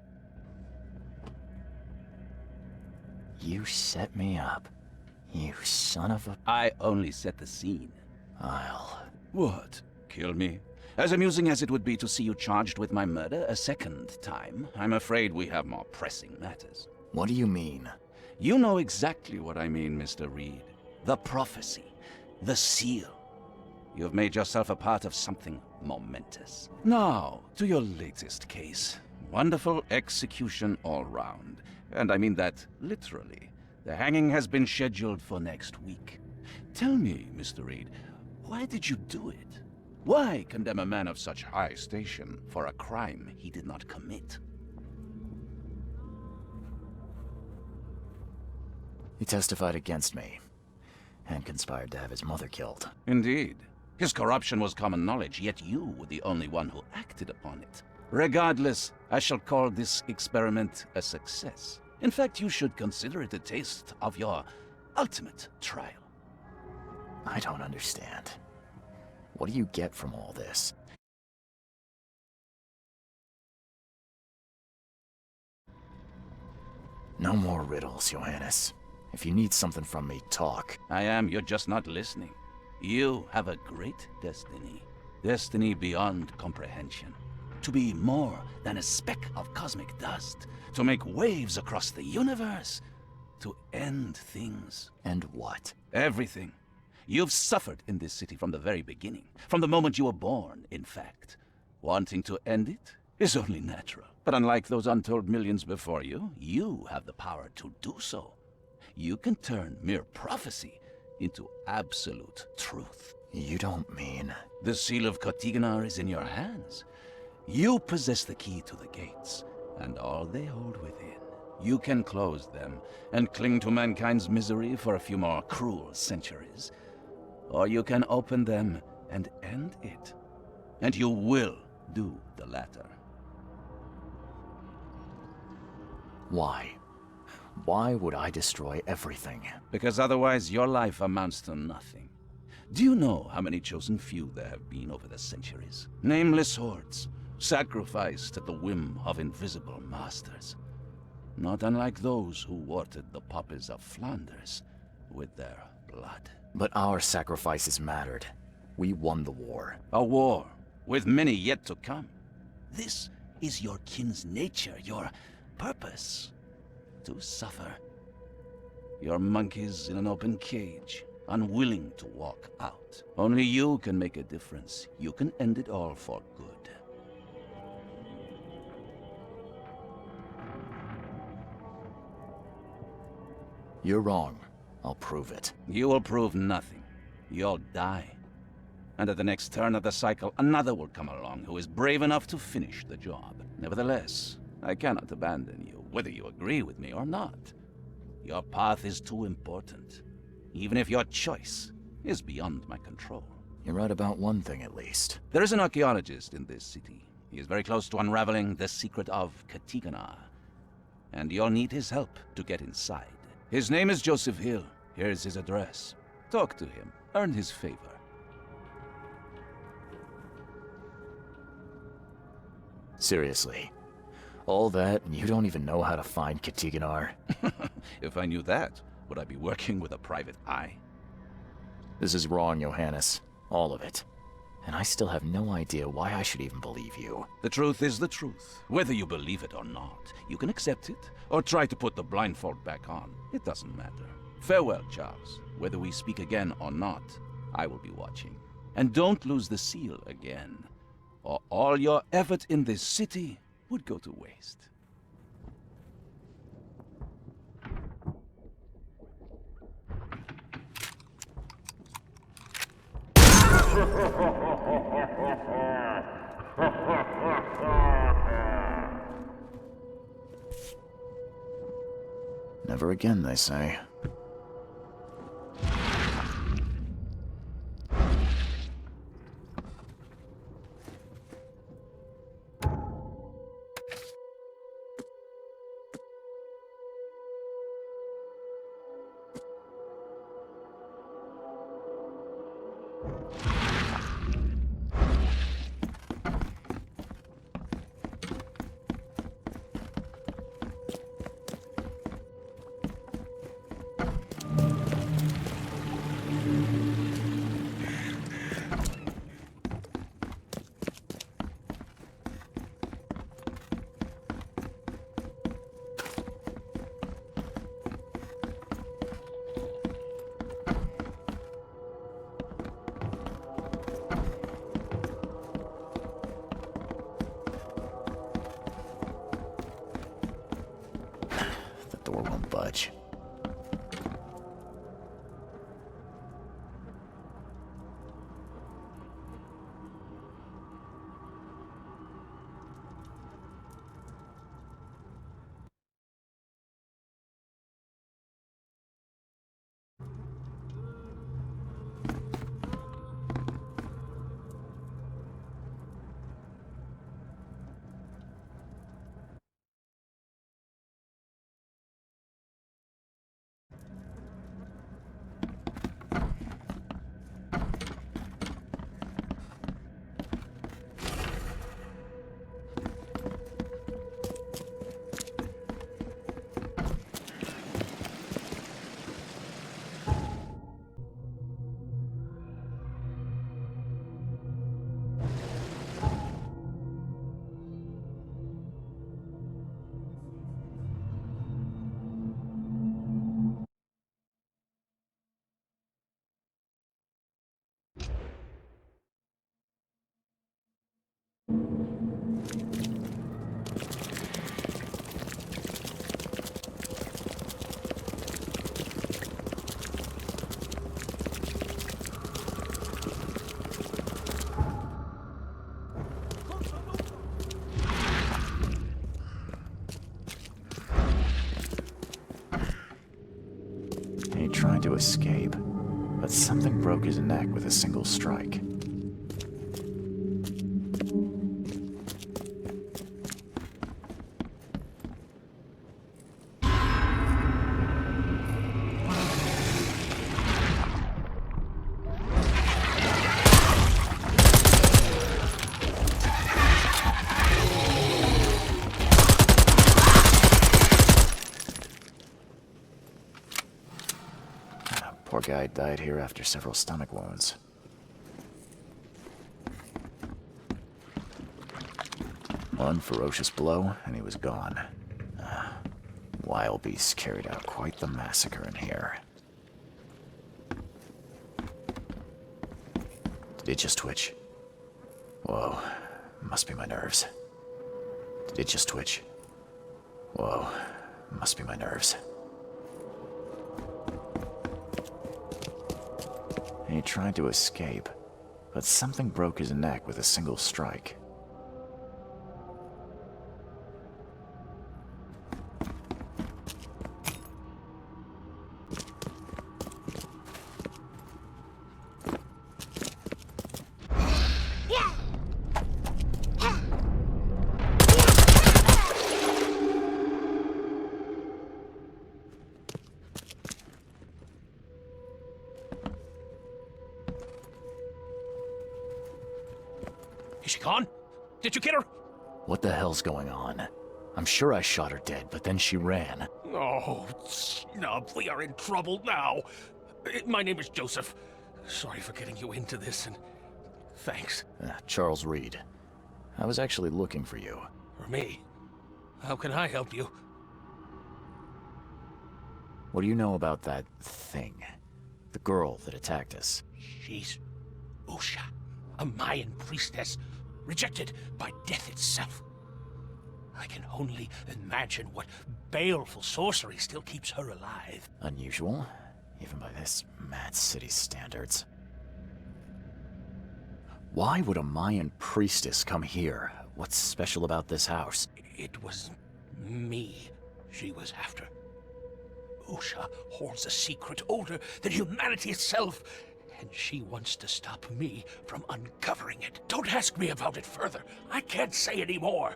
You set me up. You son of a... I only set the scene. I'll... What? Kill me? As amusing as it would be to see you charged with my murder a second time, I'm afraid we have more pressing matters. What do you mean? You know exactly what I mean, Mr. Reed. The prophecy. The seal. You've made yourself a part of something momentous. Now, to your latest case. Wonderful execution all round. And I mean that literally. The hanging has been scheduled for next week. Tell me, Mr. Reed, why did you do it? Why condemn a man of such high station for a crime he did not commit? He testified against me, and conspired to have his mother killed. Indeed. His corruption was common knowledge, yet you were the only one who acted upon it. Regardless, I shall call this experiment a success. In fact, you should consider it a taste of your ultimate trial. I don't understand. What do you get from all this? No more riddles, Johannes. If you need something from me, talk. I am, you're just not listening. You have a great destiny. Destiny beyond comprehension. To be more than a speck of cosmic dust. To make waves across the universe. To end things. And what? Everything. You've suffered in this city from the very beginning. From the moment you were born, in fact. Wanting to end it is only natural. But unlike those untold millions before you, you have the power to do so. You can turn mere prophecy into absolute truth. You don't mean... The seal of Kotiganar is in your hands. You possess the key to the gates, and all they hold within. You can close them, and cling to mankind's misery for a few more cruel centuries. Or you can open them and end it. And you will do the latter. Why? Why would I destroy everything? Because otherwise your life amounts to nothing. Do you know how many chosen few there have been over the centuries? Nameless hordes, sacrificed at the whim of invisible masters. Not unlike those who watered the poppies of Flanders with their blood. But our sacrifices mattered. We won the war. A war, with many yet to come. This is your kin's nature, your purpose. To suffer. You're monkeys in an open cage, unwilling to walk out. Only you can make a difference. You can end it all for good. You're wrong. I'll prove it. You will prove nothing. You'll die. And at the next turn of the cycle, another will come along who is brave enough to finish the job. Nevertheless, I cannot abandon you, whether you agree with me or not. Your path is too important, even if your choice is beyond my control. You're right about one thing, at least. There is an archaeologist in this city. He is very close to unraveling the secret of Kotiganar, and you'll need his help to get inside. His name is Joseph Hill. Here's his address. Talk to him. Earn his favor. Seriously. All that, and you don't even know how to find Kotiganar? If I knew that, would I be working with a private eye? This is wrong, Johannes. All of it. And I still have no idea why I should even believe you. The truth is the truth, whether you believe it or not. You can accept it, or try to put the blindfold back on. It doesn't matter. Farewell, Charles. Whether we speak again or not, I will be watching. And don't lose the seal again, or all your effort in this city would go to waste. Never again, they say. The door won't budge. He tried to escape, but something broke his neck with a single strike. Poor guy died here after several stomach wounds. One ferocious blow, and he was gone. Wild beasts carried out quite the massacre in here. Did it just twitch? Whoa, must be my nerves. Did it just twitch? Whoa, must be my nerves. He tried to escape, but something broke his neck with a single strike. Is she gone? Did you get her? What the hell's going on? I'm sure I shot her dead, but then she ran. Oh, snub, we are in trouble now. My name is Joseph. Sorry for getting you into this, and thanks. Charles Reed. I was actually looking for you. For me? How can I help you? What do you know about that thing? The girl that attacked us? She's Usha, a Mayan priestess, rejected by death itself. I can only imagine what baleful sorcery still keeps her alive. Unusual, even by this mad city's standards. Why would a Mayan priestess come here? What's special about this house? It was me she was after. Usha holds a secret older than humanity itself, and she wants to stop me from uncovering it. Don't ask me about it further. I can't say any more.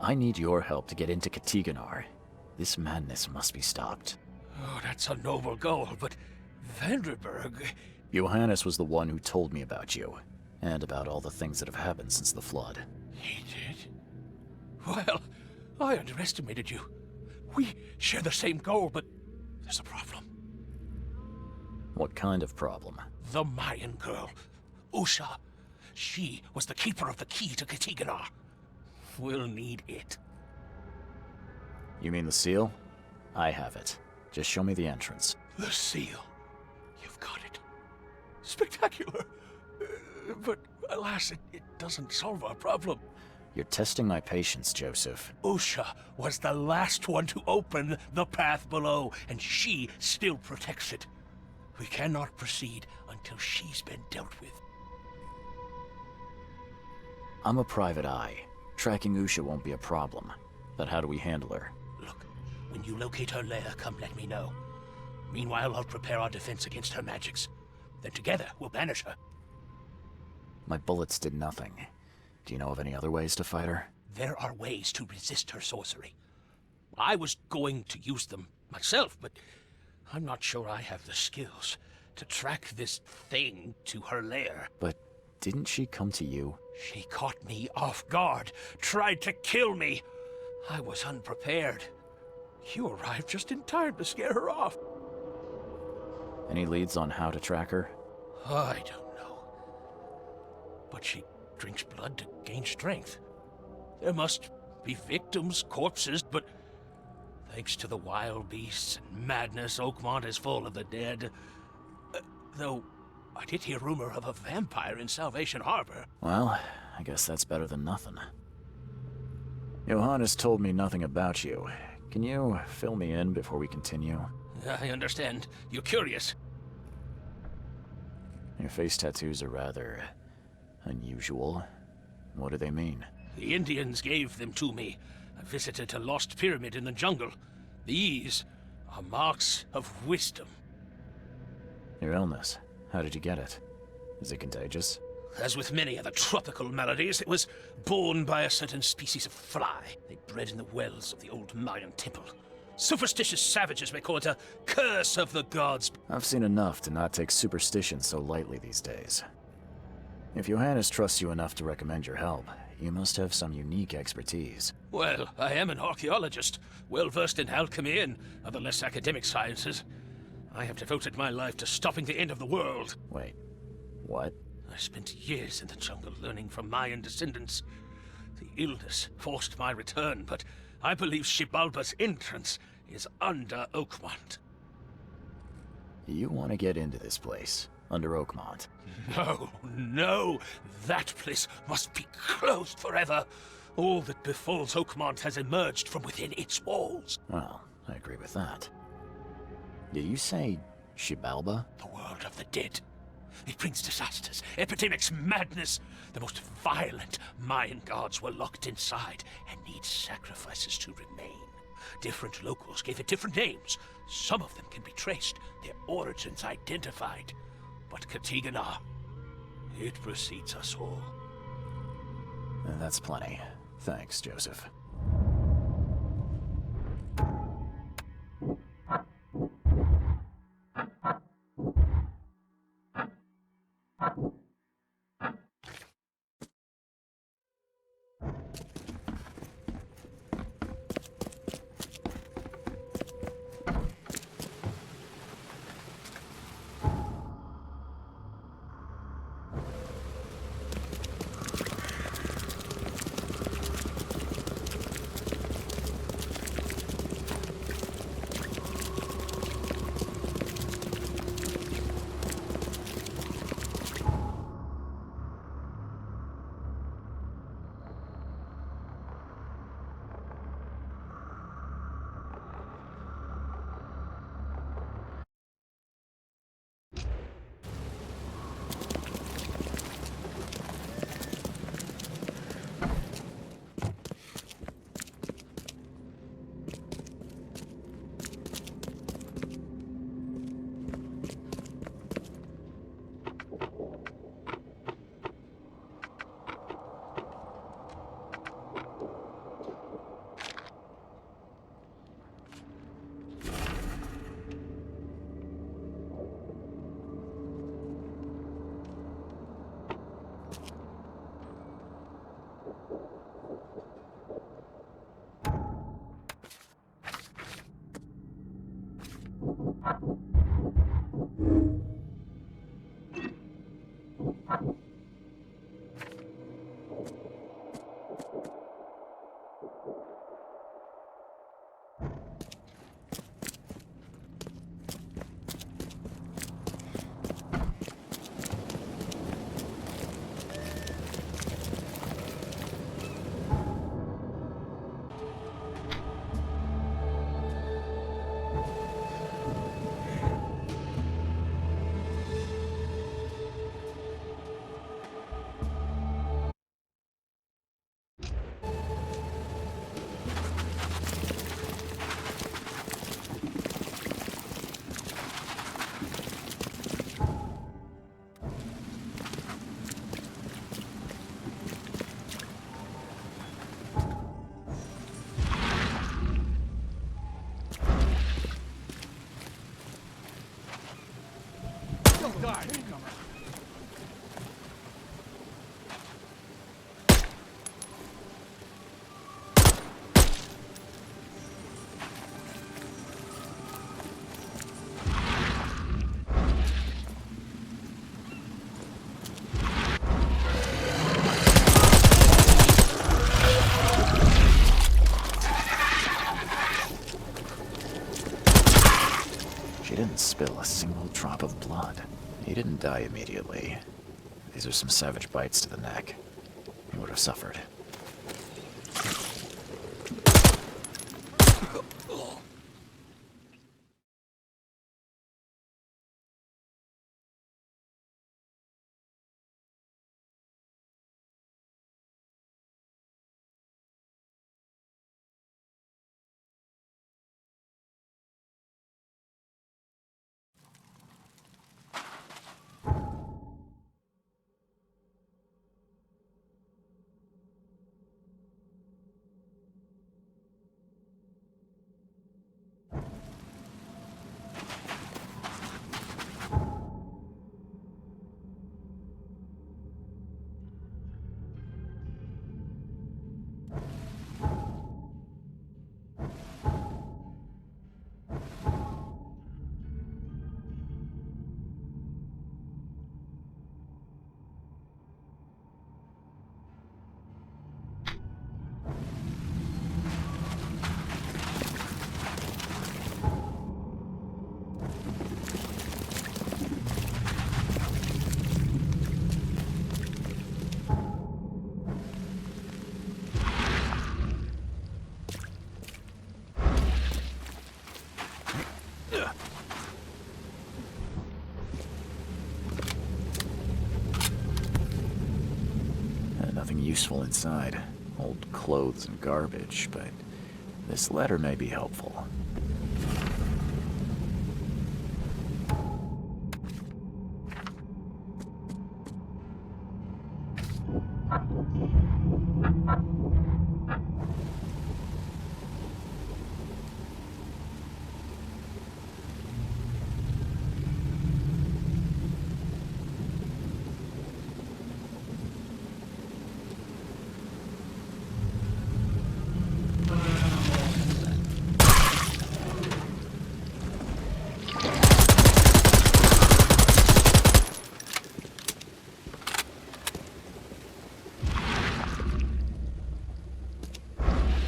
I need your help to get into Katiganar. This madness must be stopped. Oh, that's a noble goal, but Vanderberg... Johannes was the one who told me about you, and about all the things that have happened since the flood. He did? Well, I underestimated you. We share the same goal, but there's a problem. What kind of problem? The Mayan girl, Usha. She was the keeper of the key to Katiganar. We'll need it. You mean the seal? I have it. Just show me the entrance. The seal. You've got it. Spectacular. But alas, it doesn't solve our problem. You're testing my patience, Joseph. Usha was the last one to open the path below, and she still protects it. We cannot proceed until she's been dealt with. I'm a private eye. Tracking Usha won't be a problem. But how do we handle her? Look, when you locate her lair, come let me know. Meanwhile, I'll prepare our defense against her magics. Then together, we'll banish her. My bullets did nothing. Do you know of any other ways to fight her? There are ways to resist her sorcery. I was going to use them myself, but I'm not sure I have the skills to track this thing to her lair. But didn't she come to you? She caught me off guard, tried to kill me. I was unprepared. You arrived just in time to scare her off. Any leads on how to track her? I don't know. But she drinks blood to gain strength. There must be victims, corpses, but thanks to the wild beasts and madness, Oakmont is full of the dead. Though I did hear rumor of a vampire in Salvation Harbor. Well, I guess that's better than nothing. Johannes told me nothing about you. Can you fill me in before we continue? I understand. You're curious. Your face tattoos are rather unusual. What do they mean? The Indians gave them to me. I visited a lost pyramid in the jungle. These are marks of wisdom. Your illness, how did you get it? Is it contagious? As with many other tropical maladies, it was borne by a certain species of fly. They bred in the wells of the old Mayan temple. Superstitious savages may call it a curse of the gods. I've seen enough to not take superstition so lightly these days. If Johannes trusts you enough to recommend your help, you must have some unique expertise. Well, I am an archaeologist, well-versed in alchemy and other less academic sciences. I have devoted my life to stopping the end of the world. Wait, what? I spent years in the jungle learning from Mayan descendants. The illness forced my return, but I believe Xibalba's entrance is under Oakmont. You want to get into this place, under Oakmont? No, no! That place must be closed forever. All that befalls Oakmont has emerged from within its walls. Well, I agree with that. Did you say Xibalba? The world of the dead. It brings disasters, epidemics, madness. The most violent Mayan gods were locked inside and need sacrifices to remain. Different locals gave it different names. Some of them can be traced, their origins identified. But Katigana, it precedes us all. That's plenty. Thanks, Joseph. She didn't spill a single drop of blood. He didn't die immediately. These are some savage bites to the neck. He would have suffered. Nothing useful inside. Old clothes and garbage, but this letter may be helpful.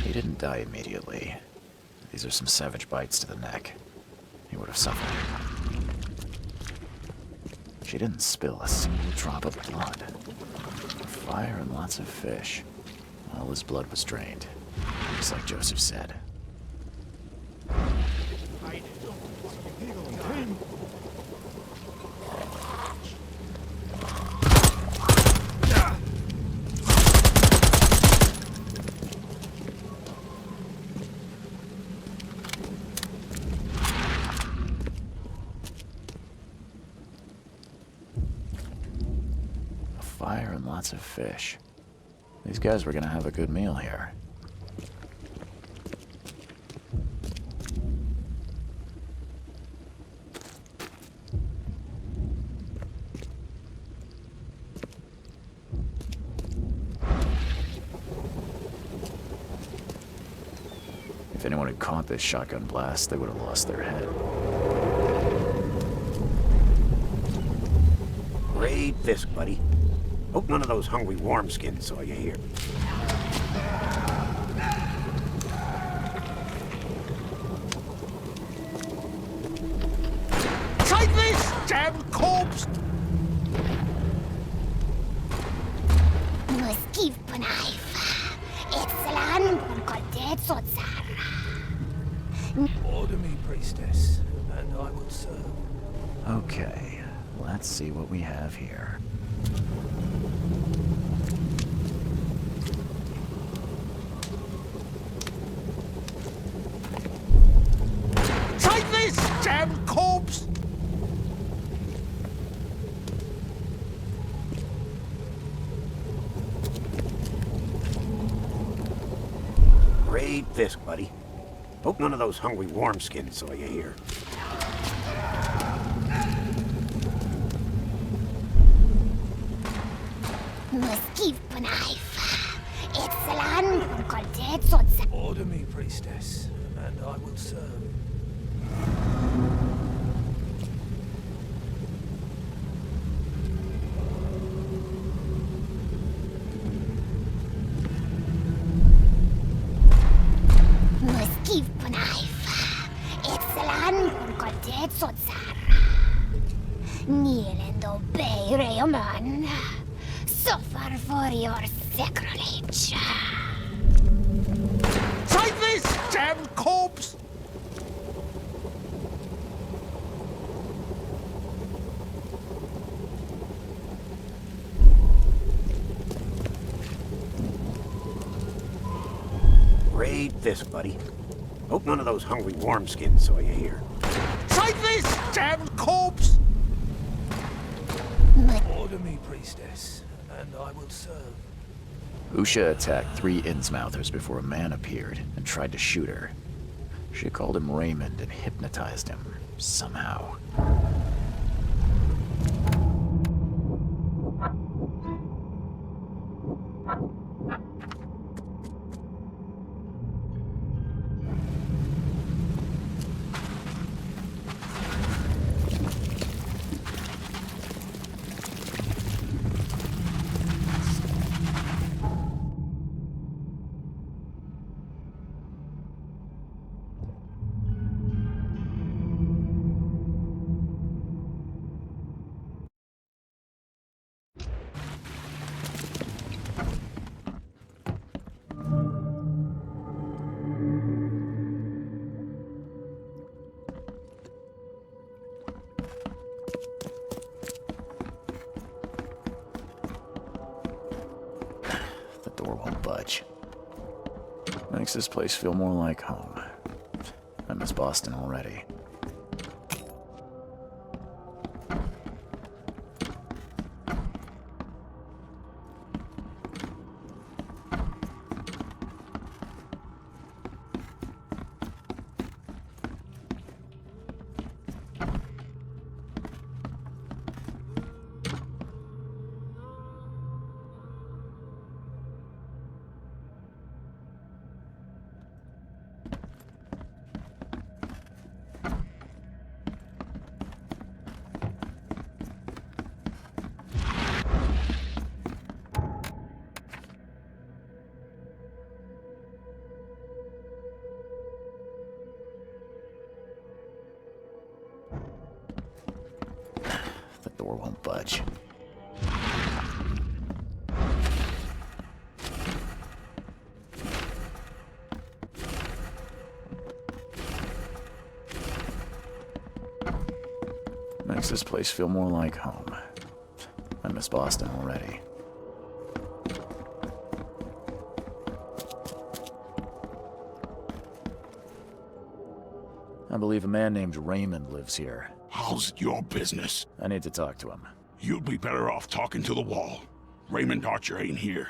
He didn't die immediately. These are some savage bites to the neck. He would have suffered. She didn't spill a single drop of blood. Fire and lots of fish. All his blood was drained, just like Joseph said. Fire and lots of fish. These guys were gonna have a good meal here. If anyone had caught this shotgun blast, they would have lost their head. Great fisk, buddy. Hope none of those hungry wormskins saw you here. Take this, damn corpse! Order me, priestess, and I will serve. Okay, let's see what we have here. Take this, damn corpse! Great fisk, buddy. Hope none of those hungry wormskins saw you here. Order me, priestess, and I will serve. Kneel and obey, Raymond. Suffer for your sacrilege. Take this, damn corpse! Read this, buddy. Hope none of those hungry wormskins saw you here. Take this, damn corpse! Order me, priestess, and I will serve. Usha attacked 3 Innsmouthers before a man appeared and tried to shoot her. She called him Raymond and hypnotized him, somehow. The door won't budge. Makes this place feel more like home. I miss Boston already. The door won't budge. Makes this place feel more like home. I miss Boston already. I believe a man named Raymond lives here. How's it your business? I need to talk to him. You'd be better off talking to the wall. Raymond Archer ain't here.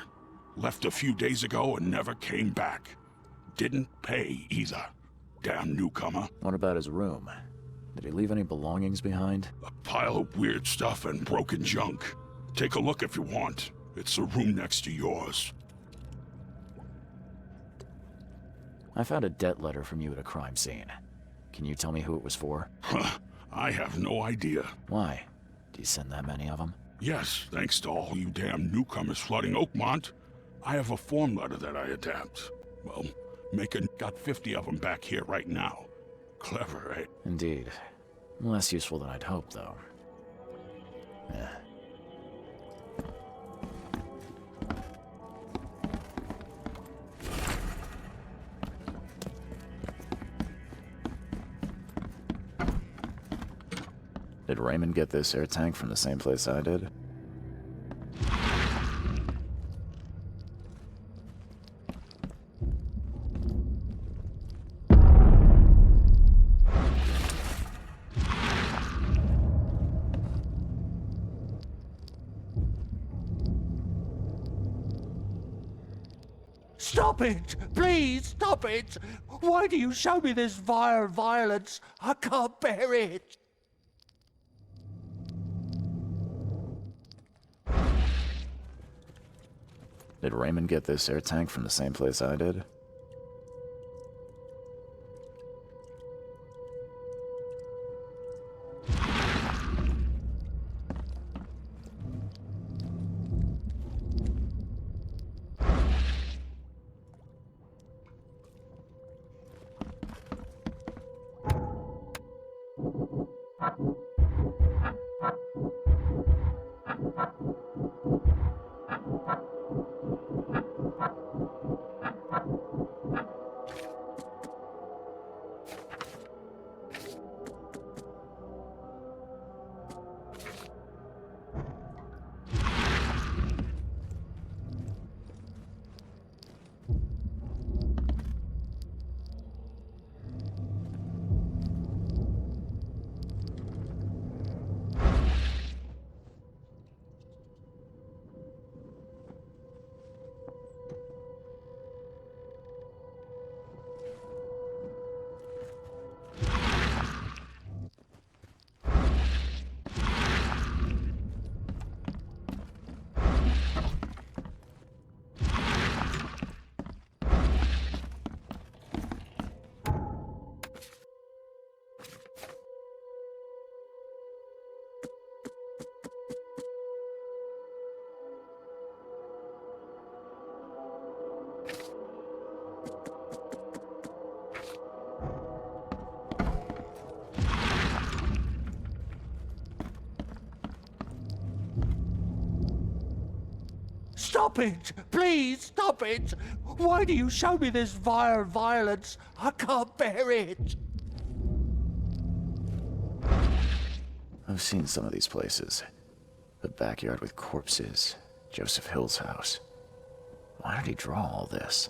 Left a few days ago and never came back. Didn't pay either. Damn newcomer. What about his room? Did he leave any belongings behind? A pile of weird stuff and broken junk. Take a look if you want. It's the room next to yours. I found a debt letter from you at a crime scene. Can you tell me who it was for? Huh. I have no idea. Why? Do you send that many of them? Yes, thanks to all you damn newcomers flooding Oakmont. I have a form letter that I adapt. Well, Macon got 50 of them back here right now. Clever, eh? Indeed. Less useful than I'd hoped, though. Eh. Did Raymond get this air tank from the same place I did? Stop it! Please, stop it! Why do you show me this vile violence? I can't bear it! Did Raymond get this air tank from the same place I did? Stop it! Please stop it! Why do you show me this vile violence? I can't bear it! I've seen some of these places. The backyard with corpses, Joseph Hill's house. Why did he draw all this?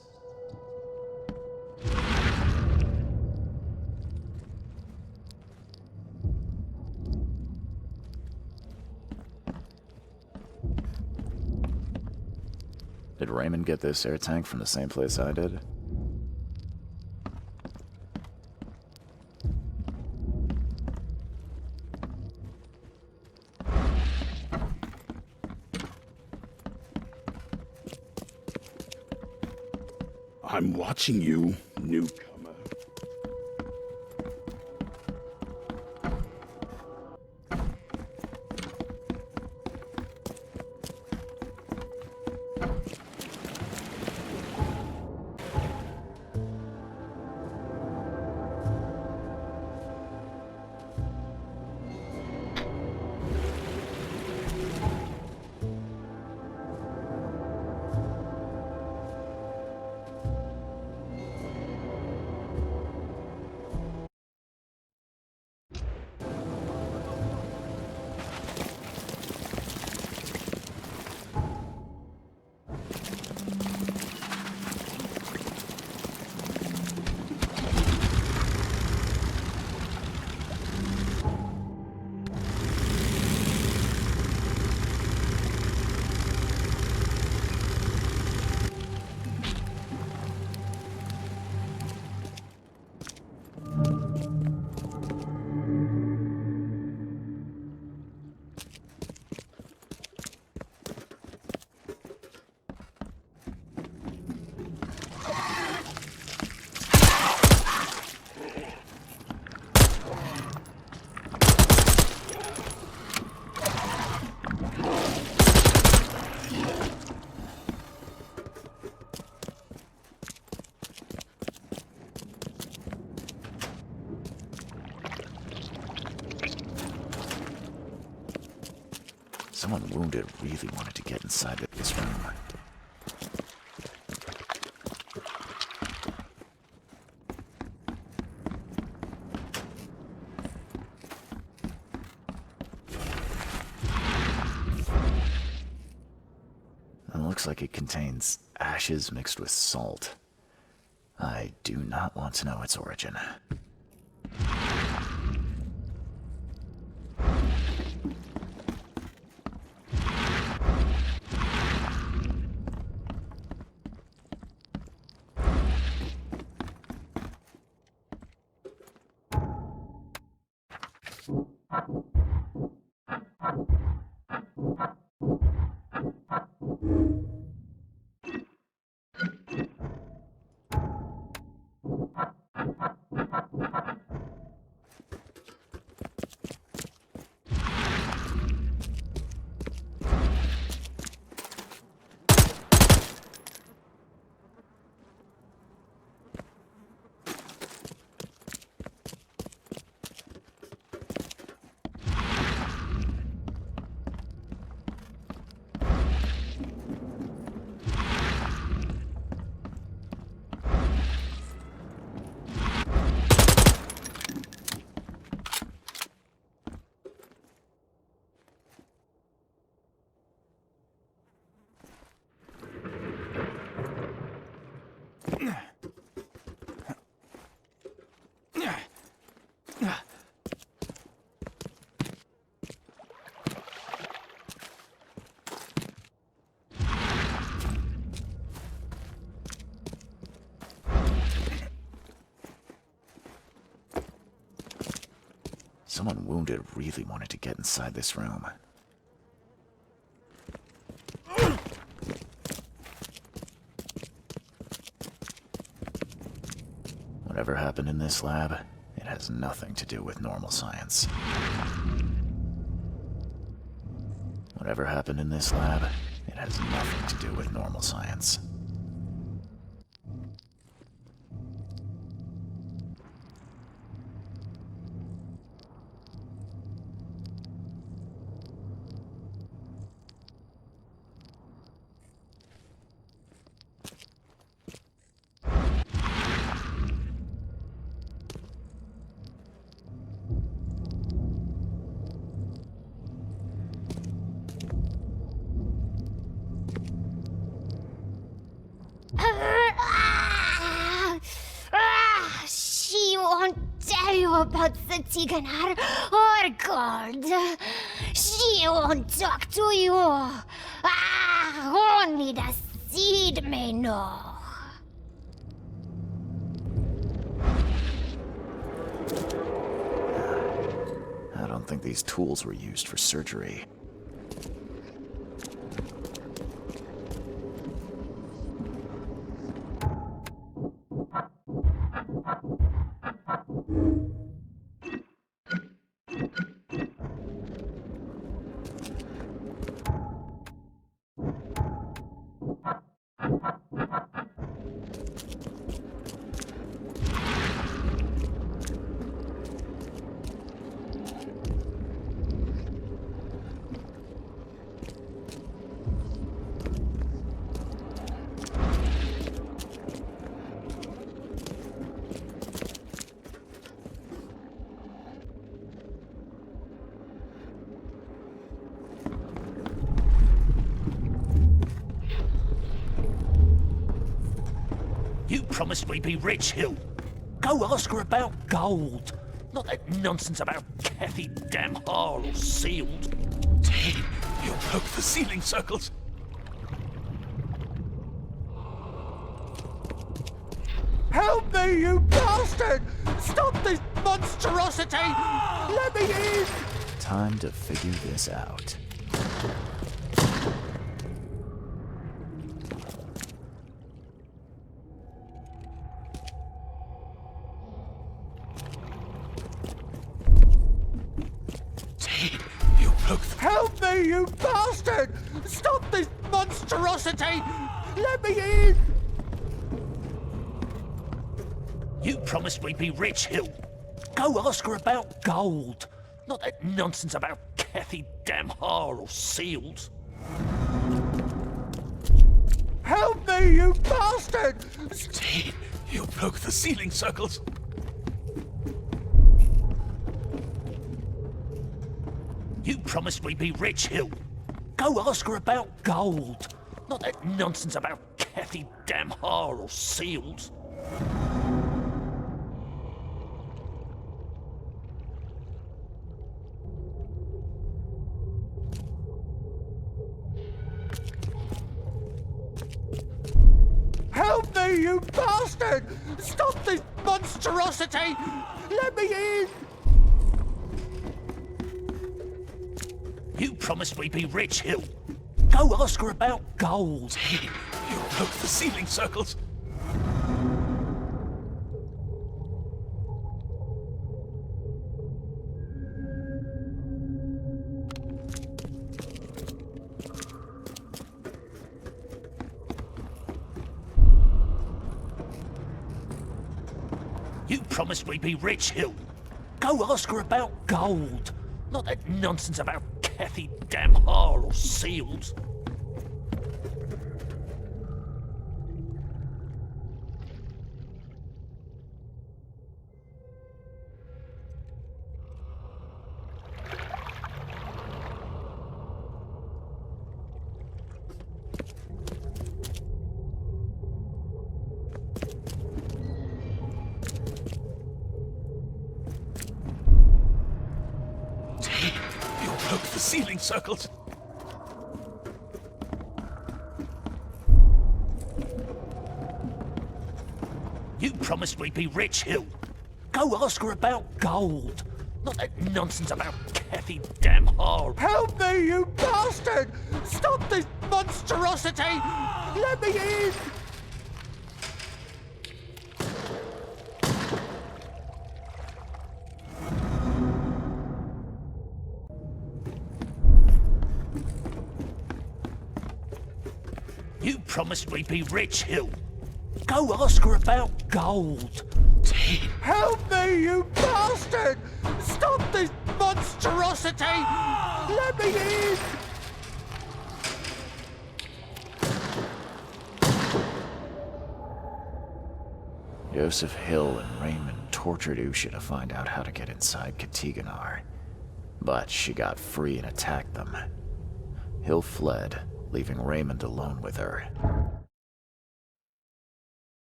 Did Raymond get this air tank from the same place I did? I'm watching you, newcomer. Someone wounded really wanted to get inside this room. It looks like it contains ashes mixed with salt. I do not want to know its origin. Someone wounded really wanted to get inside this room. Whatever happened in this lab, it has nothing to do with normal science. Whatever happened in this lab, it has nothing to do with normal science. know about Satiganar or gold. She won't talk to you. Only the seed may know. I don't think these tools were used for surgery. You promised we'd be rich, Hill. Go ask her about gold. Not that nonsense about Kathy Damhar or sealed. Ted, you broke the ceiling circles. Help me, you bastard! Stop this monstrosity! Let me in! Time to figure this out. Help me, you bastard! Stop this monstrosity! Let me in! You promised we'd be rich, Hill. Go ask her about gold. Not that nonsense about Kathy Damhar or sealed. Help me, you bastard! Ted, you broke the ceiling circles. You promised we'd be rich, Hill. Go ask her about gold. Not that nonsense about Kathy Damhar or sealed. Help me, you bastard! Stop this monstrosity! Let me in! You promised we'd be rich, Hill. Go ask her about gold. You broke the ceiling circles. You promised we'd be rich, Hill. Go ask her about gold. Not that nonsense about Kathy Damhar or sealed. The ceiling circles. You promised we'd be rich, Hill. Go ask her about gold. Not that nonsense about Kathy Damhar. Help me, you bastard! Stop this monstrosity! Let me in! You promised we'd be rich, Hill. Go ask her about gold. Help me, you bastard! Stop this monstrosity! Let me in! Joseph Hill and Raymond tortured Usha to find out how to get inside Katiganar. But she got free and attacked them. Hill fled, leaving Raymond alone with her.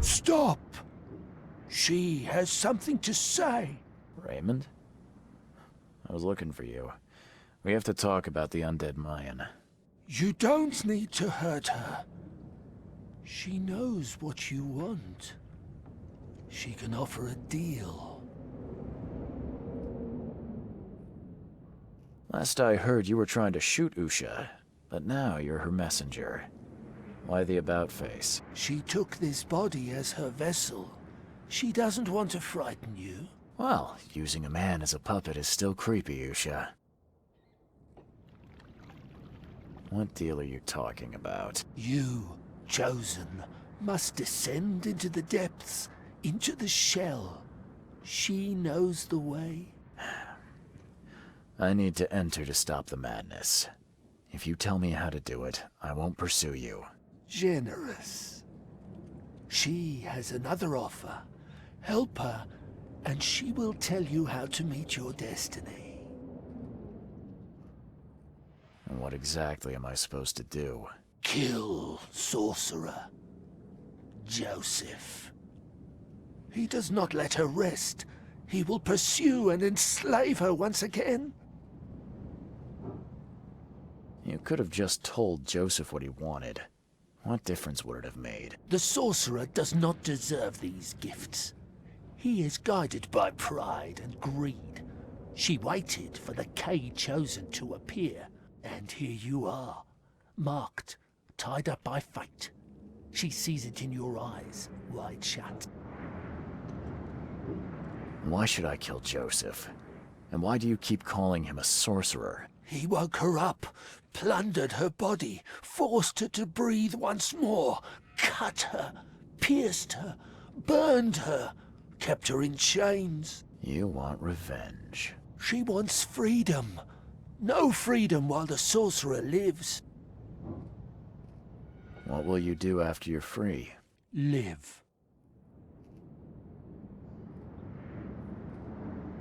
Stop! She has something to say. Raymond? I was looking for you. We have to talk about the undead Mayan. You don't need to hurt her. She knows what you want. She can offer a deal. Last I heard, you were trying to shoot Usha, but now you're her messenger. Why the about-face? She took this body as her vessel. She doesn't want to frighten you. Well, using a man as a puppet is still creepy, Usha. What deal are you talking about? You, chosen, must descend into the depths, into the shell. She knows the way. I need to enter to stop the madness. If you tell me how to do it, I won't pursue you. Generous. She has another offer. Help her, and she will tell you how to meet your destiny. And what exactly am I supposed to do? Kill sorcerer Joseph. He does not let her rest. He will pursue and enslave her once again. You could have just told Joseph what he wanted. What difference would it have made? The sorcerer does not deserve these gifts. He is guided by pride and greed. She waited for the K chosen to appear, and here you are, marked, tied up by fate. She sees it in your eyes, wide shut. Why should I kill Joseph? And why do you keep calling him a sorcerer? He woke her up, plundered her body, forced her to breathe once more, cut her, pierced her, burned her, kept her in chains. You want revenge. She wants freedom. No freedom while the sorcerer lives. What will you do after you're free? Live.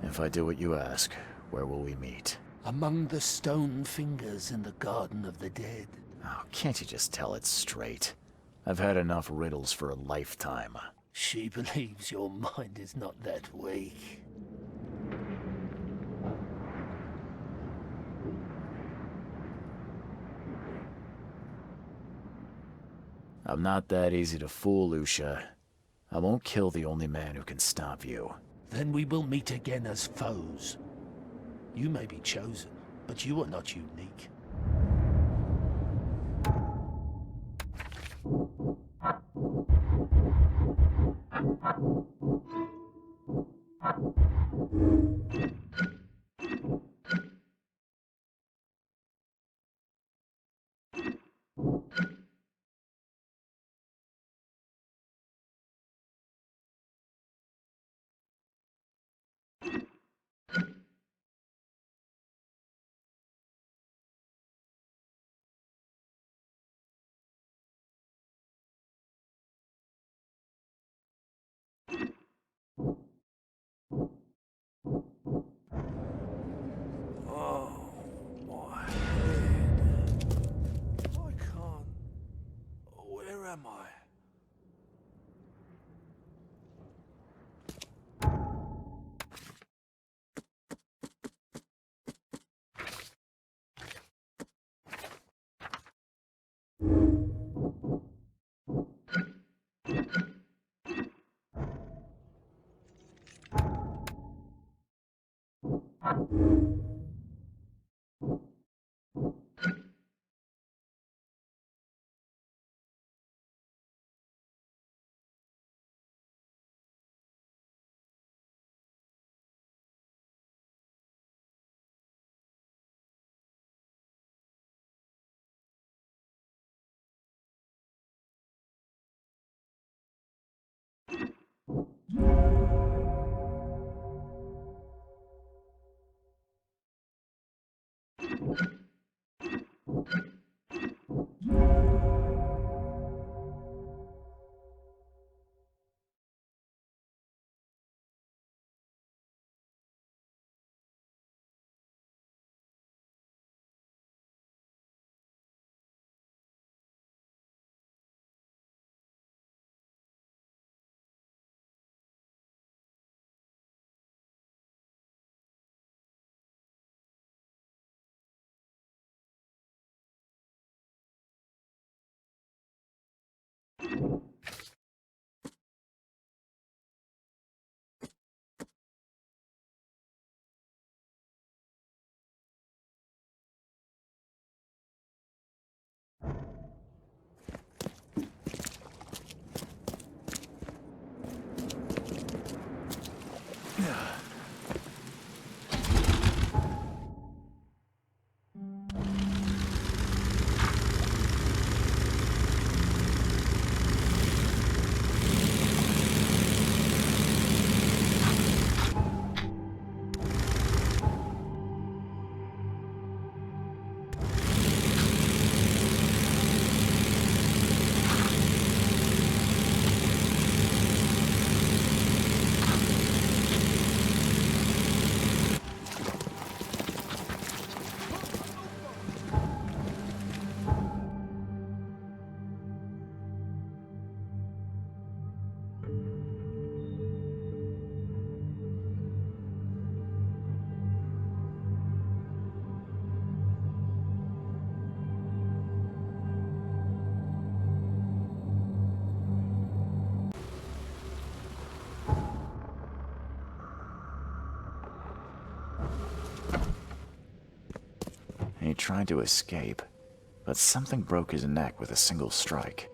If I do what you ask, where will we meet? Among the stone fingers in the Garden of the Dead. Oh, can't you just tell it straight? I've had enough riddles for a lifetime. She believes your mind is not that weak. I'm not that easy to fool, Usha. I won't kill the only man who can stop you. Then we will meet again as foes. You may be chosen, but you are not unique. Oh, my head. I can't... Where am I? He tried to escape, but something broke his neck with a single strike.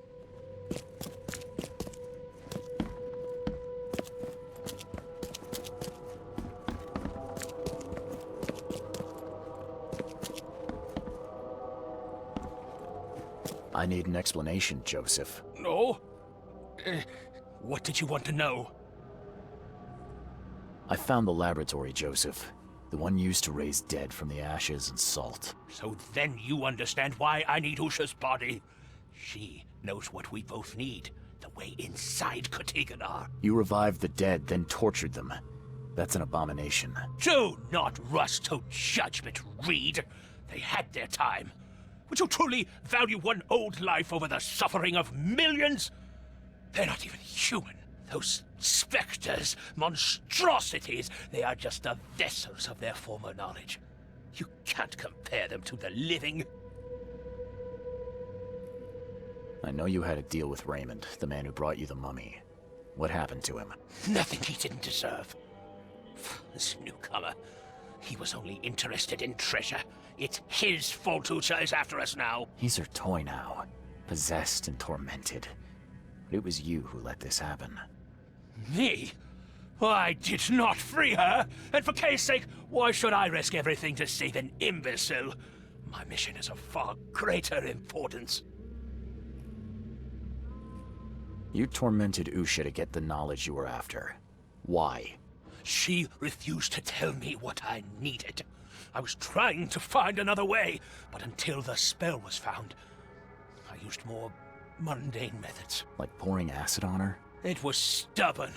I need an explanation, Joseph. No? What did you want to know? I found the laboratory, Joseph. The one used to raise dead from the ashes and salt. So then you understand why I need Usha's body. She knows what we both need. The way inside Katiganar. You revived the dead, then tortured them. That's an abomination. Do not rush to judgment, Reed. They had their time. Would you truly value one old life over the suffering of millions? They're not even human. Those specters, monstrosities, they are just the vessels of their former knowledge. You can't compare them to the living. I know you had a deal with Raymond, the man who brought you the mummy. What happened to him? Nothing he didn't deserve. This newcomer, he was only interested in treasure. It's his fault Usha is after us now. He's her toy now, possessed and tormented. But it was you who let this happen. Me? I did not free her, and for Kay's sake, why should I risk everything to save an imbecile? My mission is of far greater importance. You tormented Usha to get the knowledge you were after. Why? She refused to tell me what I needed. I was trying to find another way, but until the spell was found, I used more mundane methods. Like pouring acid on her? It was stubborn,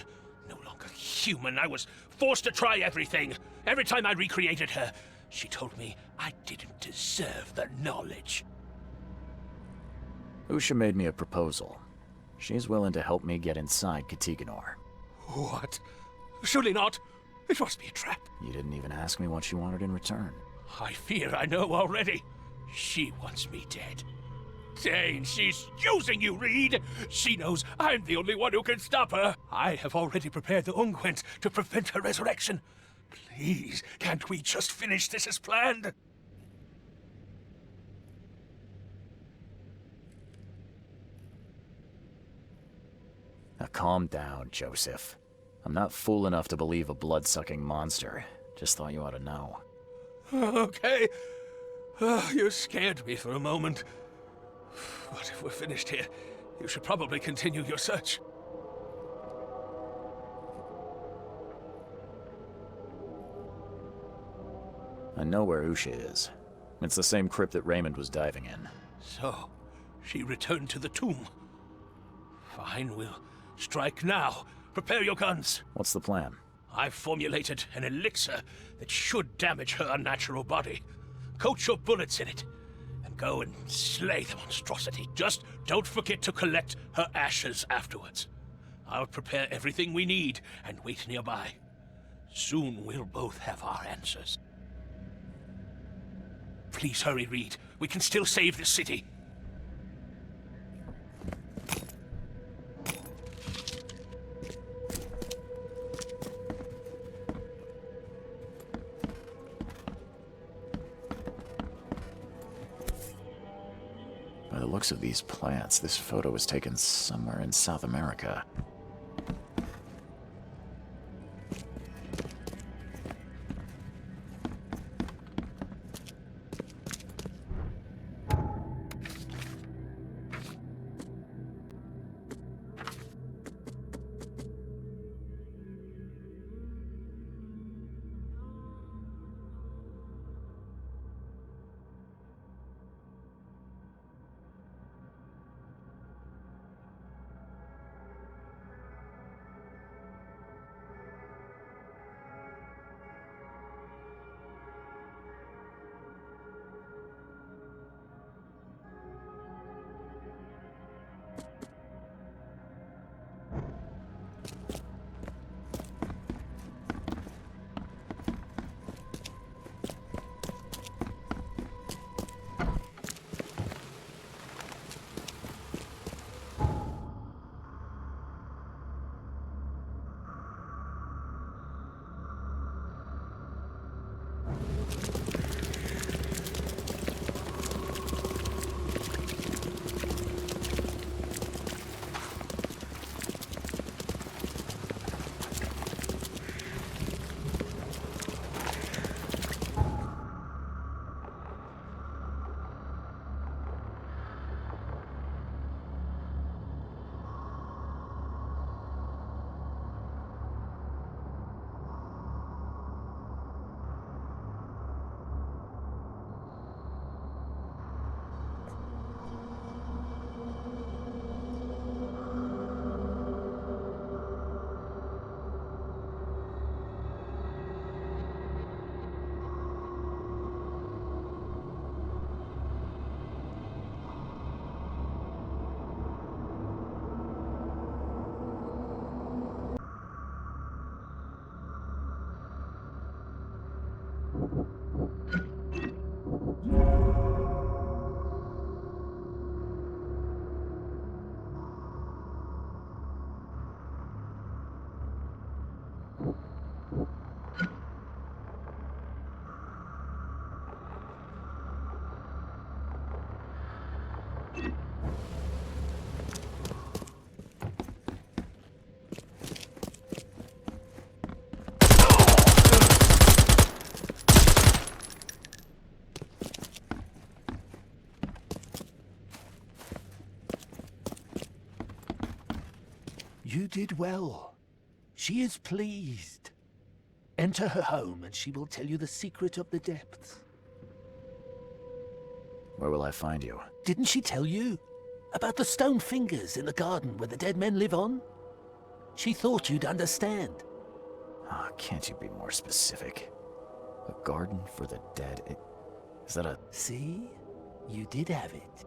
no longer human. I was forced to try everything. Every time I recreated her, she told me I didn't deserve the knowledge. Usha made me a proposal. She's willing to help me get inside Katiganar. What? Surely not. It must be a trap. You didn't even ask me what she wanted in return. I fear I know already. She wants me dead. Dane, she's using you, Reed! She knows I'm the only one who can stop her! I have already prepared the unguent to prevent her resurrection. Please, can't we just finish this as planned? Now calm down, Joseph. I'm not fool enough to believe a blood-sucking monster. Just thought you ought to know. Okay. You scared me for a moment. But if we're finished here, you should probably continue your search. I know where Usha is. It's the same crypt that Raymond was diving in. So, she returned to the tomb. Fine, we'll strike now. Prepare your guns. What's the plan? I've formulated an elixir that should damage her unnatural body. Coat your bullets in it. Go and slay the monstrosity. Just don't forget to collect her ashes afterwards. I'll prepare everything we need and wait nearby. Soon we'll both have our answers. Please hurry, Reed. We can still save this city. looks of these plants, this photo was taken somewhere in South America. You did well. She is pleased. Enter her home and she will tell you the secret of the depths. Where will I find you? Didn't she tell you? About the stone fingers in the garden where the dead men live on? She thought you'd understand. Oh, can't you be more specific? A garden for the dead? Is that a... See? You did have it.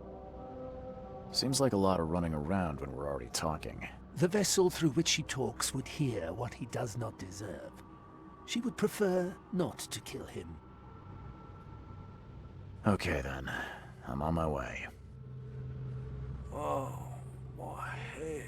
Seems like a lot of running around when we're already talking. The vessel through which she talks would hear what he does not deserve. She would prefer not to kill him. Okay then. I'm on my way. Oh, my head.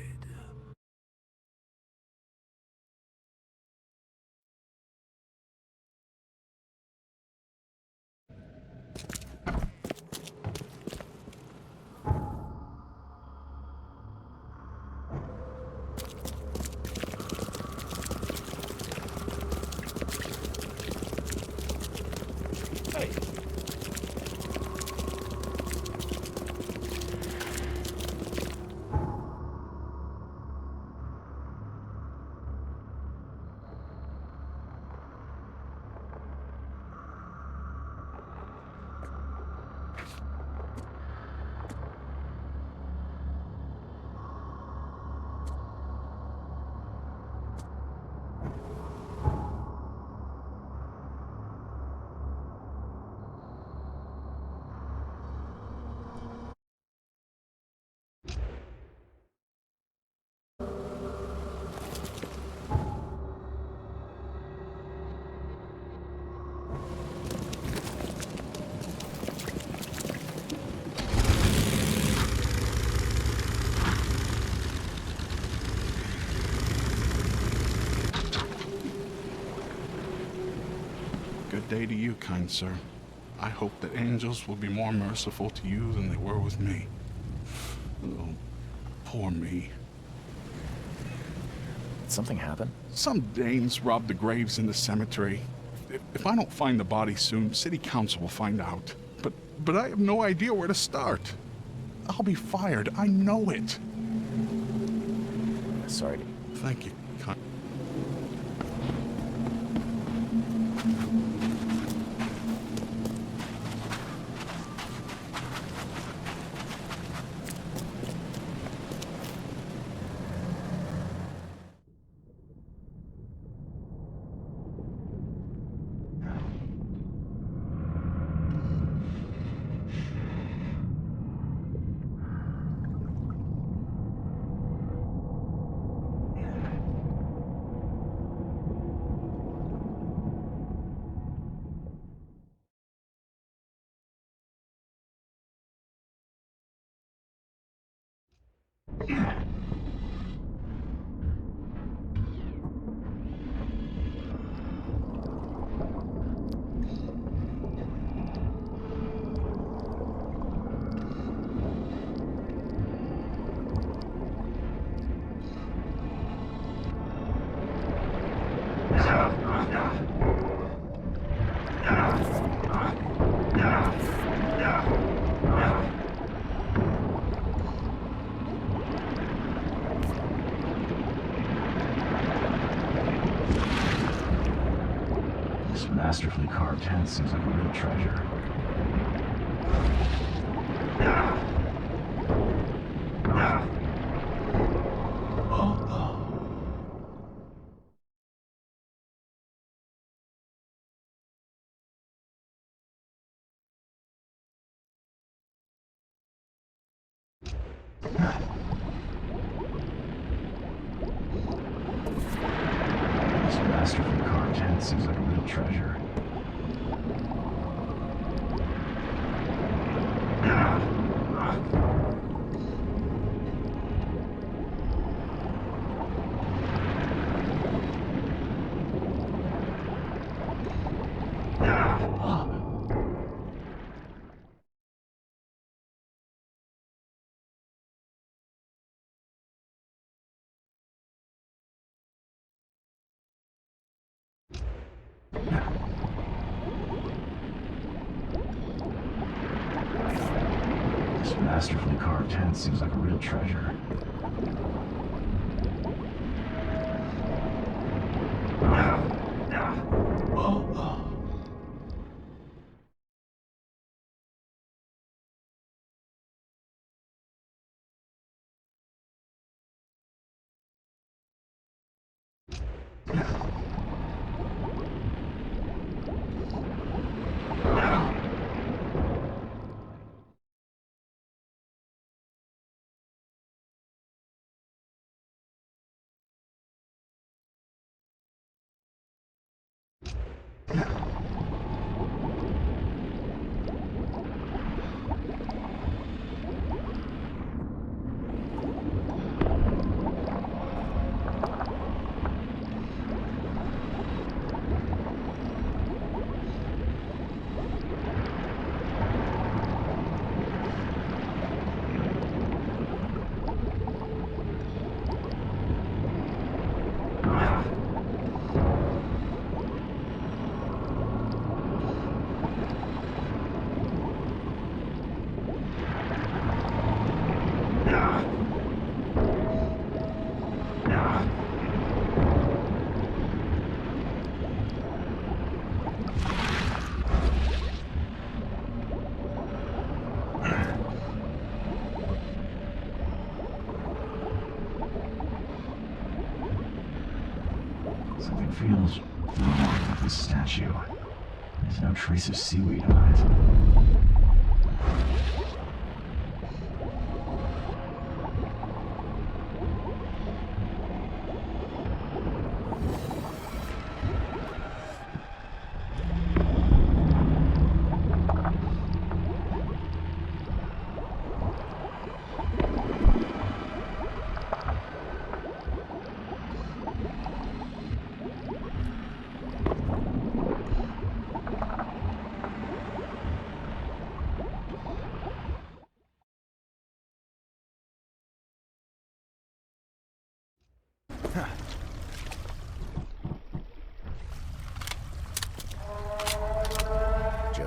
Good day to you, kind sir. I hope that angels will be more merciful to you than they were with me. Oh, poor me. Did something happen? Some Danes robbed the graves in the cemetery. If I don't find the body soon, city council will find out. But I have no idea where to start. I'll be fired. I know it. Sorry. Thank you. This masterfully carved head seems like a real treasure. This masterfully carved head seems like a real treasure. This masterfully carved head seems like a real treasure. Something feels wrong with this statue. There's no trace of seaweed on it.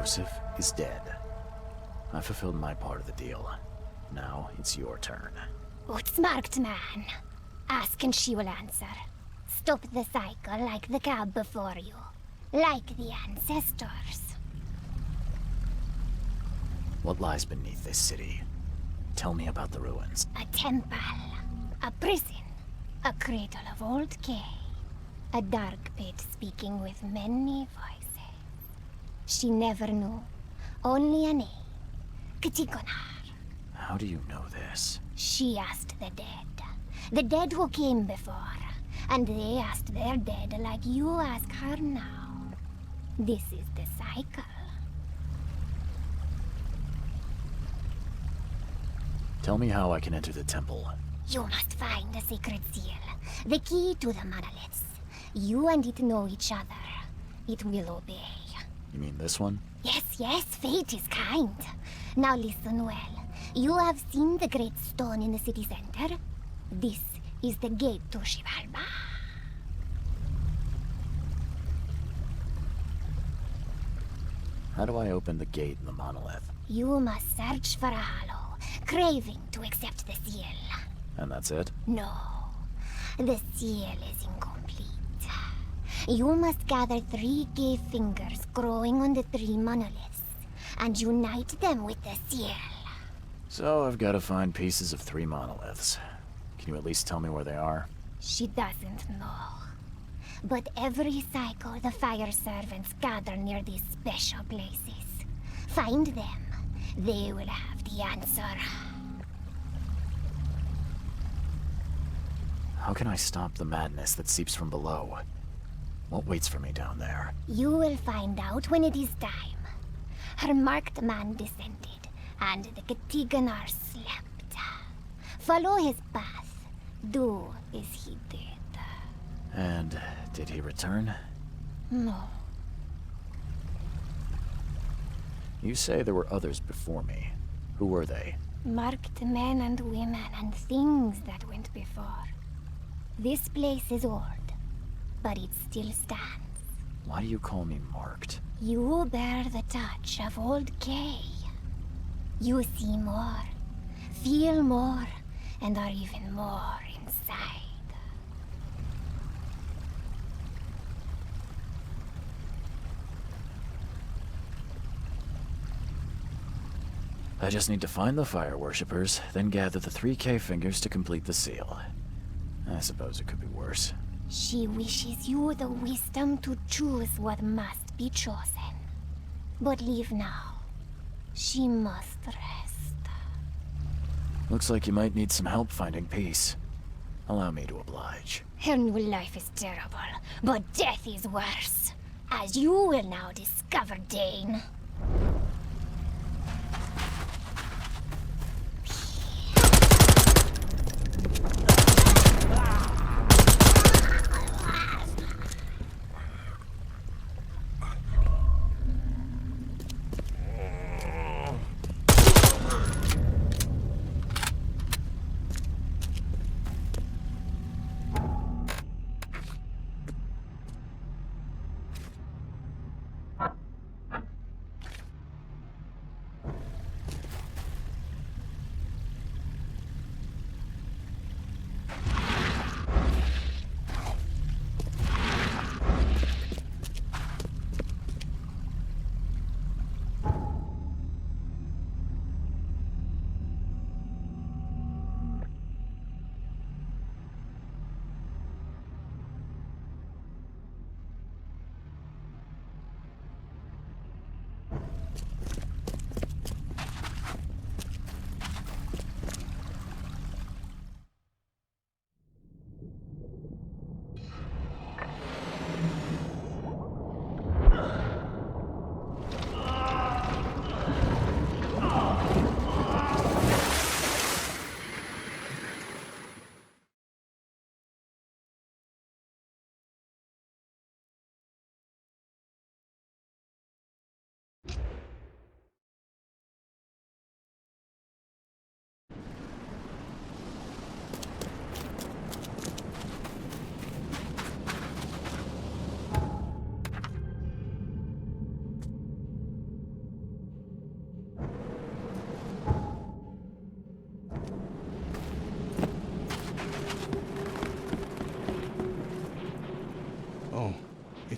Joseph is dead. I fulfilled my part of the deal. Now it's your turn. Outsmarked man. Ask and she will answer. Stop the cycle like the cab before you. Like the ancestors. What lies beneath this city? Tell me about the ruins. A temple. A prison. A cradle of old Kay. A dark pit speaking with many voices. She never knew. Only a name. Ktigonar. How do you know this? She asked the dead. The dead who came before. And they asked their dead like you ask her now. This is the cycle. Tell me how I can enter the temple. You must find the sacred seal. The key to the monoliths. You and it know each other. It will obey. You mean this one? Yes, fate is kind. Now listen well. You have seen the great stone in the city center? This is the gate to Shivalba. How do I open the gate in the monolith? You must search for a hollow, craving to accept the seal. And that's it? No, the seal is incomplete. You must gather 3 gay fingers growing on the 3 monoliths, and unite them with the seal. So I've got to find pieces of 3 monoliths. Can you at least tell me where they are? She doesn't know. But every cycle the fire servants gather near these special places. Find them. They will have the answer. How can I stop the madness that seeps from below? What waits for me down there? You will find out when it is time. Her marked man descended, and the Ktigonar slept. Follow his path. Do as he did. And did he return? No. You say there were others before me. Who were they? Marked men and women and things that went before. This place is old, but it still stands. Why do you call me marked? You bear the touch of old Kay. You see more, feel more, and are even more inside. I just need to find the fire worshippers, then gather the 3K fingers to complete the seal. I suppose it could be worse. She wishes you the wisdom to choose what must be chosen. But leave now. She must rest. Looks like you might need some help finding peace. Allow me to oblige. Her new life is terrible, but death is worse. As you will now discover, Dane.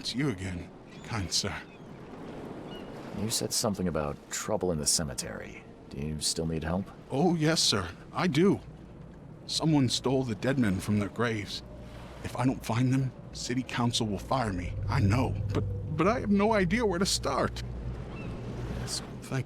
it's you again, kind sir. You said something about trouble in the cemetery. Do you still need help? Oh, yes, sir. I do. Someone stole the dead men from their graves. If I don't find them, city council will fire me. I know, but I have no idea where to start. Yes. Thank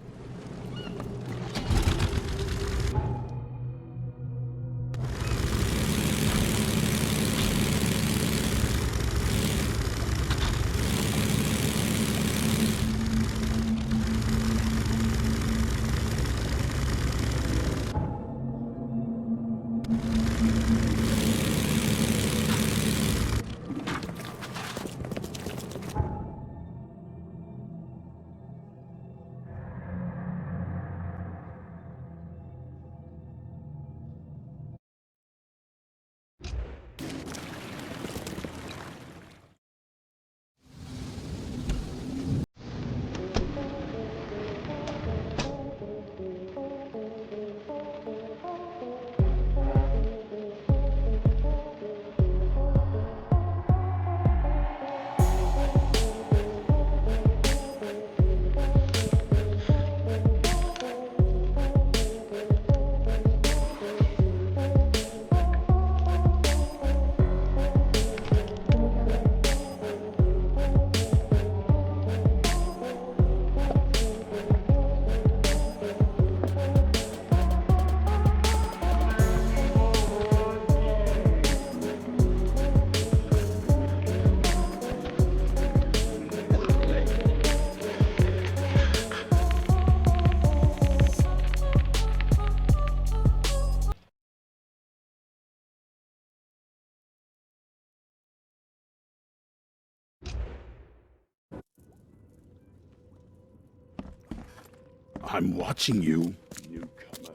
I'm watching you, newcomer.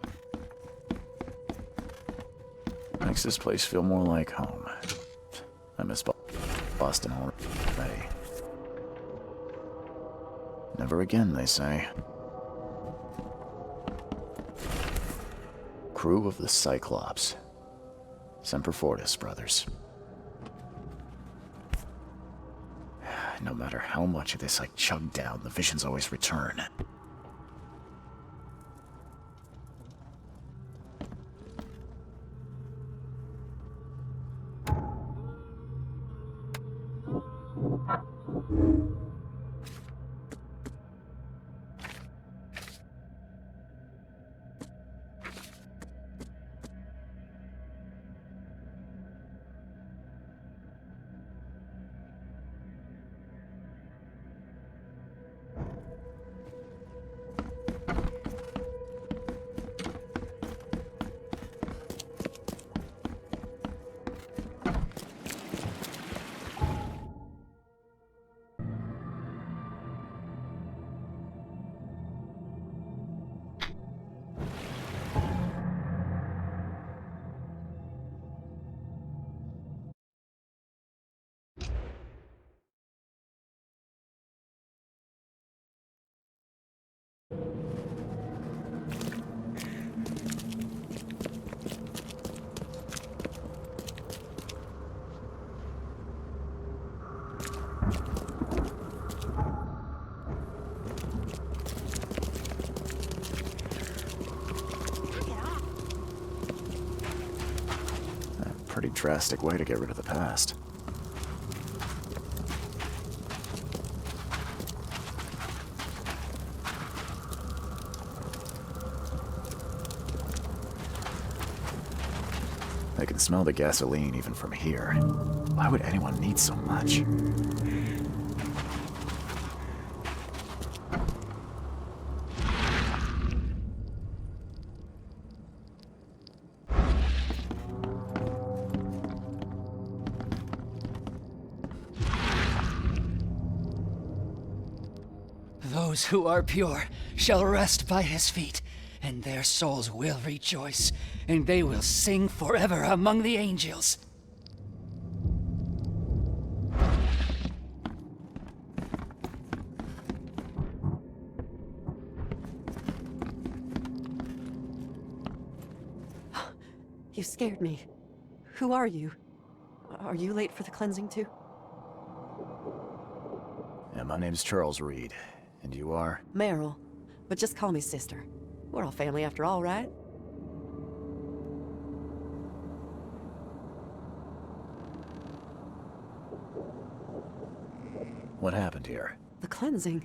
Makes this place feel more like home. I miss Boston already. Never again, they say. Crew of the Cyclops. Semper Fortis, brothers. No matter how much of this I chug down, the visions always return. Pretty drastic way to get rid of the past. I can smell the gasoline even from here. Why would anyone need so much? Those who are pure shall rest by his feet, and their souls will rejoice, and they will sing forever among the angels. You scared me. Who are you? Are you late for the cleansing too? My name's Charles Reed. And you are? Meryl. But just call me sister. We're all family after all, right? What happened here? The cleansing.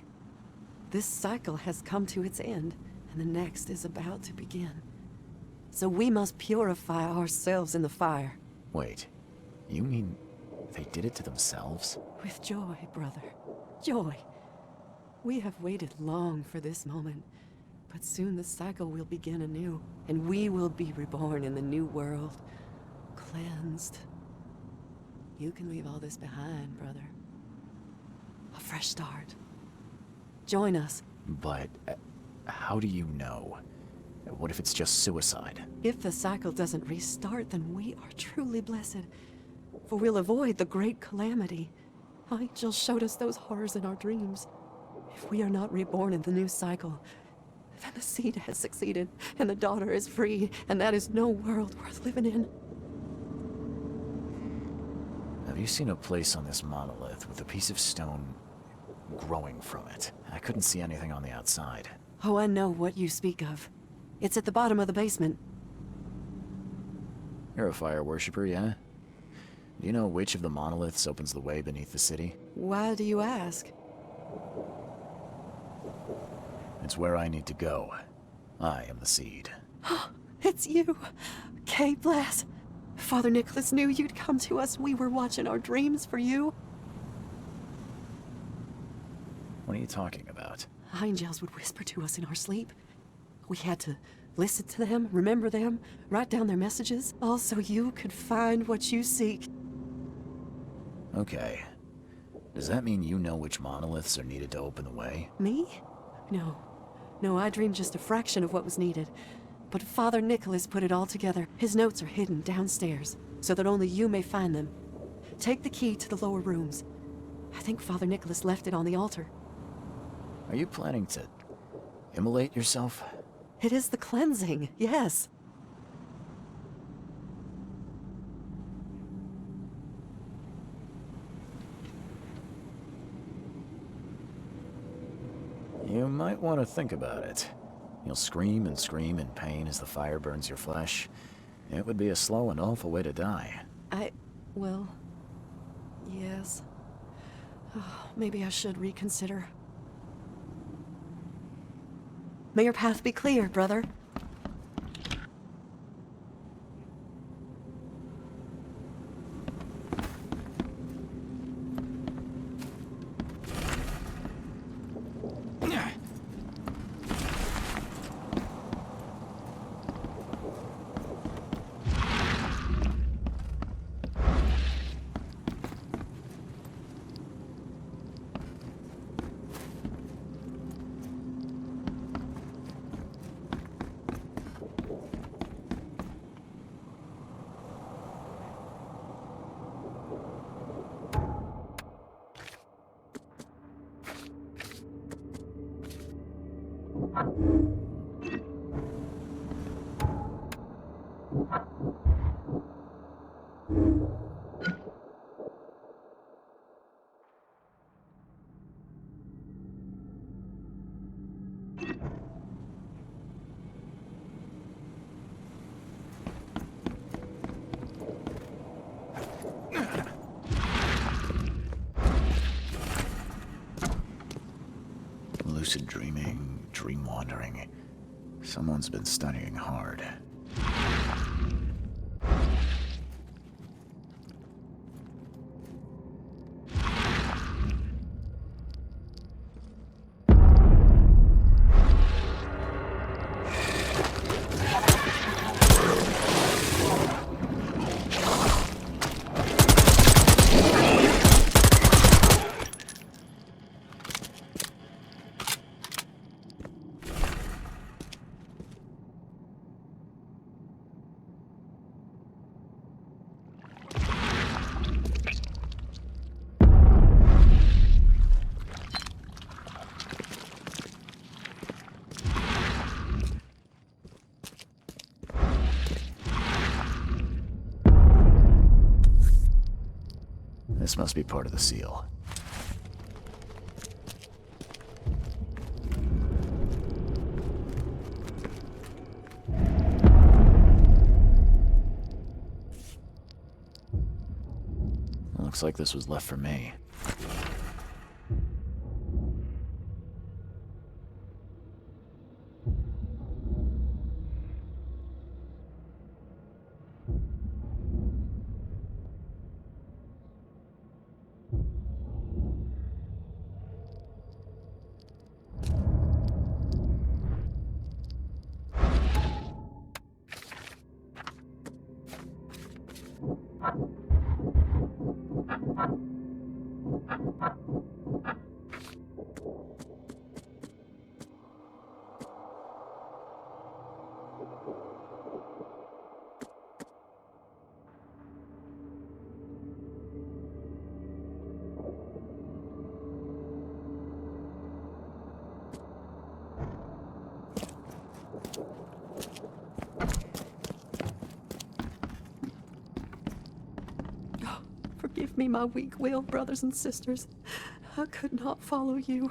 This cycle has come to its end, and the next is about to begin. So we must purify ourselves in the fire. Wait, you mean they did it to themselves? With joy, brother. Joy. We have waited long for this moment, but soon the cycle will begin anew, and we will be reborn in the new world, cleansed. You can leave all this behind, brother. A fresh start. Join us. But how do you know? What if it's just suicide? If the cycle doesn't restart, then we are truly blessed, for we'll avoid the great calamity. Angels showed us those horrors in our dreams. If we are not reborn in the new cycle, then the seed has succeeded, and the daughter is free, and that is no world worth living in. Have you seen a place on this monolith with a piece of stone growing from it? I couldn't see anything on the outside. Oh, I know what you speak of. It's at the bottom of the basement. You're a fire worshiper, yeah? Do you know which of the monoliths opens the way beneath the city? Why do you ask? It's where I need to go. I am the seed. It's you! Kay bless! Father Nicholas knew you'd come to us. We were watching our dreams for you. What are you talking about? Angels would whisper to us in our sleep. We had to listen to them, remember them, write down their messages, all so you could find what you seek. Okay. Does that mean you know which monoliths are needed to open the way? Me? No. No, I dreamed just a fraction of what was needed. But Father Nicholas put it all together. His notes are hidden downstairs, so that only you may find them. Take the key to the lower rooms. I think Father Nicholas left it on the altar. Are you planning to immolate yourself? It is the cleansing, yes. You might want to think about it. You'll scream and scream in pain as the fire burns your flesh. It would be a slow and awful way to die. Well, yes. Oh, maybe I should reconsider. May your path be clear, brother. Lucid dreaming, dream wandering. Someone's been studying hard. This must be part of the seal. Looks like this was left for me. Forgive me my weak will, brothers and sisters. I could not follow you.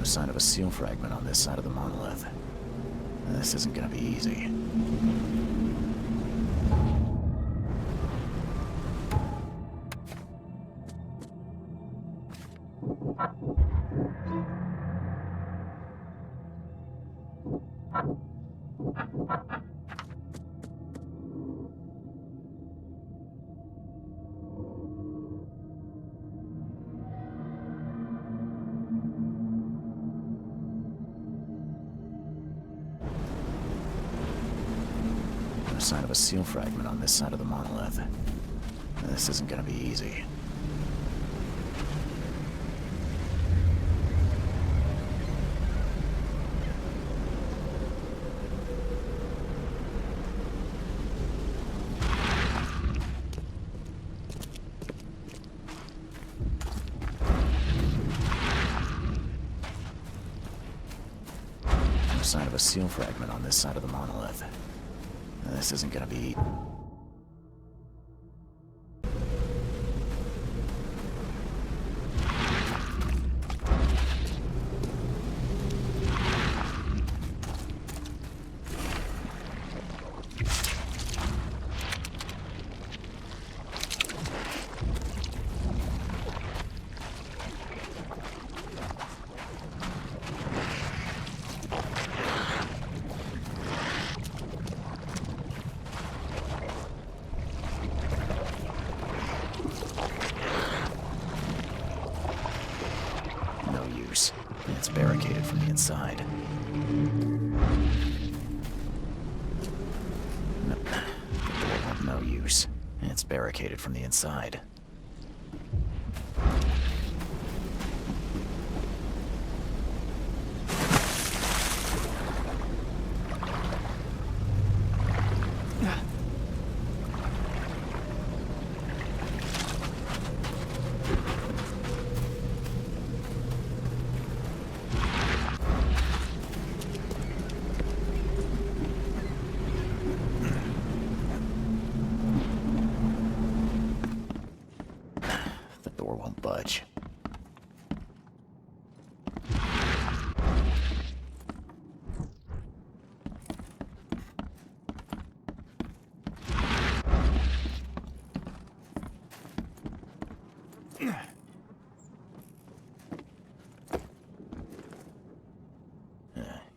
Sign of a seal fragment on this side of the monolith. This isn't gonna be easy. Sign of a seal fragment on this side of the monolith. This isn't gonna be easy. sign of a seal fragment on this side of the monolith. This isn't gonna be... It's barricaded from the inside. No, the door won't no use. It's barricaded from the inside. Won't budge.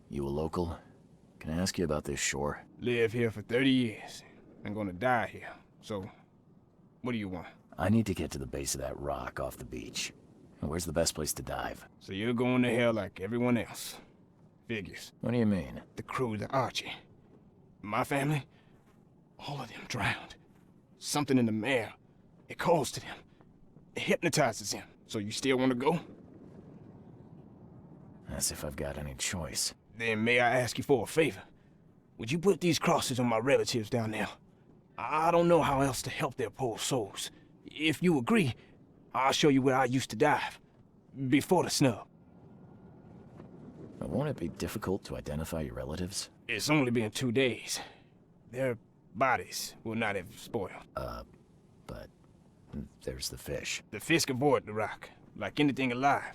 You a local? Can I ask you about this shore? Live here for 30 years. I'm gonna die here. So, what do you want? I need to get to the base of that rock off the beach. Where's the best place to dive? So you're going to hell like everyone else. Figures. What do you mean? The crew, the Archie. My family, all of them drowned. Something in the mare. It calls to them. It hypnotizes them. So you still want to go? As if I've got any choice. Then may I ask you for a favor? Would you put these crosses on my relatives down there? I don't know how else to help their poor souls. If you agree, I'll show you where I used to dive. Before the snub. But won't it be difficult to identify your relatives? It's only been 2 days. Their bodies will not have spoiled. But there's the fish. The fish avoid the rock, like anything alive.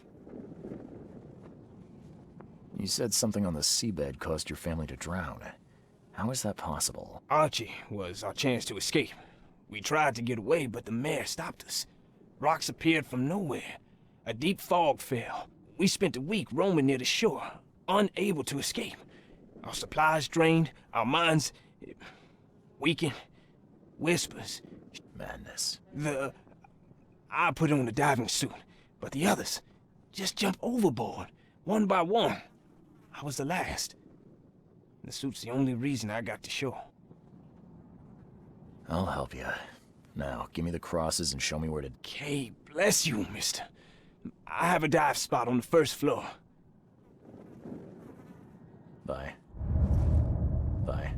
You said something on the seabed caused your family to drown. How is that possible? Archie was our chance to escape. We tried to get away, but the mare stopped us. Rocks appeared from nowhere. A deep fog fell. We spent a week roaming near the shore, unable to escape. Our supplies drained, our minds weakened. Whispers. Madness. I put on the diving suit, but the others just jumped overboard, one by one. I was the last. The suit's the only reason I got to shore. I'll help you. Now, give me the crosses and show me where to... Okay, bless you, mister. I have a dive spot on the first floor. Bye. Bye.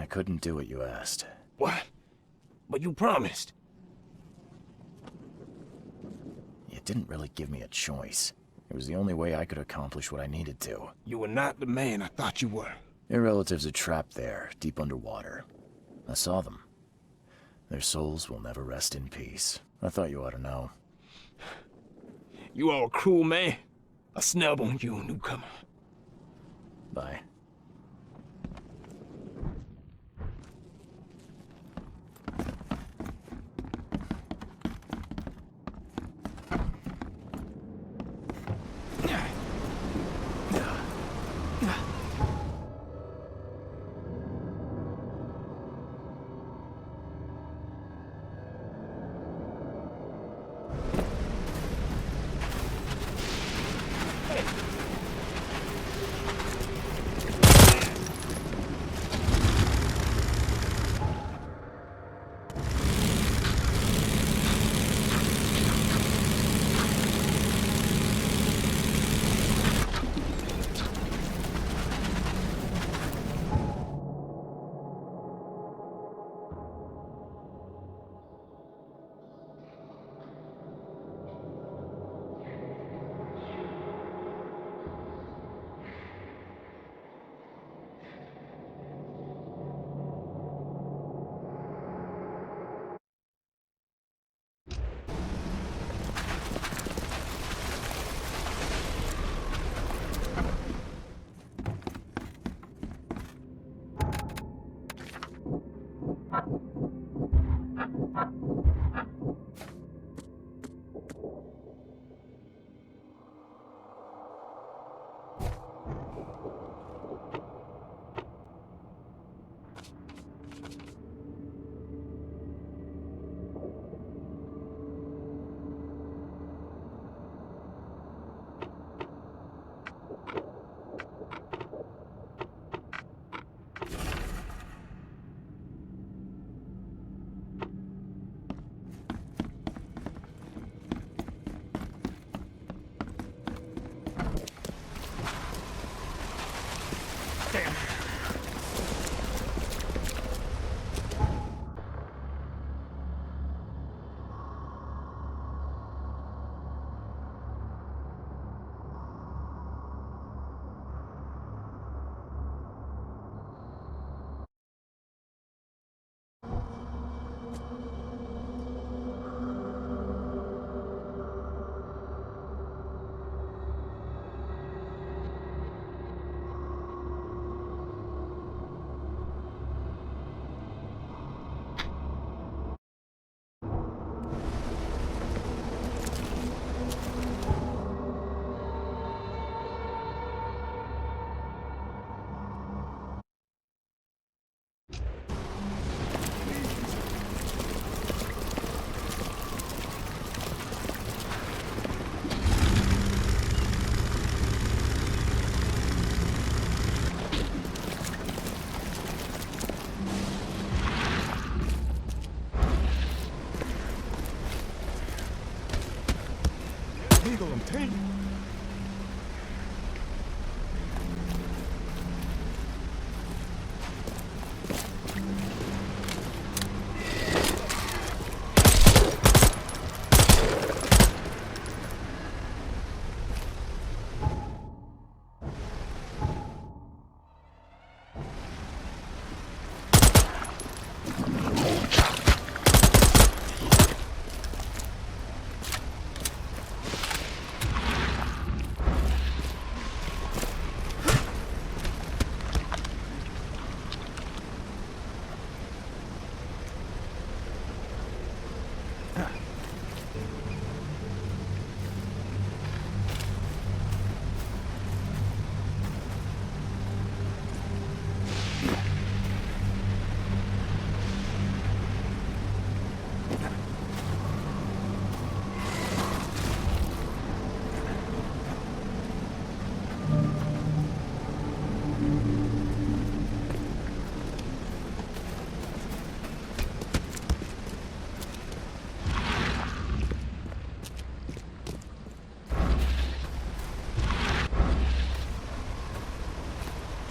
I couldn't do what you asked. What? But you promised. You didn't really give me a choice. It was the only way I could accomplish what I needed to. You were not the man I thought you were. Your relatives are trapped there, deep underwater. I saw them. Their souls will never rest in peace. I thought you ought to know. You are a cruel man. A snub on you, newcomer. Bye. Eagle, I'm telling you.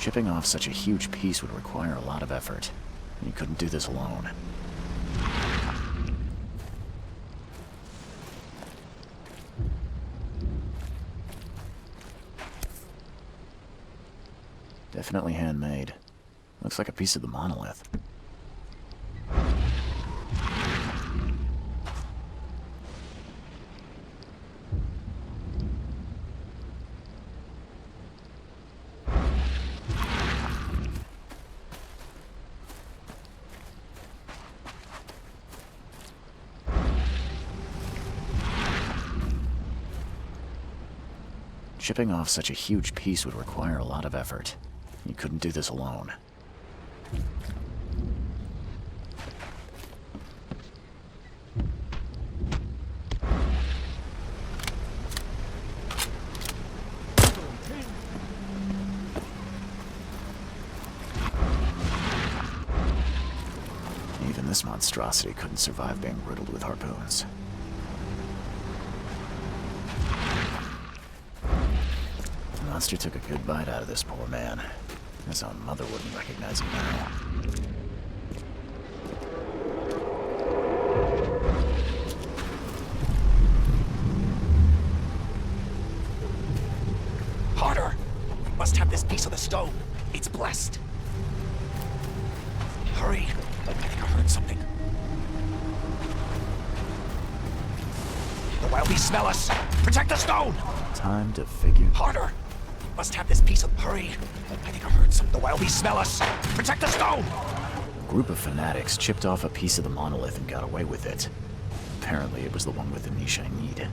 Chipping off such a huge piece would require a lot of effort. You couldn't do this alone. Definitely handmade. Looks like a piece of the monolith. Chipping off such a huge piece would require a lot of effort. You couldn't do this alone. Even this monstrosity couldn't survive being riddled with harpoons. The monster took a good bite out of this poor man. His own mother wouldn't recognize him now. Harder! We must have this piece of the stone. It's blessed. Hurry! I think I heard something. The wild beasts smell us! Protect the stone! Time to figure... Harder! We must have this piece of... Hurry! I think I heard something. The wild beasts smell us! Protect the stone! A group of fanatics chipped off a piece of the monolith and got away with it. Apparently it was the one with the niche I need.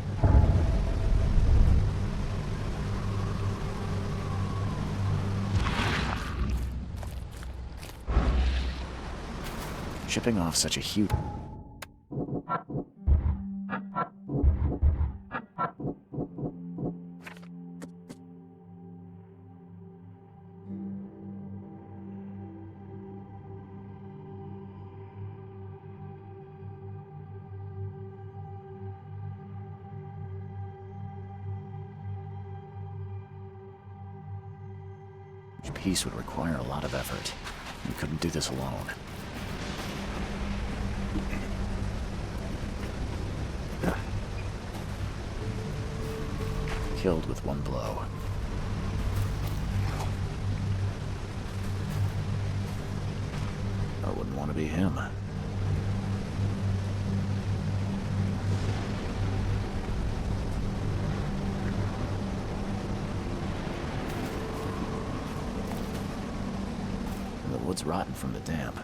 Chipping off such a huge... piece would require a lot of effort. You couldn't do this alone. Killed with one blow. I wouldn't want to be him. The wood's rotten from the damp.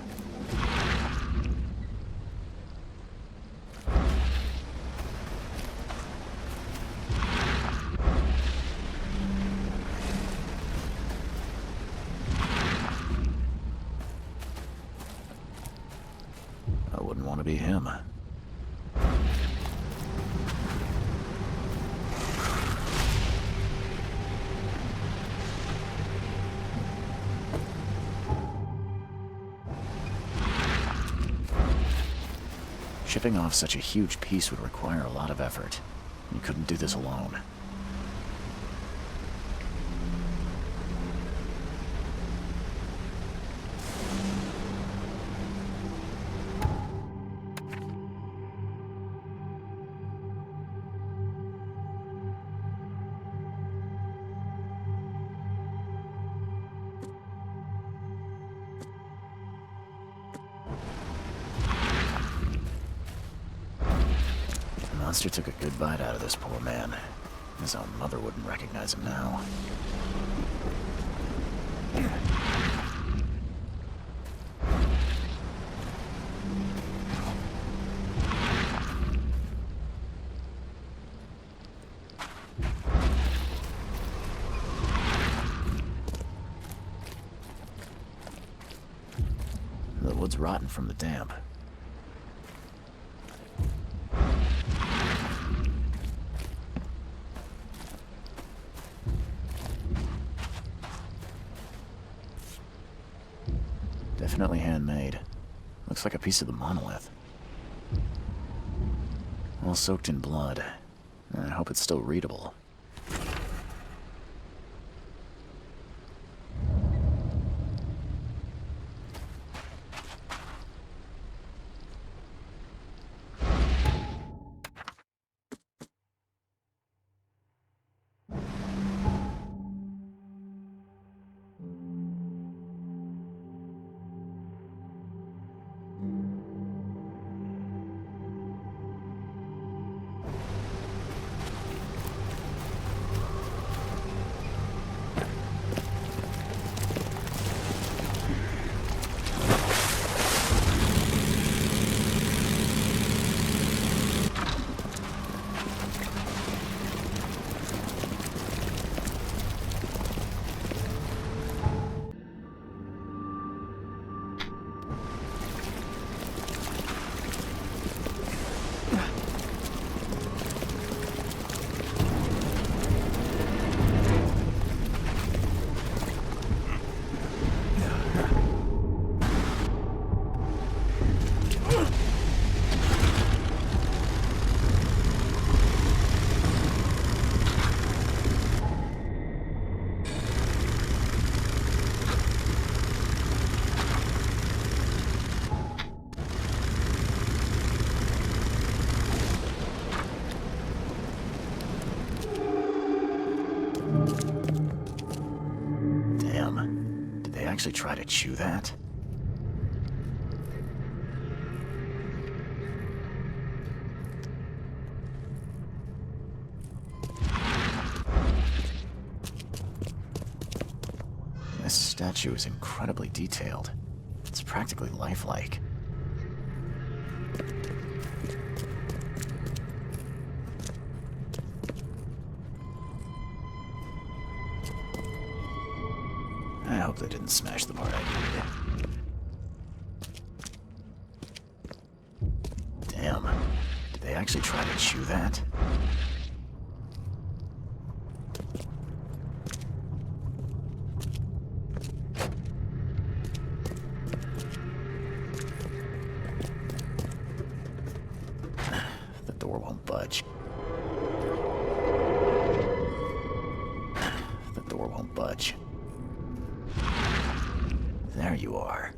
I wouldn't want to be him. Chipping off such a huge piece would require a lot of effort. You couldn't do this alone. The monster took a good bite out of this poor man. His own mother wouldn't recognize him now. The wood's rotten from the damp. Definitely handmade. Looks like a piece of the monolith. All soaked in blood. I hope it's still readable. actually try to chew that? This statue is incredibly detailed. It's practically lifelike. I hope they didn't smash the part I needed. Damn. Did they actually try to chew that? The door won't budge. The door won't budge. There you are.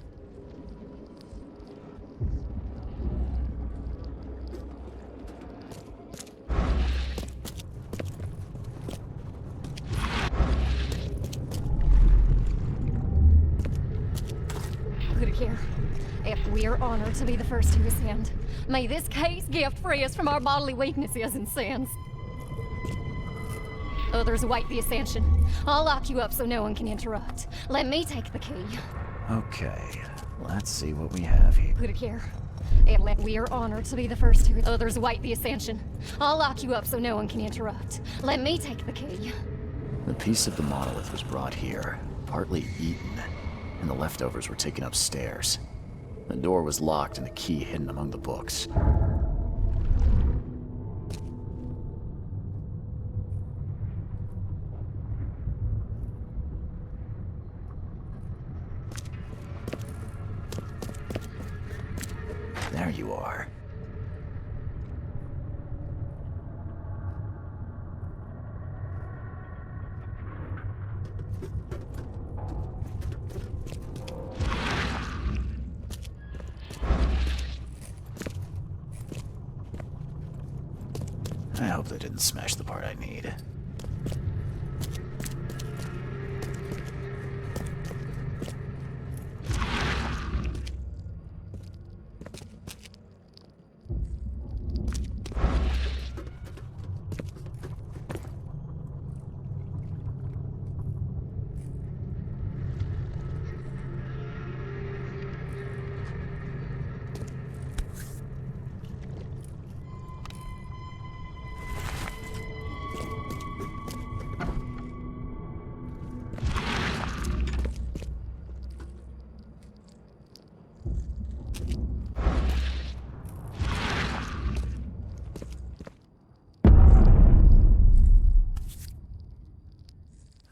Good care. If we are honored to be the first to ascend, may this case gift free us from our bodily weaknesses and sins. Others await the ascension. I'll lock you up so no one can interrupt. Let me take the key. Okay, let's see what we have here. Good care. We are honored to be the first to. Others await the ascension. I'll lock you up so no one can interrupt. Let me take the key. The piece of the monolith was brought here, partly eaten, and the leftovers were taken upstairs. The door was locked and the key hidden among the books. There you are. I hope they didn't smash the part I need.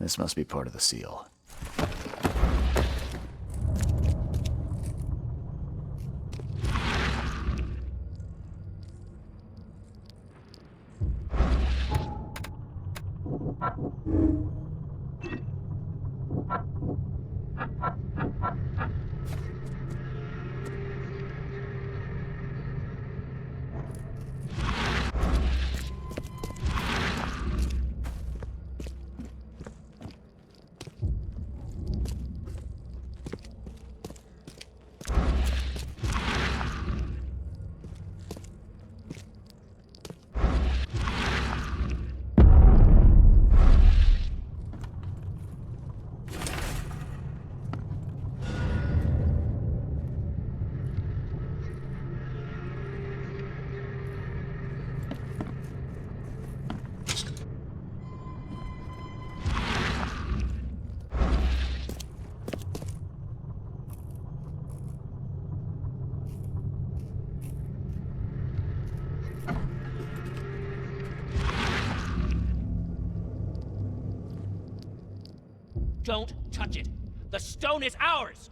This must be part of the seal. Don't touch it. The stone is ours!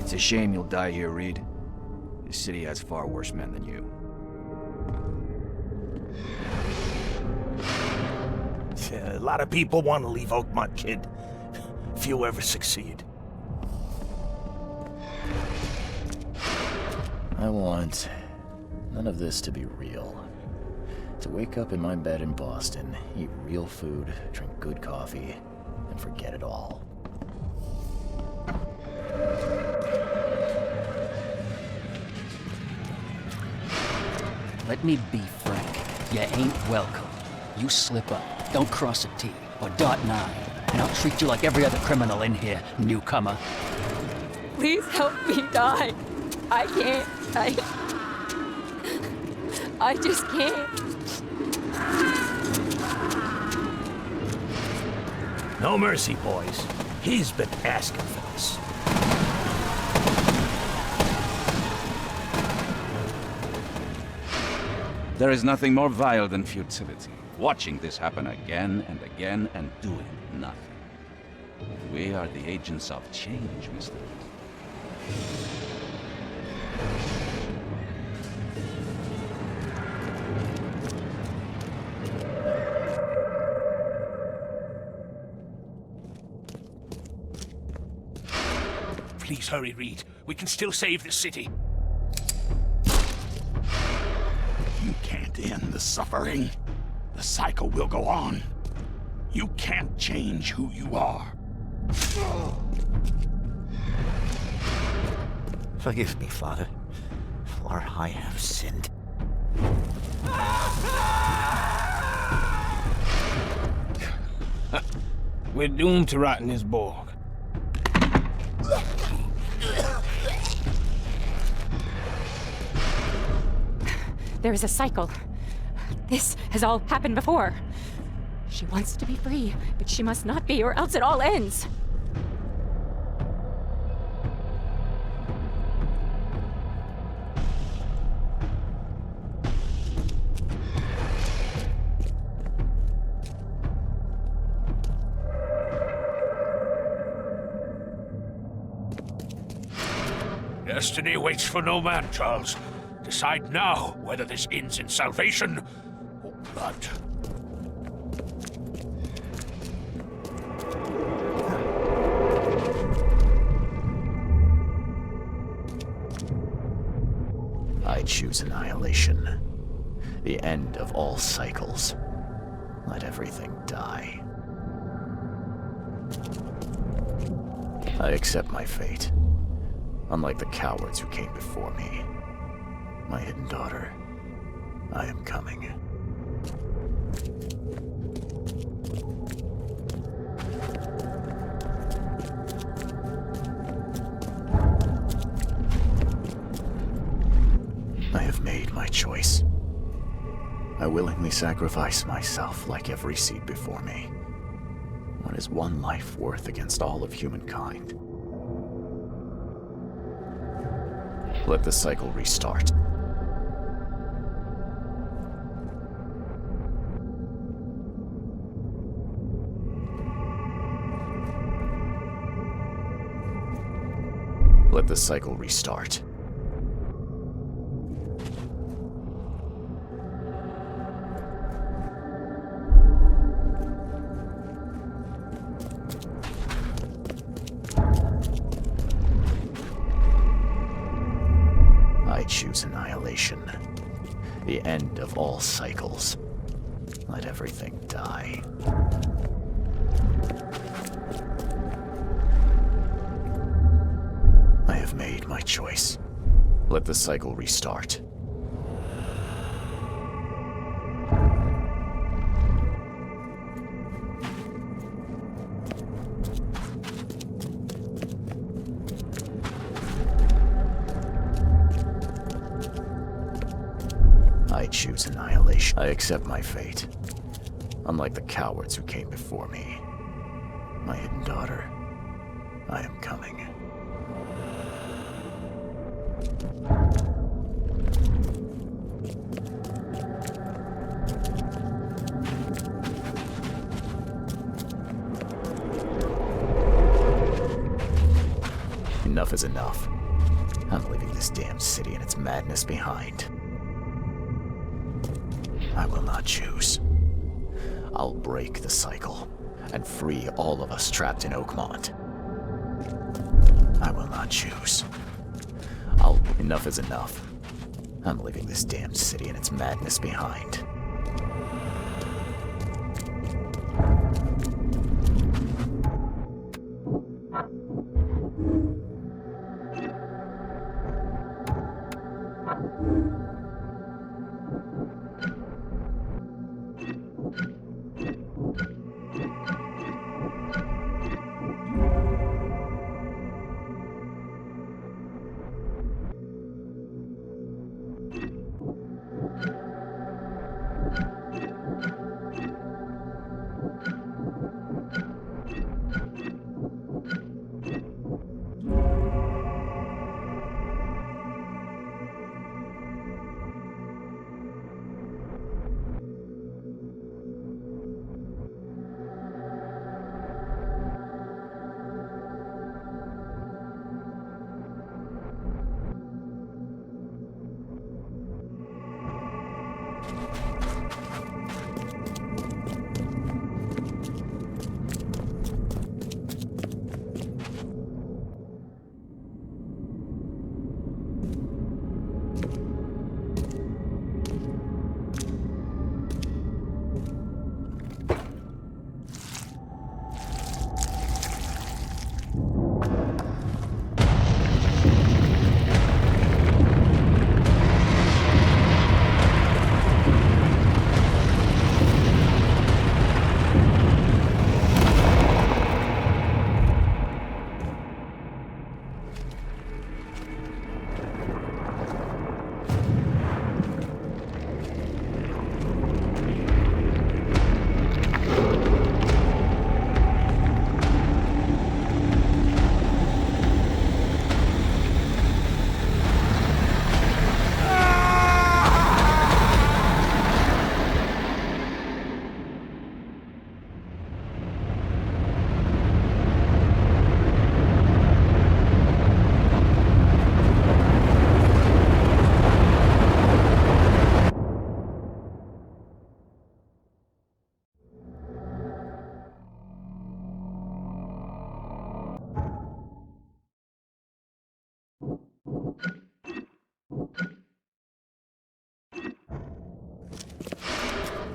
It's a shame you'll die here, Reed. This city has far worse men than you. A lot of people want to leave Oakmont, kid. Few ever succeed. I want none of this to be real. To wake up in my bed in Boston, eat real food, drink good coffee, and forget it all. Let me be frank. You ain't welcome. You slip up, don't cross a T, or dot an I, and I'll treat you like every other criminal in here, newcomer. Please help me die. I can't. I just can't. No mercy, boys. He's been asking for this. There is nothing more vile than futility. Watching this happen again and again and doing nothing. We are the agents of change, Mr. Please hurry, Reed. We can still save this city. You can't end the suffering. The cycle will go on. You can't change who you are. Forgive me, Father, for I have sinned. We're doomed to rot in this Borg. There is a cycle. This has all happened before. She wants to be free, but she must not be, or else it all ends. Destiny waits for no man, Charles. Decide now whether this ends in salvation or blood. I choose annihilation. The end of all cycles. Let everything die. I accept my fate. Unlike the cowards who came before me. My hidden daughter, I am coming. I have made my choice. I willingly sacrifice myself like every seed before me. What is one life worth against all of humankind? Let the cycle restart. Let the cycle restart. I choose annihilation. The end of all cycles. Let everything die. I have made my choice. Let the cycle restart. I choose annihilation. I accept my fate. Unlike the cowards who came before me. My hidden daughter, I am coming. Enough is enough. I'm leaving this damn city and its madness behind. I will not choose. I'll break the cycle and free all of us trapped in Oakmont. I will not choose. Enough is enough. I'm leaving this damn city and its madness behind.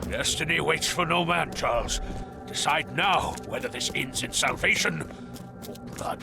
Destiny waits for no man, Charles. Decide now whether this ends in salvation or blood.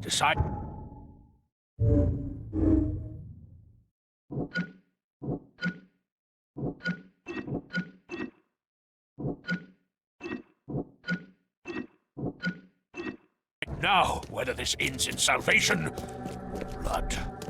decide... Now, whether this ends in salvation or blood.